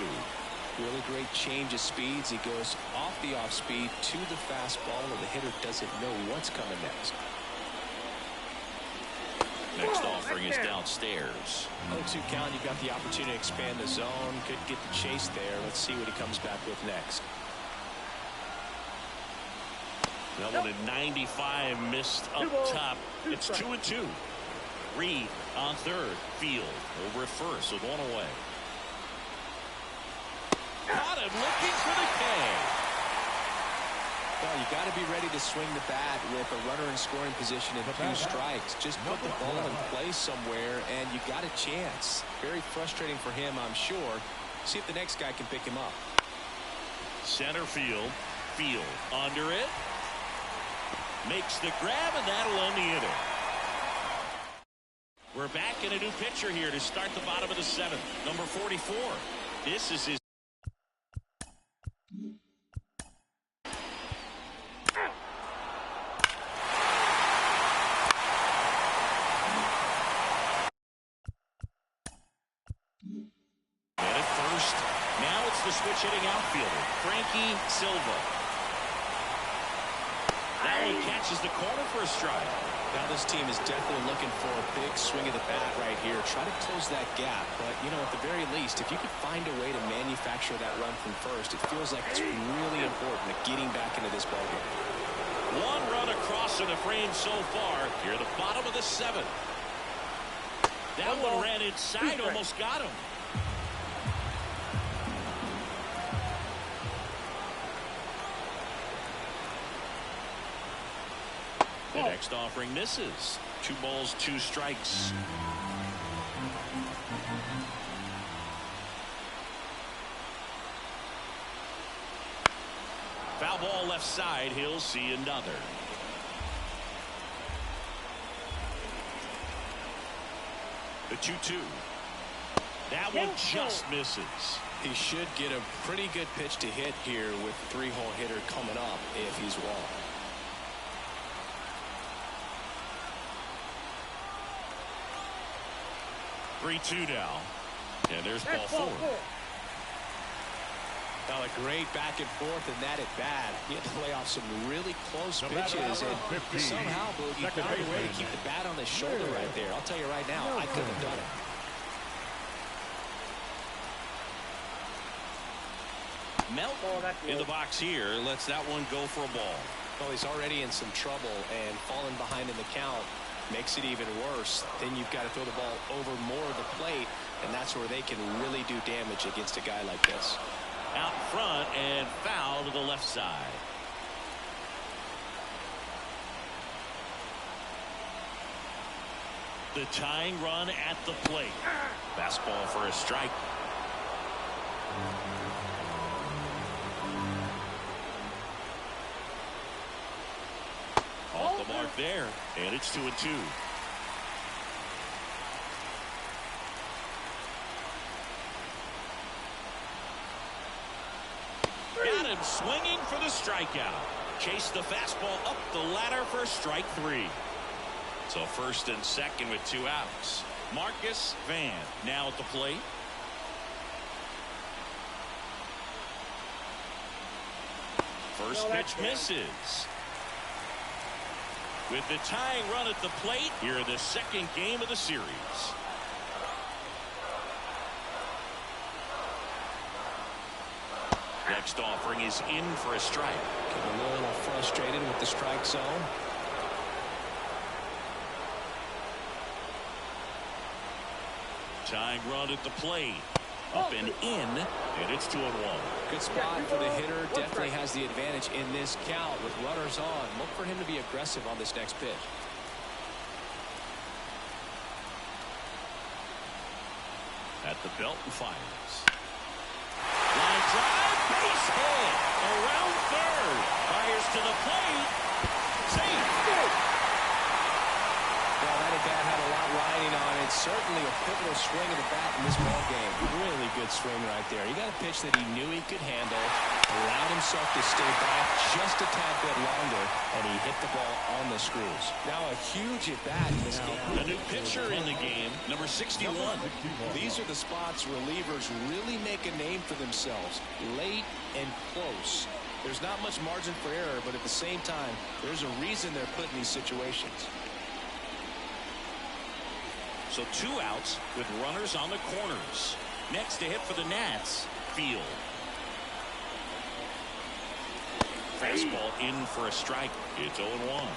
Really great change of speeds. He goes off the off speed to the fastball, and the hitter doesn't know what's coming next. Next offering is downstairs. 0-2 count. You've got the opportunity to expand the zone. Could get the chase there. Let's see what he comes back with next. That one at 95 missed up top. It's 2-2. Reed on third. Field over at first with 1 away. Got him looking for the K. Well, you got to be ready to swing the bat with a runner in scoring position and 2 strikes. Just put the ball in place somewhere, and you got a chance. Very frustrating for him, I'm sure. See if the next guy can pick him up. Center field. Field under it. Makes the grab, and that'll end the inning. We're back in a new pitcher here to start the bottom of the 7th. Number 44. This is his. The switch hitting outfielder, Frankie Silva. That one catches the corner for a strike. Now this team is definitely looking for a big swing of the bat right here. Try to close that gap. But, you know, at the very least, if you could find a way to manufacture that run from first, it feels like it's really important at getting back into this ballgame. 1 run across in the frame so far. Here at the bottom of the 7th. That one ran inside, almost got him. The next offering misses. 2 balls, 2 strikes. Foul ball left side. He'll see another. The 2-2. That one just misses. He should get a pretty good pitch to hit here with 3-hole hitter coming up if he's wrong. 3-2 now. And there's ball 4. Now a great back and forth, and that at bat. He had to lay off some really close pitches, and somehow Boogie found a way to keep the bat on his shoulder right there. I'll tell you right now, I couldn't have done it. Melton in the box here lets that one go for a ball. Well, he's already in some trouble, and falling behind in the count makes it even worse. Then you've got to throw the ball over more of the plate, and that's where they can really do damage against a guy like this. Out front and foul to the left side. The tying run at the plate. Fastball for a strike. Off the mark there, and it's 2-2. Got him swinging for the strikeout. Chase the fastball up the ladder for strike 3. So first and second with 2 outs. Marcus Van now at the plate. First pitch misses. With the tying run at the plate, here the second game of the series. Next offering is in for a strike. Getting a little frustrated with the strike zone. Tying run at the plate. Up and in, and it's 2-1. Good spot for the hitter. Definitely has the advantage in this count with runners on. Look for him to be aggressive on this next pitch. At the belt and fires. Line drive, base hit. Around third. Fires to the plate. Safe. Well, that at bat had a lot riding on it. Certainly a pivotal swing of the bat in this ball game. Really good swing right there. He got a pitch that he knew he could handle, allowed himself to stay back just a tad bit longer, and he hit the ball on the screws. Now a huge at bat in this game. A new pitcher in the game, number 61. These are the spots relievers really make a name for themselves. Late and close. There's not much margin for error, but at the same time, there's a reason they're put in these situations. So 2 outs with runners on the corners. Next to hit for the Nats, Field. Fastball in for a strike. It's 0-1.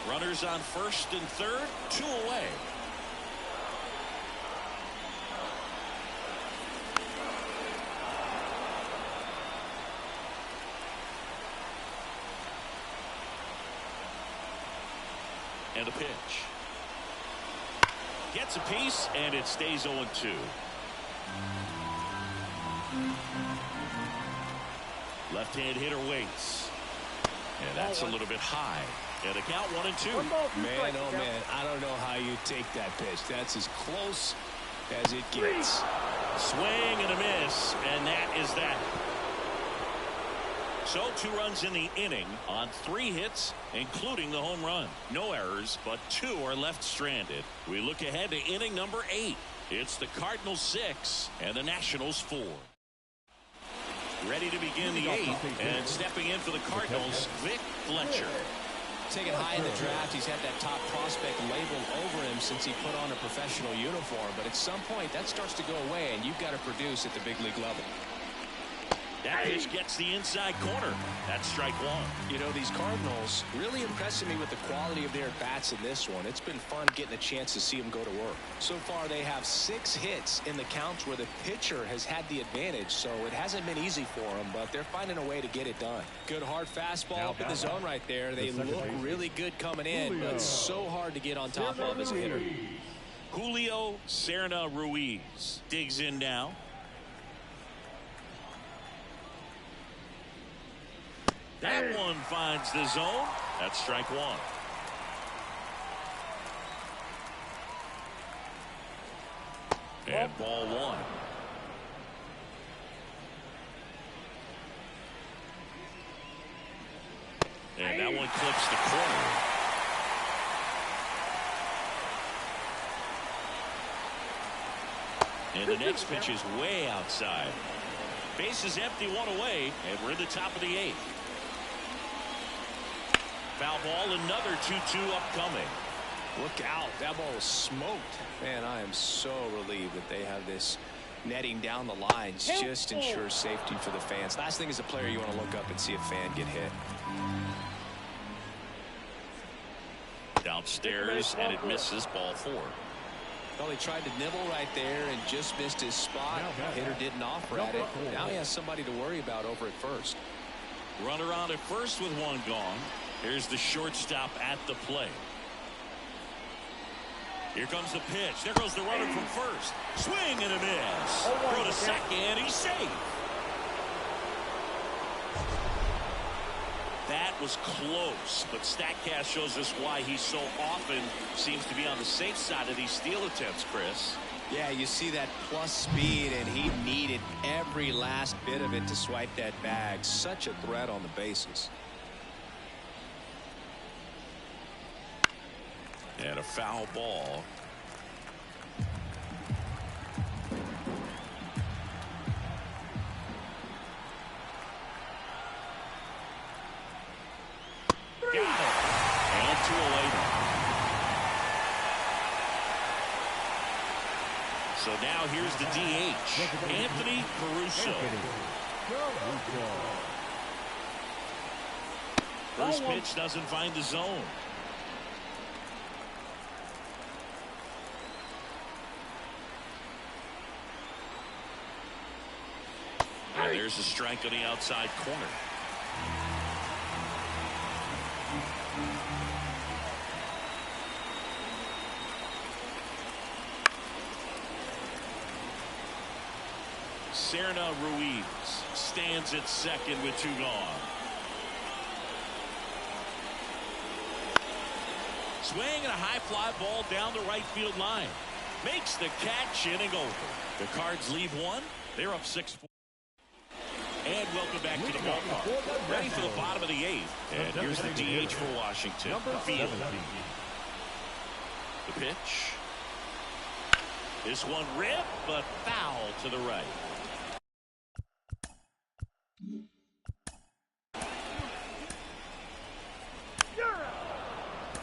Runners on first and third, 2 away. And a pitch. Gets a piece, and it stays 0-2. Left-hand hitter waits. And that's a little bit high. And a count 1-2. Man, oh man, I don't know how you take that pitch. That's as close as it gets. Swing and a miss, and that is that. So 2 runs in the inning on 3 hits, including the home run. No errors, but 2 are left stranded. We look ahead to inning number 8. It's the Cardinals 6 and the Nationals 4. Ready to begin the 8th, and stepping in for the Cardinals, Vic Fletcher. Taken high in the draft, he's had that top prospect labeled over him since he put on a professional uniform. But at some point, that starts to go away, and you've got to produce at the big league level. That pitch gets the inside corner. That's strike 1. You know, these Cardinals really impressing me with the quality of their bats in this one. It's been fun getting a chance to see them go to work. So far, they have 6 hits in the counts where the pitcher has had the advantage. So it hasn't been easy for them, but they're finding a way to get it done. Good hard fastball up in the zone right there. They look really good coming in, but so hard to get on top of as a hitter. Julio Serna Ruiz digs in now. That one finds the zone. That's strike 1. And ball 1. And that one clips the corner. And the next pitch is way outside. Base is empty, 1 away, and we're in the top of the 8th. Foul ball, another 2-2 upcoming. Look out. That ball was smoked. Man, I am so relieved that they have this netting down the lines. Just ensures safety for the fans. Last thing as a player, you want to look up and see a fan get hit. Downstairs, and it misses, ball 4. Well, he tried to nibble right there and just missed his spot. Hitter didn't offer at it. Now he has somebody to worry about over at first. Runner on at first with 1 gone. Here's the shortstop at the plate. Here comes the pitch. There goes the runner from first. Swing and a miss. Throw to second. He's safe. That was close, but StatCast shows us why he so often seems to be on the safe side of these steal attempts, Chris. Yeah, you see that plus speed, and he needed every last bit of it to swipe that bag. Such a threat on the bases. And a foul ball. So now here's the DH, Anthony Caruso. First pitch doesn't find the zone. And there's a strike on the outside corner. Serna Ruiz stands at second with 2 gone. Swing and a high fly ball down the right field line. Makes the catch, inning over. The Cards leave 1. They're up 6-4. And welcome back to the ballpark. Ready for the bottom of the 8th. And here's the DH for Washington. Field. The pitch. This one ripped, but foul to the right.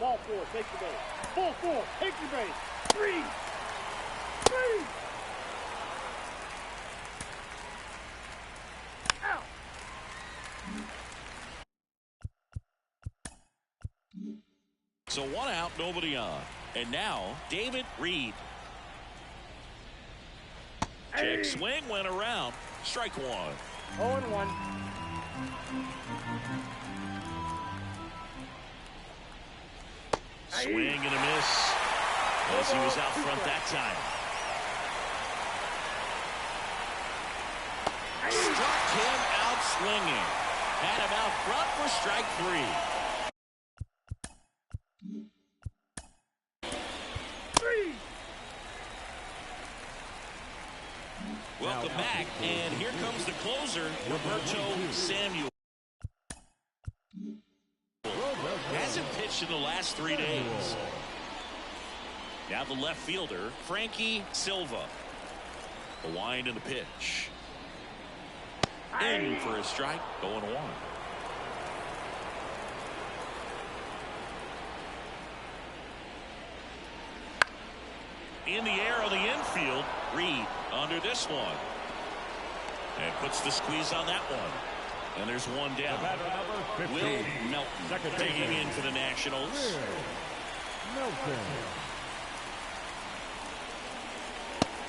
Ball 4, take the base. Ball 4, take the base. 3. Out. So 1 out, nobody on. And now, David Reed. Check swing, went around. Strike 1. 0-1. Swing and a miss as he was out front that time. Struck him out swinging. Had him out front for strike 3. Welcome back, and here comes the closer, Roberto Samuel. Hasn't pitched in the last 3 days. Now the left fielder, Frankie Silva. The wind and the pitch. In for a strike, 0-1. In the air on the infield, Reed under this one. And puts the squeeze on that one. And there's 1 down. Will Melton digging in for the Nationals.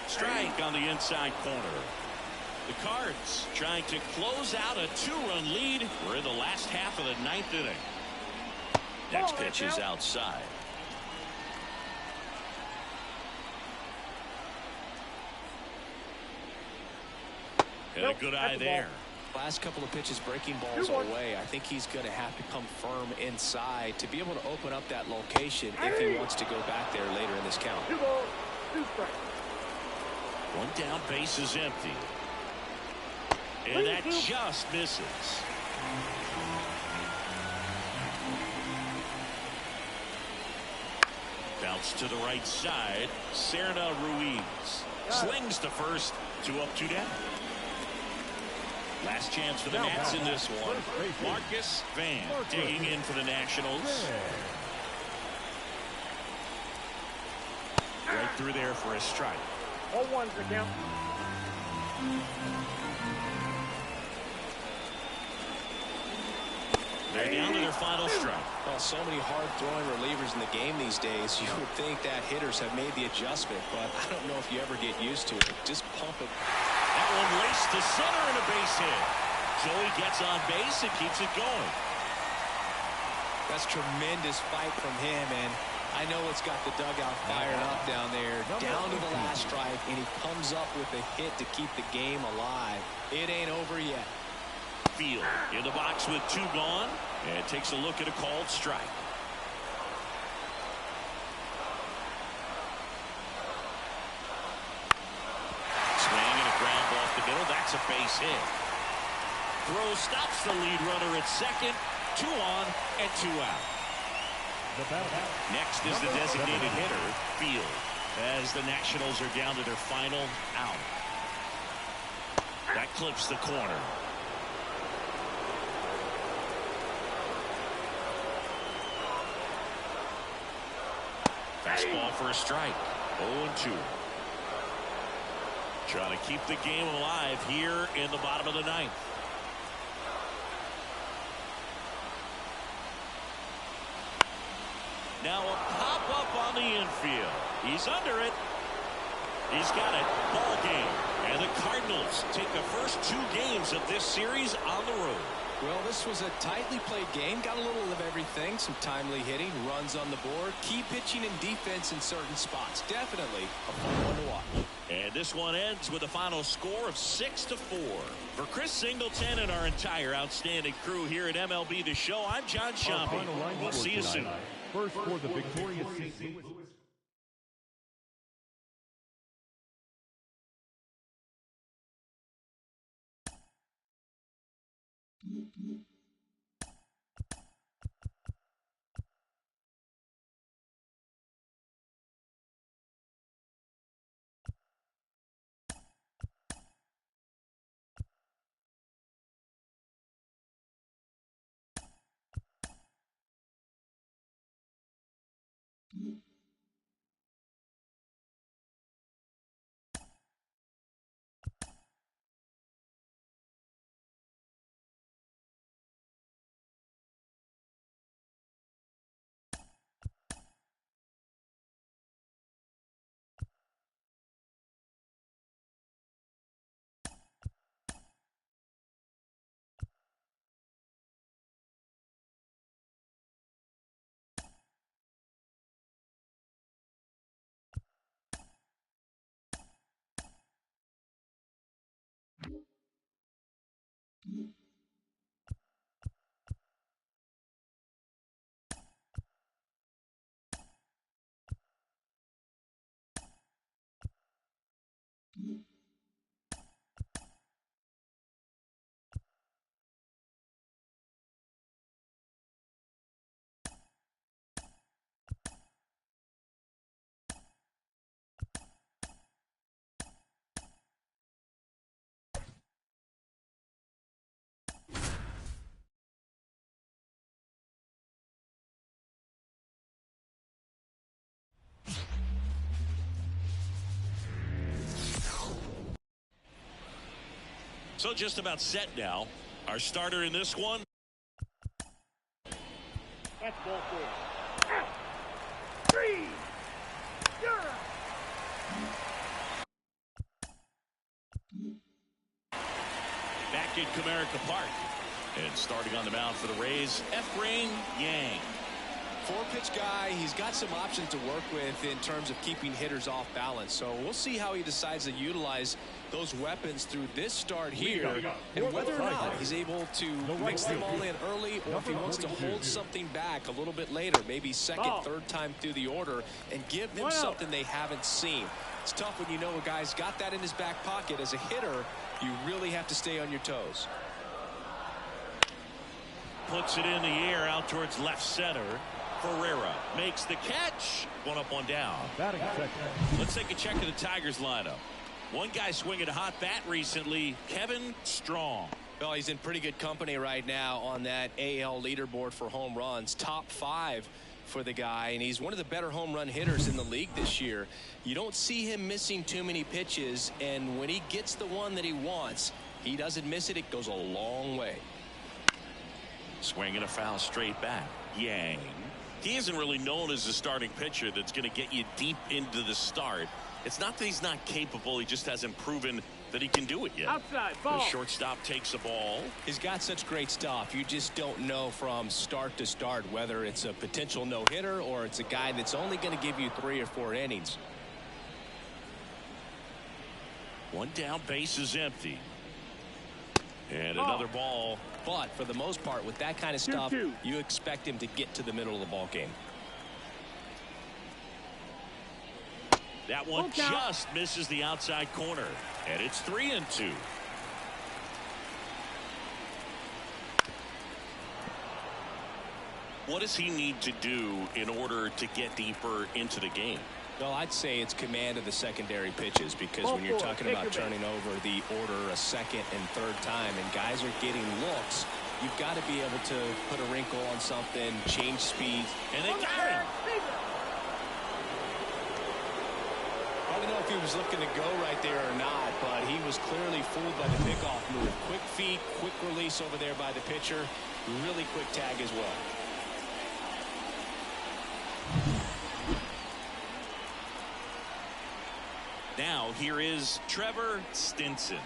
Strike on the inside corner. The Cards trying to close out a 2-run lead. We're in the last half of the 9th inning. Next pitch is outside. And a good eye there. Last couple of pitches breaking balls away. I think he's going to have to come firm inside to be able to open up that location if he wants to go back there later in this count. 2 balls, 2 strikes. 1 down, base is empty. And that just misses. Bounce to the right side. Serna Ruiz slings to first. 2 up, 2 down. Last chance for the Nats in this one. Marcus Van digging in for the Nationals. Right through there for a strike. 0-1's the count. They're down to their final strike. Well, so many hard-throwing relievers in the game these days. You would think that hitters have made the adjustment, but I don't know if you ever get used to it. Just pump it. That one laced to center and a base hit. Joey gets on base and keeps it going. That's tremendous fight from him, and I know it's got the dugout fired up down there, down to the last strike, and he comes up with a hit to keep the game alive. It ain't over yet. Field in the box with 2 gone, and takes a look at a called strike. Swing and a ground ball off the middle. That's a base hit. Throw stops the lead runner at second. 2 on and 2 out. Next is the designated hitter, Field, as the Nationals are down to their final out. That clips the corner. Fastball for a strike. 0-2. Trying to keep the game alive here in the bottom of the ninth. Now a pop-up on the infield. He's under it. He's got it. Ball game. And the Cardinals take the first 2 games of this series on the road. Well, this was a tightly played game. Got a little of everything. Some timely hitting, runs on the board, key pitching and defense in certain spots. Definitely a fun one to watch. And this one ends with a final score of 6-4. For Chris Singleton and our entire outstanding crew here at MLB The Show, I'm John Shampi. We'll see you soon. First for the victorious St. Louis. So just about set now. Our starter in this one. That's ball 4. Out. 3. You're out. Back in Comerica Park. And starting on the mound for the Rays, Efrain Yang. 4-pitch guy. He's got some options to work with in terms of keeping hitters off balance. So we'll see how he decides to utilize those weapons through this start here, and whether or not he's able to mix them all in early, or if he wants to hold something back a little bit later, maybe second, third time through the order, and give them something they haven't seen. It's tough when you know a guy's got that in his back pocket. As a hitter, you really have to stay on your toes. Puts it in the air out towards left center. Ferreira makes the catch. 1 up, 1 down. Batting second. Let's take a check of the Tigers lineup. One guy swinging a hot bat recently, Kevin Strong. Well, he's in pretty good company right now on that AL leaderboard for home runs. Top 5 for the guy, and he's one of the better home run hitters in the league this year. You don't see him missing too many pitches, and when he gets the one that he wants, he doesn't miss it. It goes a long way. Swinging a foul straight back. Yang. He isn't really known as a starting pitcher that's going to get you deep into the start. It's not that he's not capable. He just hasn't proven that he can do it yet. Outside, ball. The shortstop takes the ball. He's got such great stuff. You just don't know from start to start whether it's a potential no-hitter or it's a guy that's only going to give you 3 or 4 innings. 1 down, base is empty. And another ball. But for the most part, with that kind of stuff, you expect him to get to the middle of the ball game. That one just misses the outside corner. And it's 3-2. What does he need to do in order to get deeper into the game? Well, I'd say it's command of the secondary pitches, because when you're talking about turning over the order a second and third time and guys are getting looks, you've got to be able to put a wrinkle on something, change speed. And they got him. don't know if he was looking to go right there or not, but he was clearly fooled by the pickoff move. Quick feet, quick release over there by the pitcher. Really quick tag as well. Now here is Trevor Stinson.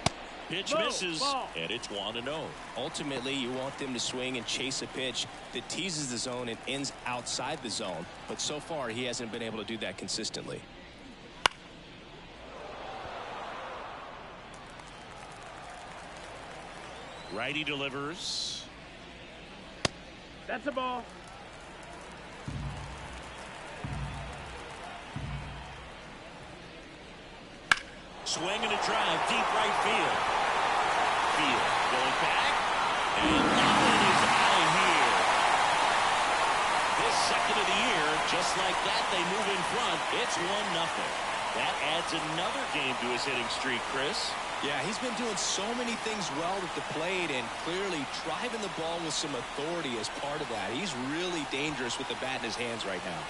Pitch misses, and it's 1-0. Ultimately, you want them to swing and chase a pitch that teases the zone and ends outside the zone. But so far, he hasn't been able to do that consistently. Righty delivers. That's a ball. Swing and a drive, deep right field. Field going back, and that one is out of here. His second of the year, just like that, they move in front. It's 1-0. That adds another game to his hitting streak, Chris. Yeah, he's been doing so many things well at the plate and clearly driving the ball with some authority as part of that. He's really dangerous with the bat in his hands right now.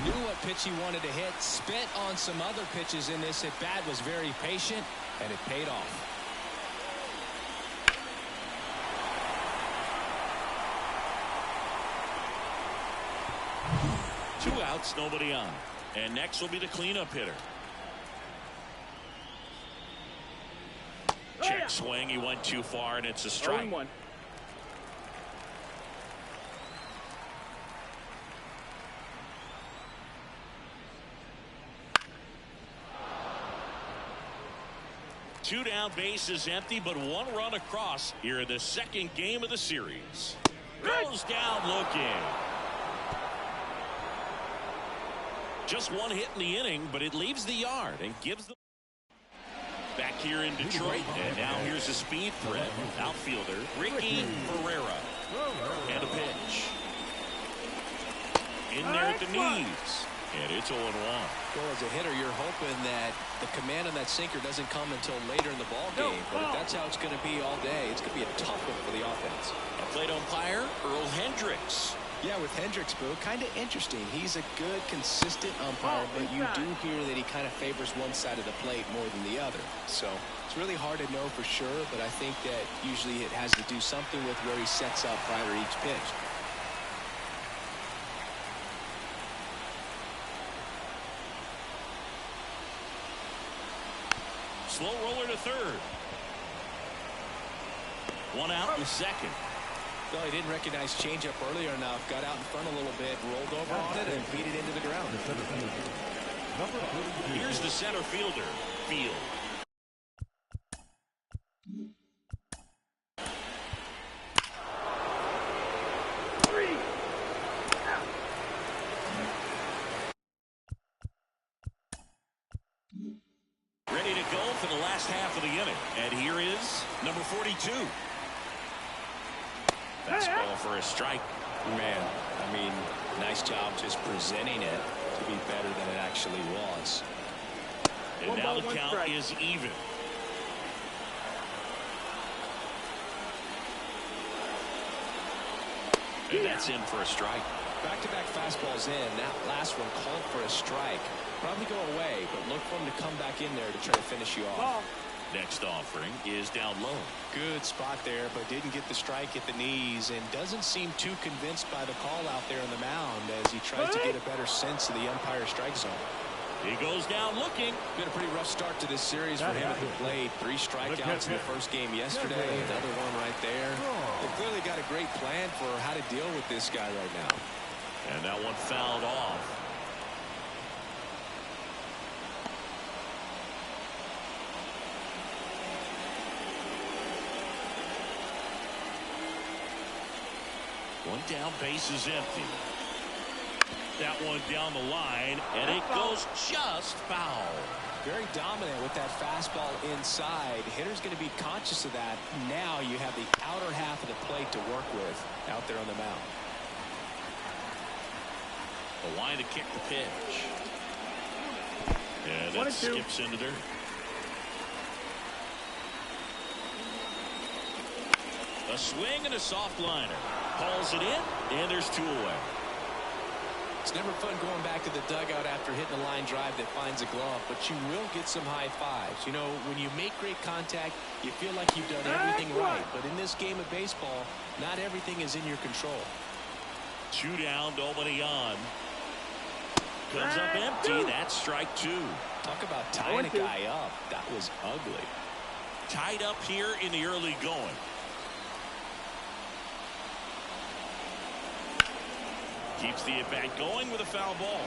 Knew what pitch he wanted to hit, spent on some other pitches in this at bat, was very patient, and it paid off. Two outs, nobody on. And next will be the cleanup hitter. Check swing, he went too far, and it's a strike. 0-1. Two down, bases empty, but one run across here in the second game of the series. Goes down looking. Just one hit in the inning, but it leaves the yard and gives them back here in Detroit. And now here's a speed threat. Outfielder Ricky Ferreira. And a pitch. In there at the knees. And it's 0-1. Well, as a hitter, you're hoping that the command on that sinker doesn't come until later in the ball game. But if that's how it's going to be all day, it's going to be a tough one for the offense. A plate umpire, Earl Hendricks. Yeah, with Hendricks, Boo, kind of interesting. He's a good, consistent umpire, but you do hear that he kind of favors one side of the plate more than the other. So it's really hard to know for sure, but I think that usually it has to do something with where he sets up prior to each pitch. Slow roller to third. One out in the second. Well, he didn't recognize changeup earlier enough. Got out in front a little bit, rolled over on it, and beat it into the ground. Here's the center fielder, Field. Ready to go for the last half of the inning. And here is number 42. Fastball for a strike. Man, I mean, nice job just presenting it to be better than it actually was. And now the count is even. And that's in for a strike. Back-to-back fastballs in. That last one called for a strike. Probably go away, but look for him to come back in there to try to finish you off. Next offering is down low. Good spot there, but didn't get the strike at the knees and doesn't seem too convinced by the call out there on the mound as he tries to get a better sense of the umpire strike zone. He goes down looking. Been a pretty rough start to this series for him at the plate. 3 strikeouts in the first game yesterday. Another one right there. They've clearly got a great plan for how to deal with this guy right now. And that one fouled off. One down, base is empty. That one down the line, and it goes just foul. Very dominant with that fastball inside. Hitter's going to be conscious of that. Now you have the outer half of the plate to work with out there on the mound. The line to kick the pitch. And that skips into there. A swing and a soft liner. Calls it in, and there's 2 away. It's never fun going back to the dugout after hitting a line drive that finds a glove, but you will get some high fives. You know, when you make great contact, you feel like you've done everything right. But in this game of baseball, not everything is in your control. 2 down, nobody on. Comes up empty. That's strike 2. Talk about tying a guy up. That was ugly. Tied up here in the early going. Keeps the at-bat going with a foul ball.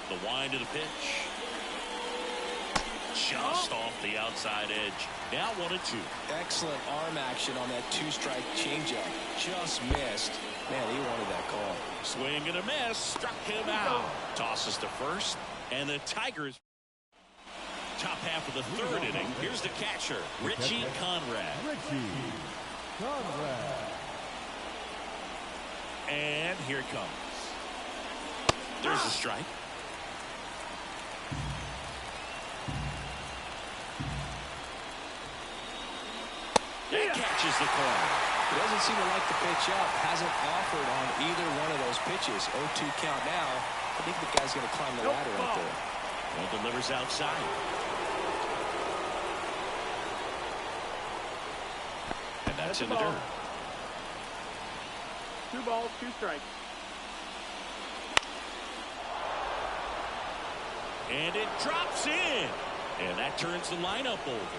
The wind of the pitch. Just off the outside edge. Now 1-2. Excellent arm action on that 2-strike changeup. Just missed. Man, he wanted that call. Swing and a miss. Struck him out. Tosses to first. And the Tigers. Top half of the 3rd inning. Here's the catcher, Richie Conrad. And here it comes. There's a strike. That catches the corner. He doesn't seem to like the pitch up. Hasn't offered on either one of those pitches. 0-2 count now. I think the guy's going to climb the ladder right there. And delivers outside. And that's in the dirt. 2 balls, 2 strikes. And it drops in. And that turns the lineup over.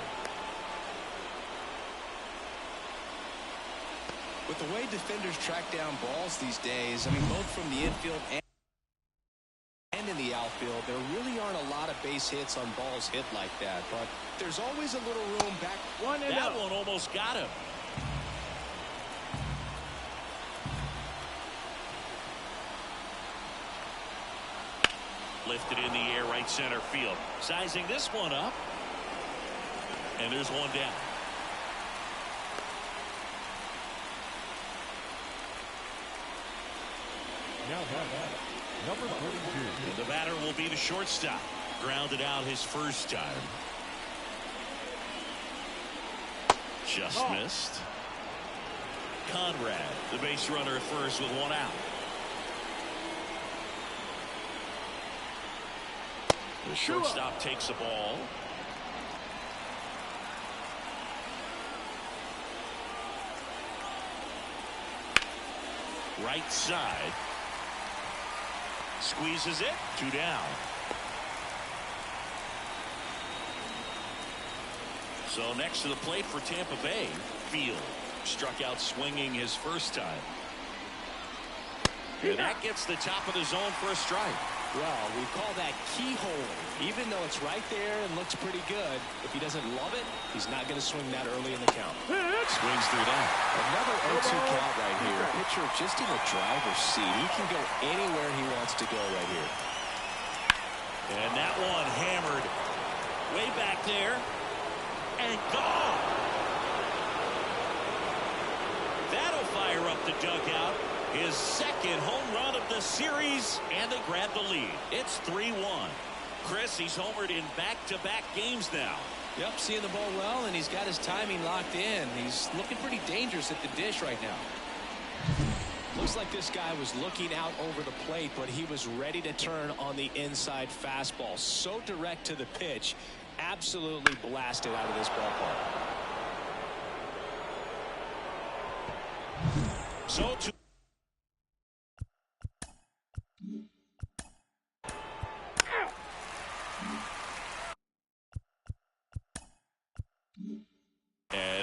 With the way defenders track down balls these days, I mean, both from the infield and in the outfield, there really aren't a lot of base hits on balls hit like that. But there's always a little room back. That one almost got him. Lifted in the air, right center field. Sizing this one up. And there's one down. Now number 42. And the batter will be the shortstop. Grounded out his first time. Just missed. Conrad, the base runner at first with 1 out. The shortstop takes the ball. Right side. Squeezes it. 2 down. So next to the plate for Tampa Bay, Field. Struck out swinging his first time. And that gets the top of the zone for a strike. Well, we call that keyhole. Even though it's right there and looks pretty good, if he doesn't love it, he's not going to swing that early in the count. Swings through that. Another 0-2 count right here. Pitcher just in the driver's seat. He can go anywhere he wants to go right here. And that one hammered way back there and gone. That'll fire up the dugout. His second home run of the series, and they grab the lead. It's 3-1. Chris, he's homered in back-to-back games now. Yep, seeing the ball well, and he's got his timing locked in. He's looking pretty dangerous at the dish right now. Looks like this guy was looking out over the plate, but he was ready to turn on the inside fastball. So direct to the pitch, absolutely blasted out of this ballpark. So to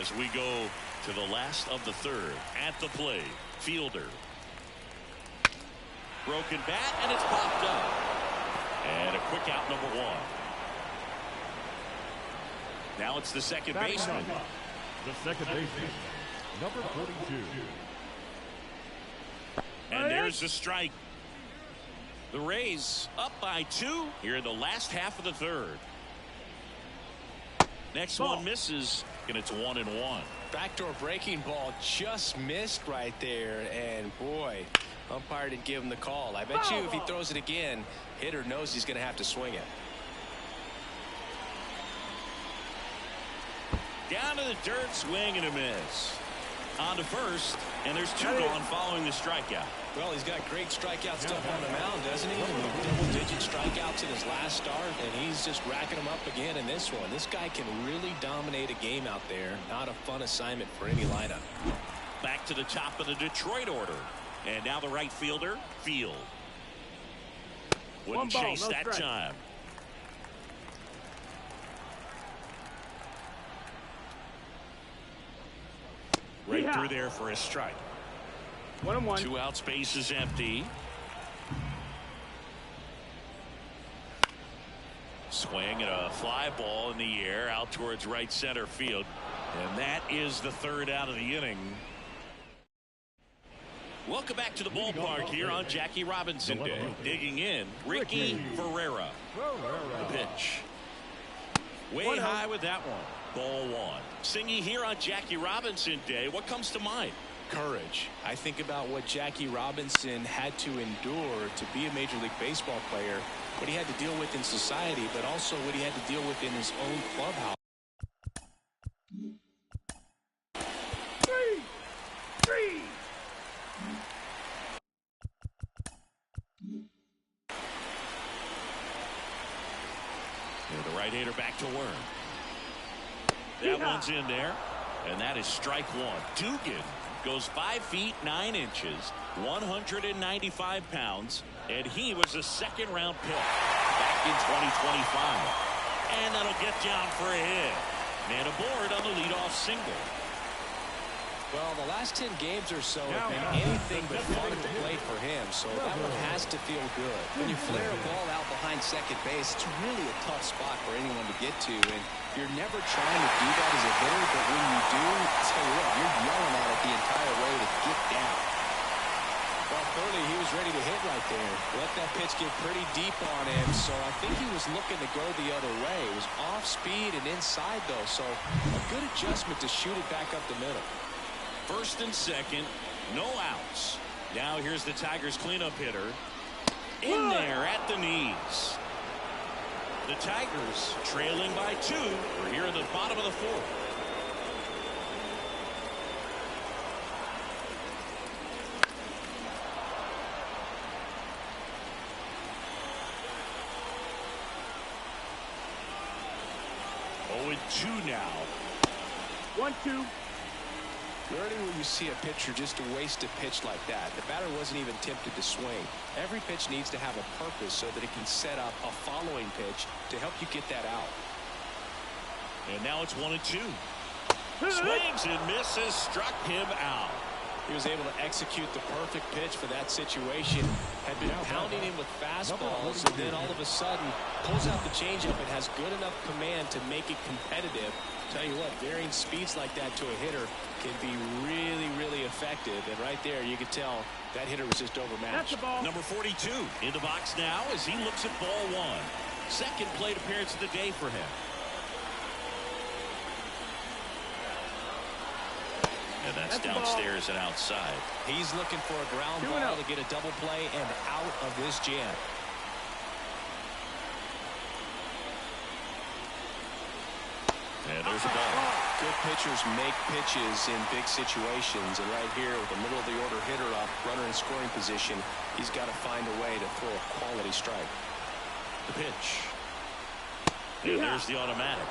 as we go to the last of the 3rd. At the plate, Fielder. Broken bat, and it's popped up. And a quick out, number 1. Now it's the second baseman. The second baseman, number 42. And there's the strike. The Rays up by 2 here in the last half of the 3rd. Next one misses, and it's 1-1. Backdoor breaking ball just missed right there, and boy, umpire didn't give him the call. I bet you if he throws it again, hitter knows he's going to have to swing it. Down to the dirt, swing and a miss. On to first, and there's two gone following the strikeout. Well, he's got great strikeout stuff on the mound, doesn't he? Double-digit strikeouts in his last start, and he's just racking them up again in this one. This guy can really dominate a game out there. Not a fun assignment for any lineup. Back to the top of the Detroit order. And now the right fielder, Field. Wouldn't chase that time. Right through there for a strike. 1-1. 2 outs, base is empty. Swing and a fly ball in the air out towards right center field. And that is the third out of the inning. Welcome back to the ballpark here on Jackie Robinson Day. Digging in, Ricky Ferreira. The pitch. Way high with that one. Ball 1. Singy here on Jackie Robinson Day. What comes to mind? Courage. I think about what Jackie Robinson had to endure to be a Major League Baseball player, what he had to deal with in society, but also what he had to deal with in his own clubhouse. Three. The right hander back to work. That one's in there, and that is strike 1. Dugan goes 5 feet 9 inches, 195 pounds, and he was a second-round pick back in 2025. And that'll get down for a hit. Man aboard on the leadoff single. Well, the last 10 games or so have been anything but fun to play for him, so that one has to feel good. When you flare a ball out behind second base, it's really a tough spot for anyone to get to, and you're never trying to do that as a hitter, but when you do, I'll tell you what, you're yelling at it the entire way to get down. Well, clearly he was ready to hit right there. Let that pitch get pretty deep on him, so I think he was looking to go the other way. It was off speed and inside, though, so a good adjustment to shoot it back up the middle. First and second, no outs. Now here's the Tigers cleanup hitter. In there at the knees. The Tigers trailing by 2. We're here in the bottom of the 4th. Oh, and 2 now. 1-2. Rarely will you see a pitcher just waste a pitch like that. The batter wasn't even tempted to swing. Every pitch needs to have a purpose so that it can set up a following pitch to help you get that out. And now it's 1-2. Swings and misses, struck him out. He was able to execute the perfect pitch for that situation. Had been pounding him with fastballs, and then all of a sudden pulls out the changeup and has good enough command to make it competitive. Tell you what, varying speeds like that to a hitter can be really, really effective. And right there, you could tell that hitter was just overmatched. Number 42 in the box now as he looks at ball 1. Second plate appearance of the day for him. And that's downstairs and outside. He's looking for a ground ball to get a double play and out of this jam. And there's a ball. Good pitchers make pitches in big situations, and right here with the middle of the order hitter up, runner in scoring position, he's got to find a way to throw a quality strike. The pitch. And there's the automatic.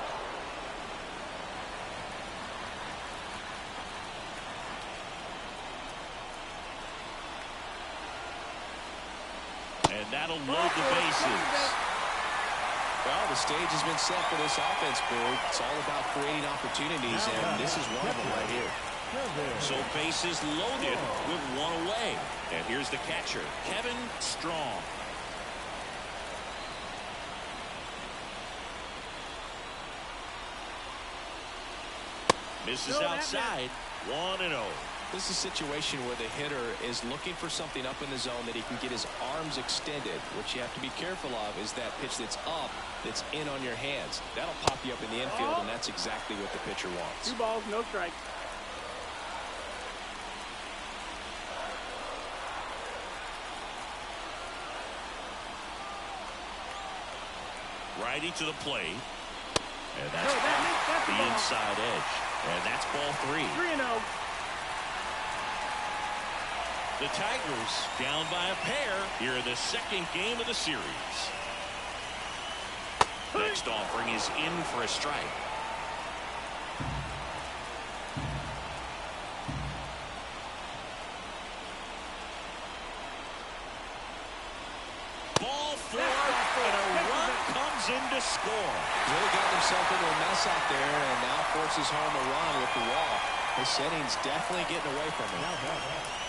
And that'll load the bases. Well, the stage has been set for this offense, Boog. It's all about creating opportunities, and this is one of them right here. So bases loaded with 1 away. And here's the catcher, Kevin Strong. Misses outside, 1-0. This is a situation where the hitter is looking for something up in the zone that he can get his arms extended. What you have to be careful of is that pitch that's up, that's in on your hands. That'll pop you up in the infield, and that's exactly what the pitcher wants. 2 balls, no strikes. Righty to the plate. And that's the inside edge. And that's ball 3. 3-0. The Tigers down by a pair here in the second game of the series. Next offering is in for a strike. Ball 4, and a run comes in to score. Really got himself into a mess out there and now forces home a run with the wall. His inning's definitely getting away from him.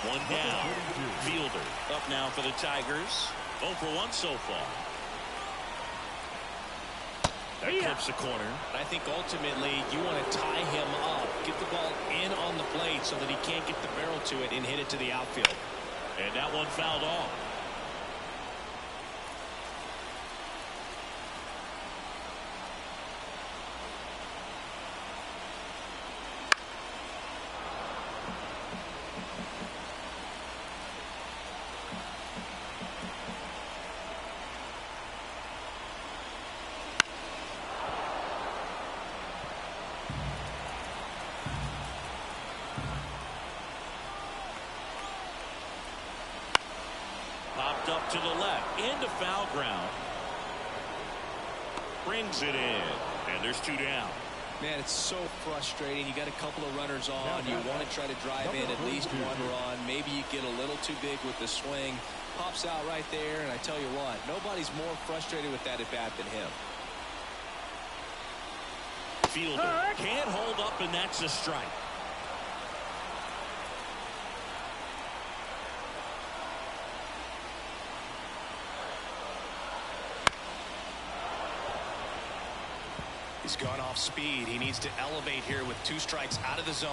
One down. Fielder up now for the Tigers. 0 for 1 so far. That clips the corner. I think ultimately you want to tie him up, get the ball in on the plate so that he can't get the barrel to it and hit it to the outfield. And that one fouled off. Popped up to the left into foul ground. Brings it in, and there's 2 down. Man, it's so frustrating. You got a couple of runners on. You want to try to drive in at least 1 run. Maybe you get a little too big with the swing. Pops out right there, and I tell you what, nobody's more frustrated with that at bat than him. Fielder can't hold up, and that's a strike. He's gone off speed. He needs to elevate here with 2 strikes out of the zone.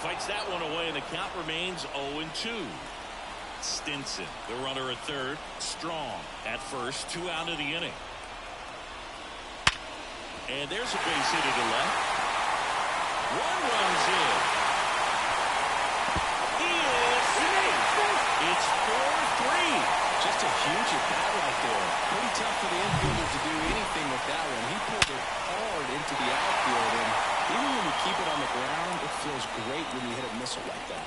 Fights that one away, and the count remains 0-2. Stinson, the runner at third. Strong at first. 2 out of the inning. And there's a base hit to the left. 1 runs in. He is safe. It's 4-3. Just a huge at bat right there. Pretty tough for the infielder to do anything with that one. He pulled it hard into the outfield, and even when you keep it on the ground, it feels great when you hit a missile like that.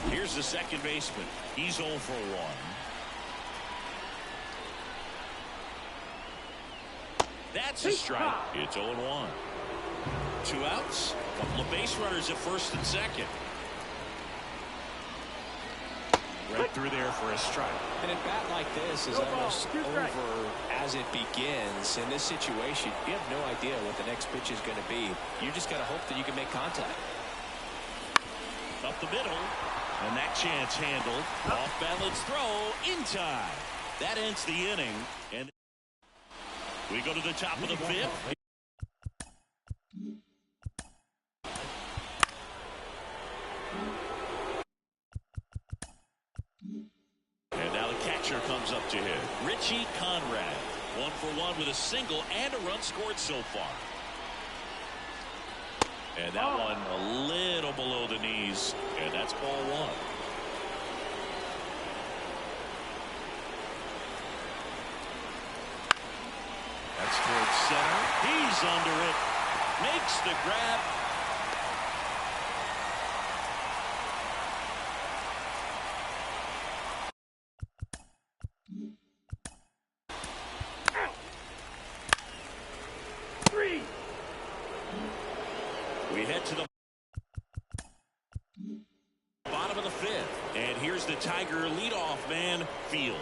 Here's the second baseman. He's 0 for 1. That's a strike. It's 0-1. 2 outs. A couple of base runners at first and second. Right through there for a strike. And a bat like this is almost over as it begins. In this situation, you have no idea what the next pitch is going to be. You just got to hope that you can make contact. Up the middle. And that chance handled. Off balance throw in time. That ends the inning. And we go to the top of the 5th. And now the catcher comes up to hit. Richie Conrad. 1 for 1 with a single and a run scored so far. And that one a little below the knees. And that's ball 1. That's towards center. He's under it. Makes the grab. We head to the bottom of the 5th. And here's the Tiger leadoff man, Field.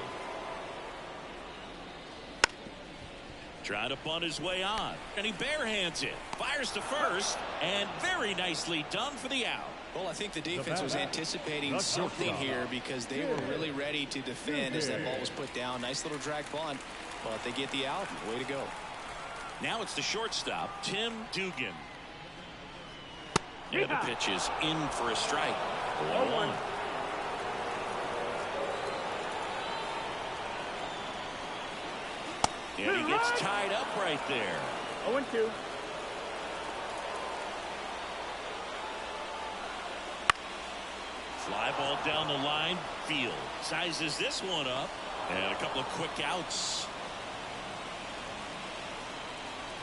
Trying to bunt his way on. And he barehands it. Fires to first. And very nicely done for the out. Well, I think the defense was anticipating something here because they were really ready to defend as that ball was put down. Nice little drag bunt. But they get the out. Way to go. Now it's the shortstop, Tim Dugan. And the pitch is in for a strike. 1-1. And he gets tied up right there. 0-2. Fly ball down the line. Field sizes this one up. And a couple of quick outs.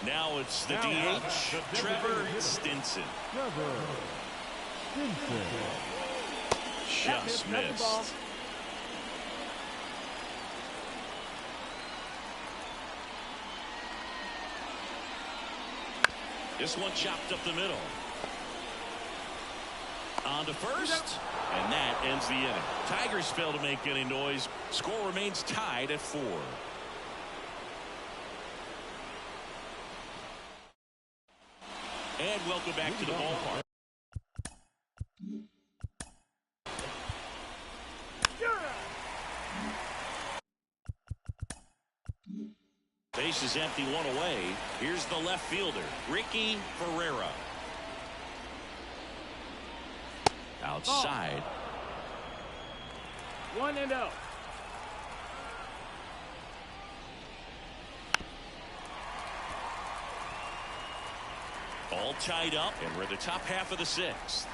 Now it's the Now DH, the Trevor hitter. Stinson. Trevor Stinson. Just That's the ball. missed. This one chopped up the middle. On to first, and that ends the inning. Tigers fail to make any noise. Score remains tied at 4. And welcome back to the ballpark. Base is empty, one away. Here's the left fielder, Ricky Ferreira. Outside. 1-0. All tied up, and we're in the top half of the 6th.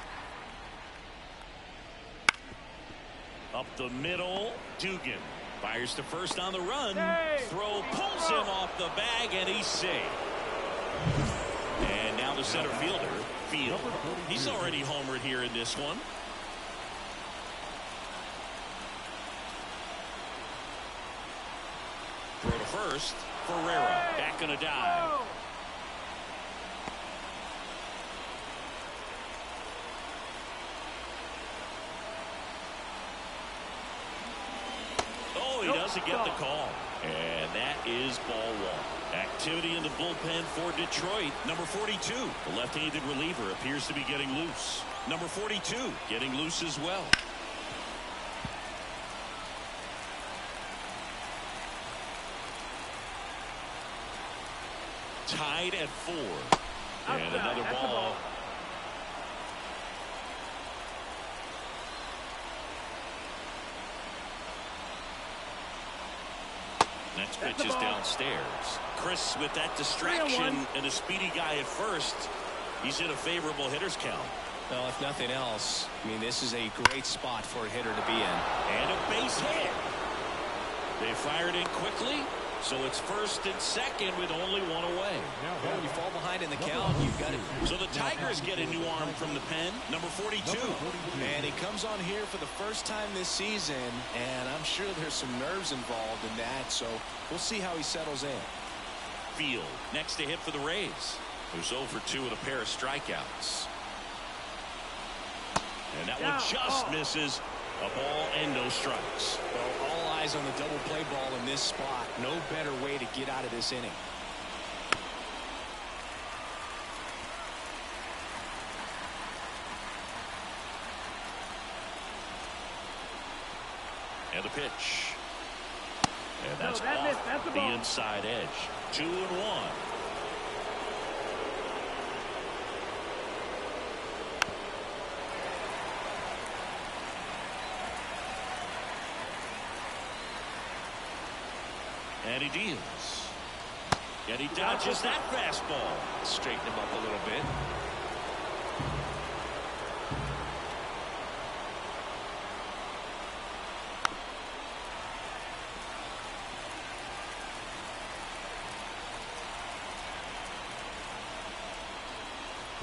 Up the middle, Dugan fires to first on the run. Throw pulls him off the bag, and he's safe. And now the center fielder, Field. He's already homered here in this one. Throw to first, Ferreira back on a dive. He doesn't get the call. And that is ball 1. Activity in the bullpen for Detroit. Number 42. The left-handed reliever appears to be getting loose. Number 42 getting loose as well. Tied at 4. And another ball. Next pitch is downstairs. Chris with that distraction and a speedy guy at first. He's in a favorable hitter's count. Well, if nothing else, I mean, this is a great spot for a hitter to be in. And a base hit. They fired in quickly, so it's first and second with only 1 away. Well, when you fall behind in the count, you've got it. So the Tigers get a new arm from the pen, number 42. And he comes on here for the first time this season, and I'm sure there's some nerves involved in that, so we'll see how he settles in. Field next to hit for the Rays, who's 0 for 2 with a pair of strikeouts. And that one just misses. A ball and no strikes. Well, all eyes on the double play ball in this spot. No better way to get out of this inning. And the pitch. And that's off the inside edge. 2-1. And he deals. And he dodges that fastball. Straighten him up a little bit.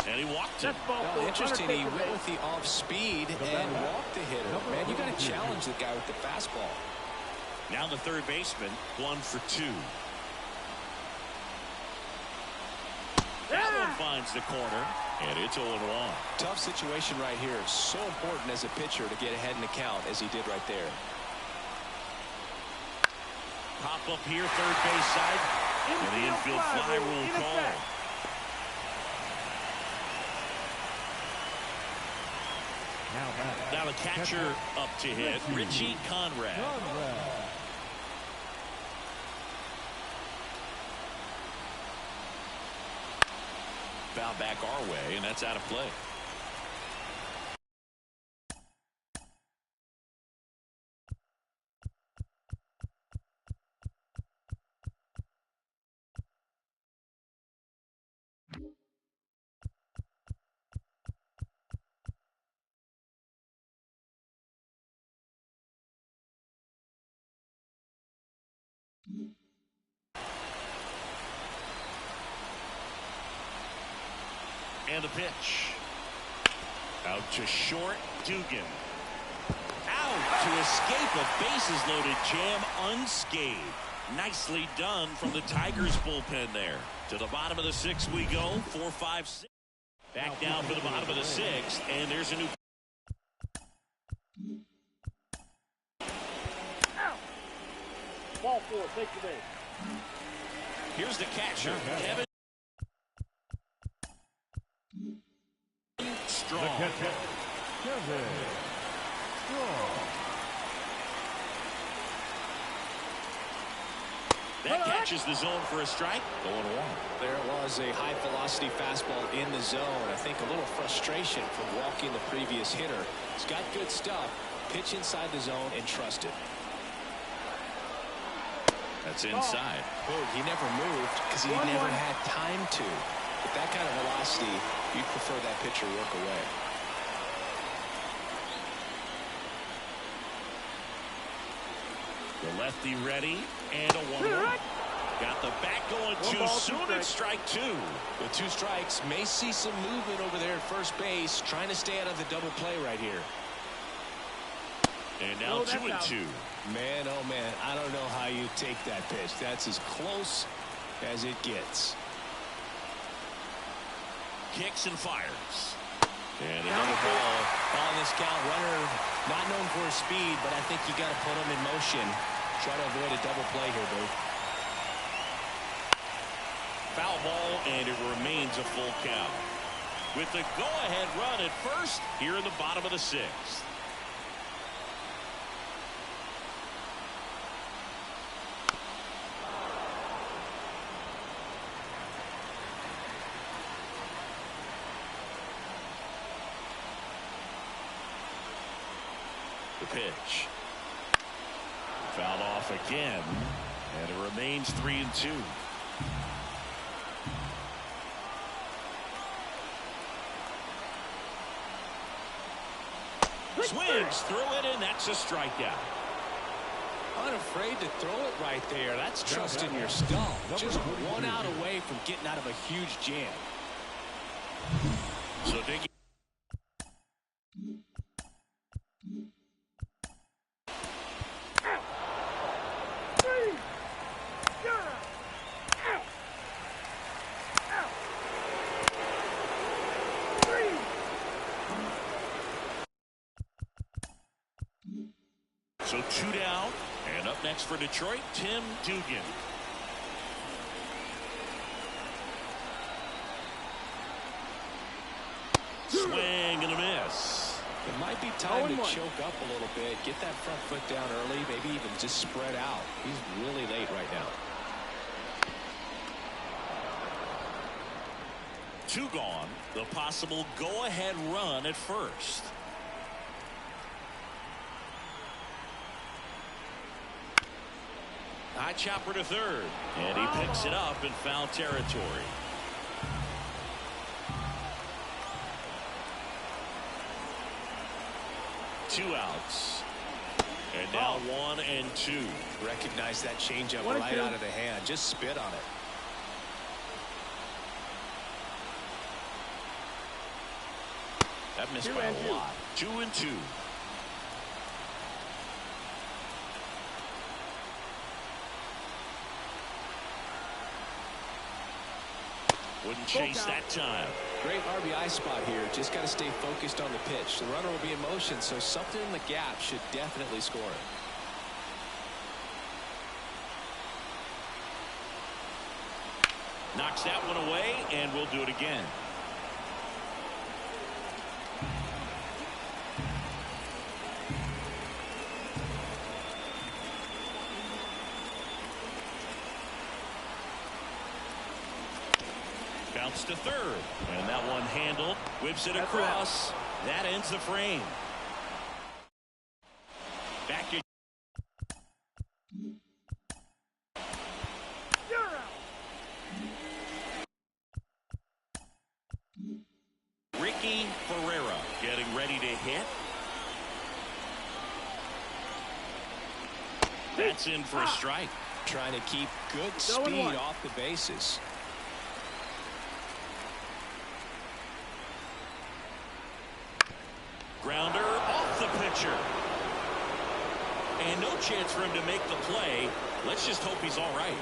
And he walked him. Well, interesting, he went with the off speed and walked the hitter. Man, you got to challenge the guy with the fastball. Now the third baseman, 1 for 2. That one finds the corner, and it's 0-1. Tough situation right here. So important as a pitcher to get ahead in the count as he did right there. Pop up here, third base side, and the infield fly rule call. Now the catcher up to hit, Richie Conrad. Foul back our way, and that's out of play. And the pitch. Out to short, Dugan. Out to escape a bases-loaded jam unscathed. Nicely done from the Tigers bullpen there. To the bottom of the sixth we go. 4, 5, 6. Back down for the bottom of the sixth, and there's a new. Ball 4, take the base. Here's the catcher, Kevin. Strong. Kevin Strong. That catches the zone for a strike. 0-1. There was a high velocity fastball in the zone. I think a little frustration from walking the previous hitter. He's got good stuff. Pitch inside the zone and trust it. That's inside. Oh, he never moved because he never had time to. With that kind of velocity, you'd prefer that pitcher work away. The lefty ready, and a 1-1. Got the bat going too soon at strike 2. With 2 strikes, may see some movement over there at first base, trying to stay out of the double play right here. And now 2-2. Man, oh man, I don't know how you take that pitch. That's as close as it gets. Kicks and fires. And another ball. On this count, runner not known for his speed, but I think you got to put him in motion. Try to avoid a double play here, dude. Foul ball, and it remains a full count. With the go-ahead run at first, here in the bottom of the sixth. The pitch. Fouled off again, and it remains 3-2. Swings through it, and that's a strikeout. Unafraid to throw it right there. That's trusting your stuff. Just 1 out away from getting out of a huge jam. So Diggy. So 2 down, and up next for Detroit, Tim Dugan. Swing and a miss. It might be time to choke up a little bit, get that front foot down early, maybe even just spread out. He's really late right now. 2 gone. The possible go-ahead run at first. High chopper to third, and he picks it up in foul territory. Two outs, and now 1 and 2. Recognize that changeup right out of the hand. Just spit on it. That missed by a lot. 2 and 2. Wouldn't chase that time. Great RBI spot here. Just got to stay focused on the pitch. The runner will be in motion, so something in the gap should definitely score it. Knocks that one away, and we'll do it again. Bounce to third, and that one handled. Whips it across. That ends the frame. Back to Ricky Ferreira getting ready to hit. That's in for a strike. Trying to keep good speed off the bases. Grounder off the pitcher. And no chance for him to make the play. Let's just hope he's all right.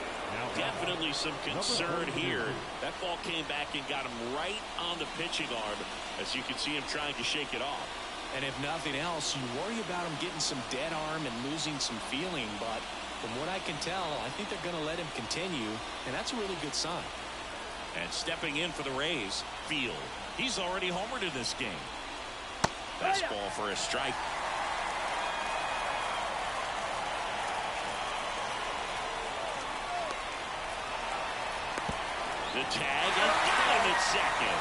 Definitely some concern here. That ball came back and got him right on the pitching arm, as you can see him trying to shake it off. And if nothing else, you worry about him getting some dead arm and losing some feeling. But from what I can tell, I think they're going to let him continue, and that's a really good sign. And stepping in for the Rays, Field. He's already homered in this game. Fastball for a strike. The tag, and got him at second.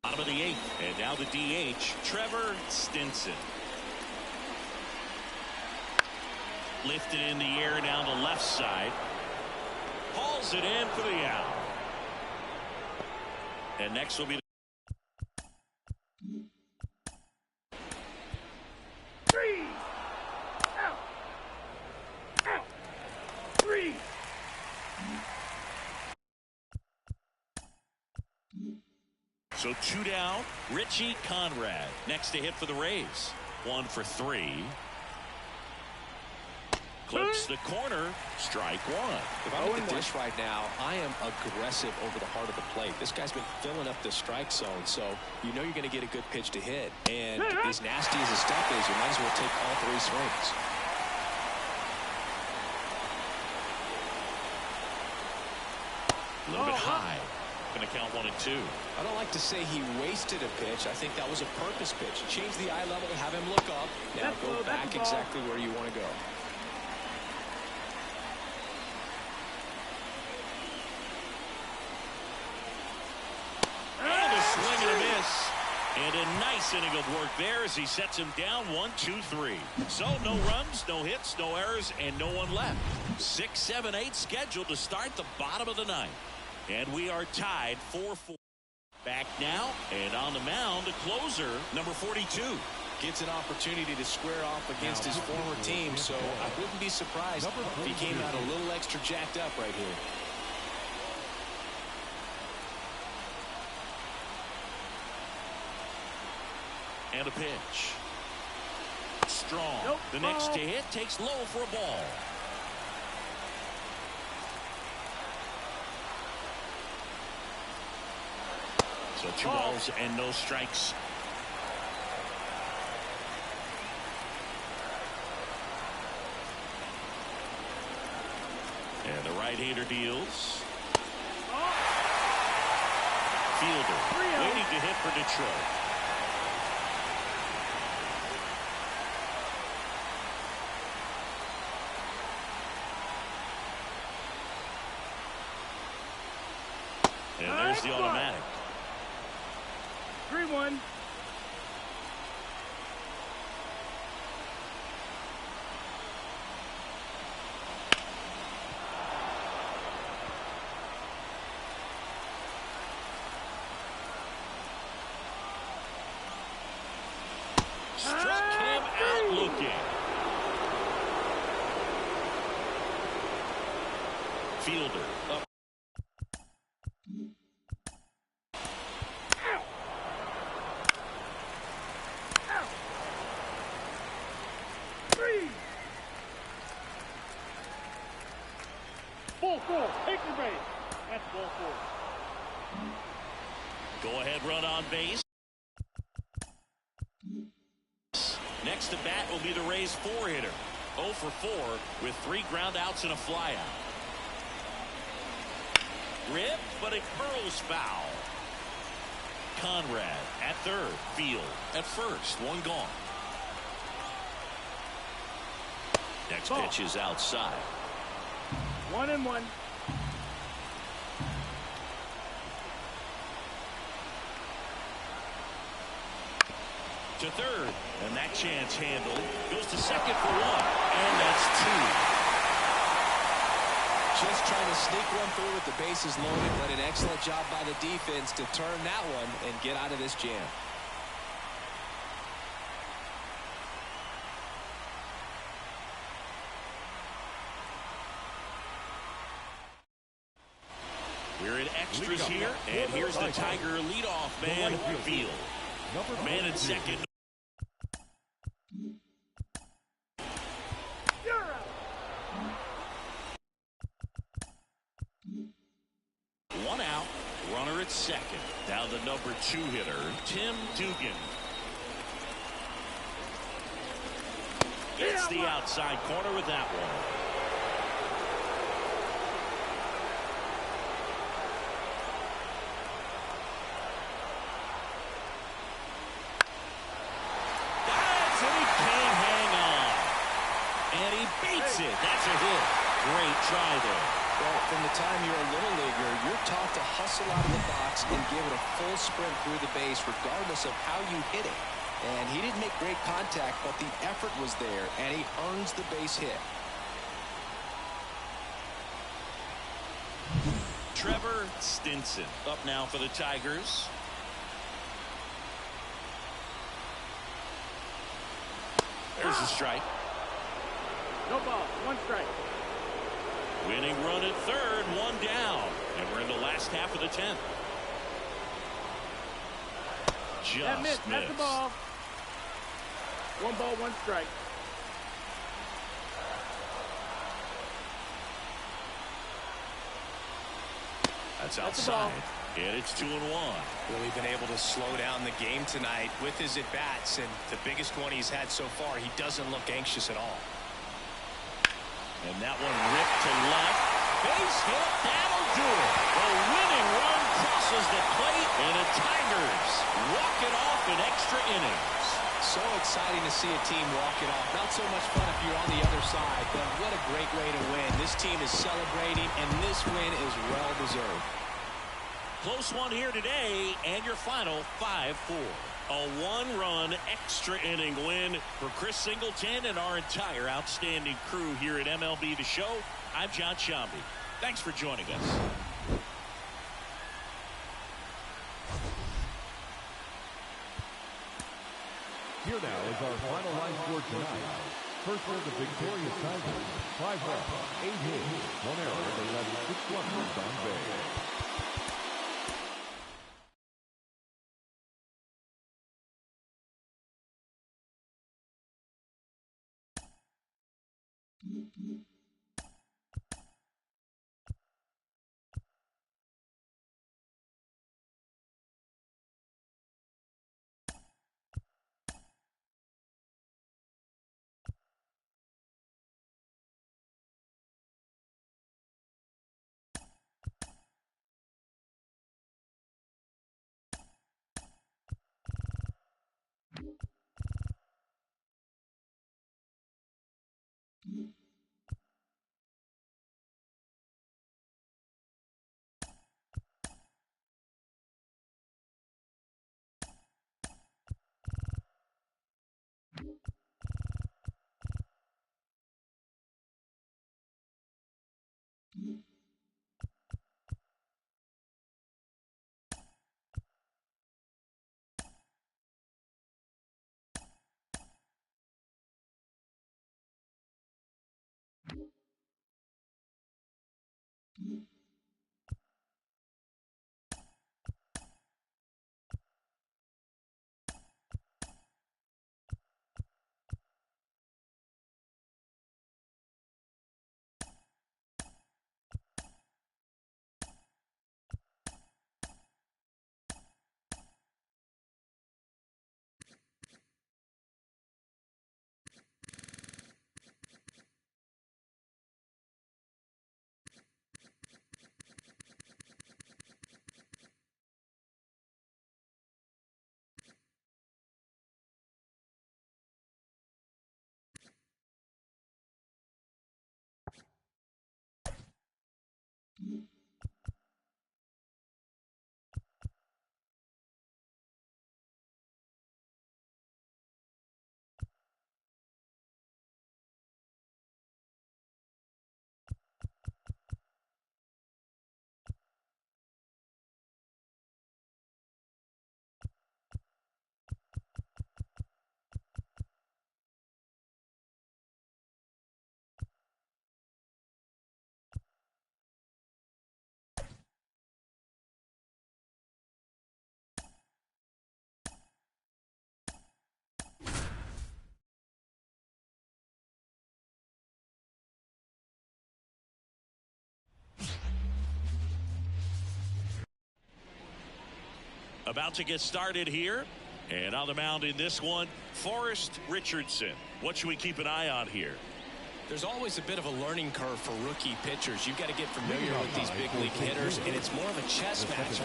Bottom of the eighth, and now the DH, Trevor Stinson. Lifted in the air down the left side. Hauls it in for the out. And next will be Three. Out. Out. Three. So 2 down. Richie Conrad next to hit for the Rays. 1 for 3. Clips the corner. Strike 1. If I'm at the dish right now, I am aggressive over the heart of the plate. This guy's been filling up the strike zone, so you know you're going to get a good pitch to hit. And as nasty as his stuff is, you might as well take all 3 swings. A little bit high. Going to count 1 and 2. I don't like to say he wasted a pitch. I think that was a purpose pitch. Change the eye level, have him look up. Now go back exactly where you want to go. And a swing and a miss. And a nice inning of work there as he sets him down 1, 2, 3. So no runs, no hits, no errors, and no one left. 6, 7, 8 scheduled to start the bottom of the ninth. And we are tied 4-4. Back now, and on the mound, the closer, number 42. Gets an opportunity to square off against his former team, so I wouldn't be surprised if he came out a little extra jacked up right here. And a pitch. Strong. The next to hit takes low for a ball. So 2 balls and no strikes. And the right-hander deals. Fielder waiting to hit for Detroit. And there's the automatic. 3-1. Struck him out looking. Fielder up. Ball 4. Take your base. That's ball 4. Go ahead run on base. Next to bat will be the Rays 4-hitter. 0 for 4 with 3 ground outs and a flyout. Rip, but it curls foul. Conrad at third. Field at first. 1 gone. Next pitch is outside. 1-1. To third, and that chance handled. Goes to second for 1, and that's 2. Just trying to sneak one through with the bases loaded, but an excellent job by the defense to turn that one and get out of this jam. We're in extras here, and here's the Tiger leadoff man, Field. Man at second. One out, runner at second. Now the number 2 hitter, Tim Dugan. It's the outside corner with that one. Beats it. That's a hit. Great try there. Well, from the time you're a little leaguer, you're taught to hustle out of the box and give it a full sprint through the base regardless of how you hit it. And he didn't make great contact, but the effort was there, and he earns the base hit. Trevor Stinson up now for the Tigers. There's a strike. No ball, 1 strike. Winning run at third, 1 down. And we're in the last half of the 10th. Just missed. That's the ball. 1 ball, 1 strike. That's outside. And it's 2-1. Really been able to slow down the game tonight with his at-bats. And the biggest one he's had so far, he doesn't look anxious at all. And that one ripped to left. Base hit. That'll do it. The winning run crosses the plate, and the Tigers walk it off in extra innings. So exciting to see a team walk it off. Not so much fun if you're on the other side, but what a great way to win. This team is celebrating, and this win is well-deserved. Close one here today, and your final 5-4. A 1-run extra inning win for Chris Singleton and our entire outstanding crew here at MLB The Show. I'm John Shambi. Thanks for joining us. Here now is our final line score tonight. First for the victorious Tigers, 5 runs, 8 hits, 1 error, they led 6 runners on base. about to get started here. And on the mound in this one, Forrest Richardson. What should we keep an eye on here? There's always a bit of a learning curve for rookie pitchers. You've got to get familiar with these big league hitters, and it's more of a chess match.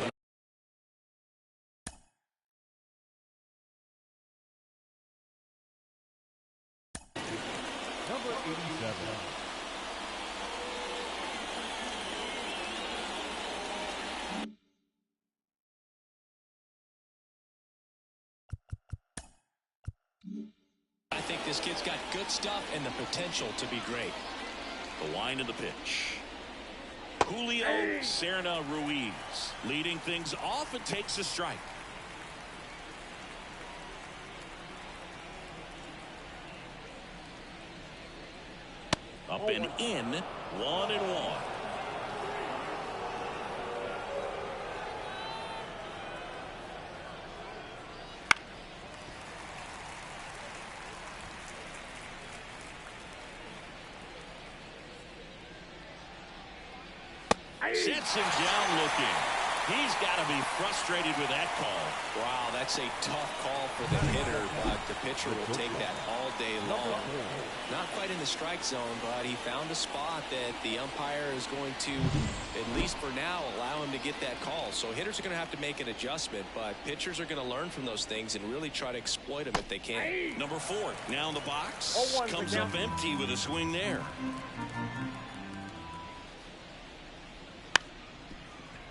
Number 87. I think this kid's got good stuff and the potential to be great. The line of the pitch. Julio Serna Ruiz leading things off and takes a strike. Up and in, 1-1. Sets him down looking. He's got to be frustrated with that call. Wow, that's a tough call for the hitter, but the pitcher will take that all day long. Not quite in the strike zone, but he found a spot that the umpire is going to, at least for now, allow him to get that call. So hitters are going to have to make an adjustment, but pitchers are going to learn from those things and really try to exploit them if they can. Number 4 now in the box. Comes up empty with a swing there.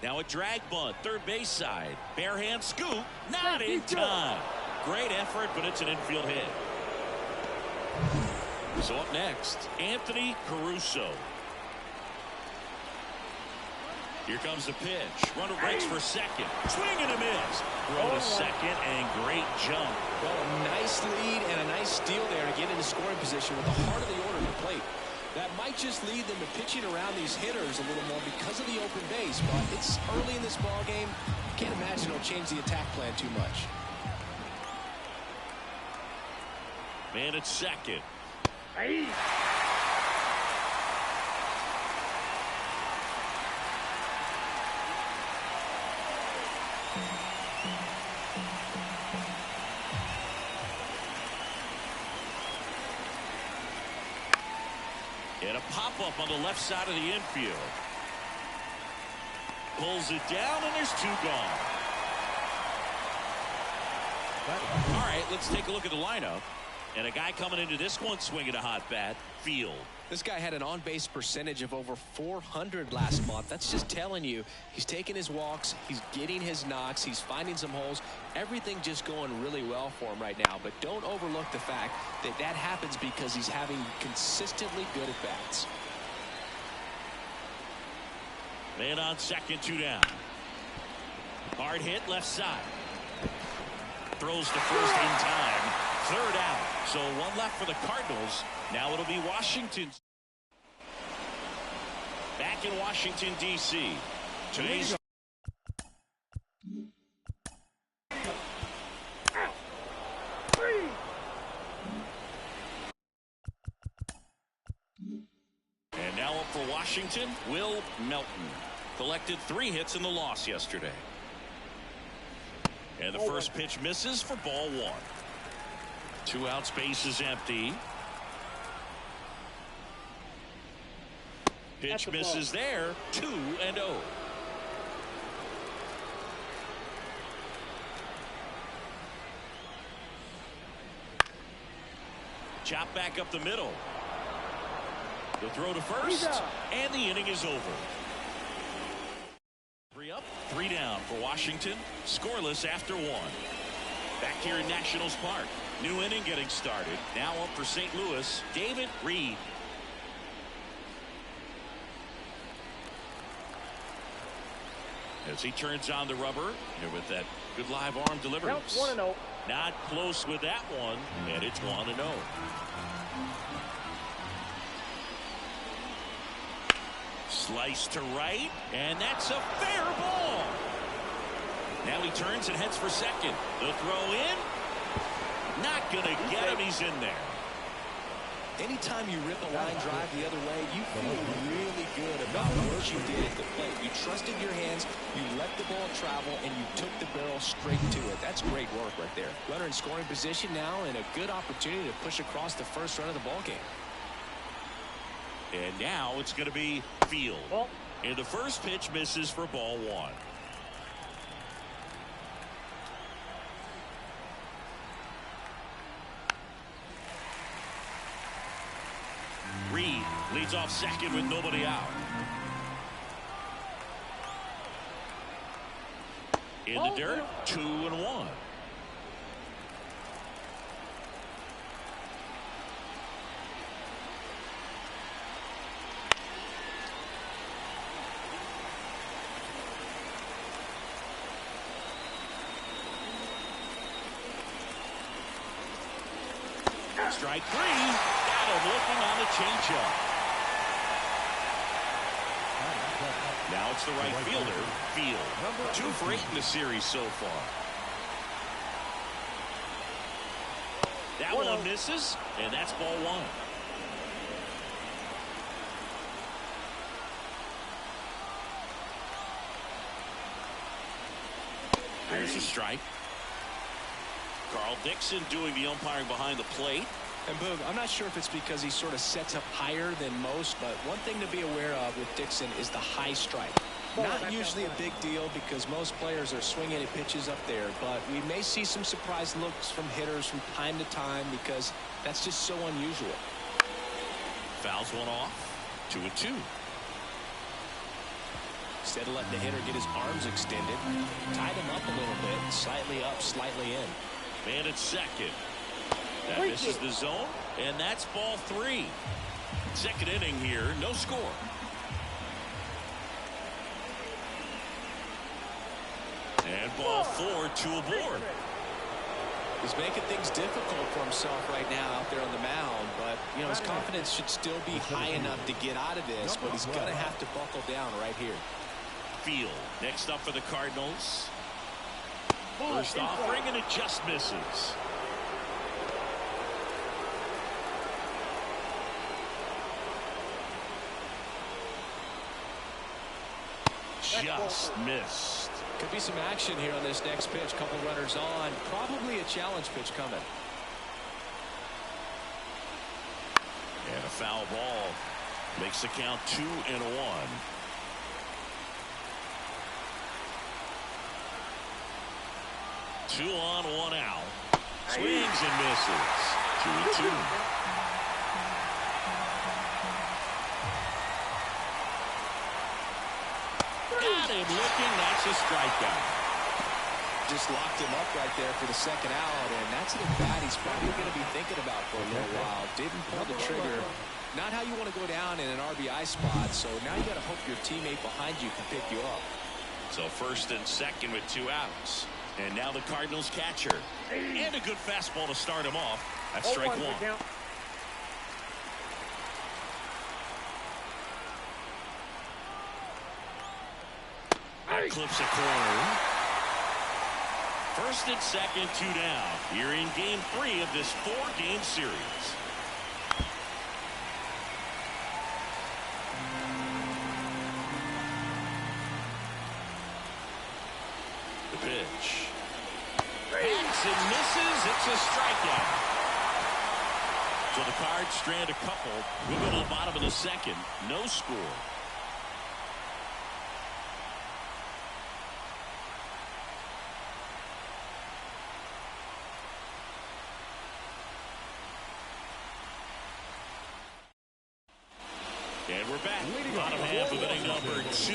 Now a drag bunt, third base side. Bare hand scoop, not in time. Great effort, but it's an infield hit. So up next, Anthony Caruso. Here comes the pitch. Runner breaks for second. Swing and a miss. Throw to second and great jump. Well, a nice lead and a nice steal there to get into scoring position with the heart of the order to the plate. That might just lead them to pitching around these hitters a little more because of the open base, but it's early in this ball game. Can't imagine it'll change the attack plan too much. Man at second. And a pop-up on the left side of the infield. Pulls it down, and there's 2 gone. All right, let's take a look at the lineup. And a guy coming into this one swinging a hot bat, Field. This guy had an on-base percentage of over 400 last month. That's just telling you he's taking his walks, he's getting his knocks, he's finding some holes. Everything just going really well for him right now. But don't overlook the fact that that happens because he's having consistently good at-bats. Man on second, 2 down. Hard hit left side. Throws to first in time. 3rd out. So 1 left for the Cardinals. Now it'll be Washington. Back in Washington, D.C. Today's. And now up for Washington, Will Melton. Collected 3 hits in the loss yesterday. And the first pitch misses for ball 1. 2 outs, base is empty. Pitch misses there. 2-0. Chop back up the middle. The throw to first, and the inning is over. 3 up, 3 down for Washington. Scoreless after 1. Back here in Nationals Park. New inning getting started. Now up for St. Louis, David Reed. As he turns on the rubber, and with that good live arm delivery. Not close with that one, and it's 1-0. Slice to right, and that's a fair ball. Now he turns and heads for second. The throw in. Not going to get him. He's in there. Anytime you rip a line drive the other way, you feel really good about what you did at the plate. You trusted your hands, you let the ball travel, and you took the barrel straight to it. That's great work right there. Runner in scoring position now, and a good opportunity to push across the first run of the ball game. And now it's going to be field. And the first pitch misses for ball one. Reed leads off second with nobody out. In the dirt, 2-1. Strike three. Got him looking on the changeup. Now it's the right fielder, Field. 2 for 8 in the series so far. That one misses, and that's ball one. There's a strike. Carl Dixon doing the umpiring behind the plate. And Boog, I'm not sure if it's because he sort of sets up higher than most, but one thing to be aware of with Dixon is the high strike. Not usually a big deal because most players are swinging at pitches up there, but we may see some surprise looks from hitters from time to time because that's just so unusual. Fouls one off. 2-2. Instead of letting the hitter get his arms extended, tied him up a little bit, slightly up, slightly in. Man at second. That misses the zone, and that's ball 3. Second inning here, no score. And ball 4, 2 aboard. He's making things difficult for himself right now out there on the mound, but you know his confidence should still be high enough to get out of this, but he's going to have to buckle down right here. Field next up for the Cardinals. First offering, and it just misses. Just missed. Could be some action here on this next pitch. Couple runners on. Probably a challenge pitch coming. And a foul ball makes the count 2-1. 2 on, 1 out. Swings and misses. 2-2. Got him looking. That's a strikeout. Just locked him up right there for the second out, and that's an at-bat he's probably going to be thinking about for a little while. Didn't pull the trigger. Not how you want to go down in an RBI spot, so now you got to hope your teammate behind you can pick you up. So first and second with 2 outs. And now the Cardinals catcher. And a good fastball to start him off. That's strike 1. That clips a corner. First and second, 2 down. You're in game 3 of this 4-game series. The pitch. Hits and misses. It's a strikeout. So the Cards strand a couple. We'll go to the bottom of the second. No score. And we're back. Bottom half of inning number 2.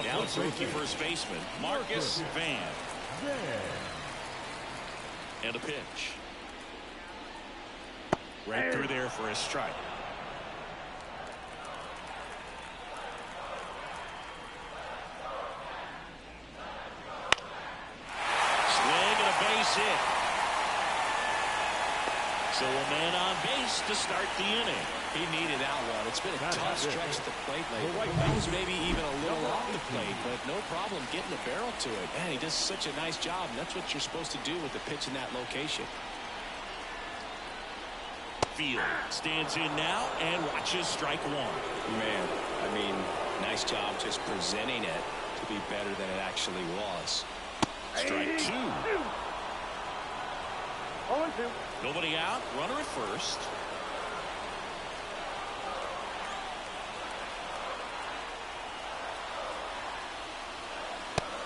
Now it's rookie first baseman Marcus Van. And a pitch. Right through there for a strike. Swing and a base hit. So a man on base to start the inning. He needed that one. It's been a tough stretch at the plate lately. That was maybe even a little off the plate, but no problem getting the barrel to it. Man, he does such a nice job, and that's what you're supposed to do with the pitch in that location. field. Stands in now and watches strike one. Man, I mean, nice job just presenting it to be better than it actually was. Strike two. 0-2. Nobody out. Runner at first.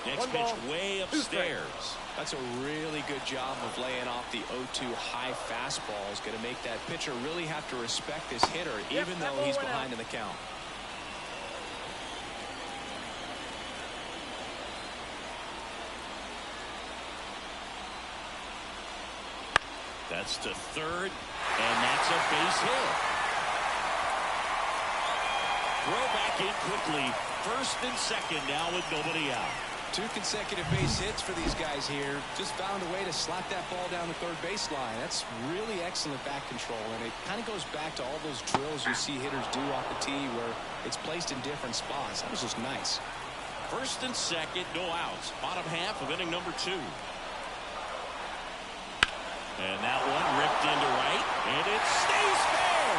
Next pitch way upstairs. That's a really good job of laying off the 0-2 high fastball. Is going to make that pitcher really have to respect this hitter, even though he's behind in the count. That's to third, and that's a base hit. Throw back in quickly. First and second now with nobody out. 2 consecutive base hits for these guys here. Just found a way to slap that ball down the third baseline. That's really excellent back control, and it kind of goes back to all those drills you see hitters do off the tee where it's placed in different spots. That was just nice. First and second, no outs. Bottom half of inning number 2. And that one ripped into right, and it stays fair.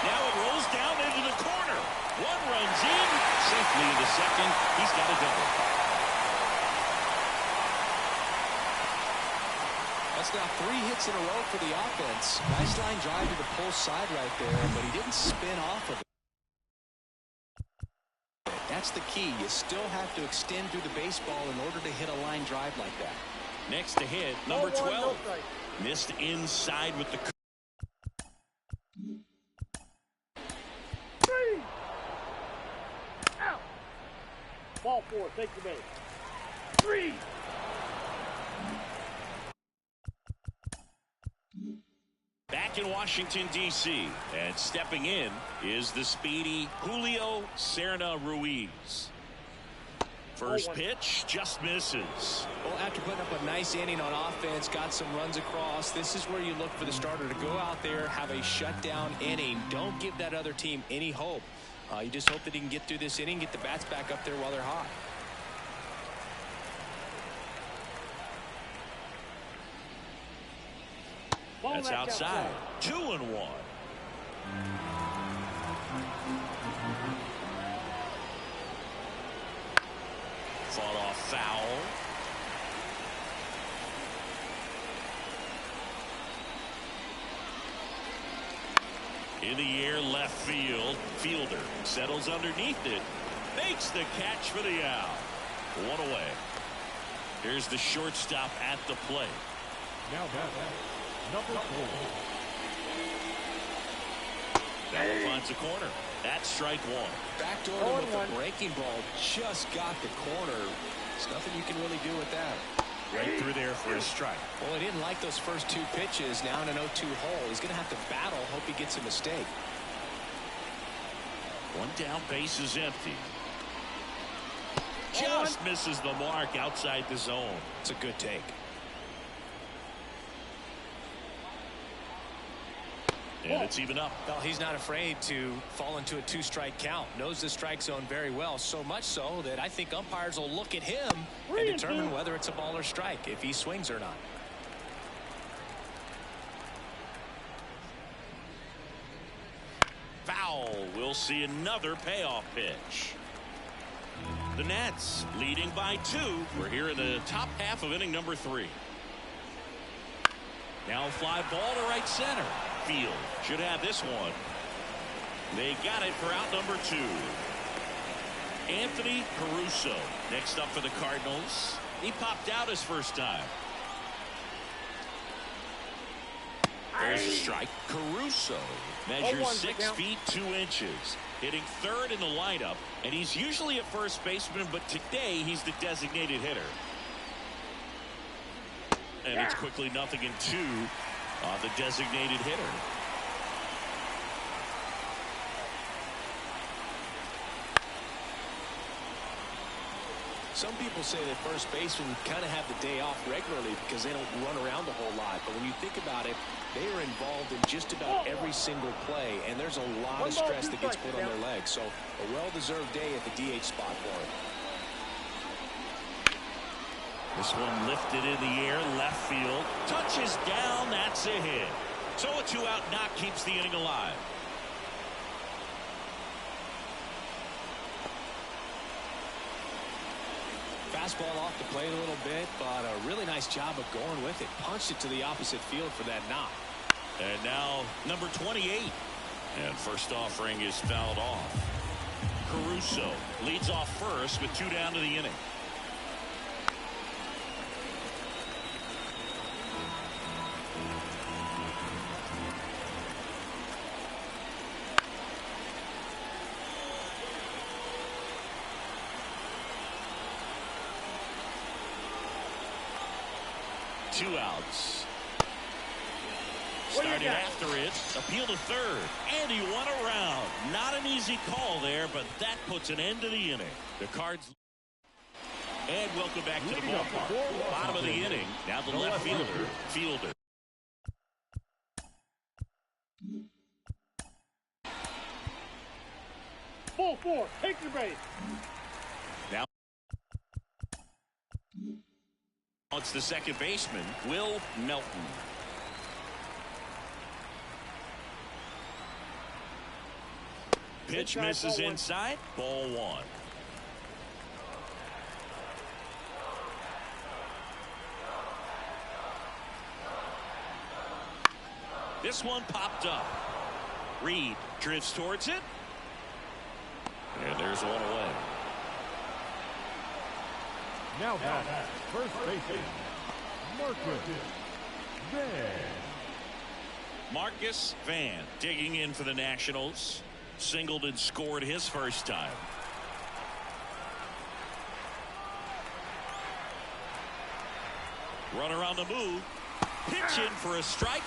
Now it rolls down into the corner. One runs in, safely into second. He's got a double. That's now 3 hits in a row for the offense. Nice line drive to the pull side right there, but he didn't spin off of it. That's the key. You still have to extend through the baseball in order to hit a line drive like that. Next to hit, number 12. Missed inside with the... 3. Out. Ball 4. Take the base. 3. Back in Washington, D.C., and stepping in is the speedy Julio Serna Ruiz. First pitch just misses. Well, after putting up a nice inning on offense, got some runs across, this is where you look for the starter to go out there, have a shutdown inning. Don't give that other team any hope. You just hope that he can get through this inning, get the bats back up there while they're hot. That's outside. 2-1. Fought off foul. In the air, left field. Fielder settles underneath it. Makes the catch for the out. 1 away. Here's the shortstop at the plate. Now that number 4. That one finds the corner. That's strike 1. Backdoor him with the breaking ball. Just got the corner. There's nothing you can really do with that. Right through there for a strike. Well, he didn't like those first 2 pitches. Now in an 0-2 hole. He's going to have to battle. Hope he gets a mistake. One down, base is empty. Just misses the mark outside the zone. It's a good take. And it's even up. Well, he's not afraid to fall into a 2-strike count. Knows the strike zone very well. So much so that I think umpires will look at him and determine whether it's a ball or strike, if he swings or not. Foul. We'll see another payoff pitch. The Nats leading by 2. We're here in the top half of inning number 3. Now fly ball to right center. Field should have this one. They got it for out number 2. Anthony Caruso next up for the Cardinals. He popped out his first time. There's a strike. Caruso measures 6 feet 2 inches, hitting third in the lineup, and he's usually a first baseman, but today he's the designated hitter. And it's quickly 0-2 on the designated hitter. Some people say that first basemen kind of have the day off regularly because they don't run around a whole lot. But when you think about it, they are involved in just about every single play, and there's a lot of stress that gets put on their legs. So a well-deserved day at the DH spot for him. This one lifted in the air, left field. Touches down, that's a hit. So a 2-out knock keeps the inning alive. Fastball off the plate a little bit, but a really nice job of going with it. Punched it to the opposite field for that knock. And now number 28. And first offering is fouled off. Caruso leads off first with 2 down to the inning. Two outs. Started after it, appeal to third, and he won around. Not an easy call there, but that puts an end to the inning. The Cards. And welcome back to the ballpark. Bottom of the inning. Now the left fielder. Ball 4, take your base. Now it's the second baseman, Will Melton. Pitch misses inside. Ball 1. This one popped up. Reed drifts towards it. And there's one away. Now back, first baseman, Marcus Van. Marcus Van digging in for the Nationals. Singled and scored his first time. Runner on the move. Pitch in for a strike.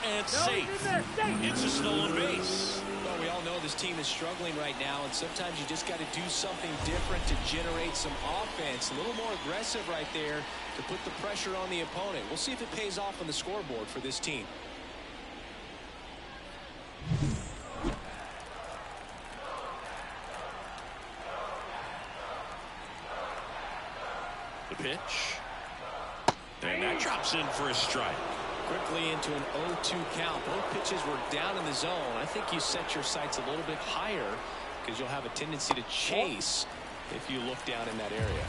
And safe. It's a stolen base. Well, we all know this team is struggling right now, and sometimes you just got to do something different to generate some offense. A little more aggressive right there to put the pressure on the opponent. We'll see if it pays off on the scoreboard for this team. The pitch. And that drops in for a strike. Quickly into an 0-2 count. Both pitches were down in the zone. I think you set your sights a little bit higher because you'll have a tendency to chase if you look down in that area.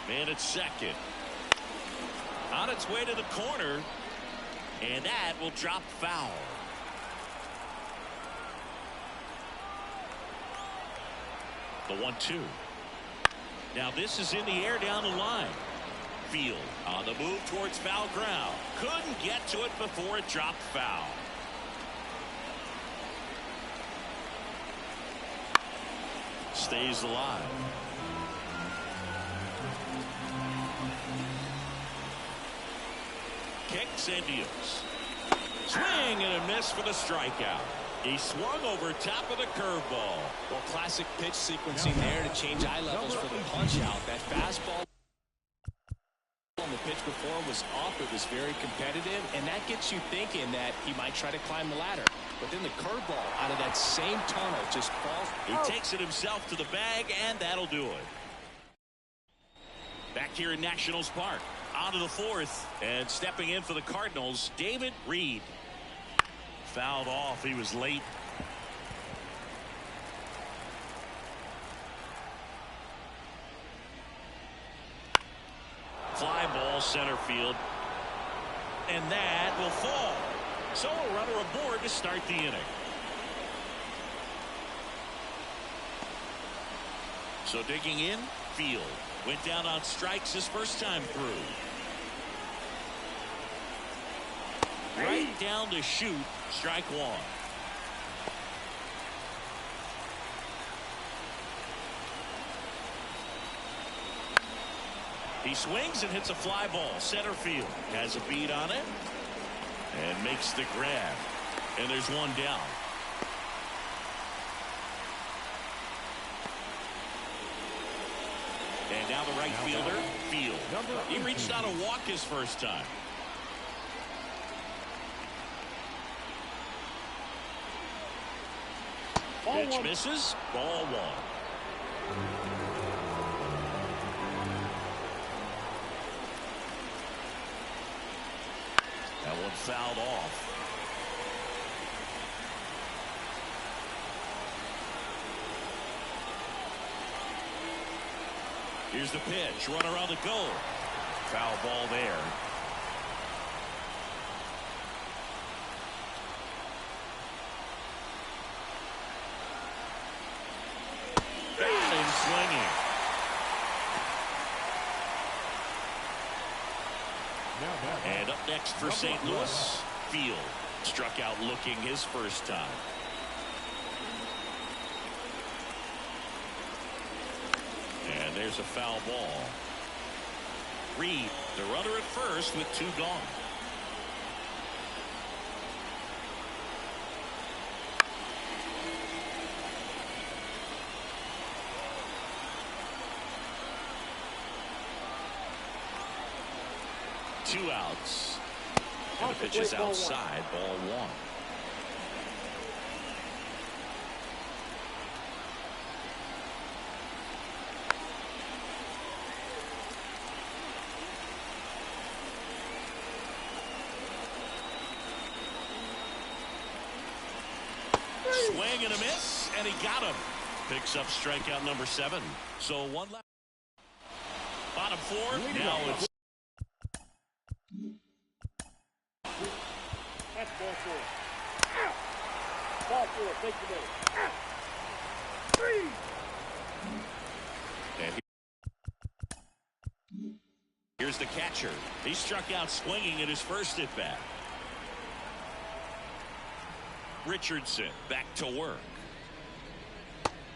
Man at second. On its way to the corner. And that will drop foul. The 1-2. Now this is in the air down the line. Field on the move towards foul ground. Couldn't get to it before it dropped foul. Stays alive. Kicks and deals. Swing and a miss for the strikeout. He swung over top of the curveball. Well, classic pitch sequencing there to change eye levels for the punch out. That fastball on the pitch before was off. It was very competitive, and that gets you thinking that he might try to climb the ladder. But then the curveball out of that same tunnel just falls. He takes it himself to the bag, and that'll do it. Back here in Nationals Park. On to the fourth, and stepping in for the Cardinals, David Reed. Fouled off. He was late. Fly ball center field. And that will fall. So a runner aboard to start the inning. So digging in, Field. Went down on strikes his first time through. Right down to shoot. Strike one. He swings and hits a fly ball. Center field. Has a beat on it. And makes the grab. And there's one down. And now the right fielder, Field. He reached out a walk his first time. Pitch misses. Ball one. one fouled off. Here's the pitch. Runner on the goal. Foul ball there. And swinging. And up next for St. Louis, Field. Struck out looking his first time. And there's a foul ball. Reed, the runner at first with 2 gone. Two outs. And the pitch is outside, ball 1. Swing and a miss, and he got him. Picks up strikeout number 7. So 1 left. Bottom 4. Now it's That's ball 4. Ball 4. Take the base. 3. And here's the catcher. He struck out swinging in his first at bat. Richardson back to work.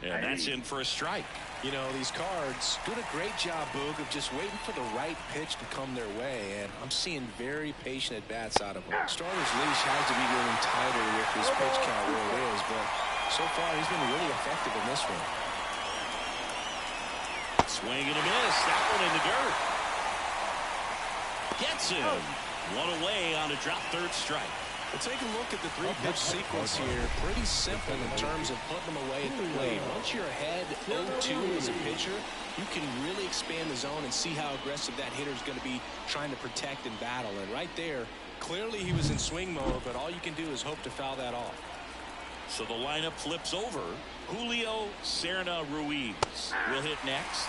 And that's in for a strike. You know, these Cards doing a great job, Boog, of just waiting for the right pitch to come their way, and I'm seeing very patient at-bats out of them. Starter's leash has to be getting tighter with his pitch count where it is, but so far he's been really effective in this one. Swing and a miss. That one in the dirt. Gets him. 1 away on a drop third strike. Well, take a look at the 3-pitch sequence here. Pretty simple in terms of putting them away at the plate. Once you're ahead 0-2 as a pitcher, you can really expand the zone and see how aggressive that hitter is going to be trying to protect and battle. And right there, clearly he was in swing mode, but all you can do is hope to foul that off. So the lineup flips over. Julio Serna Ruiz will hit next.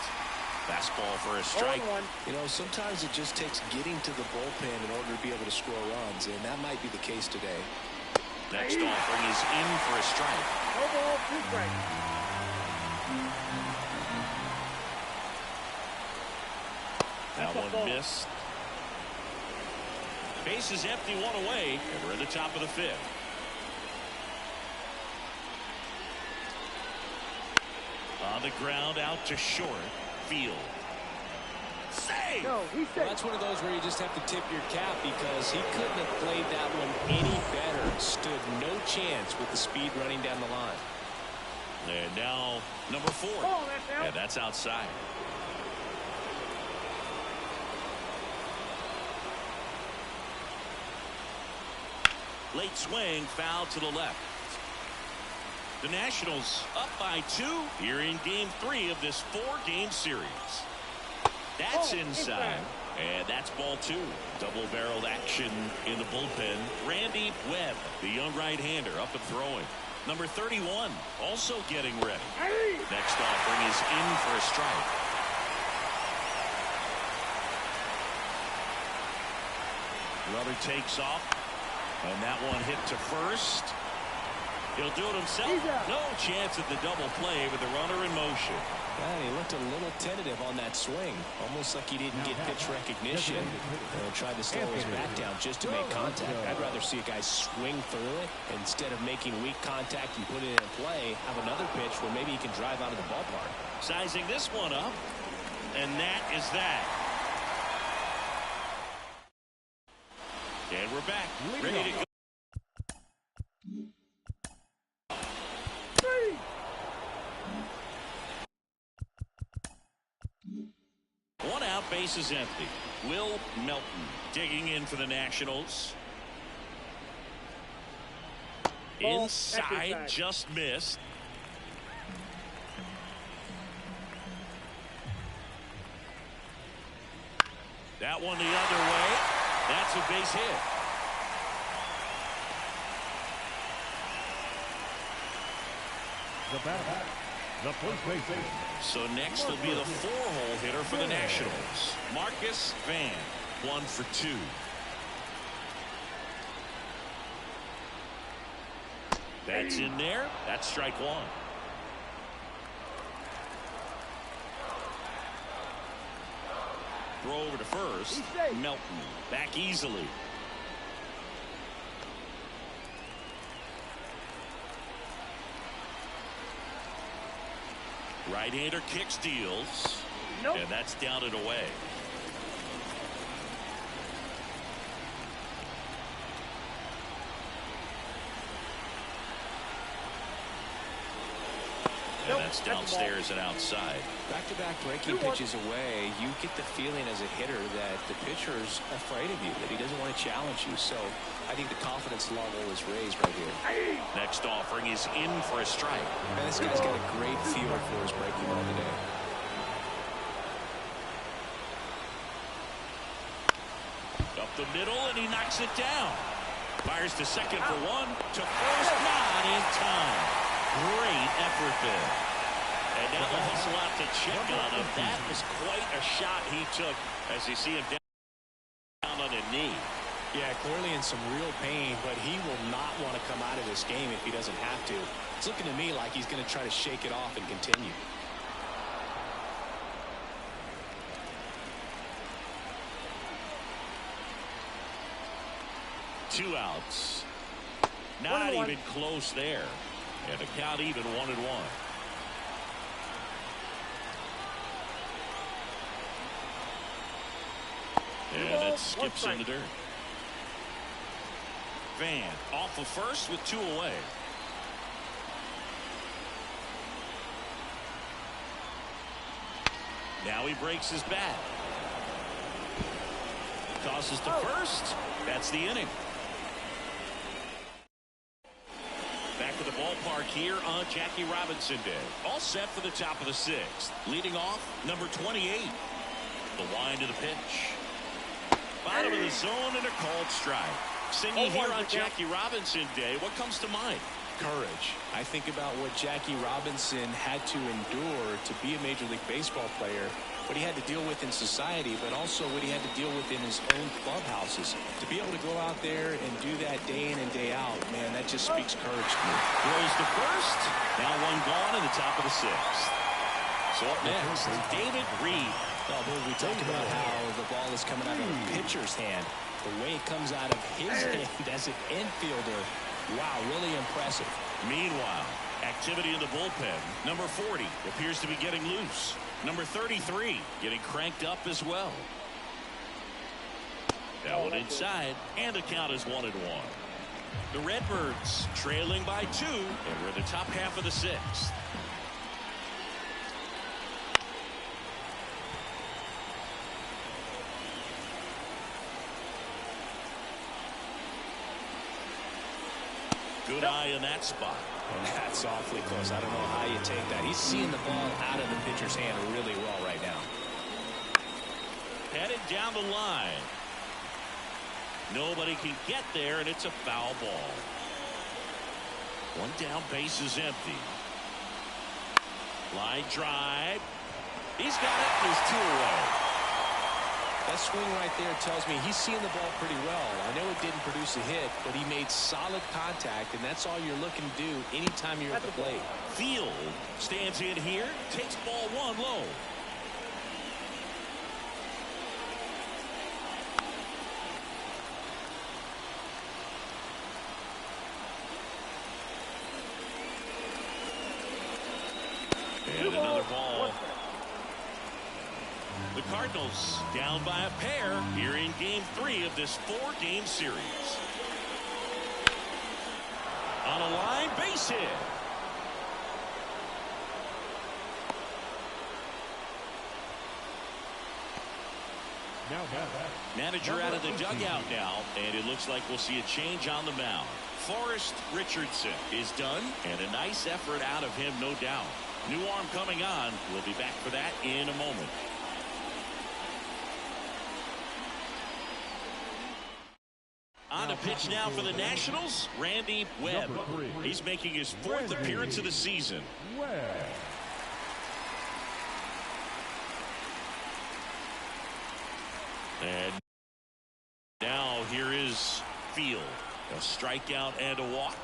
Fastball for a strike. You know, sometimes it just takes getting to the bullpen in order to be able to score runs, and that might be the case today. Next offering is in for a strike. No ball, 2 strikes. That one missed. Base is empty, 1 away, and we're in the top of the 5th. On the ground, out to short. Field. Save! No, he's Well, that's one of those where you just have to tip your cap because he couldn't have played that one any better. Stood no chance with the speed running down the line. And now number 4. Oh, that's out. And that's outside. Late swing, foul to the left. The Nationals up by 2 here in game 3 of this 4-game series. That's inside. And that's ball 2. Double-barreled action in the bullpen. Randy Webb, the young right-hander, up and throwing. Number 31, also getting ready. Next offering is in for a strike. Runner takes off. And that one hit to first. He'll do it himself. No chance at the double play with the runner in motion. And he looked a little tentative on that swing, almost like he didn't get pitch recognition and tried to slow his back down just to make contact. I'd rather see a guy swing through it instead of making weak contact and put it in play, have another pitch where maybe he can drive out of the ballpark. Sizing this one up, and that is that. And we're back, ready to go. One out, base is empty. Will Melton digging in for the Nationals. Inside, just missed. That one the other way. That's a base hit. The batter, the first baseman. So next will be the 4-hole hitter for the Nationals, Marcus Van. 1 for 2. That's in there. That's strike 1. Throw over to first. Melton back easily. Right-hander kicks, deals. Nope. And that's down and away. And that's downstairs and outside. Back-to-back breaking pitches away, you get the feeling as a hitter that the pitcher's afraid of you, that he doesn't want to challenge you. So I think the confidence level is raised right here. Next offering is in for a strike. Man, this guy's got a great feel for his breaking ball today. Up the middle, and he knocks it down. Fires to second for 1. To first, not in time. Great effort there. And now the hustle out to check on him. That was quite a shot he took as you see him down on a knee. Yeah, clearly in some real pain, but he will not want to come out of this game if he doesn't have to. It's looking to me like he's going to try to shake it off and continue. Two outs. Not even close there. And the count even 1-1. And it skips in the dirt. Van off of first with 2 away. Now he breaks his bat. Tosses to first. That's the inning. Back to the ballpark here on Jackie Robinson Day. All set for the top of the 6th. Leading off, number 28. The wind of the pitch. Bottom of the zone and a called strike. Singing here on Jackie Robinson Day, what comes to mind? Courage. I think about what Jackie Robinson had to endure to be a Major League Baseball player, what he had to deal with in society, but also what he had to deal with in his own clubhouses. To be able to go out there and do that day in and day out, man, that just speaks courage to me. Throws to first. Now 1 gone in the top of the 6th. So up next, David Reed. Oh, boy, we talked about how the ball is coming out of a pitcher's hand. The way it comes out of his hand as an infielder, wow, really impressive. Meanwhile, activity in the bullpen. Number 40 appears to be getting loose. Number 33 getting cranked up as well. That one inside, and the count is 1-1. The Redbirds trailing by 2, and we're in the top half of the 6th. Good eye in that spot. And that's awfully close. I don't know how you take that. He's seeing the ball out of the pitcher's hand really well right now. Headed down the line. Nobody can get there, and it's a foul ball. 1 down, base is empty. Line drive. He's got it. There's 2 away. That swing right there tells me he's seeing the ball pretty well. I know it didn't produce a hit, but he made solid contact, and that's all you're looking to do anytime you're at the plate. Field stands in here, takes ball 1 low. And another ball. The Cardinals down by a pair here in game 3 of this 4-game series. On a line, base hit. Manager out of the dugout now, and it looks like we'll see a change on the mound. Forrest Richardson is done, and a nice effort out of him, no doubt. New arm coming on. We'll be back for that in a moment. On to pitch now for the Nationals, Randy Webb. He's making his 4th appearance of the season. And now here is Field. A strikeout and a walk.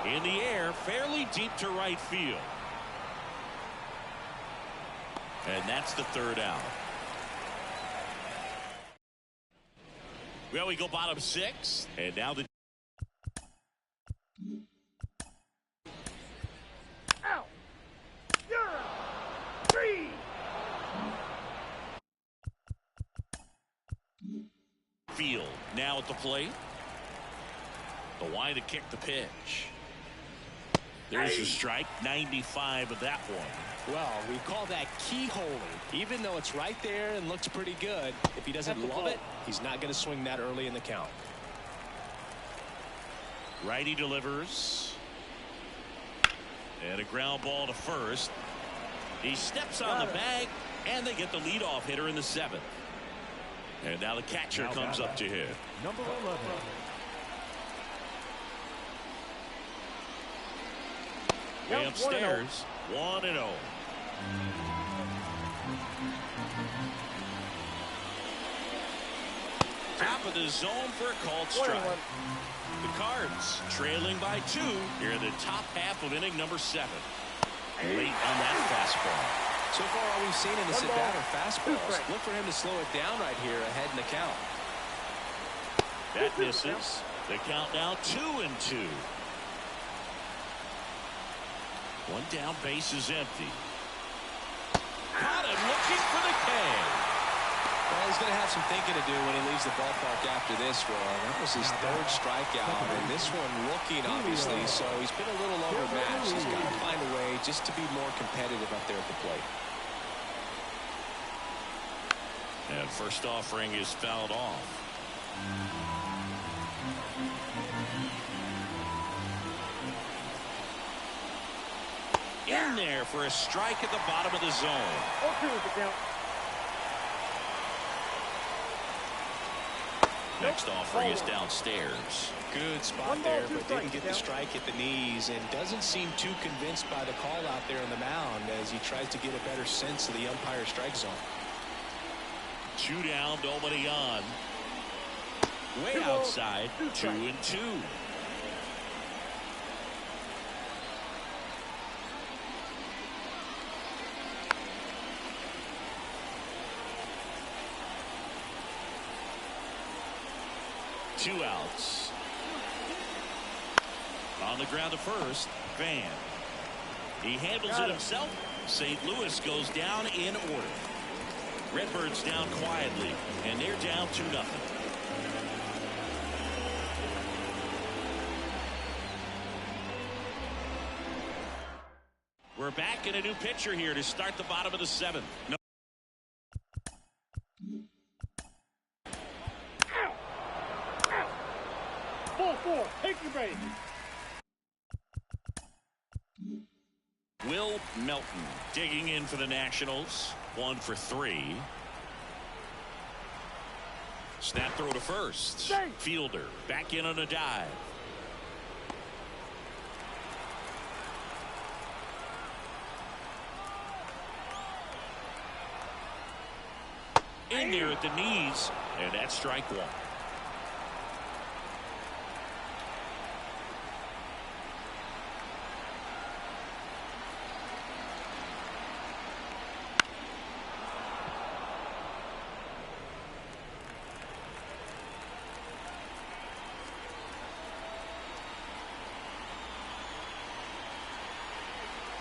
In the air, fairly deep to right field. And that's the 3rd out. Well, we go bottom 6. And now the Out. You're out. 3. Field now at the plate. The line to kick the pitch. There's a strike. 95 of that one. Well, we call that keyholing. Even though it's right there and looks pretty good, if he doesn't love it, he's not going to swing that early in the count. Righty delivers. And a ground ball to first. He steps on the bag, and they get the leadoff hitter in the 7th. And now the catcher comes up to hit. Number 11. Way upstairs, 1-0. Top of the zone for a called strike. The Cards trailing by 2 here in the top half of inning number 7. Late on that fastball. So far, all we've seen in this at-bat are fastballs. Look for him to slow it down right here ahead in the count. That misses. The count now 2-2. One down, base is empty. Caught him looking for the K. Well, he's going to have some thinking to do when he leaves the ballpark after this one. That was his 3rd strikeout, and this one looking, obviously, so he's been a little overmatched. He's got to find a way just to be more competitive up there at the plate. And first offering is fouled off. In there for a strike at the bottom of the zone. 0-2 is the count. Next offering is downstairs. Good spot there, but didn't get the strike at the knees, and doesn't seem too convinced by the call out there on the mound as he tries to get a better sense of the umpire strike zone. 2 down, nobody on. Way outside, 2-2. Two outs. On the ground to first, Van. He handles it himself. St. Louis goes down in order. Redbirds down quietly, and they're down 2-0. We're back in a new pitcher here to start the bottom of the 7th. No. 4-4. Take your base. Will Melton digging in for the Nationals. 1 for 3. Snap throw to first. Fielder back in on a dive. In there at the knees, and that's strike 1.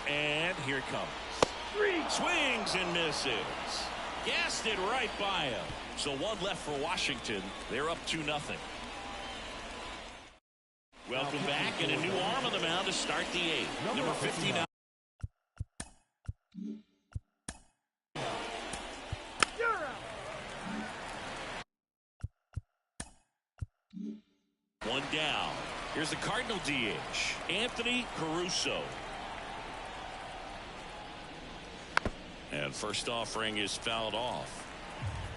And here it comes. Swings and misses. Gassed it right by him. So 1 left for Washington. They're up 2-0. Welcome back, and a new arm on the mound to start the 8th. Number 59. One down. Here's the Cardinal DH, Anthony Caruso. And first offering is fouled off.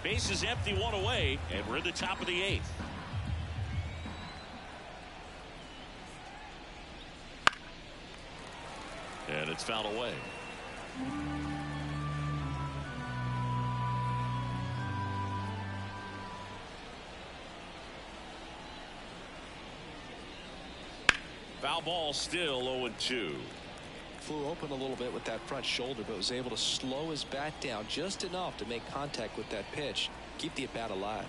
Base is empty, one away, and we're at the top of the 8th. And it's fouled away. Foul ball, still 0-2. Flew open a little bit with that front shoulder, but was able to slow his bat down just enough to make contact with that pitch. Keep the at-bat alive.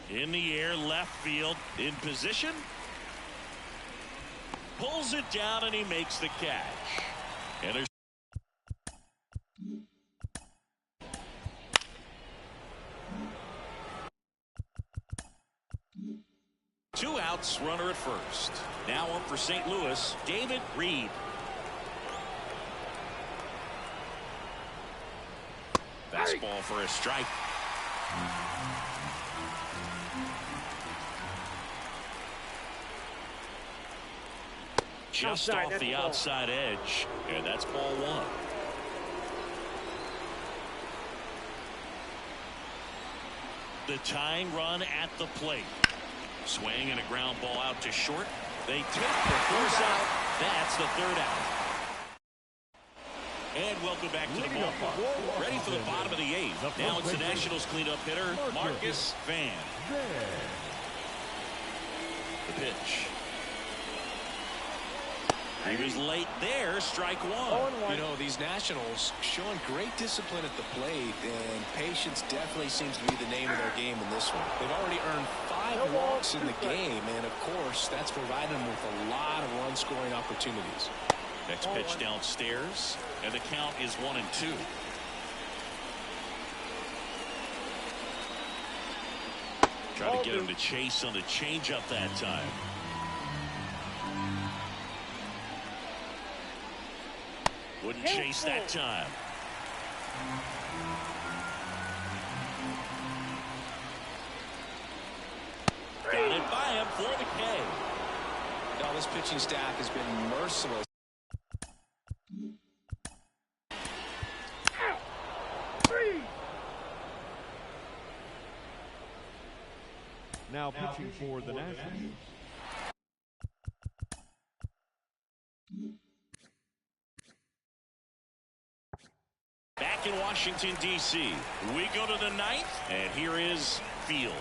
In the air, left field, in position. Pulls it down, and he makes the catch. And there's two outs, runner at first. Now up for St. Louis, David Reed. Fastball for a strike. Just off the outside edge, and that's ball 1. The tying run at the plate. Swing and a ground ball out to short. They take the first out. That's the 3rd out. And welcome back to the ballpark. Ready for the bottom of the 8th. Now it's the Nationals cleanup hitter, Marcus Van. The pitch. He was late there, strike 1. You know, these Nationals showing great discipline at the plate, and patience definitely seems to be the name of their game in this one. They've already earned 5 walks in the game, and of course, that's providing them with a lot of run-scoring opportunities. Next pitch downstairs, and the count is 1-2. Try to get him to chase on the changeup that time. Wouldn't chase that time. Got it by him for the K. Now this pitching staff has been merciless. Now pitching for the Nationals. Back in Washington, D.C. We go to the 9th, and here is Field.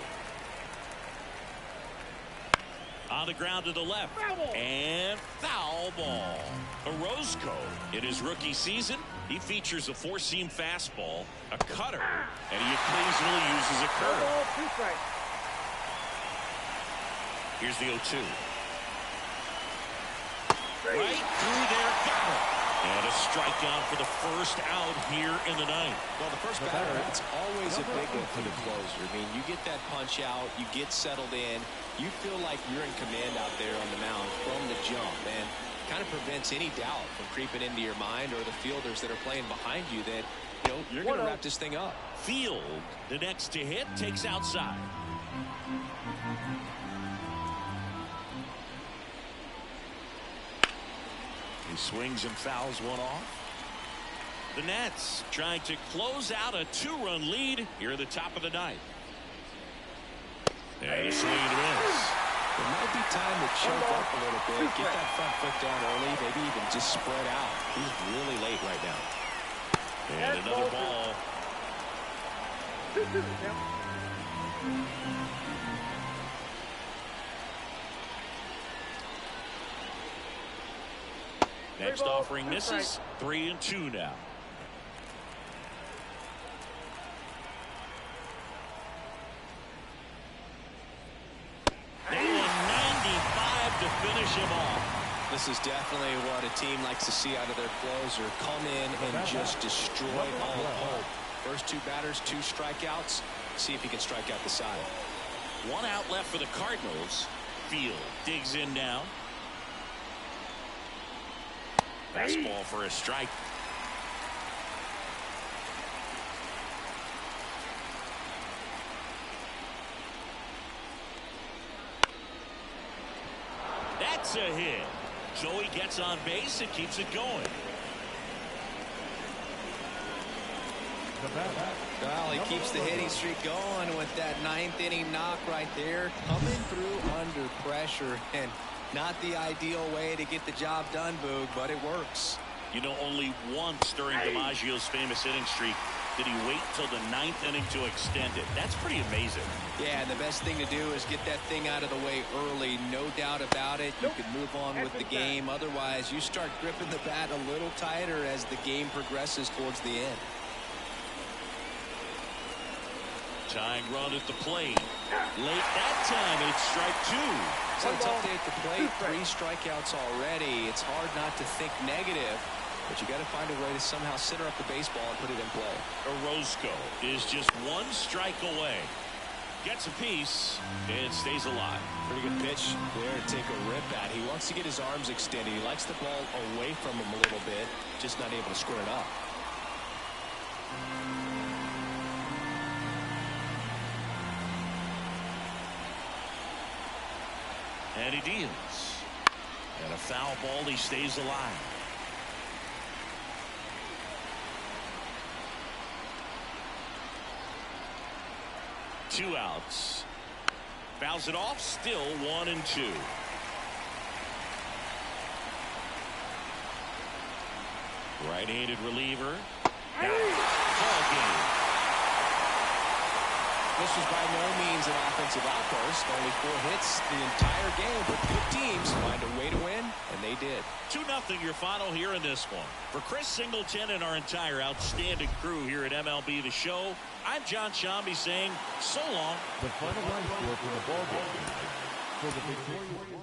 On the ground to the left, and foul ball. Orozco, in his rookie season, he features a 4-seam fastball, a cutter, and he occasionally uses a curve. Here's the 0-2. Right through there, got it. And a strikeout for the first out here in the 9th. Well, the first batter, it's always a big one for the closer. I mean, you get that punch out, you get settled in, you feel like you're in command out there on the mound from the jump, and kind of prevents any doubt from creeping into your mind or the fielders that are playing behind you that, you know, you're going to wrap this thing up. Field, the next to hit, takes outside. He swings and fouls one off. The Nats trying to close out a 2-run lead here at the top of the 9th. And a swing and a miss. It might be time to choke up a little bit, get that front foot down early, maybe even just spread out. He's really late right now. And another ball. Next offering misses. 3-2 now. They won 95 to finish him off. This is definitely what a team likes to see out of their closer. Come in and just destroy all hope. First 2 batters, 2 strikeouts. See if he can strike out the side. 1 out left for the Cardinals. Field digs in now. Fastball for a strike. That's a hit. Joey gets on base and keeps it going. The batter. Well, he keeps the hitting streak going with that 9th inning knock right there, coming through under pressure, and not the ideal way to get the job done, Boog, but it works. You know, only once during DiMaggio's famous inning streak did he wait till the 9th inning to extend it. That's pretty amazing. Yeah, and the best thing to do is get that thing out of the way early. No doubt about it. You can move on with the game. Otherwise, you start gripping the bat a little tighter as the game progresses towards the end. Tying run at the plate. Late that time, and it's strike 2. So a tough day at the plate. 3 strikeouts already. It's hard not to think negative, but you got to find a way to somehow center up the baseball and put it in play. Orozco is just 1 strike away. Gets a piece and stays alive. Pretty good pitch there to take a rip at. He wants to get his arms extended. He likes the ball away from him a little bit, just not able to square it up. And he deals. And a foul ball, he stays alive. Two outs. Fouls it off, still 1-2. Right-handed reliever. Ball game. This was by no means an offensive outburst. Only 4 hits the entire game, but good teams find a way to win, and they did. 2-0 your final here in this one. For Chris Singleton and our entire outstanding crew here at MLB The Show, I'm John Shambi saying so long. The final line score for the ball game tonight for the victorious.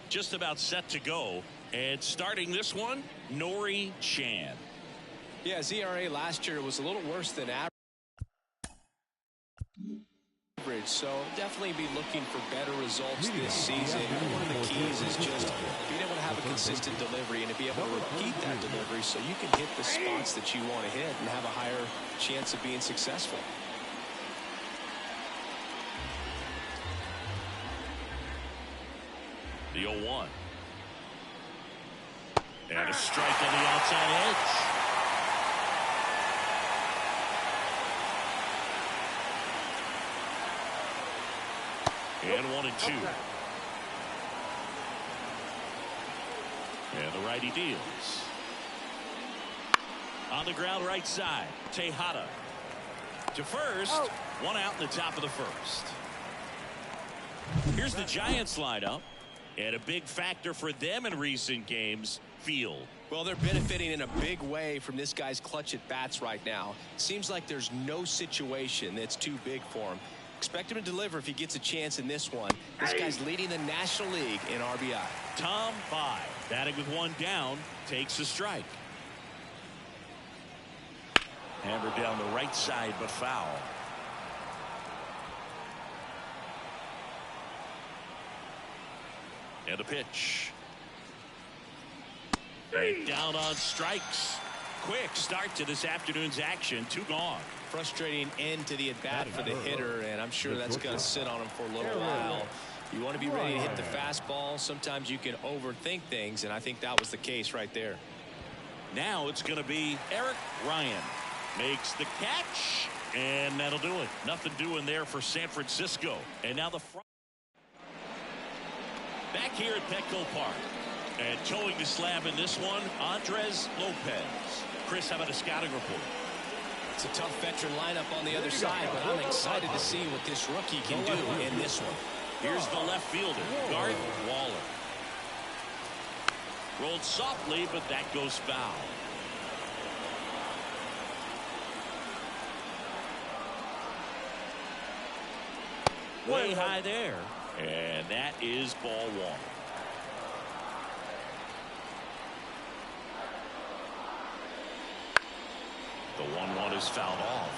Just about set to go, and starting this one, Nori Chan. Yeah, his ERA last year was a little worse than average, so definitely be looking for better results this season. One of the keys is just being able to have a consistent delivery and to be able to repeat that delivery so you can hit the spots that you want to hit and have a higher chance of being successful. The 0-1. And a strike on the outside edge. And 1-2. And the righty deals. On the ground right side, Tejada. To first, 1 out in the top of the first. Here's the Giants lineup. And a big factor for them in recent games, field. Well, they're benefiting in a big way from this guy's clutch at bats right now. Seems like there's no situation that's too big for him. Expect him to deliver if he gets a chance in this one. This guy's leading the National League in RBI. Tom 5, batting with 1 down, takes a strike. Hammered down the right side, but foul. And a pitch. And down on strikes. Quick start to this afternoon's action. 2 gone. Frustrating end to the at-bat for the hitter, and I'm sure that's going to sit on him for a little while. You want to be ready to hit the fastball. Sometimes you can overthink things, and I think that was the case right there. Now it's going to be Eric Ryan. Makes the catch, and that'll do it. Nothing doing there for San Francisco. And now the front. Back here at Petco Park. And towing the slab in this one, Andres Lopez. Chris, how about a scouting report? It's a tough veteran lineup on the other side, but I'm excited to see what this rookie can do in this one. Here's the left fielder, Garth Waller. Rolled softly, but that goes foul. Way high there. And that is ball one. The 1-1 is fouled off.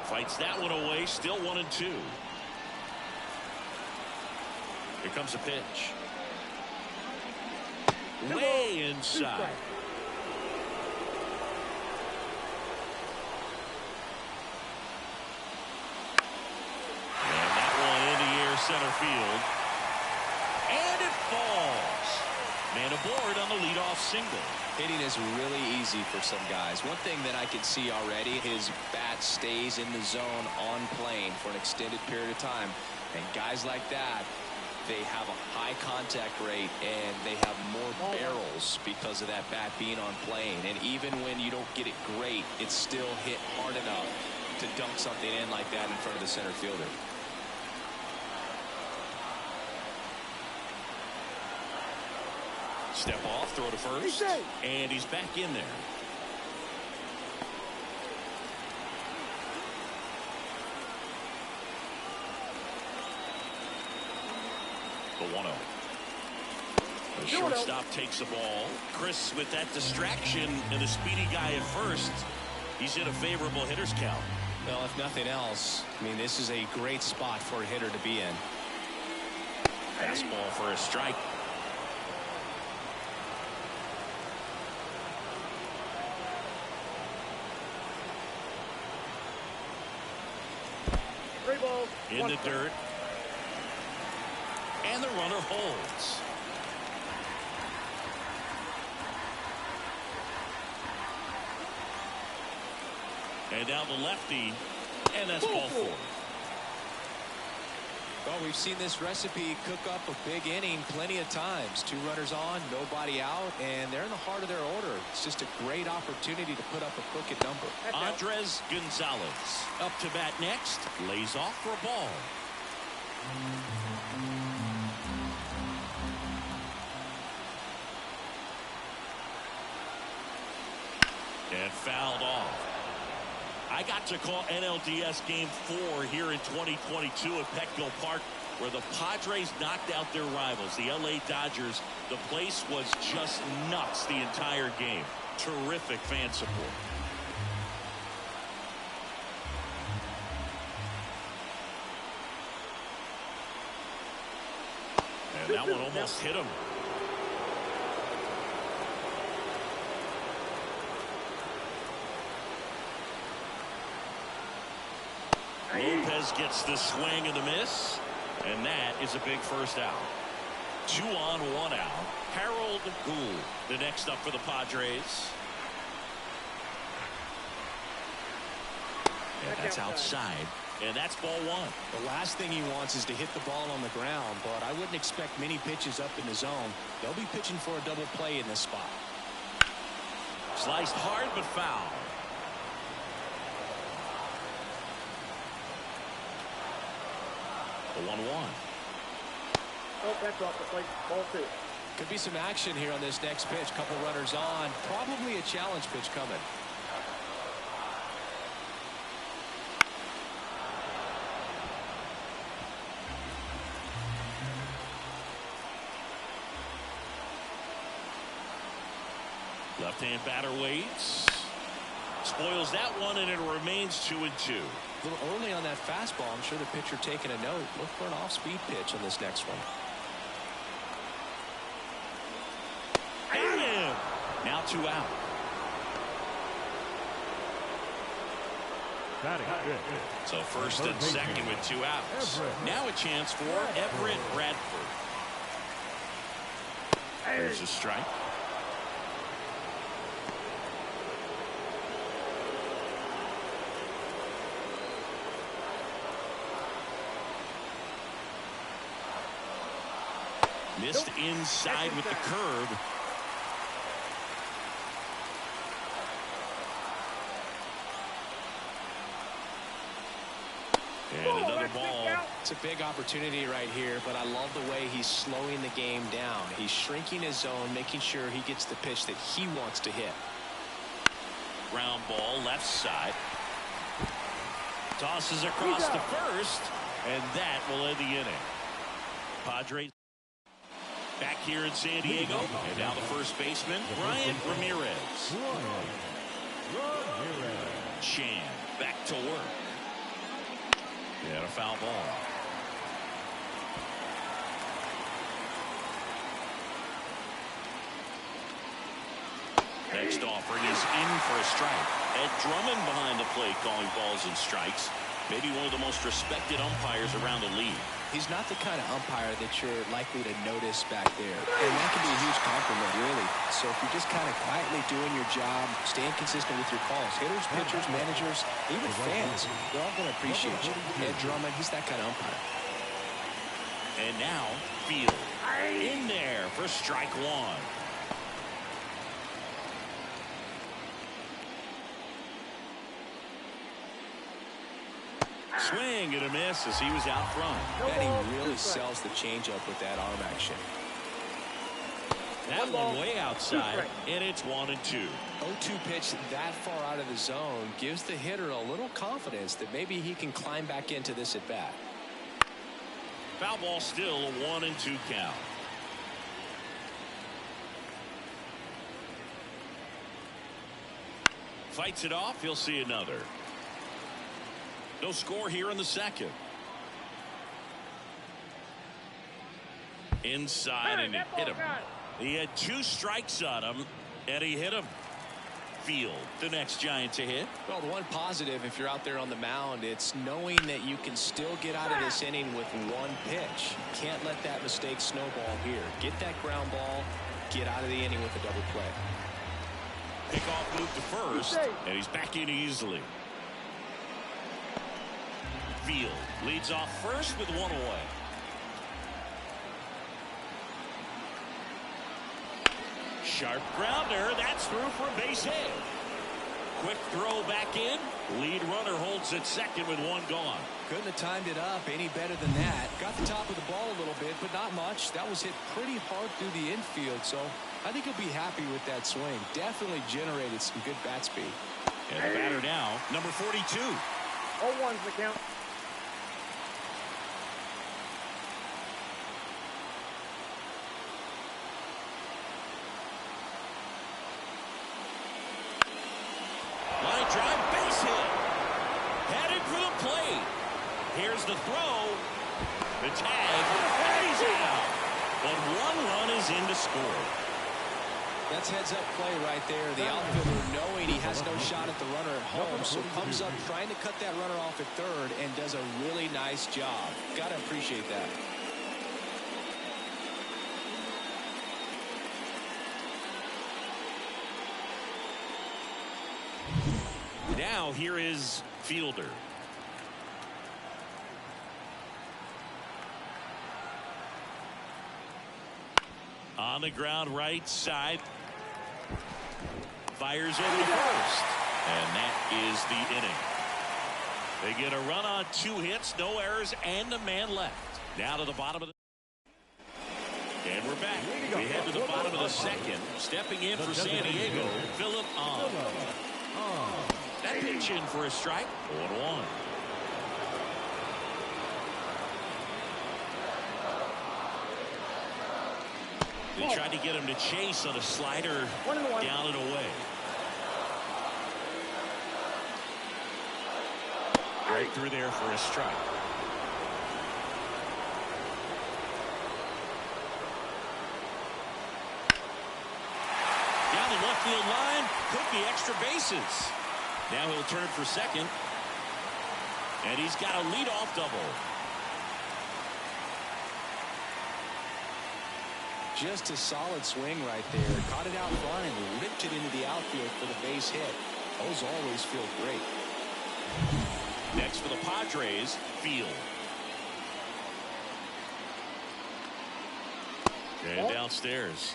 Fights that one away, still 1-2. Here comes a pitch. Way inside. And that one in the air center field. And it falls. Man aboard on the leadoff single. Hitting is really easy for some guys. One thing that I can see already, his bat stays in the zone on plane for an extended period of time. And guys like that, they have a high contact rate and they have more barrels because of that bat being on plane. And even when you don't get it great, it's still hit hard enough to dunk something in like that in front of the center fielder. Step off, throw to first, and he's back in there. The 1-0. The shortstop takes the ball. Chris, with that distraction and the speedy guy at first, he's in a favorable hitter's count. Well, if nothing else, I mean, this is a great spot for a hitter to be in. Fastball for a strike. In the dirt. And the runner holds. And now the lefty. And that's ball four. Well, we've seen this recipe cook up a big inning plenty of times. 2 runners on, nobody out, and they're in the heart of their order. It's just a great opportunity to put up a crooked number. Andres Gonzalez up to bat next. Lays off for a ball. And fouled off. I got to call NLDS Game 4 here in 2022 at Petco Park, where the Padres knocked out their rivals, the LA Dodgers. The place was just nuts the entire game. Terrific fan support. And that one almost hit him. Lopez gets the swing and the miss, and that is a big first out. 2 on, 1 out. Harold Gould, the next up for the Padres. And that's outside, and that's ball 1. The last thing he wants is to hit the ball on the ground, but I wouldn't expect many pitches up in the zone. They'll be pitching for a double play in this spot. Sliced hard but foul. The 1-1. Oh, that's off the plate. Ball 2. Could be some action here on this next pitch. Couple runners on. Probably a challenge pitch coming. Left-hand batter waits. Spoils that one, and it remains 2-2. A little early on that fastball. I'm sure the pitcher taking a note. Look for an off-speed pitch on this next one. And now 2 out. So first and second with 2 outs. Now a chance for Everett Bradford. There's a strike. Missed inside with the curve. And another ball. It's a big opportunity right here, but I love the way he's slowing the game down. He's shrinking his zone, making sure he gets the pitch that he wants to hit. Ground ball left side. Tosses across to first, and that will end the inning. Padres back here in San Diego, and now the first baseman, Brian Ramirez. Chan back to work. And a foul ball. Next offering is in for a strike. Ed Drummond behind the plate calling balls and strikes. Maybe one of the most respected umpires around the league. He's not the kind of umpire that you're likely to notice back there. And that can be a huge compliment, really. So if you're just kind of quietly doing your job, staying consistent with your calls, hitters, pitchers, managers, even fans, they're all going to appreciate you. Ed Drummond, he's that kind of umpire. And now, Field in there for strike one. Swing and a miss as he was out front. And he really sells the changeup with that arm action. That one way outside, and it's 1-2. 0-2 pitch that far out of the zone gives the hitter a little confidence that maybe he can climb back into this at bat. Foul ball still a 1-2 count. Fights it off. He'll see another. No score here in the second. Inside, and he hit him. He had 2 strikes on him, and he hit him. Field, the next Giant to hit. Well, the one positive, if you're out there on the mound, it's knowing that you can still get out of this inning with 1 pitch. Can't let that mistake snowball here. Get that ground ball, get out of the inning with a double play. Pickoff move to first, and he's back in easily. Field leads off first with 1 away. Sharp grounder. That's through for a base hit. Quick throw back in. Lead runner holds at second with 1 gone. Couldn't have timed it up any better than that. Got the top of the ball a little bit, but not much. That was hit pretty hard through the infield, so I think he'll be happy with that swing. Definitely generated some good bat speed. And the batter now, number 42. 0-1's the count. Line drive, base hit. Headed for the plate. Here's the throw. The tag, and he's out. But 1 run is in to score. That's heads-up play right there. The outfielder knowing he has no shot at the runner at home, so comes up trying to cut that runner off at third and does a really nice job. Got to appreciate that. Now here is Fielder. On the ground right side. Fires over to first. And that is the inning. They get a run on 2 hits, no errors, and a man left. Now to the bottom of the... And we're back. We head to the bottom of the second. Stepping in for San Diego, Philip On. That pitch in for a strike. 1-1. They tried to get him to chase on a slider down and away. Right through there for a strike. Down the left field line. Could be extra bases. Now he'll turn for second. And he's got a leadoff double. Just a solid swing right there. Caught it out front and ripped it into the outfield for the base hit. Those always feel great. Next for the Padres, Field. And downstairs.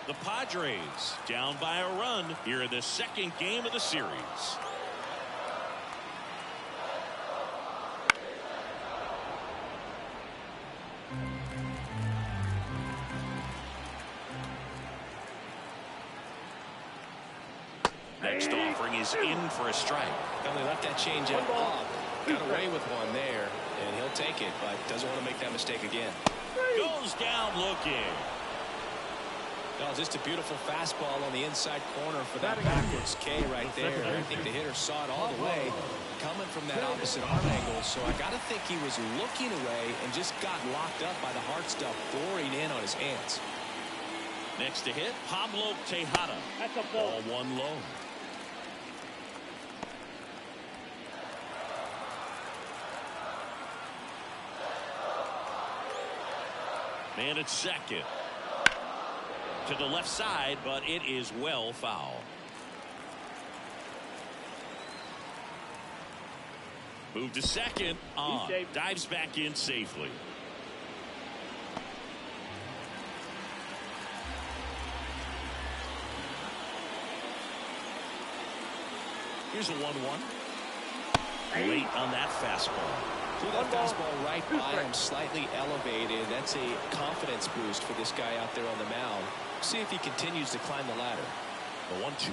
The Padres down by a run here in the second game of the series. Next offering is in for a strike. Only left that changeup up. Got away with one there, and he'll take it, but doesn't want to make that mistake again. Goes down looking. Oh, just a beautiful fastball on the inside corner for that backwards K right there. I think the hitter saw it all the way coming from that opposite arm angle, so I got to think he was looking away and just got locked up by the hard stuff boring in on his hands. Next to hit, Pablo Tejada. That's a ball. Ball one low. Man at second. To the left side, but it is well foul. Move to second. On. Dives back in safely. Here's a 1-1. Late on that fastball. Threw that fastball right by him, slightly elevated. That's a confidence boost for this guy out there on the mound. See if he continues to climb the ladder. The 1-2.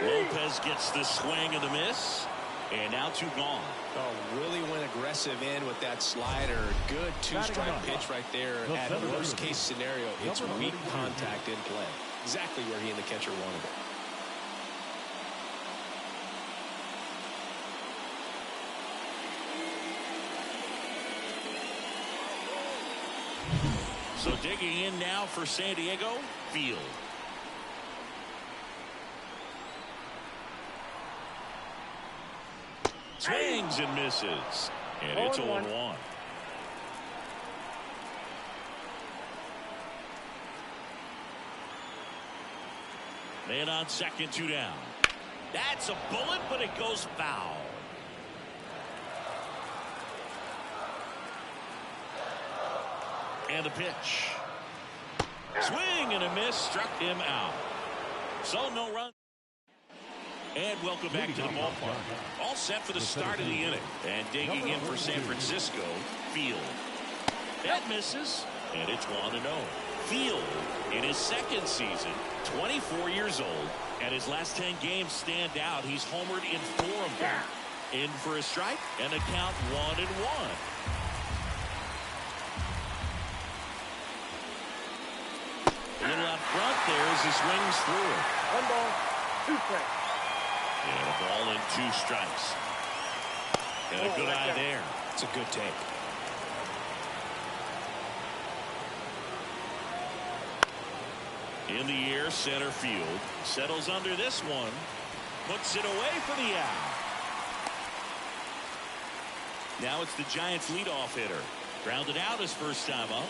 Lopez gets the swing and the miss. And now 2 gone. Oh, really went aggressive in with that slider. Good 2-strike pitch right there. At a worst case scenario, it's weak contact in play. Exactly where he and the catcher wanted it. So digging in now for San Diego, Field. Swings and misses. And it's 0-1. Man on second, 2 down. That's a bullet, but it goes foul. And the pitch. Swing and a miss, struck him out. So no run. And welcome back to the ballpark. All set for the start of the inning. And digging in for San Francisco, Field. That misses, and it's 1-0. Field, in his second season, 24 years old, and his last 10 games stand out. He's homered in 4 of them. In for a strike, and the count 1-1. A little out front there as he swings through it. 1 ball, 2 strikes. And a ball and 2 strikes. And a good eye there. It's a good take. In the air, center field. Settles under this one. Puts it away for the out. Now it's the Giants' leadoff hitter. Grounded out his first time up.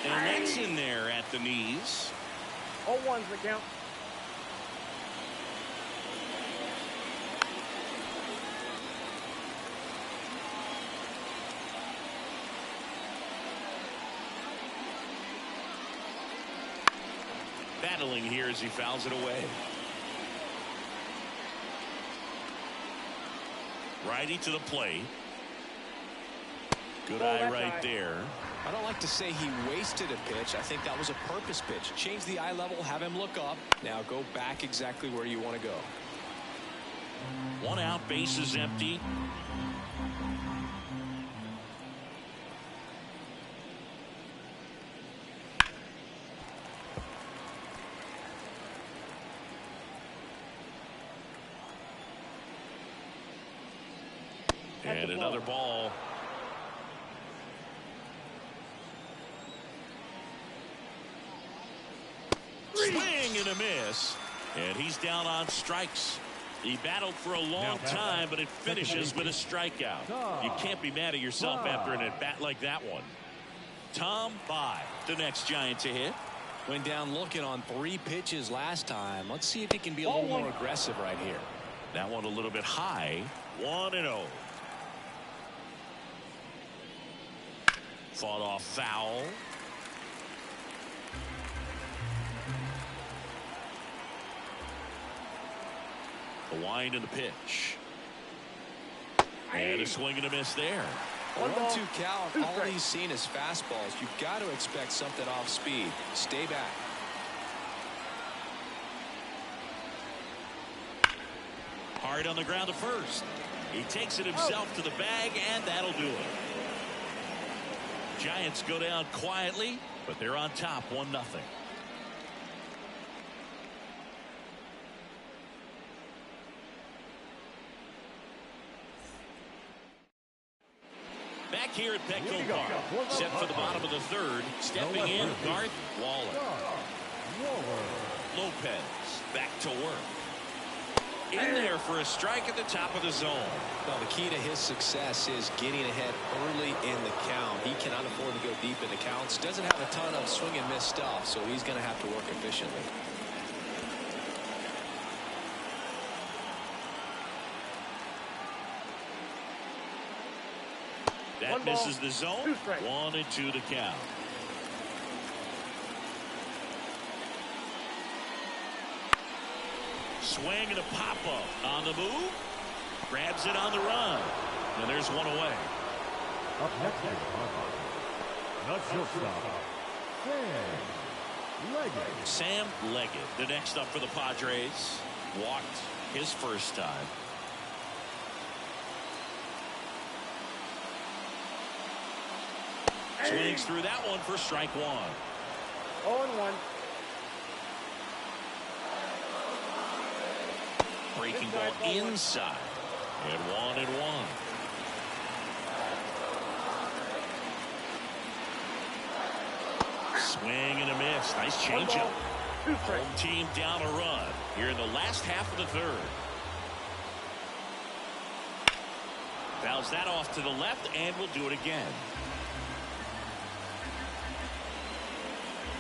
And that's in there at the knees. 0-1's the count. Battling here as he fouls it away. Righty to the plate. Good eye right there. I don't like to say he wasted a pitch. I think that was a purpose pitch. Change the eye level, have him look up. Now go back exactly where you want to go. 1 out, bases empty. And another ball. Swing and a miss. And he's down on strikes. He battled for a long time, but it finishes with a strikeout. You can't be mad at yourself after an at-bat like that one. Tom Bye, the next Giant to hit. Went down looking on 3 pitches last time. Let's see if he can be a little more aggressive right here. That one a little bit high. 1-0. Fought off foul. The wind and the pitch. And a swing and a miss there. 1-2 count. All he's seen is fastballs. You've got to expect something off speed. Stay back. Hard on the ground to first. He takes it himself to the bag, and that'll do it. Giants go down quietly, but they're on top 1-0. Back here at Petco Park, set for the bottom of the third. Stepping in, Garth Waller. Lopez back to work. In there for a strike at the top of the zone. Well, the key to his success is getting ahead early in the count. He cannot afford to go deep in the counts. Doesn't have a ton of swing and miss stuff, so he's going to have to work efficiently. That misses the zone. 1-2 the count. Swing and a pop-up on the move. Grabs it on the run. And there's one away. Up next is not shortstop. Sam Leggett, the next up for the Padres. Walked his first time. Swings through that one for strike 1. 0-1. Breaking ball inside. And 1-1. Swing and a miss. Nice changeup. Home team down a run here in the last half of the third. Fouls that off to the left and will do it again.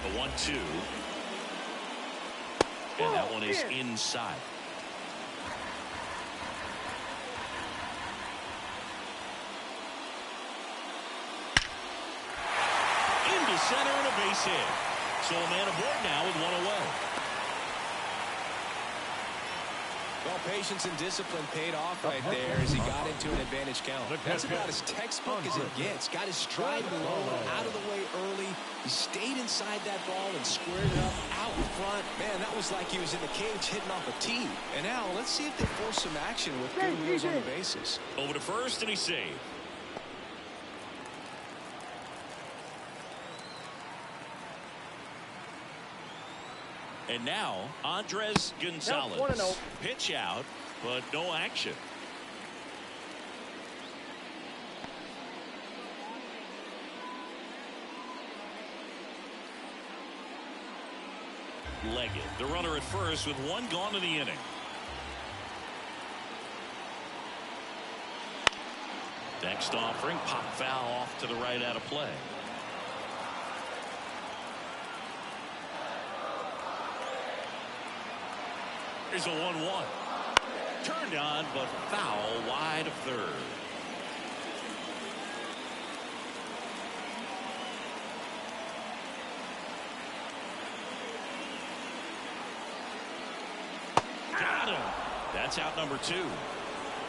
The 1-2. And that one is inside. Into center and a base hit. So a man aboard now with 1 away. Well, patience and discipline paid off right there as he got into an advantage count. That's about as textbook as it gets. Got his stride low, out of the way early. He stayed inside that ball and squared it up out in front. Man, that was like he was in the cage hitting off a tee. And now let's see if they force some action with good wheels on the bases. Over to first, and he saved. And now, Andres Gonzalez. 1-0. Pitch out, but no action. Leggett, the runner at first with 1 gone in the inning. Next offering, pop foul off to the right out of play. Here's a 1-1. Turned on, but foul wide of third. Got him. That's out number 2.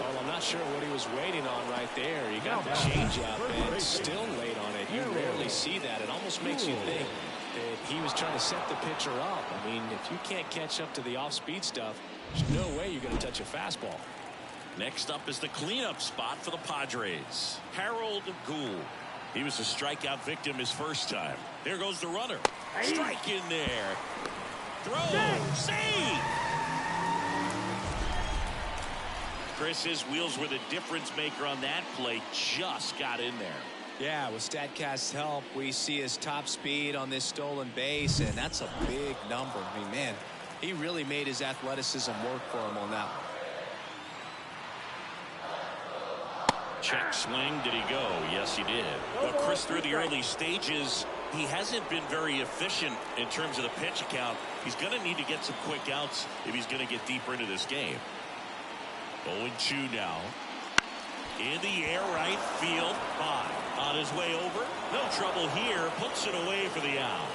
Well, I'm not sure what he was waiting on right there. He got the changeup and still late on it. You rarely see that. It almost makes you think that he was trying to set the pitcher up. I mean, if you can't catch up to the off-speed stuff, there's no way you're going to touch a fastball. Next up is the cleanup spot for the Padres. Harold Gould. He was a strikeout victim his first time. There goes the runner. Strike in there. Throw. Save. Chris, his wheels were the difference maker on that play. Just got in there. Yeah, with StatCast's help, we see his top speed on this stolen base, and that's a big number. I mean, man, he really made his athleticism work for him on that one. Check swing. Did he go? Yes, he did. Well, Chris, through the early stages, he hasn't been very efficient in terms of the pitch count. He's going to need to get some quick outs if he's going to get deeper into this game. 0-2 now. In the air, right field. High. On his way over. No trouble here. Puts it away for the out.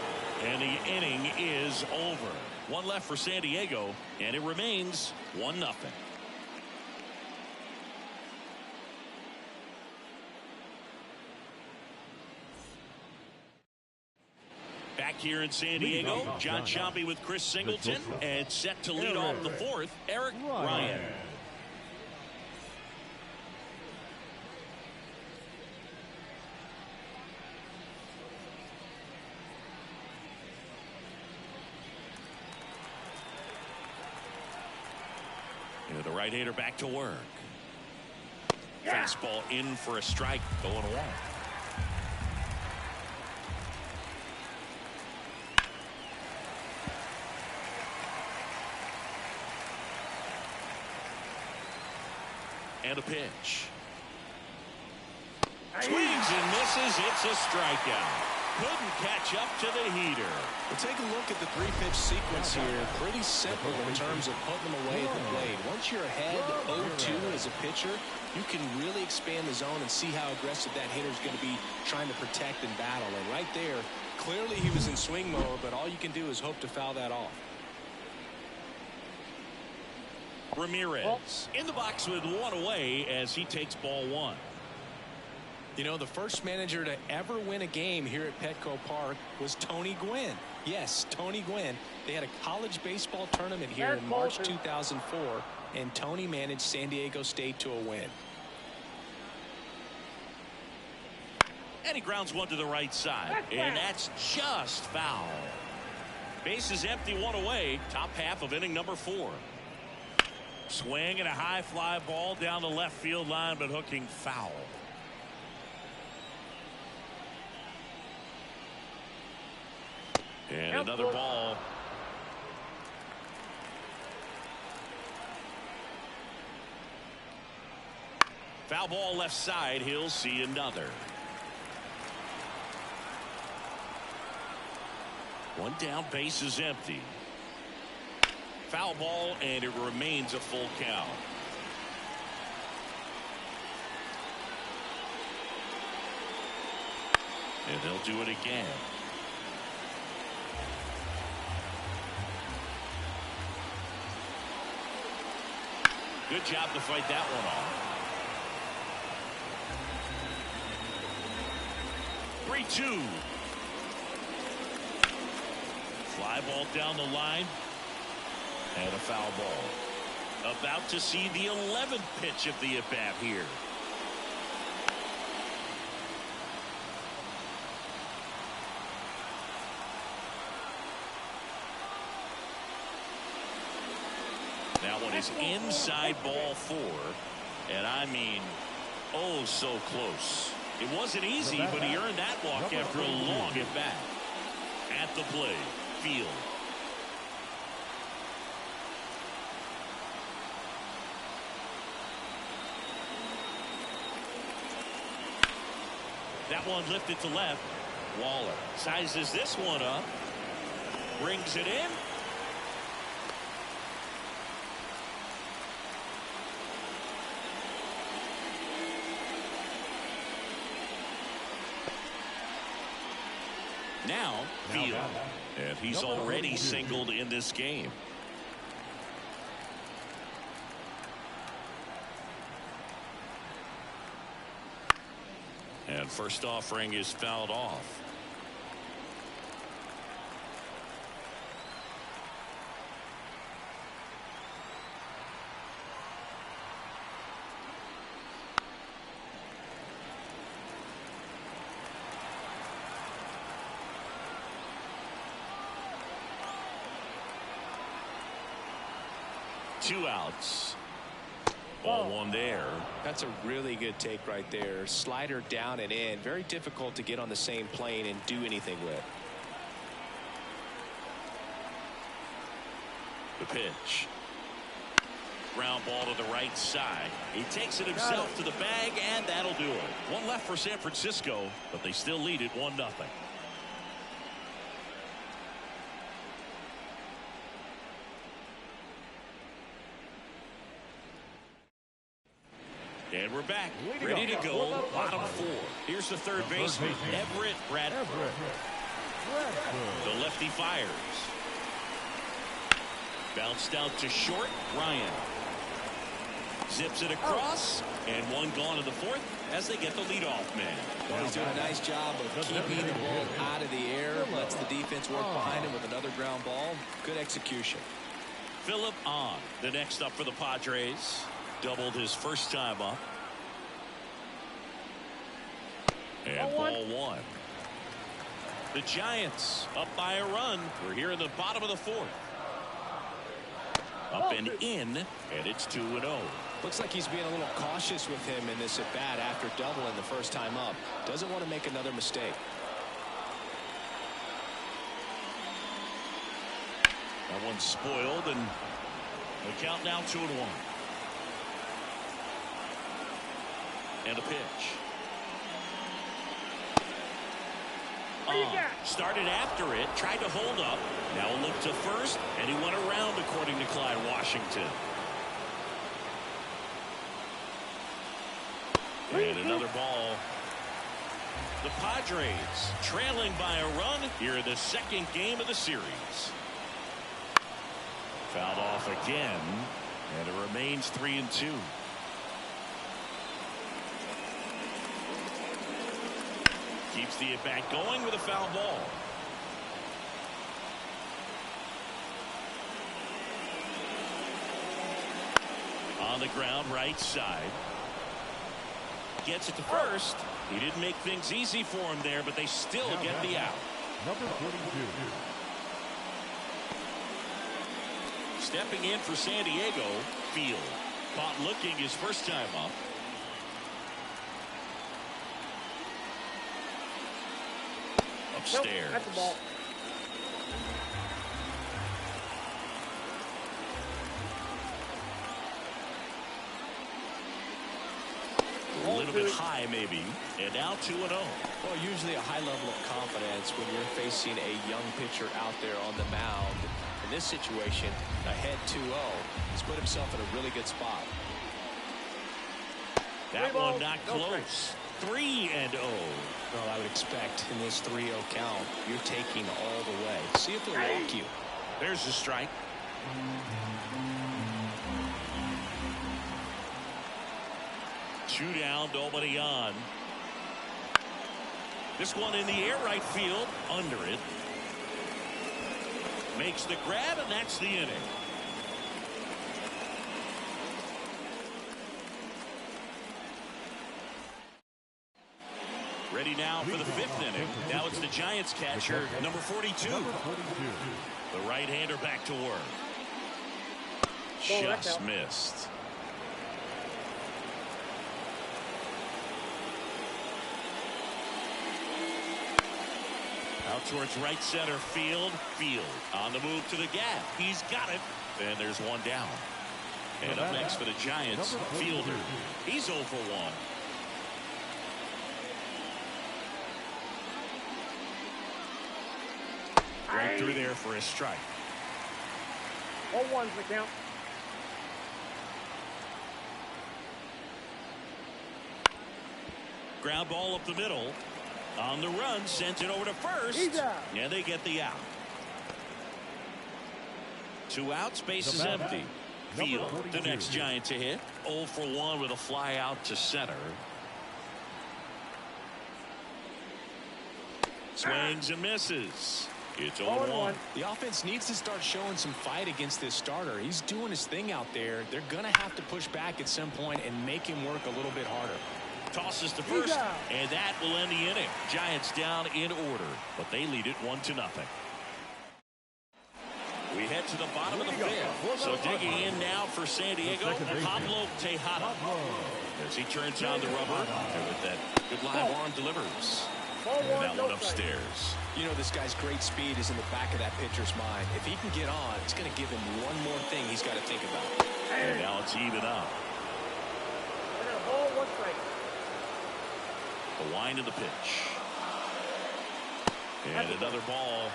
And the inning is over. One left for San Diego, and it remains 1-0. Back here in San Diego, John Sciambi with Chris Singleton, and set to lead off the fourth, Eric Ryan. And the right-hander back to work. Fastball in for a strike, going away. And a pitch. Swings and misses. It's a strikeout. Couldn't catch up to the heater. Well, take a look at the three-pitch sequence here. Pretty simple in terms of putting them away at the plate. Once you're ahead 0-2 as a pitcher, you can really expand the zone and see how aggressive that hitter is going to be trying to protect and battle. And right there, clearly he was in swing mode, but all you can do is hope to foul that off. Ramirez in the box with one away as he takes ball one. You know, the first manager to ever win a game here at Petco Park was Tony Gwynn. Yes, Tony Gwynn. They had a college baseball tournament here in March 2004, and Tony managed San Diego State to a win. And he grounds one to the right side, and that's just foul. Base is empty, one away. Top half of inning number 4. Swing and a high fly ball down the left field line, but hooking foul. And another ball. Foul ball left side. He'll see another. One down, base is empty. Foul ball, and it remains a full count. And they'll do it again. Good job to fight that one off. 3-2. Fly ball down the line. And a foul ball. About to see the 11th pitch of the at-bat here. That one is inside ball 4. And I mean, oh, so close. It wasn't easy, but he earned that walk after a long at-bat. At the plate, Field. That one lifted to left. Waller sizes this one up. Brings it in. Now, Field. And he's already singled in this game. And first offering is fouled off. Two outs. Ball one there. That's a really good take right there. Slider down and in. Very difficult to get on the same plane and do anything with. The pitch. ground ball to the right side. He takes it himself to the bag, and that'll do it. One left for San Francisco, but they still lead it 1-0. And we're back, ready to go, bottom 4. Here's the third baseman, Everett Bradford. The lefty fires. Bounced out to short, Ryan. Zips it across, and one gone in the fourth as they get the leadoff man. Well, he's doing a nice job of keeping the ball out of the air, lets the defense work behind him with another ground ball. Good execution. Phillip on, the next up for the Padres. Doubled his first time up. And ball 1. The Giants up by a run. We're here in the bottom of the 4th. Up and in, and it's 2-0. Looks like he's being a little cautious with him in this at bat after doubling the first time up. Doesn't want to make another mistake. That one's spoiled, and the count now 2-1. And a pitch. Started after it, tried to hold up. Now a look to first, and he went around, according to Clyde Washington. And another ball. The Padres trailing by a run here in the second game of the series. Fouled off again, and it remains 3-2. Keeps the at-bat going with a foul ball. On the ground, right side. Gets it to first. He didn't make things easy for him there, but they still get the out. Number 42. Stepping in for San Diego, Field. Caught looking his first time up. Upstairs. That's the ball. A little bit high, maybe. And now 2-0. Well, usually a high level of confidence when you're facing a young pitcher out there on the mound. In this situation, ahead 2-0. He's put himself in a really good spot. That one not close. 3-0. Well, I would expect in this 3-0 count, you're taking all the way. See if they'll walk you. There's the strike. Two down, nobody on. This one in the air, right field, under it. Makes the grab, and that's the inning. Ready now for the 5th inning. Now it's the Giants catcher, number 42. The right-hander back to work. Just missed. Out towards right center field. Field on the move to the gap. He's got it. And there's one down. And up next for the Giants, Fielder. He's 0 for 1. Right through there for a strike. 0-1's the count. Ground ball up the middle. On the run, sent it over to first. And they get the out. 2 outs, base is empty. Field, the next Giant to hit. 0 for 1 with a fly out to center. Swings and misses. It's 0-1. The offense needs to start showing some fight against this starter. He's doing his thing out there. They're going to have to push back at some point and make him work a little bit harder. Tosses to first, and that will end the inning. Giants down in order, but they lead it 1-0. We head to the bottom of the 5th. So digging in now for San Diego, Pablo Tejada. As he turns on the rubber, and with that good live arm delivers. Ball And one, that no one strike. upstairs. You know, this guy's great speed is in the back of that pitcher's mind. If he can get on, it's going to give him one more thing he's got to think about. And now it's even up. I got a ball, one strike. The wind of the pitch. And another ball.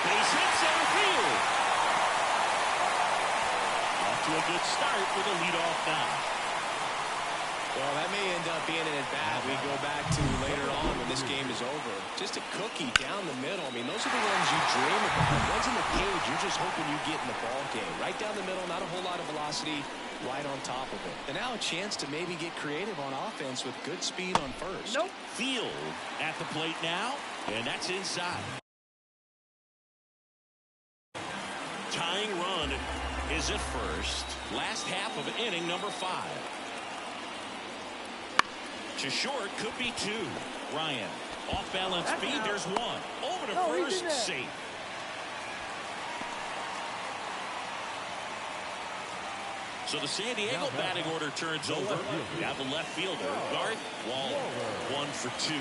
Base hit center field. Off to a good start with a leadoff now. Well, that may end up being an at-bat we go back to later on when this game is over. Just a cookie down the middle. I mean, those are the ones you dream about. Ones in the cage, you're just hoping you get in the ball game. Right down the middle, not a whole lot of velocity, right on top of it. And now a chance to maybe get creative on offense with good speed on first. Nope. Field at the plate now, and that's inside. Tying run is at first. Last half of inning number 5. To short, could be 2. Ryan, off balance speed, there's 1. Over to first, safe. So the San Diego batting order turns over. Now the left fielder, Garth Waller, 1 for 2.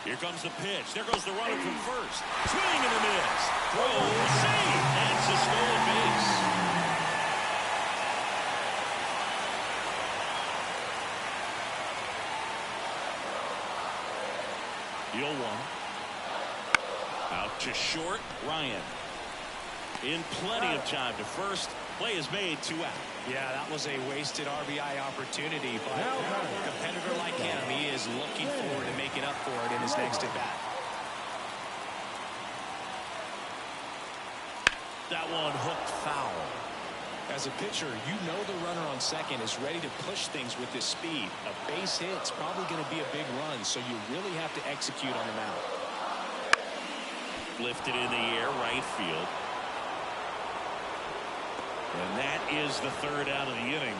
Here comes the pitch. There goes the runner from first. Swing and a miss. Throw, save. That's a stolen base. The 0-1. Out to short. Ryan. In plenty of time to first. Play is made, 2 out. Yeah, that was a wasted RBI opportunity, but a competitor like him, he is looking forward to making up for it in his next at-bat. That one hooked foul. As a pitcher, you know the runner on second is ready to push things with his speed. A base hit's probably going to be a big run, so you really have to execute on the mound. Lifted in the air, right field. And that is the 3rd out of the inning.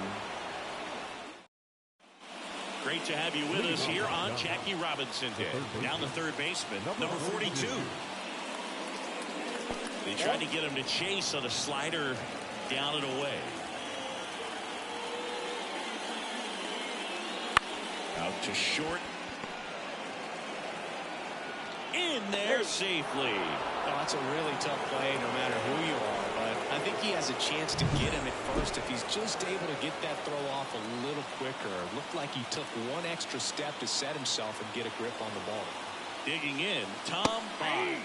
Great to have you with us here on Jackie Robinson Day. Down the third baseman, number 42. They tried to get him to chase on a slider down and away. Out to short. In there safely. Oh, that's a really tough play no matter who you are, but I think he has a chance to get him at first if he's just able to get that throw off a little quicker. It looked like he took one extra step to set himself and get a grip on the ball. Digging in, Tom Bond.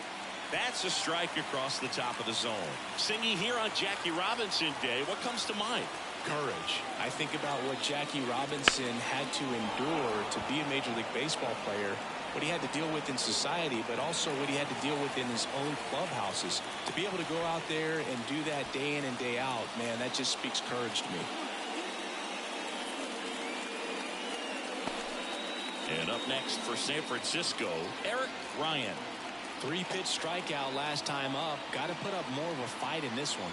That's a strike across the top of the zone. Singing here on Jackie Robinson Day, what comes to mind? Courage. I think about what Jackie Robinson had to endure to be a Major League Baseball player, what he had to deal with in society, but also what he had to deal with in his own clubhouses. To be able to go out there and do that day in and day out, man, that just speaks courage to me. And up next for San Francisco, Eric Ryan. 3-pitch strikeout last time up. Got to put up more of a fight in this one.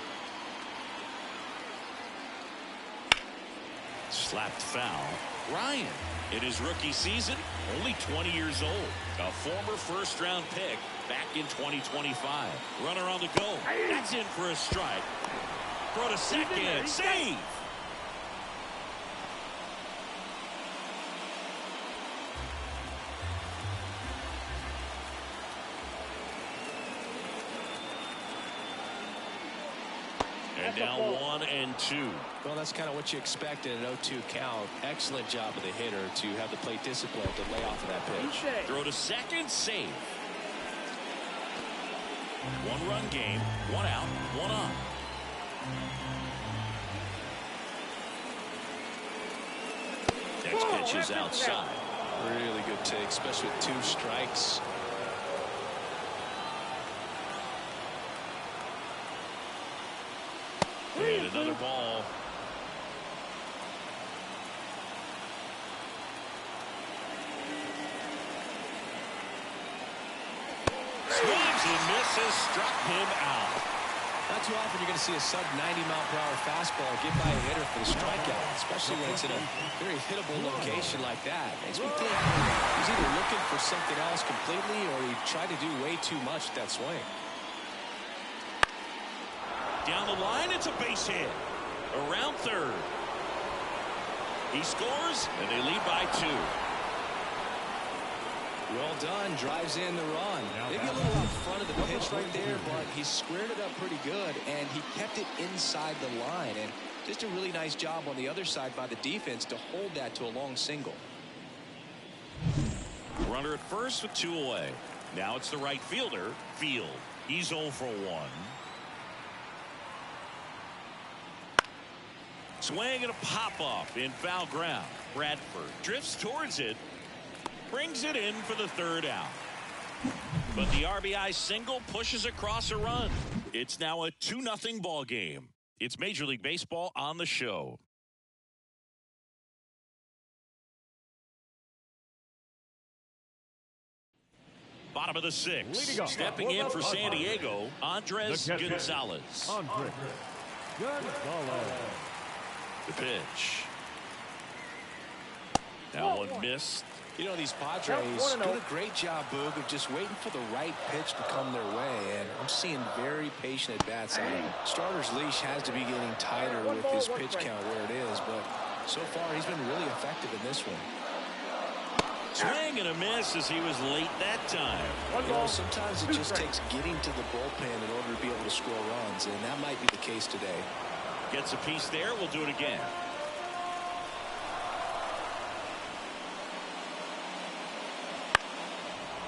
Slapped foul. Ryan, in his rookie season, only 20 years old. A former first-round pick back in 2025. Runner on the go. That's in for a strike. Throw to second. Save. And now 1-2. Well, that's kind of what you expect in an 0-2 count. Excellent job of the hitter to have the plate discipline to lay off of that pitch. Throw to second, save. 1-run game, 1 out, 1 on. Next pitch is outside. Really good take, especially with 2 strikes. And another ball. Swings and misses, struck him out. Not too often you're going to see a sub-90-mile-per-hour fastball get by a hitter for the strikeout, especially when it's in a very hittable location like that. Makes me think he's either looking for something else completely or he tried to do way too much with that swing. Down the line, it's a base hit. Around third. He scores, and they lead by 2. Well done. Drives in the run. Maybe a little out front of the pitch right there, but he squared it up pretty good, and he kept it inside the line. And just a really nice job on the other side by the defense to hold that to a long single. Runner at first with 2 away. Now it's the right fielder, Field. He's 0 for 1. Swing and a pop-off in foul ground. Bradford drifts towards it. Brings it in for the 3rd out. But the RBI single pushes across a run. It's now a 2-0 ball game. It's Major League Baseball on the show. Bottom of the 6th. Stepping in for San Diego, Andres Gonzalez. Andres Gonzalez. The pitch. Now one missed. You know, these Padres do a great job, Boog, of just waiting for the right pitch to come their way, and I'm seeing very patient at-bats out of him. Starter's leash has to be getting tighter with his pitch count where it is, but so far he's been really effective in this one. Swing and a miss as he was late that time. You know, sometimes it just takes getting to the bullpen in order to be able to score runs, and that might be the case today. Gets a piece there. We'll do it again.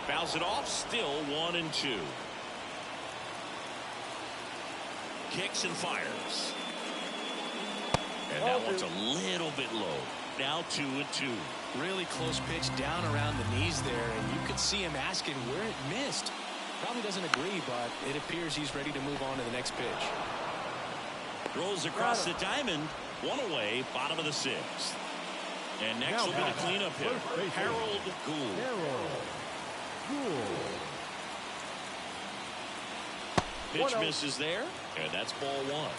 Fouls it off. Still 1-2. Kicks and fires. And that one's a little bit low. Now 2-2. Really close pitch down around the knees there, and you could see him asking where it missed. Probably doesn't agree, but it appears he's ready to move on to the next pitch. Rolls across the diamond. 1 away. Bottom of the 6th. And next will be the cleanup hitter, Harold Gould. Pitch misses there, and that's ball 1.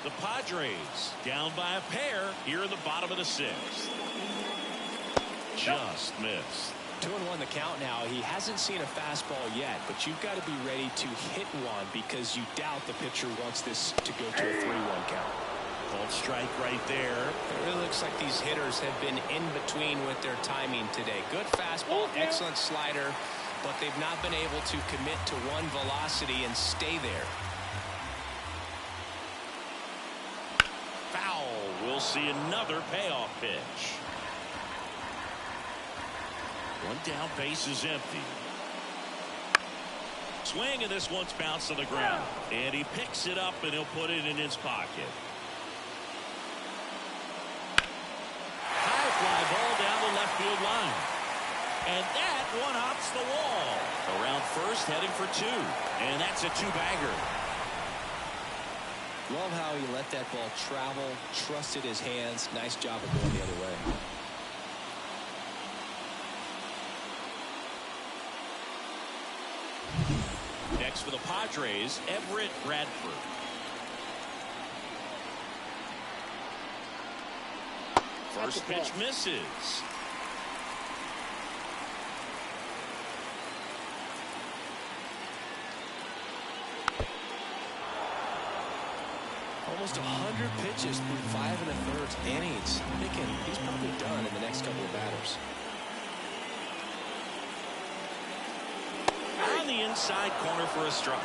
The Padres down by a pair here in the bottom of the 6th. Just missed. 2-1 the count now. He hasn't seen a fastball yet, but you've got to be ready to hit one because you doubt the pitcher wants this to go to a 3-1 count. Called strike right there. It really looks like these hitters have been in between with their timing today. Good fastball, excellent slider, but they've not been able to commit to one velocity and stay there. Foul. We'll see another payoff pitch. One down, base is empty. Swing, and this one's bounced to the ground. And he picks it up, and he'll put it in his pocket. High fly ball down the left field line. And that one hops the wall. Around first, heading for 2. And that's a 2-bagger. Love how he let that ball travel, trusted his hands. Nice job of going the other way. Next for the Padres, Everett Bradford. First pitch misses. Almost 100 pitches through 5 1/3 innings. I'm thinking he's probably done in the next couple of batters. On the inside corner for a strike.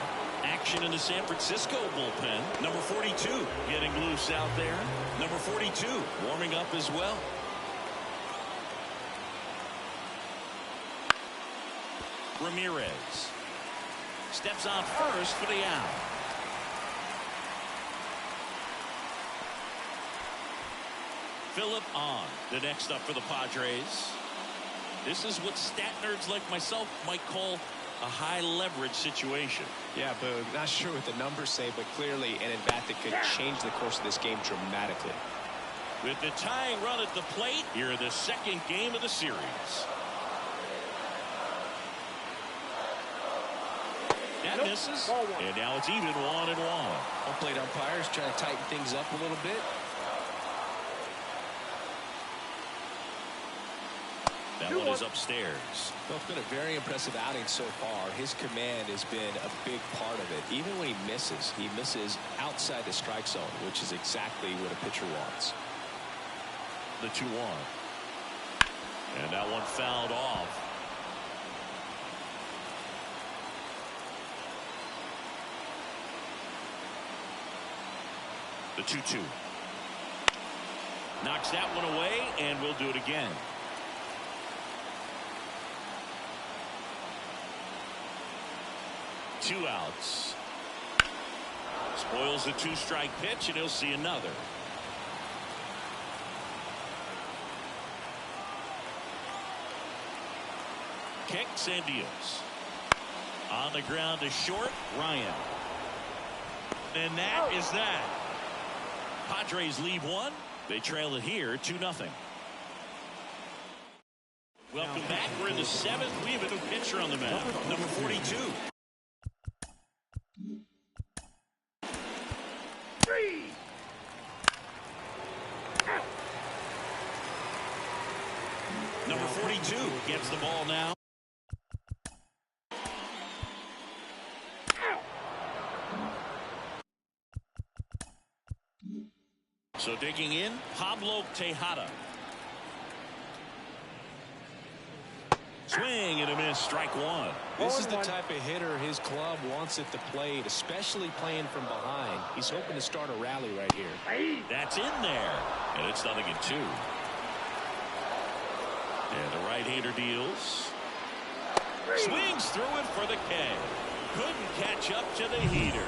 Action in the San Francisco bullpen. Number 42 getting loose out there. Number 42 warming up as well. Ramirez steps on first for the out. Phillip on the next up for the Padres. This is what stat nerds like myself might call a high leverage situation. Yeah, Boog, not sure what the numbers say, but clearly an at-bat that could change the course of this game dramatically. With the tying run at the plate, here in the second game of the series. That misses, and now it's even 1-1. Home plate umpires trying to tighten things up a little bit. That one is upstairs. Well, it's been a very impressive outing so far. His command has been a big part of it. Even when he misses outside the strike zone, which is exactly what a pitcher wants. The 2-1. And that one fouled off. The 2-2. Knocks that one away, and we'll do it again. Two outs. Spoils the 2-strike pitch, and he'll see another. Kicks and deals. On the ground to short, Ryan. And that is that. Padres leave one. They trail it here 2-0. Welcome back. We're in the 7th. We have a new pitcher on the mound. Number 42. Number 42 gets the ball now. So digging in, Pablo Tejada. Swing and a miss, strike one. This is the type of hitter his club wants at the plate, especially playing from behind. He's hoping to start a rally right here. That's in there, and it's 0-2. And the right-hander deals. Swings through it for the K. Couldn't catch up to the heater.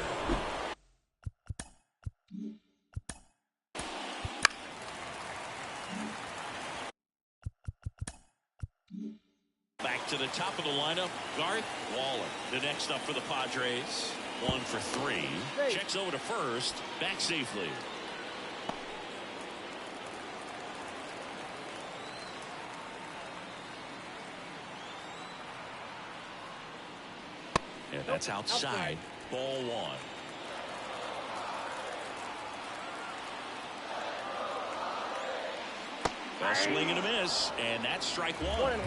Back to the top of the lineup, Garth Waller. The next up for the Padres. 1 for 3. Checks over to first. Back safely. And that's outside. Ball 1. A swing and a miss, and that's strike 1.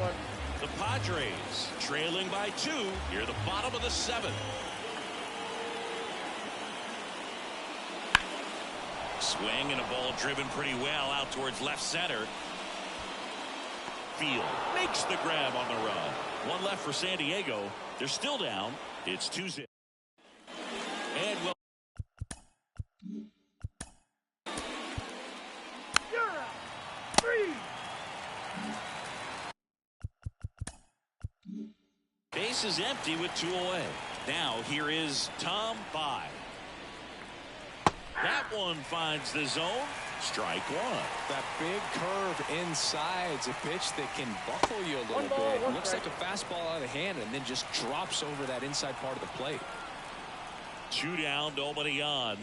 The Padres trailing by 2 near the bottom of the 7th. Swing and a ball driven pretty well out towards left center. Field makes the grab on the run. One left for San Diego. They're still down. It's 2-0. And well. Base is empty with 2 away. Now here is Tom Bye. That one finds the zone. Strike 1. That big curve inside's a pitch that can buckle you a little bit. It looks like a fastball out of the hand and then just drops over that inside part of the plate. 2 down, nobody on.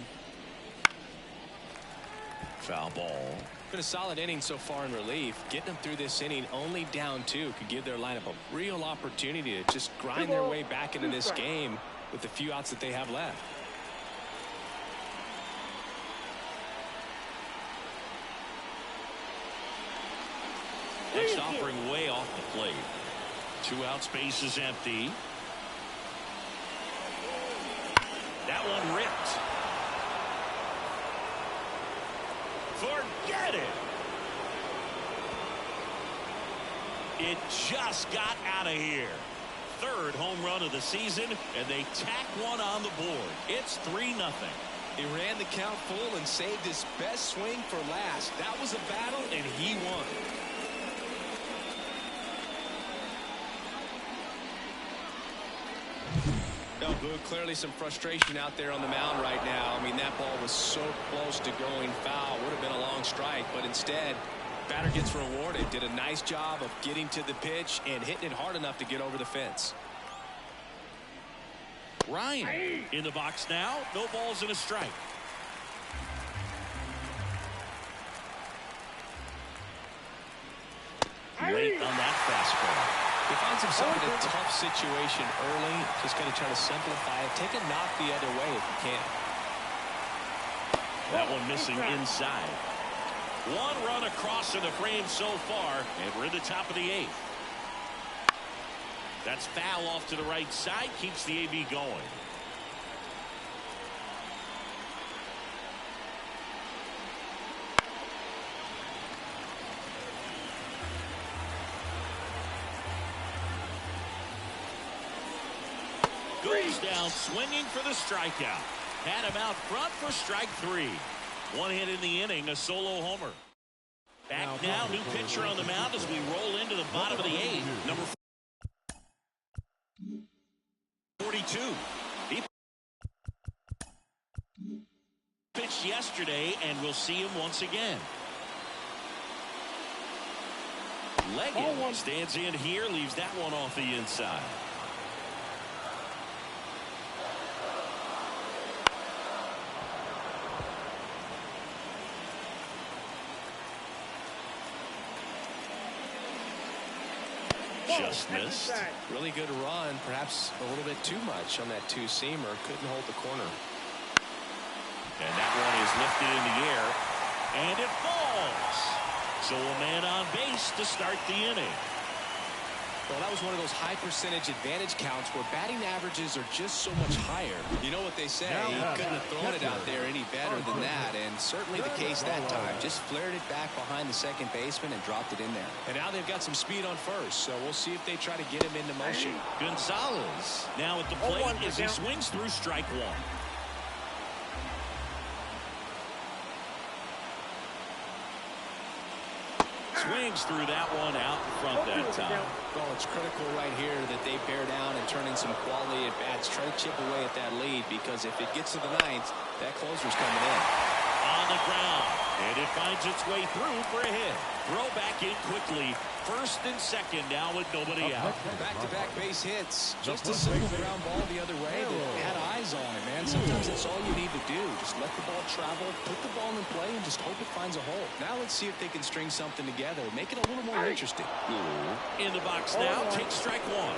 Foul ball. Been a solid inning so far in relief. Getting them through this inning only down 2 could give their lineup a real opportunity to just grind their way back into this game with the few outs that they have left. Next offering way off the plate. 2 out, space is empty. That one ripped. Forget it. It just got out of here. 3rd home run of the season, and they tack one on the board. It's 3-0. He ran the count full and saved his best swing for last. That was a battle, and he won. No, Boo, clearly some frustration out there on the mound right now. I mean, that ball was so close to going foul. Would have been a long strike, but instead, batter gets rewarded. Did a nice job of getting to the pitch and hitting it hard enough to get over the fence. Ryan in the box now. No balls and a strike. Late on that fastball. He finds himself in a tough situation early. Just going to try to simplify it. Take a knock the other way if you can. That one missing inside. One run across in the frame so far, and we're in the top of the 8th. That's foul off to the right side, keeps the AB going. Goes down swinging for the strikeout. Had him out front for strike 3. One hit in the inning, a solo homer. Back now, new pitcher on the mound as we roll into the bottom of the 8th. Number 42. He pitched yesterday, and we'll see him once again. Leggett stands in here, leaves that one off the inside. Just missed. Really good run, perhaps a little bit too much on that two-seamer. Couldn't hold the corner. And that one is lifted in the air, and it falls. So a man on base to start the inning. Well, that was one of those high percentage advantage counts where batting averages are just so much higher. You know what they say, he couldn't have thrown it out there any better than that, and certainly the case that time. Just flared it back behind the second baseman and dropped it in there. And now they've got some speed on first, so we'll see if they try to get him into motion. Gonzalez now at the plate as he swings through strike 1. Swings through that one out in front that time. Well, it's critical right here that they bear down and turn in some quality at bats. Try to chip away at that lead, because if it gets to the 9th, that closer's coming in. On the ground, and it finds its way through for a hit. Throw back in quickly. First and second now with nobody out. Back-to-back base hits. Just a simple ground ball the other way that had eyes on it, man. Sometimes that's all you need to do. Just let the ball travel, put the ball in play, and just hope it finds a hole. Now let's see if they can string something together. Make it a little more interesting. In the box now, take strike 1.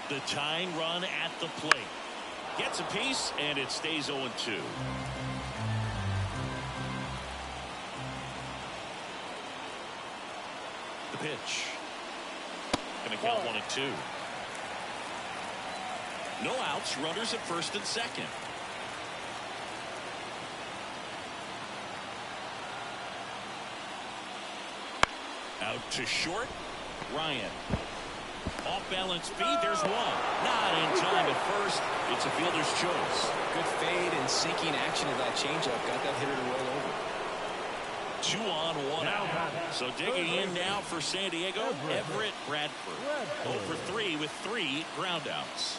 The tying run at the plate. Gets a piece, and it stays 0-2. The pitch. Going to count 1-2. No outs, runners at first and second. Out to short, Ryan. Off-balance feed, there's one. Not in time at first. It's a fielder's choice. Good fade and sinking action of that changeup. Got that hitter to roll over. 2 on, 1 out. So digging in now for San Diego, Everett Bradford. 0 for 3 with 3 groundouts.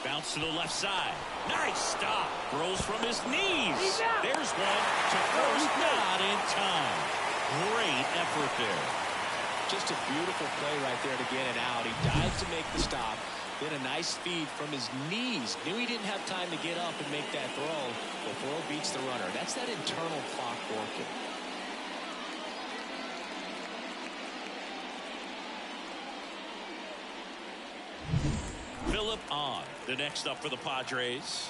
Bounce to the left side. Nice stop. Throws from his knees. There's one to first. Not in time. Great effort there. Just a beautiful play right there to get it out. He dived to make the stop. Then a nice feed from his knees. Knew he didn't have time to get up and make that throw before he beats the runner. That's that internal clock working. Phillip on. The next up for the Padres.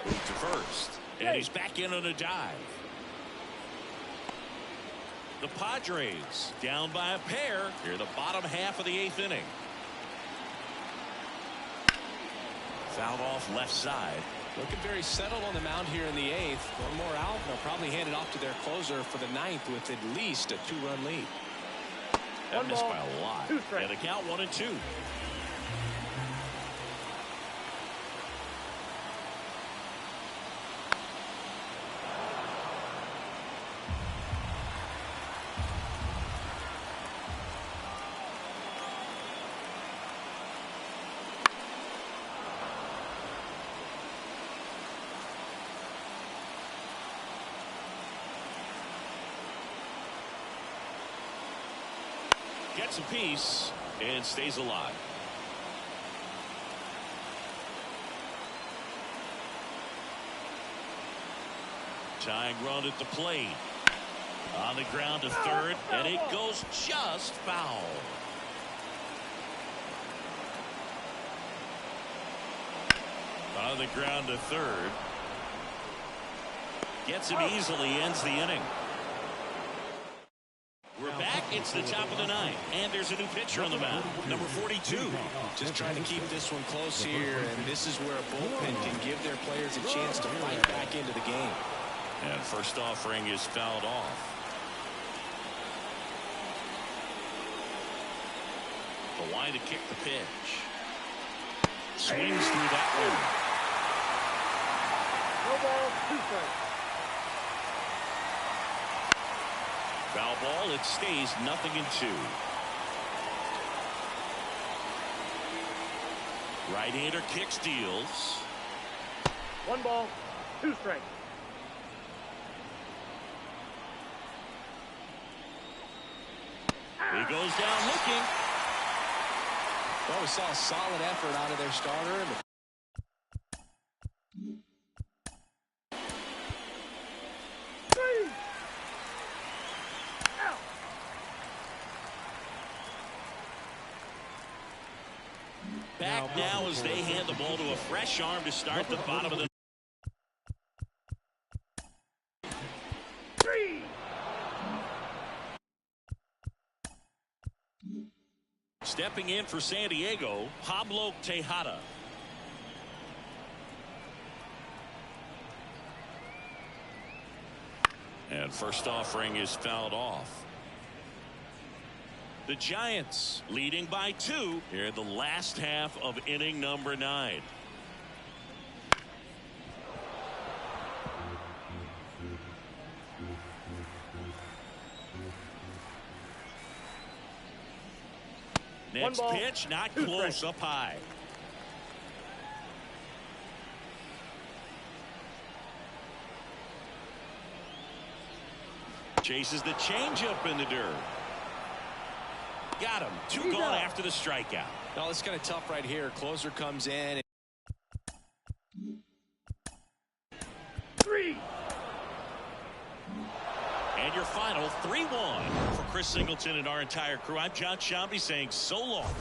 To first. And he's back in on a dive. The Padres down by a pair here in the bottom half of the 8th inning. Fouled off left side. Looking very settled on the mound here in the 8th. One more out, and they'll probably hand it off to their closer for the 9th with at least a 2-run lead. That missed by a lot. And the count 1-2. gets a piece and stays alive. Tying run at the plate. On the ground to third, and it goes just foul. On the ground to third. Gets him easily, ends the inning. We're back. It's the top of the ninth, and there's a new pitcher on the mound, number 42. Just trying to keep this one close here, and this is where a bullpen can give their players a chance to fight back into the game. And first offering is fouled off. The line to kick the pitch. Swings through that one. No ball, 2 strikes. Foul ball. It stays 0-2. Right-hander kicks, deals. 1 ball, 2 strikes. He goes down looking. Well, we saw a solid effort out of their starter. Back now as they hand the ball to a fresh arm to start the bottom of the. Stepping in for San Diego, Pablo Tejada. And first offering is fouled off. The Giants leading by 2 here in the last half of inning number 9. Next ball, pitch, not 2 close, strikes. up high. Chases the changeup in the dirt. Got him. 2 gone after the strikeout. No, it's kind of tough right here. Closer comes in. 3. And your final 3-1 for Chris Singleton and our entire crew. I'm John Shambi saying so long.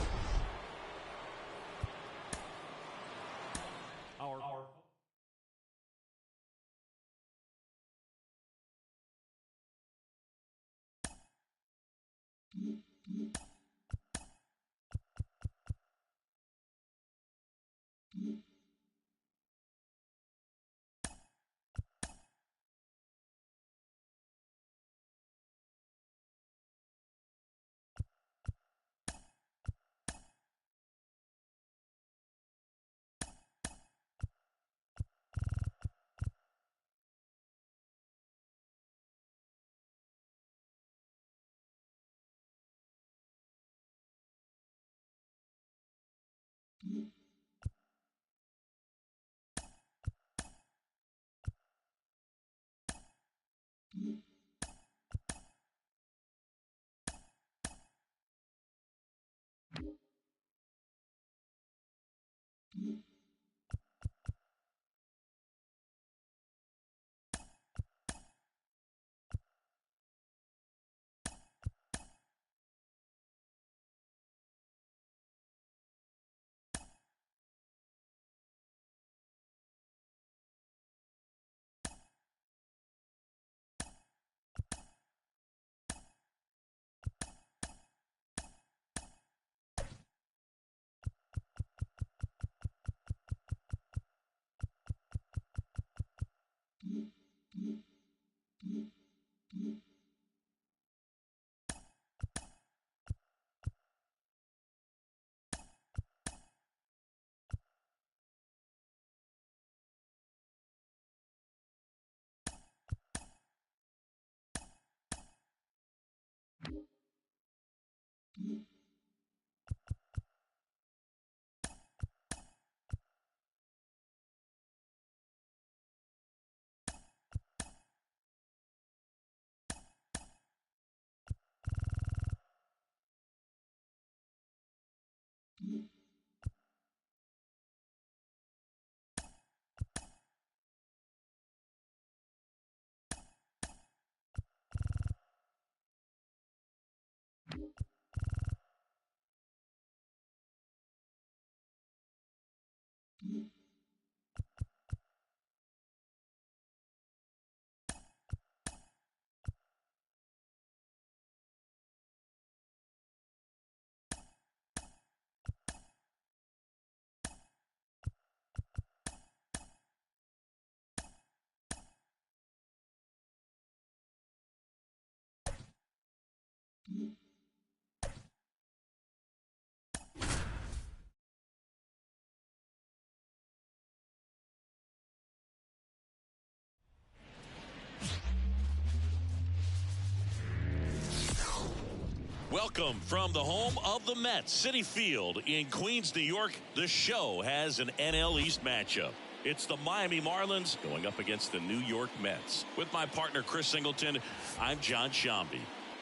Welcome from the home of the Mets, Citi Field in Queens, New York. The show has an NL East matchup. It's the Miami Marlins going up against the New York Mets. With my partner, Chris Singleton, I'm John Shambi.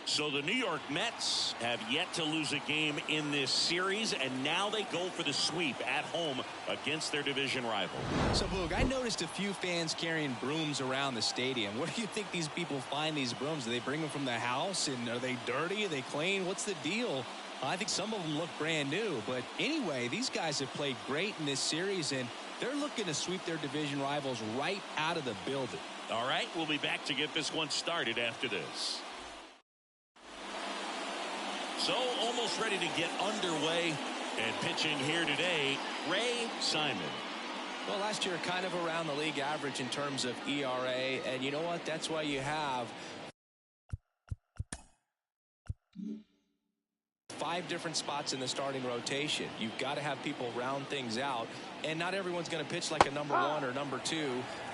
So the New York Mets have yet to lose a game in this series, and now they go for the sweep at home against their division rival. So, Boog, I noticed a few fans carrying brooms around the stadium. Where do you think these people find these brooms? Do they bring them from the house? And are they dirty? Are they clean? What's the deal? I think some of them look brand new. But anyway, these guys have played great in this series, and they're looking to sweep their division rivals right out of the building. All right, we'll be back to get this one started after this. So almost ready to get underway, and pitching here today, Ray Simon. Well, last year kind of around the league average in terms of ERA, and you know what? That's why you have 5 different spots in the starting rotation. You've got to have people round things out, and not everyone's going to pitch like a number 1 or number 2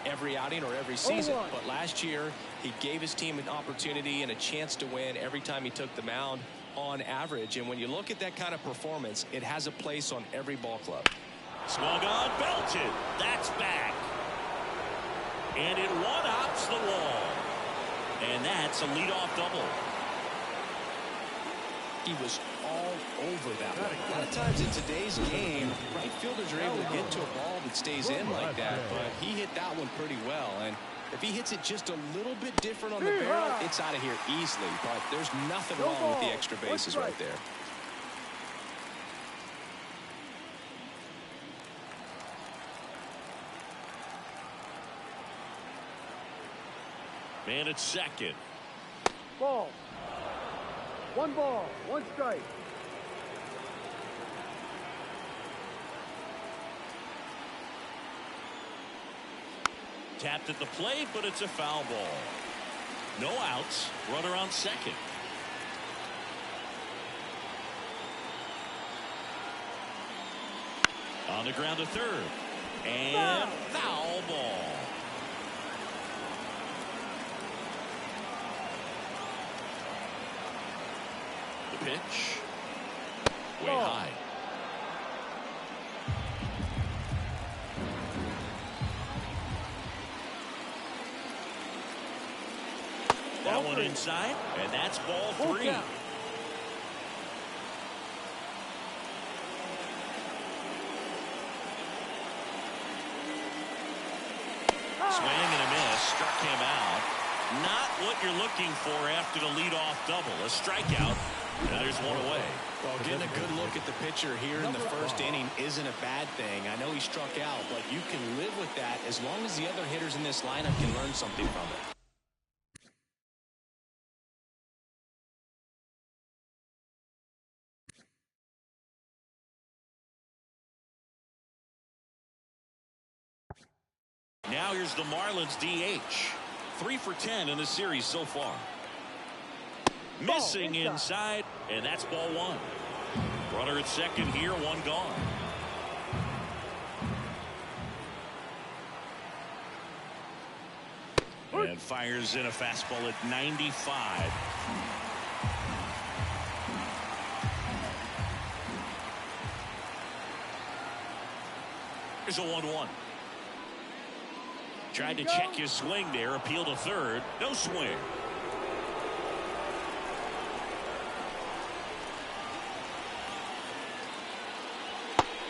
every outing or every season. But last year, he gave his team an opportunity and a chance to win every time he took the mound on average. And when you look at that kind of performance, it has a place on every ball club. Swung on, belted. That's back. And it one-hops the wall. And that's a leadoff double. He was all over that one. A lot of times in today's game, right fielders are able to get to a ball that stays in like that, but he hit that one pretty well. And if he hits it just a little bit different on the barrel, it's out of here easily. But there's nothing wrong with the extra bases right there. Man at second. Ball. 1 ball, 1 strike. Tapped at the plate, but it's a foul ball. No outs. Runner on second. On the ground to third. And foul ball. The pitch. Way high. That one inside, and that's ball 3. Swing and a miss, struck him out. Not what you're looking for after the leadoff double. A strikeout, and there's one away. Well, getting a good look at the pitcher here in the first inning isn't a bad thing. I know he struck out, but you can live with that as long as the other hitters in this lineup can learn something from it. Now here's the Marlins DH. 3 for 10 in the series so far. Missing inside, and that's ball 1. Runner at second here, 1 gone. And fires in a fastball at 95. Here's a 1-1. Tried to check his swing there, appeal to third. No swing.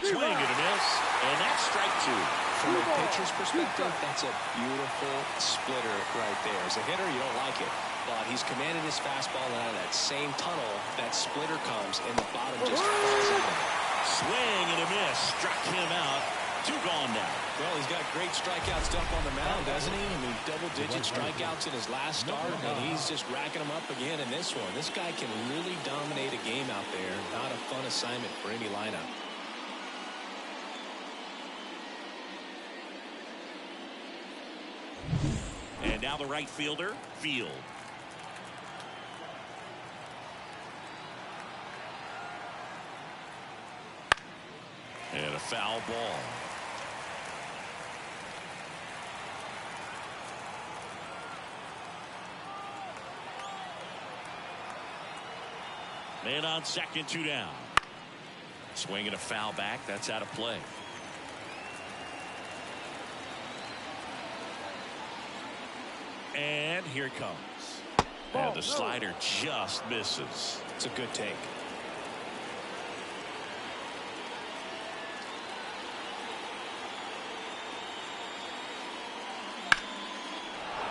Swing and a miss. And that's strike two. From a pitcher's perspective, that's a beautiful splitter right there. As a hitter, you don't like it. But he's commanded his fastball, and out of that same tunnel, that splitter comes, and the bottom just falls out. Swing and a miss. Struck him out. Two gone now. Well, he's got great strikeout stuff on the mound, doesn't he? I mean, double-digit strikeouts in his last start, and he's just racking them up again in this one. This guy can really dominate a game out there. Not a fun assignment for any lineup. And now the right fielder, Field. And a foul ball. Man on second, two down. Swinging a foul back. That's out of play. And here it comes. And the slider just misses. It's a good take.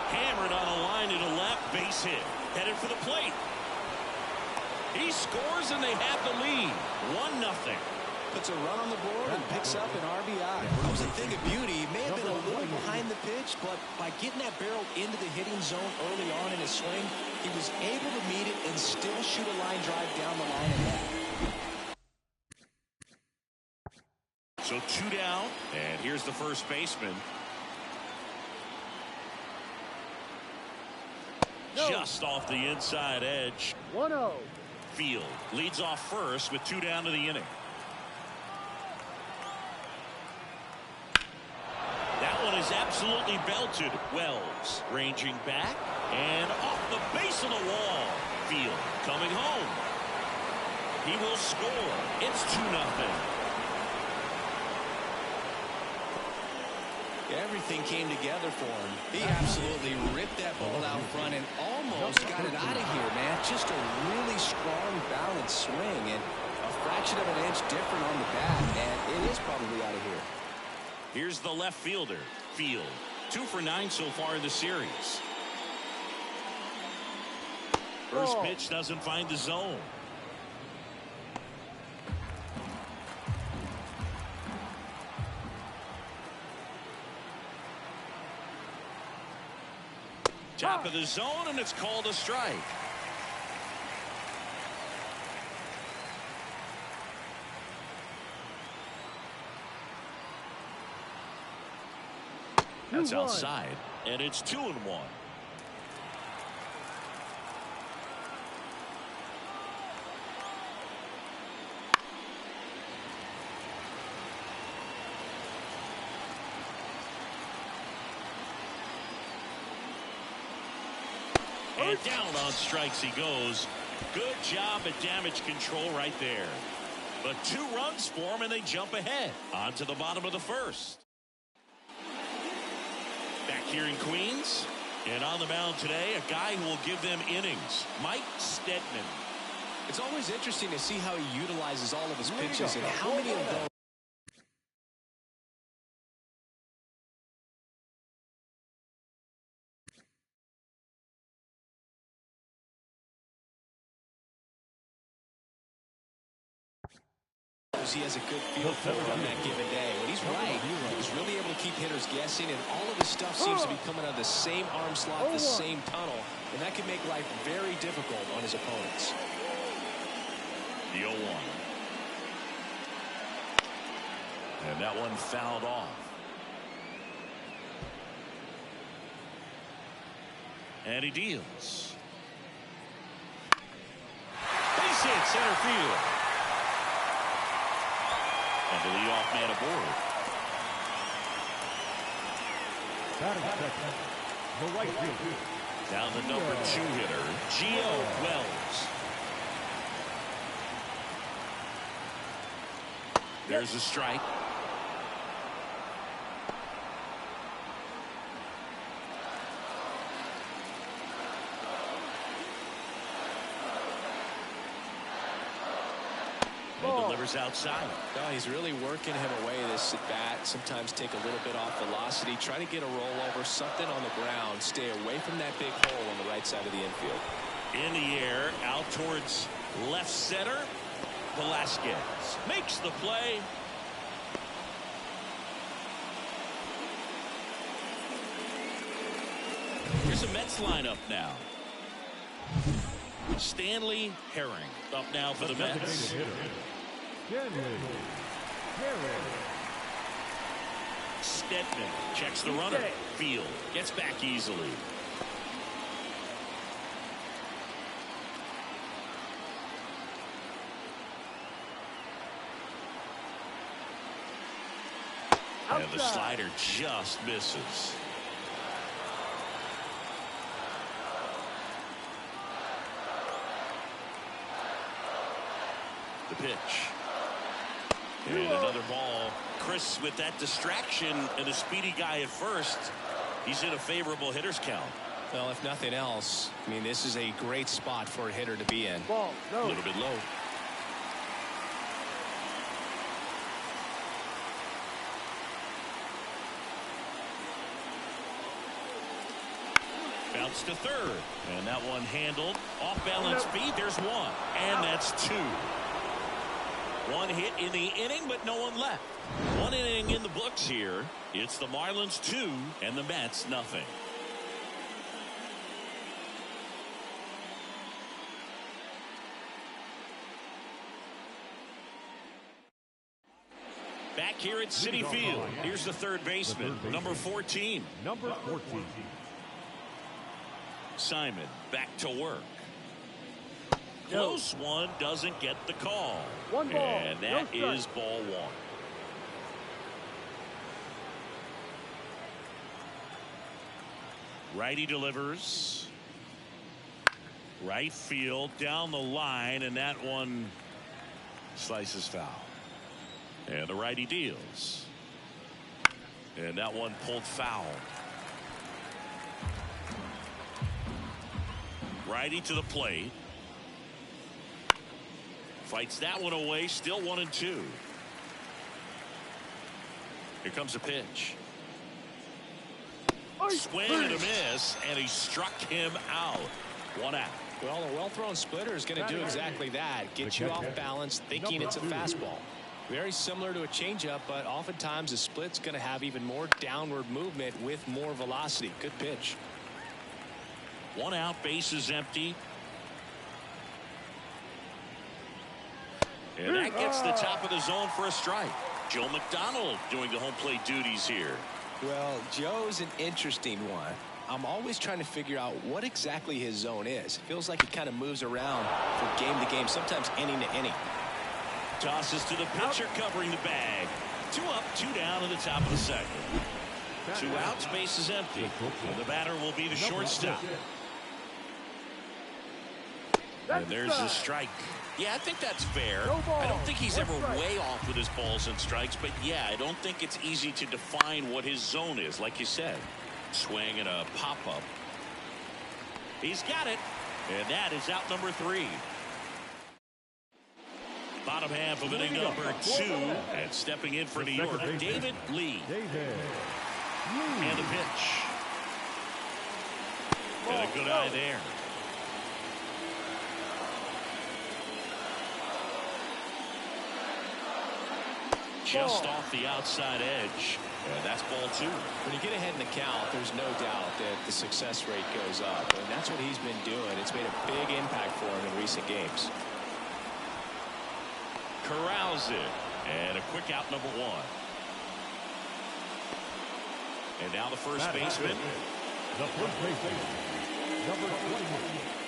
Hammered on a line to the left, base hit. Headed for the plate. He scores and they have the lead. 1-0. Puts a run on the board and picks up an RBI. That was a thing of beauty. He may have been a little behind the pitch, but by getting that barrel into the hitting zone early on in his swing, he was able to meet it and still shoot a line drive down the line and net. So two down, and here's the first baseman. Just off the inside edge. 1-0. Field leads off first with two down to the inning. That one is absolutely belted. Wells ranging back and off the base of the wall. Field coming home. He will score. It's 2-0. Everything came together for him. He absolutely ripped that ball out front and almost got it out of here, man. Just a really strong, balanced swing, and a fraction of an inch different on the bat, and it is probably out of here. Here's the left fielder, Field. 2 for 9 so far in the series. First pitch doesn't find the zone. Top of the zone, and it's called a strike. That's outside, and it's 2-1. And down on strikes he goes. Good job at damage control right there. But 2 runs for him, and they jump ahead. On to the bottom of the first. Back here in Queens, and on the mound today, a guy who will give them innings, Mike Stedman. It's always interesting to see how he utilizes all of his pitches and how many of those. He has a good feel for it on that given day. When he's right, he's really able to keep hitters guessing, and all of his stuff seems to be coming out of the same arm slot, the same tunnel, and that can make life very difficult on his opponents. The 0-1. And that one fouled off. And he deals. Base hit, center field. And the leadoff man aboard. The right fielder. Down the number 2 hitter, Gio Wells. There's a strike. And delivers outside. No, he's really working him away this at bat. Sometimes take a little bit off velocity. Try to get a rollover, something on the ground. Stay away from that big hole on the right side of the infield. In the air, out towards left center. Velasquez makes the play. Here's a Mets lineup now. Stanley Herring up now for the Mets. Stedman checks the runner. Field gets back easily. And the slider just misses. The pitch. And another ball. Chris, with that distraction and a speedy guy at first, he's in a favorable hitter's count. Well, if nothing else, I mean, this is a great spot for a hitter to be in. Ball, no. A little bit low. Bounce to third. And that one handled. Off balance feet. There's one. And that's two. One hit in the inning, but no one left. One inning in the books here. It's the Marlins 2 and the Mets nothing. Back here at Citi Field. Here's the third baseman, number 14. Number 14. Simon back to work. Close one, doesn't get the call. One ball, and that no is ball one. Righty delivers. Right field down the line, and that one slices foul. And the righty deals. And that one pulled foul. Righty to the plate. Fights that one away. Still 1-2. Here comes a pitch. Swing and a miss, and he struck him out. One out. Well, a well-thrown splitter is going to do exactly that. Get you off balance, thinking it's a fastball. Very similar to a changeup, but oftentimes a split's going to have even more downward movement with more velocity. Good pitch. One out, base is empty. And that gets the top of the zone for a strike. Joe McDonald doing the home plate duties here. Well, Joe's an interesting one. I'm always trying to figure out what exactly his zone is. It feels like he kind of moves around from game to game, sometimes inning to inning. Tosses to the pitcher covering the bag. 2 up, 2 down in the top of the second. 2 outs, base is empty. And the batter will be the shortstop. And there's the strike. Yeah, I think that's fair. I don't think he's ever way off with his balls and strikes, but yeah, I don't think it's easy to define what his zone is, like you said. Swing and a pop-up. He's got it. And that is out number 3. Bottom half of inning number 2. And stepping in for New York, David Lee. And the pitch. And a good eye there. Just off the outside edge. And that's ball 2. When you get ahead in the count, there's no doubt that the success rate goes up. And that's what he's been doing. It's made a big impact for him in recent games. Corrals it. And a quick out, number 1. And now the first baseman. The first baseman, number 21.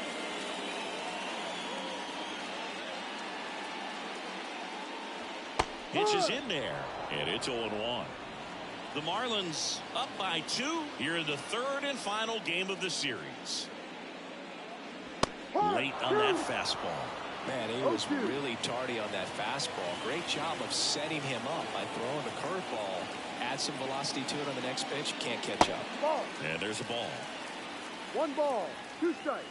Pitch is in there, and it's 0-1. The Marlins up by 2 here in the third and final game of the series. Late on that fastball. Man, he was really tardy on that fastball. Great job of setting him up by throwing the curveball. Add some velocity to it on the next pitch. Can't catch up. And there's a ball. 1 ball, 2 strikes.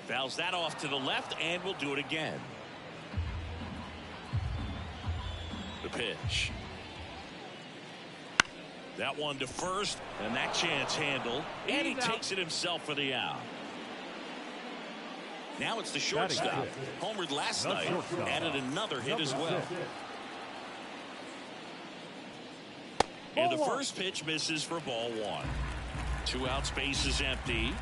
Fouls that off to the left, and will do it again. The pitch. That one to first, and that chance handled, and he takes it himself for the out. Now it's the shortstop. Homered last night, added another hit as well. And the first pitch misses for ball one. 2 outs, base is empty.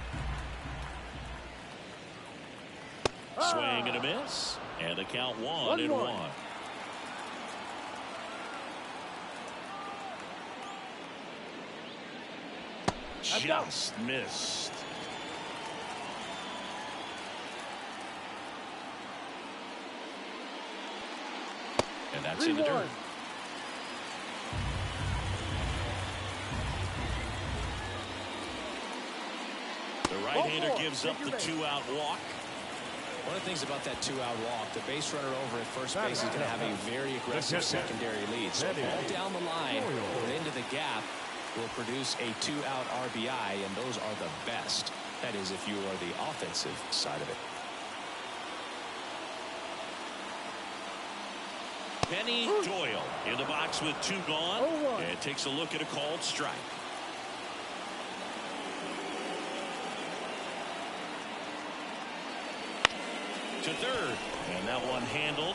Swing and a miss, and the count 1-1. Just missed. And that's in the dirt. The right-hander gives up the 2-out walk. One of the things about that 2-out walk, the base runner over at first base is going to have a very aggressive secondary lead. So all down the line or into the gap will produce a 2-out RBI, and those are the best. That is, if you are the offensive side of it. Benny Doyle in the box with 2 gone, and takes a look at a called strike. To third, and that one handled.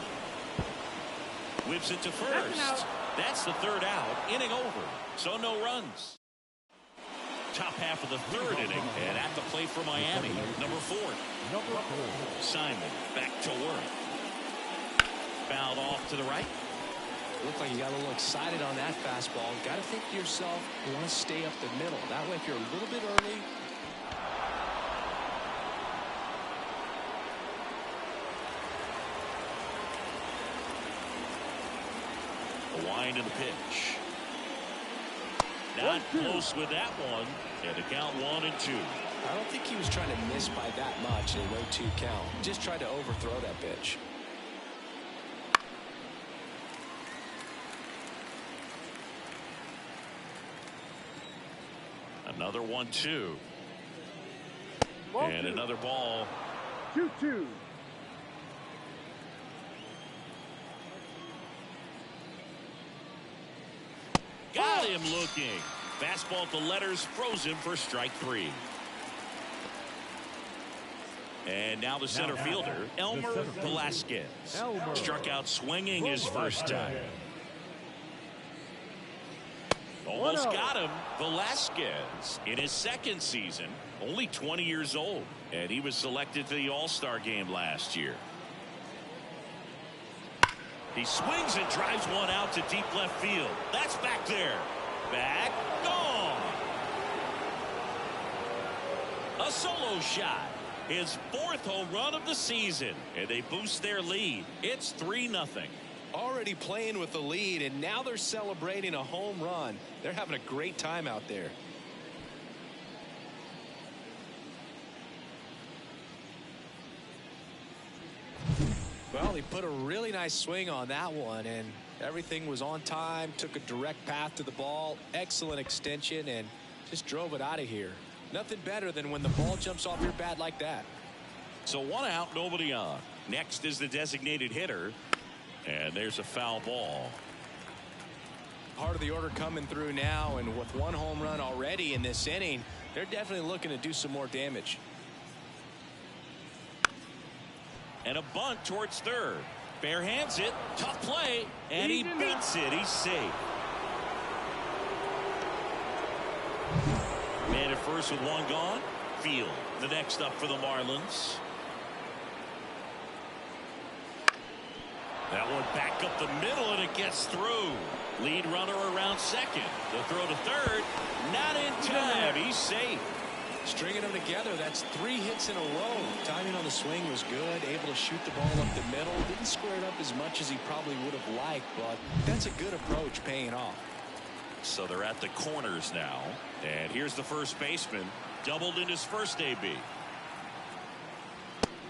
Whips it to first. That's the 3rd out. Inning over, so no runs. Top half of the 3rd inning, and at the plate for Miami, number 4. Simon back to work. Fouled off to the right. Looked like you got a little excited on that fastball. Got to think to yourself, you want to stay up the middle. That way, if you're a little bit early. A wind in the pitch. Not close with that one. And the count 1-2. I don't think he was trying to miss by that much in a 0-2 count. Just tried to overthrow that pitch. Another 1-2. And another ball. 2-2. Got him looking. Fastball at the letters, frozen for strike 3. And now the center fielder, Elmer Velasquez. Struck out swinging his first time. Almost got him. Velasquez in his 2nd season, only 20 years old, and he was selected to the All-Star game last year. He swings and drives one out to deep left field. That's back there. Back, gone. A solo shot. His 4th home run of the season, and they boost their lead. It's 3-0. Already playing with the lead, and now they're celebrating a home run. They're having a great time out there. Well, he put a really nice swing on that one, and everything was on time, took a direct path to the ball, excellent extension, and just drove it out of here. Nothing better than when the ball jumps off your bat like that. So 1 out, nobody on. Next is the designated hitter. And there's a foul ball. Part of the order coming through now, and with 1 home run already in this inning, they're definitely looking to do some more damage. And a bunt towards third. Bare hands it. Tough play. And he beats it. He's safe. Man at first with 1 gone. Field. The next up for the Marlins. That one back up the middle, and it gets through. Lead runner around second. The throw to third. Not in time. He's safe. Stringing them together, that's 3 hits in a row. Timing on the swing was good. Able to shoot the ball up the middle. Didn't square it up as much as he probably would have liked, but that's a good approach, paying off. So they're at the corners now. And here's the first baseman. Doubled in his first AB.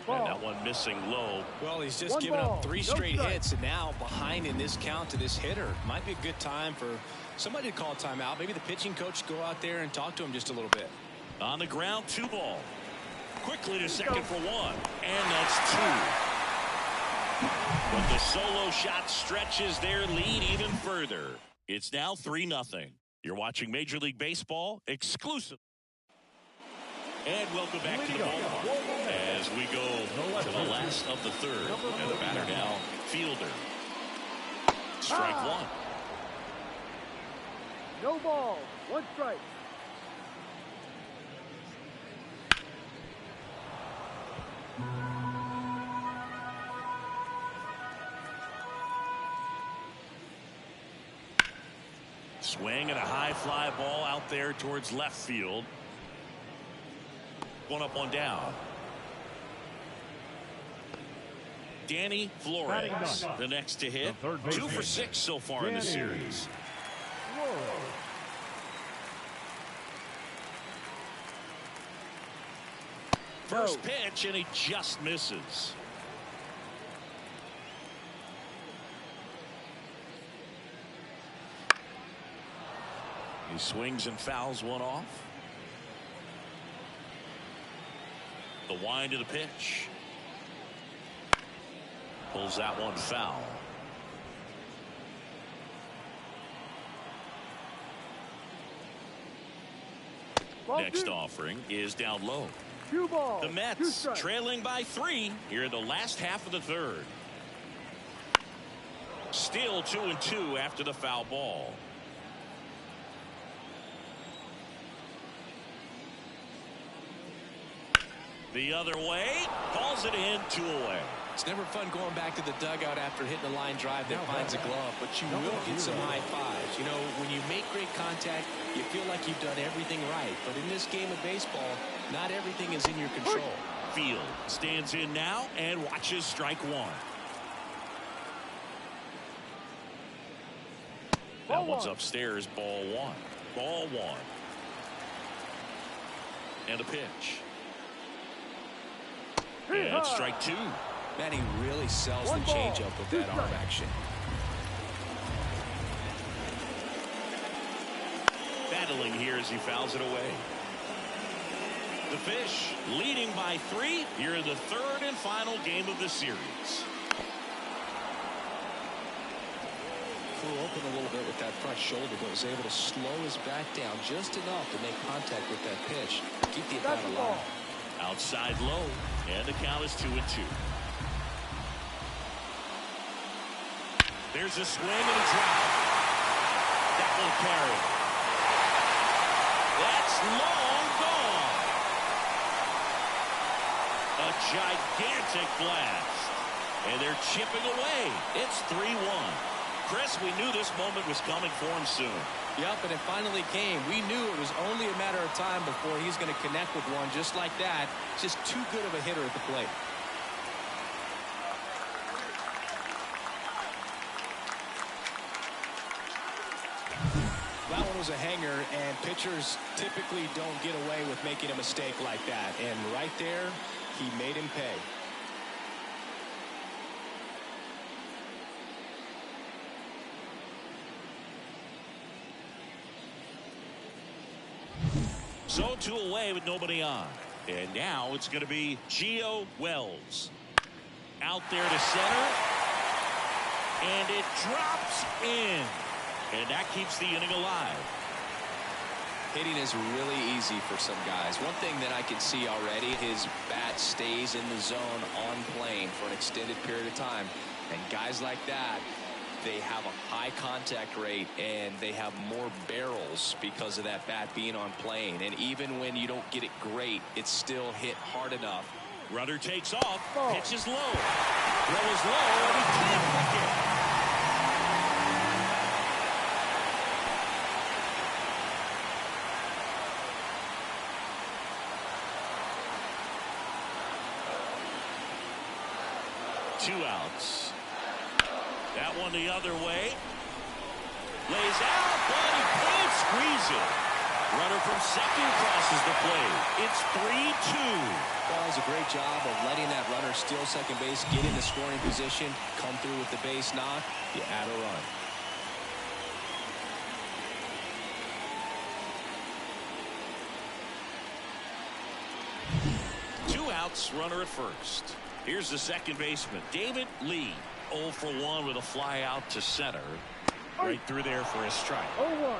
And that one missing low. Well, he's just given up 3 straight hits, and now behind in this count to this hitter. Might be a good time for somebody to call a timeout. Maybe the pitching coach go out there and talk to him just a little bit. On the ground, 2 ball. quickly to second for one. And that's two. But the solo shot stretches their lead even further. It's now 3-0. You're watching Major League Baseball exclusive. And welcome back to the ballpark as we go to the last of the third. And the batter now, Fielder. Strike one. No ball. One strike. Swing and a high fly ball out there towards left field. One up, one down. Danny Flores, the next to hit. 2 for 6 so far in the series. First pitch, and he just misses. He swings and fouls one off. The wind of the pitch. Pulls that one foul. Next offering is down low. The Mets trailing by 3 here in the last half of the third. Still 2-2 after the foul ball. The other way, calls it in, 2 away. It's never fun going back to the dugout after hitting a line drive that finds a glove, but you will get some high fives. You know, when you make great contact, you feel like you've done everything right. But in this game of baseball, not everything is in your control. Field stands in now and watches strike one. That one's upstairs, ball one. Ball one. And a pitch. And strike two. Man, he really sells the changeup with that arm action. Battling here as he fouls it away. The Fish leading by 3 here in the third and final game of the series. Flew open a little bit with that front shoulder, but was able to slow his bat down just enough to make contact with that pitch. Keep the bat alive. Outside low, and the count is 2-2. There's a swing and a drive. That will carry. That's long gone. A gigantic blast. And they're chipping away. It's 3-1. Chris, we knew this moment was coming for him soon. Yep, and it finally came. We knew it was only a matter of time before he's going to connect with one just like that. Just too good of a hitter at the plate. That one was a hanger, and pitchers typically don't get away with making a mistake like that. And right there, he made him pay. So 2 away with nobody on. And now it's going to be Gio Wells. Out there to center. And it drops in. And that keeps the inning alive. Hitting is really easy for some guys. One thing that I can see already, his bat stays in the zone on plane for an extended period of time. And guys like that, they have a high contact rate and they have more barrels because of that bat being on plane. And even when you don't get it great, it's still hit hard enough. Runner takes off, pitches low. Throw is low, and he can't hook it. Two outs. That one the other way. Lays out, but he can't squeeze it. Runner from second crosses the plate. It's 3-2. That was a great job of letting that runner steal second base, get in the scoring position, come through with the base knock. You add a run. outs, runner at first. Here's the second baseman, David Lee. 0 for 1 with a fly out to center. Right through there for a strike. 0-1.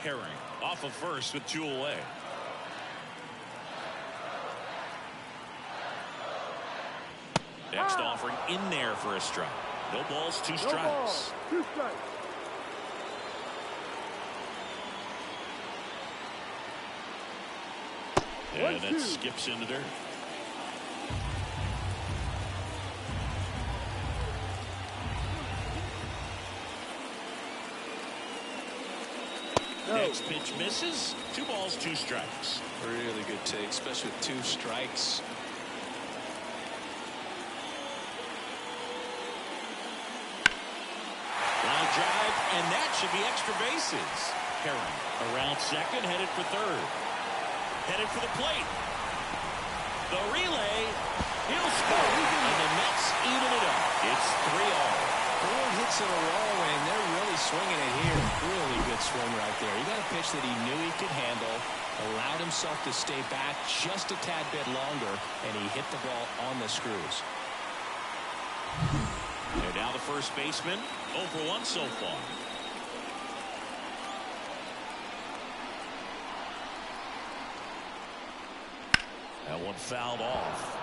Herring off of first with 2 away. Next offering in there for a strike. No balls, 2 strikes. No balls, 2 strikes. And that skips into dirt. Next pitch misses. 2 balls, 2 strikes. Really good take, especially with 2 strikes. Line drive, and that should be extra bases. Herring around second, headed for third. Headed for the plate. The relay. He'll score. And the Mets even it up. It's 3-all. 4 hits in a row, and they're really swinging it here. Really good swing right there. He got a pitch that he knew he could handle, allowed himself to stay back just a tad bit longer, and he hit the ball on the screws. And now the first baseman, 0 for 1 so far. That one fouled off.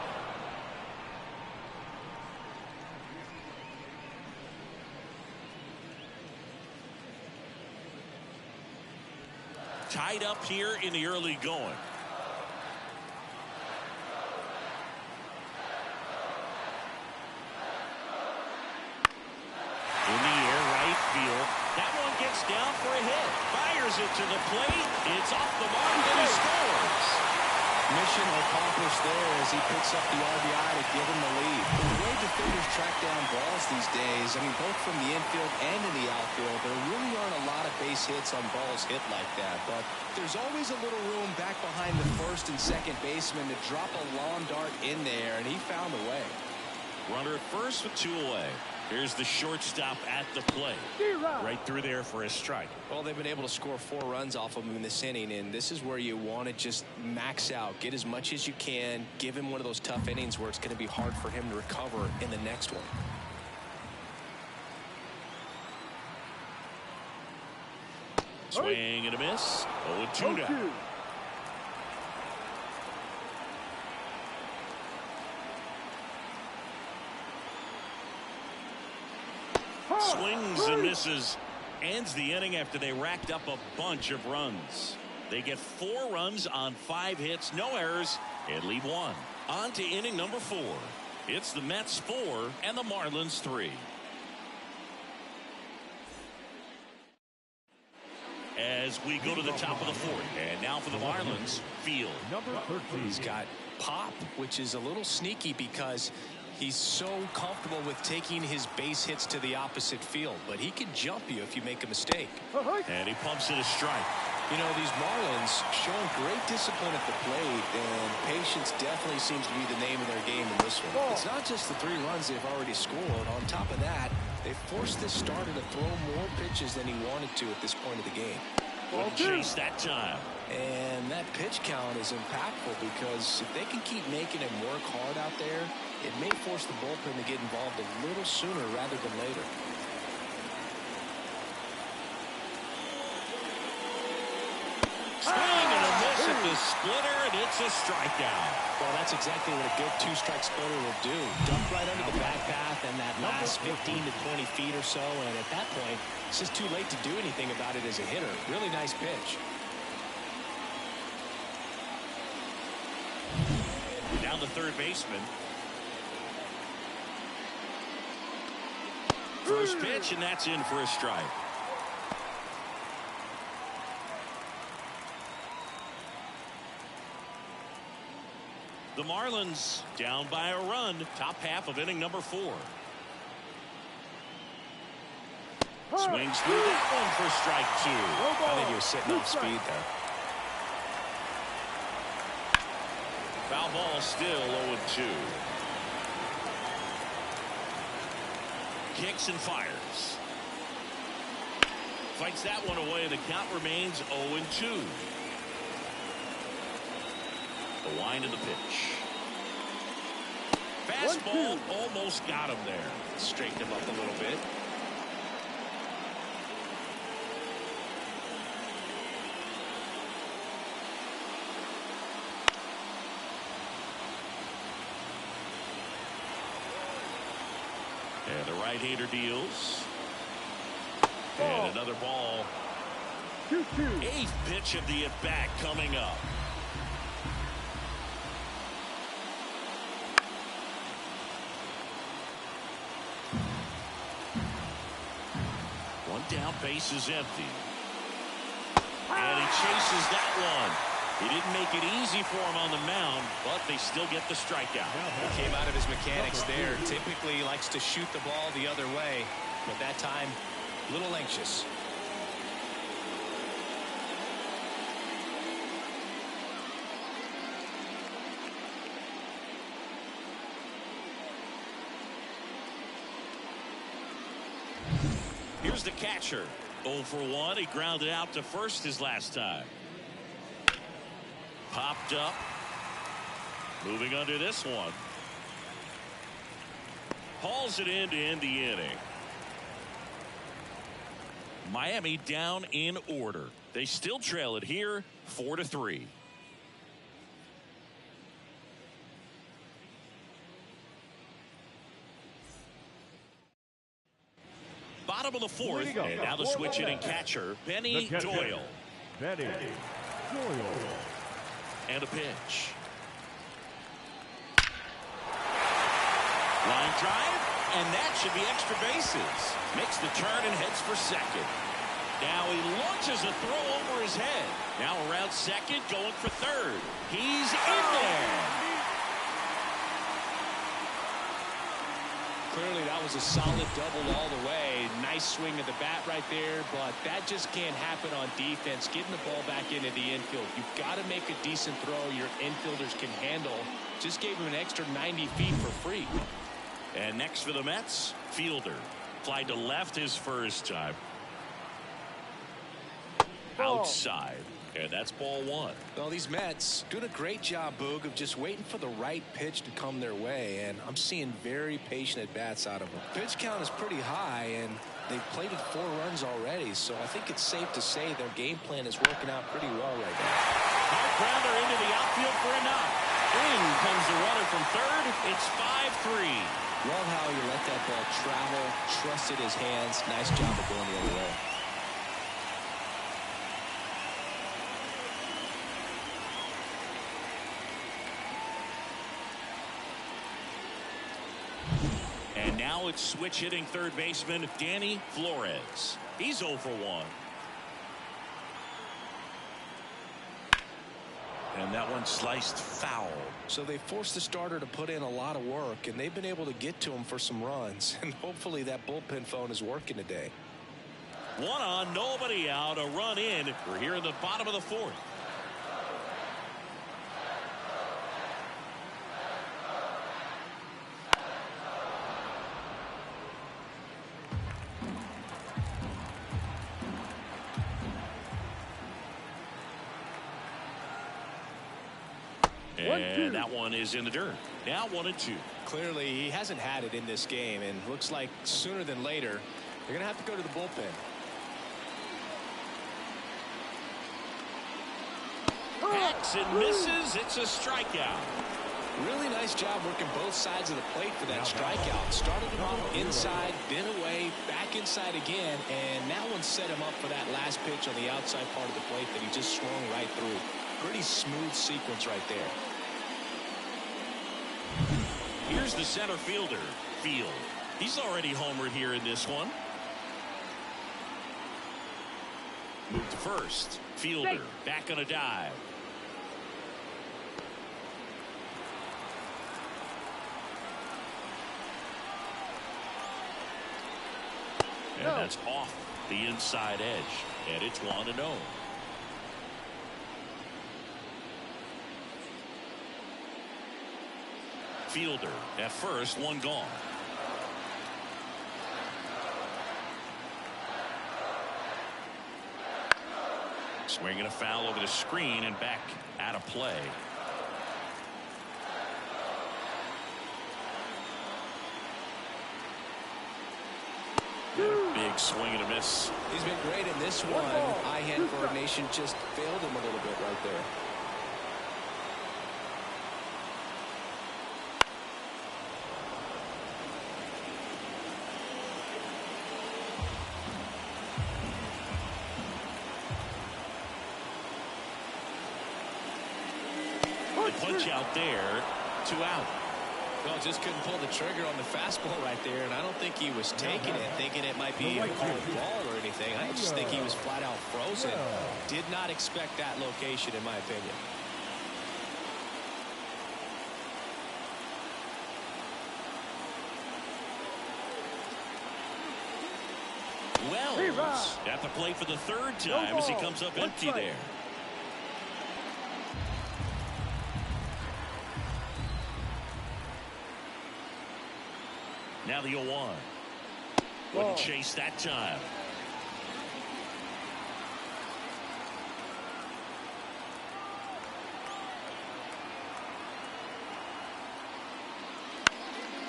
Tied up here in the early going. In the air, right field. That one gets down for a hit. Fires it to the plate. It's off the mark and he scores. Mission accomplished there as he picks up the RBI to give him the lead. The way defenders track down balls these days, I mean, both from the infield and in the outfield, there really aren't a lot of base hits on balls hit like that. But there's always a little room back behind the first and second baseman to drop a lawn dart in there, and he found a way. Runner at first with 2 away. Here's the shortstop at the plate. Right through there for a strike. Well, they've been able to score 4 runs off of him in this inning, and this is where you want to just max out, get as much as you can, give him one of those tough innings where it's going to be hard for him to recover in the next one. Swing and a miss. 0-2 now. Swings and misses. Ends the inning after they racked up a bunch of runs. They get 4 runs on 5 hits, no errors, and leave 1. On to inning number 4. It's the Mets 4 and the Marlins 3. As we go to the top of the 4th. And now for the Marlins, Field. Number 13. He's got pop, which is a little sneaky because he's so comfortable with taking his base hits to the opposite field, but he can jump you if you make a mistake. And he pumps it a strike. You know, these Marlins showing great discipline at the plate, and patience definitely seems to be the name of their game in this one. It's not just the 3 runs they've already scored. On top of that, they forced this starter to throw more pitches than he wanted to at this point of the game. Wouldn't chase that time. And that pitch count is impactful because if they can keep making him work hard out there, it may force the bullpen to get involved a little sooner rather than later. Swing and a miss at the splitter, and it's a strikeout. Well, that's exactly what a good 2-strike splitter will do. Dump right under the back path and that last 15 to 20 feet or so, and at that point, it's just too late to do anything about it as a hitter. Really nice pitch. Down the third baseman. First pitch, and that's in for a strike. The Marlins down by a run, top half of inning number 4. Swings through that one for strike 2. I think he was sitting off speed there. Foul ball still 0-2. Kicks and fires. fights that one away. The count remains 0-2. The wind of the pitch. Fastball almost got him there. Straighten him up a little bit. And the right-hander deals. And another ball. 2-2. 8th pitch of the at-bat coming up. One down, base is empty. And he chases that one. He didn't make it easy for him on the mound, but they still get the strikeout. He came out of his mechanics there. Typically he likes to shoot the ball the other way, but that time a little anxious. Here's the catcher. 0 for 1. He grounded out to first his last time. Popped up. Moving under this one. Hauls it in to end the inning. Miami down in order. They still trail it here 4-3. Bottom of the 4th, and now the switch hitting catcher, Benny Doyle. Benny Doyle. And a pitch. Line drive, and that should be extra bases. Makes the turn and heads for second. Now he launches a throw over his head. Now around second, going for third. He's in there. Clearly that was a solid double all the way. Nice swing of the bat right there, but that just can't happen on defense. Getting the ball back into the infield. You've got to make a decent throw your infielders can handle. Just gave him an extra 90 feet for free. And next for the Mets, Fielder. Flied to left his first time. Outside. And that's ball 1. Well, these Mets doing a great job, Boog, of just waiting for the right pitch to come their way, and I'm seeing very patient at-bats out of them. Pitch count is pretty high, and they've plated 4 runs already, so I think it's safe to say their game plan is working out pretty well right now. Hard grounder into the outfield for a knock. In comes the runner from third. It's 5-3. Love how he let that ball travel, trusted his hands. Nice job of going the other way. And now it's switch hitting third baseman Danny Flores. He's 0 for 1. And that one sliced foul. So they forced the starter to put in a lot of work, and they've been able to get to him for some runs. And hopefully that bullpen phone is working today. 1 on, nobody out, a run in. We're here in the bottom of the 4th. And that one is in the dirt. Now 1-2. Clearly he hasn't had it in this game, and looks like sooner than later they're gonna have to go to the bullpen. Hacks and misses. It's a strikeout. Really nice job working both sides of the plate for that strikeout. Started him off inside, then away, back inside again, and that one set him up for that last pitch on the outside part of the plate that he just swung right through. Pretty smooth sequence right there. Here's the center fielder, Field. He's already homered here in this one. Move to first. Fielder back on a dive. And that's off the inside edge. And it's 1-0. Fielder at first, one gone. Swinging a foul over the screen and back out of play. Big swing and a miss. He's been great in this one. Eye-hand coordination just failed him a little bit right there. Punch out there, 2 out. Well, just couldn't pull the trigger on the fastball right there, and I don't think he was taking it, thinking it might be a called ball or anything. I just think he was flat out frozen. Did not expect that location, in my opinion. Wells at the plate for the 3rd time as he comes up empty there. Now the 0-1. Wouldn't chase that time.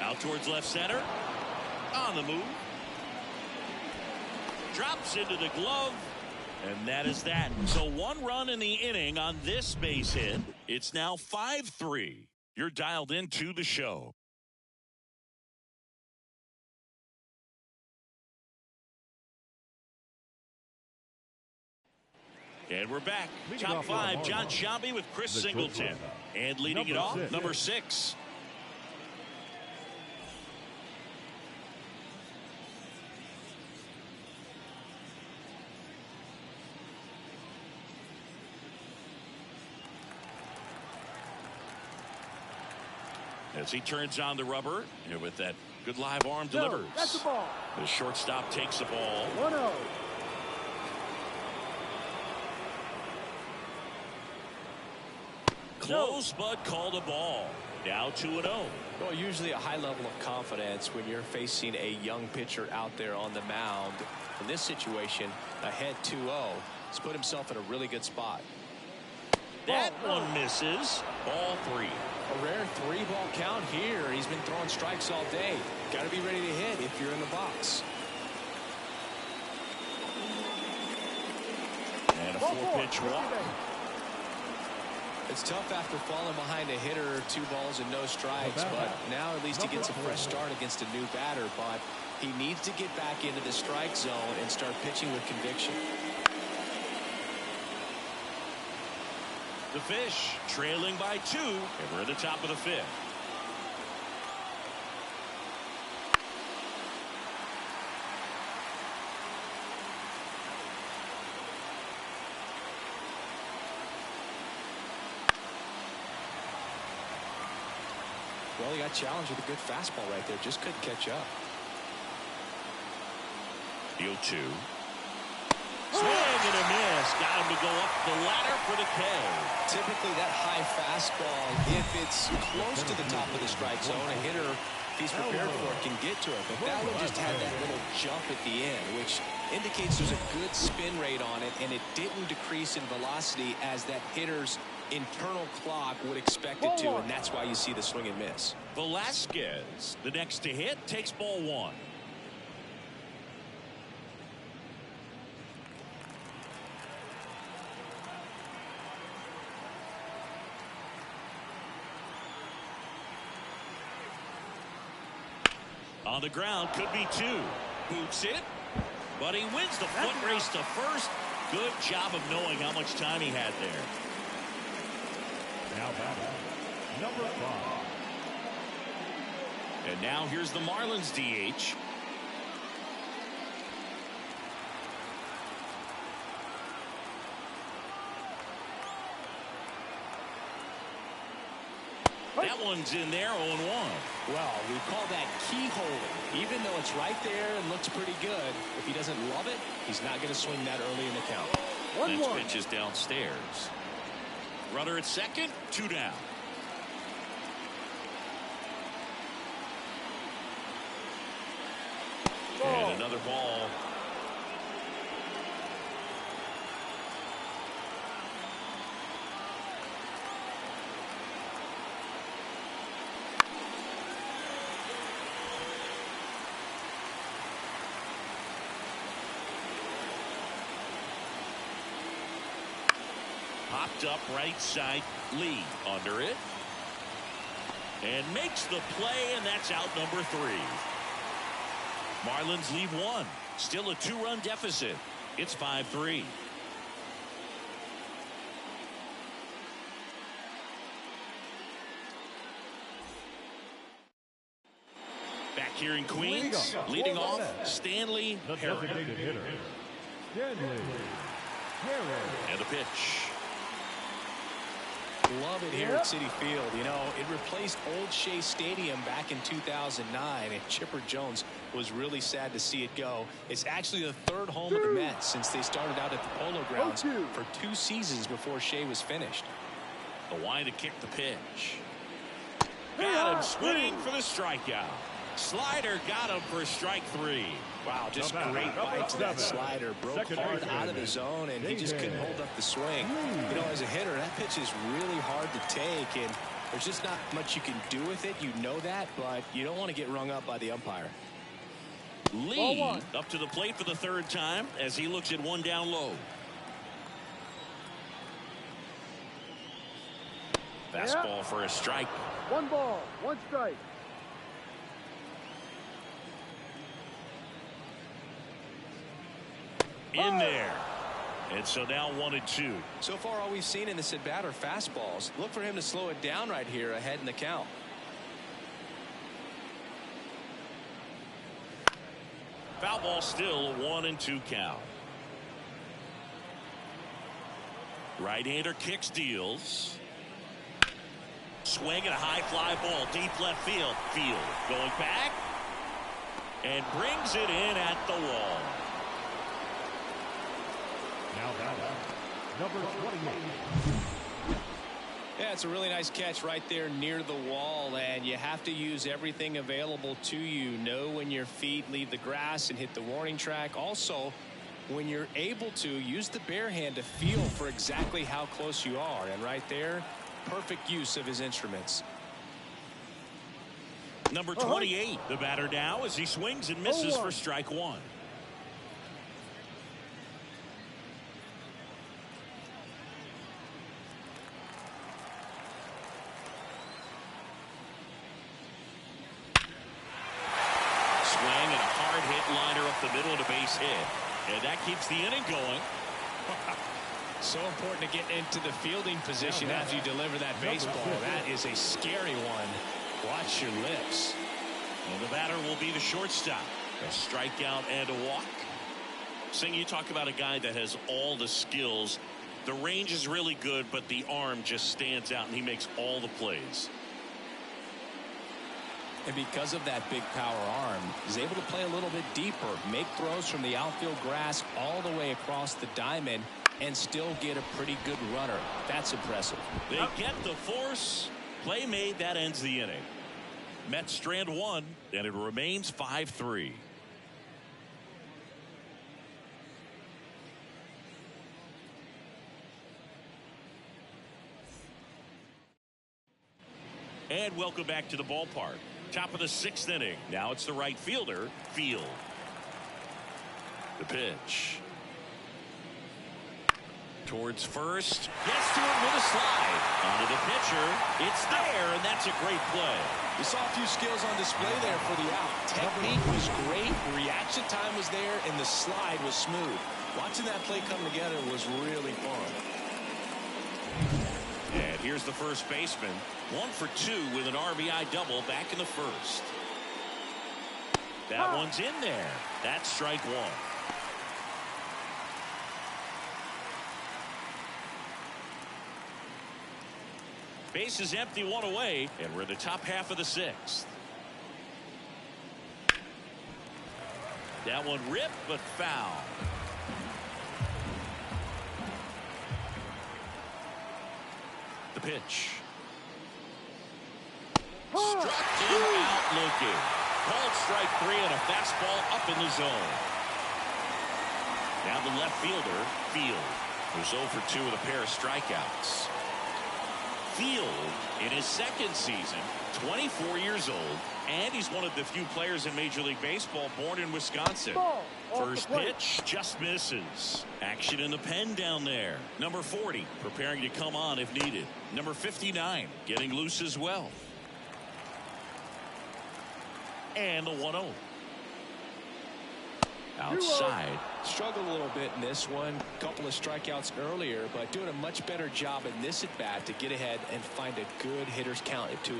Out towards left center. On the move. Drops into the glove. And that is that. So 1 run in the inning on this base hit. It's now 5-3. You're dialed into the show. And we're back. Top 5, John Shelby with Chris Singleton. And leading it off, number 6. As he turns on the rubber, and with that good live arm delivers. That's the ball. The shortstop takes the ball. 1-0. Close, but called a ball. Now 2-0. Well, usually a high level of confidence when you're facing a young pitcher out there on the mound. In this situation, ahead 2-0. He's put himself in a really good spot. That one misses. Ball 3. A rare 3-ball count here. He's been throwing strikes all day. Got to be ready to hit if you're in the box. And a 4-pitch walk. It's tough after falling behind a hitter, 2 balls and no strikes, but now at least he gets a fresh start against a new batter. But he needs to get back into the strike zone and start pitching with conviction. The Fish trailing by 2, and we're at the top of the 5th. Well, he got challenged with a good fastball right there. Just couldn't catch up. The 0-2. Swing and a miss. Got him to go up the ladder for the K. Typically that high fastball, if it's close to the top of the strike zone, a hitter, if he's prepared for it, can get to it. But that one just had that little jump at the end, which indicates there's a good spin rate on it, and it didn't decrease in velocity as that hitter's internal clock would expect it to, and that's why you see the swing and miss. Velasquez, the next to hit, takes ball 1. On the ground, could be 2. Boots it, but he wins the foot race to first. Good job of knowing how much time he had there. Now batting, number 5. And now here's the Marlins DH. That one's in there, 0-1. Well, we call that keyholing. Even though it's right there and looks pretty good, if he doesn't love it, he's not going to swing that early in the count. Next pitch is downstairs. Runner at second, 2 down. And another ball. Popped up right side. Lee under it. And makes the play, and that's out number 3. Marlins lead 1. Still a 2-run deficit. It's 5-3. Back here in Queens, leading off, Stanley Harris. Designated hitter, Stanley Harris. And the pitch. Love it here at Citi Field. You know, it replaced Old Shea Stadium back in 2009, and Chipper Jones was really sad to see it go. It's actually the 3rd home of the Mets since they started out at the Polo Grounds for 2 seasons before Shea was finished. The wide to kick the pitch. Got him swinging for the strikeout. Slider got him for strike 3. Wow, just great bite to that slider. Broke hard out of the zone, and he just couldn't hold up the swing. You know, as a hitter, that pitch is really hard to take, and there's just not much you can do with it. You know that, but you don't want to get rung up by the umpire. Lee up to the plate for the 3rd time as he looks at 1 down low. Fastball for a strike. 1 ball, 1 strike. In there. And so now 1-2. So far, all we've seen in this at bat are fastballs. Look for him to slow it down right here ahead in the count. Foul ball, still a 1-2 count. Right-hander kicks, deals. Swing and a high fly ball, deep left field. Going back. And brings it in at the wall. Now number 28. Yeah, it's a really nice catch right there near the wall, and you have to use everything available to you. Know when your feet leave the grass and hit the warning track. Also, when you're able to, use the bare hand to feel for exactly how close you are. And right there, perfect use of his instruments. Number 28, the batter now as he swings and misses for strike 1. The middle of the base hit, and that keeps the inning going. So important to get into the fielding position after you deliver that baseball. That is a scary one. Watch your lips. And the batter will be the shortstop. A strikeout and a walk. Sing, you talk about a guy that has all the skills. The range is really good, but the arm just stands out, and he makes all the plays. And because of that big power arm, he's able to play a little bit deeper, make throws from the outfield grass all the way across the diamond, and still get a pretty good runner. That's impressive. They get the force. Play made. That ends the inning. Mets strand 1, and it remains 5-3. And welcome back to the ballpark. Top of the 6th inning. Now it's the right fielder, Field. The pitch. Towards first. Gets to it with a slide. Onto the pitcher. It's there, and that's a great play. You saw a few skills on display there for the out. Technique was great. Reaction time was there, and the slide was smooth. Watching that play come together was really fun. And here's the first baseman. 1 for 2 with an RBI double back in the 1st. That one's in there. That's strike 1. Base is empty, 1 away, and we're in the top half of the 6th. That one ripped, but foul. The pitch. Struck him out looking. Called strike 3 and a fastball up in the zone. Now the left fielder, Field, who's 0 for 2 with a pair of strikeouts. Field, in his 2nd season, 24 years old, and he's one of the few players in Major League Baseball born in Wisconsin. First pitch just misses. Action in the pen down there. Number 40 preparing to come on if needed. Number 59 getting loose as well. And the 1-0. Outside. Struggled a little bit in this one. Couple of strikeouts earlier, but doing a much better job in this at bat to get ahead and find a good hitter's count at 2-0.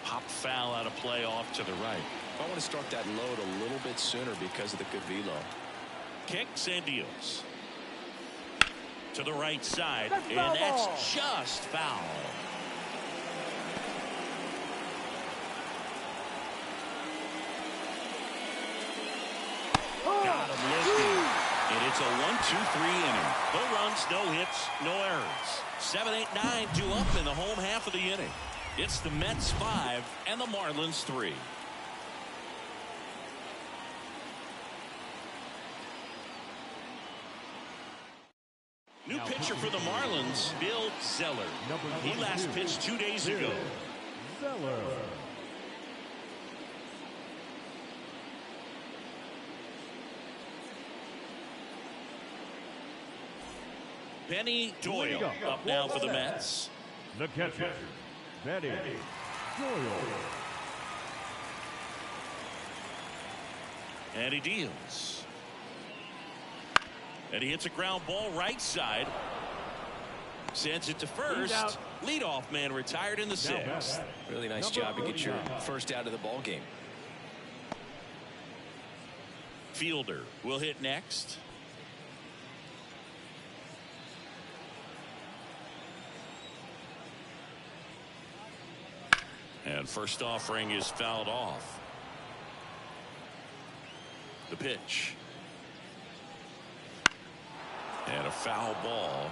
Pop foul out of play off to the right. I want to start that load a little bit sooner because of the good velo. Kicks and deals. To the right side, and that's just foul. Got him lifting. And it's a 1-2-3 inning. No runs, no hits, no errors. 7, 8, 9, 2 up in the home half of the inning. It's the Mets 5 and the Marlins 3. New pitcher for the Marlins, Bill Zeller. He last pitched 2 days ago. Zeller. Benny Doyle up now for the Mets. The catcher, Benny Doyle. And he deals. And he hits a ground ball right side. Sends it to first. Leadoff man retired in the 6th. Really nice job to get your first out of the ball game. Fielder will hit next. And first offering is fouled off. The pitch. And a foul ball.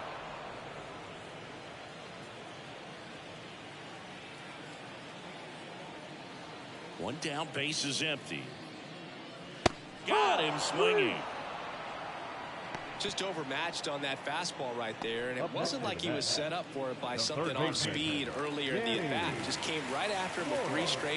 One down, base is empty. Got him swinging. Just overmatched on that fastball right there, and it wasn't like he was set up for it by something off speed earlier in the at-bat. Just came right after him with 3 straight.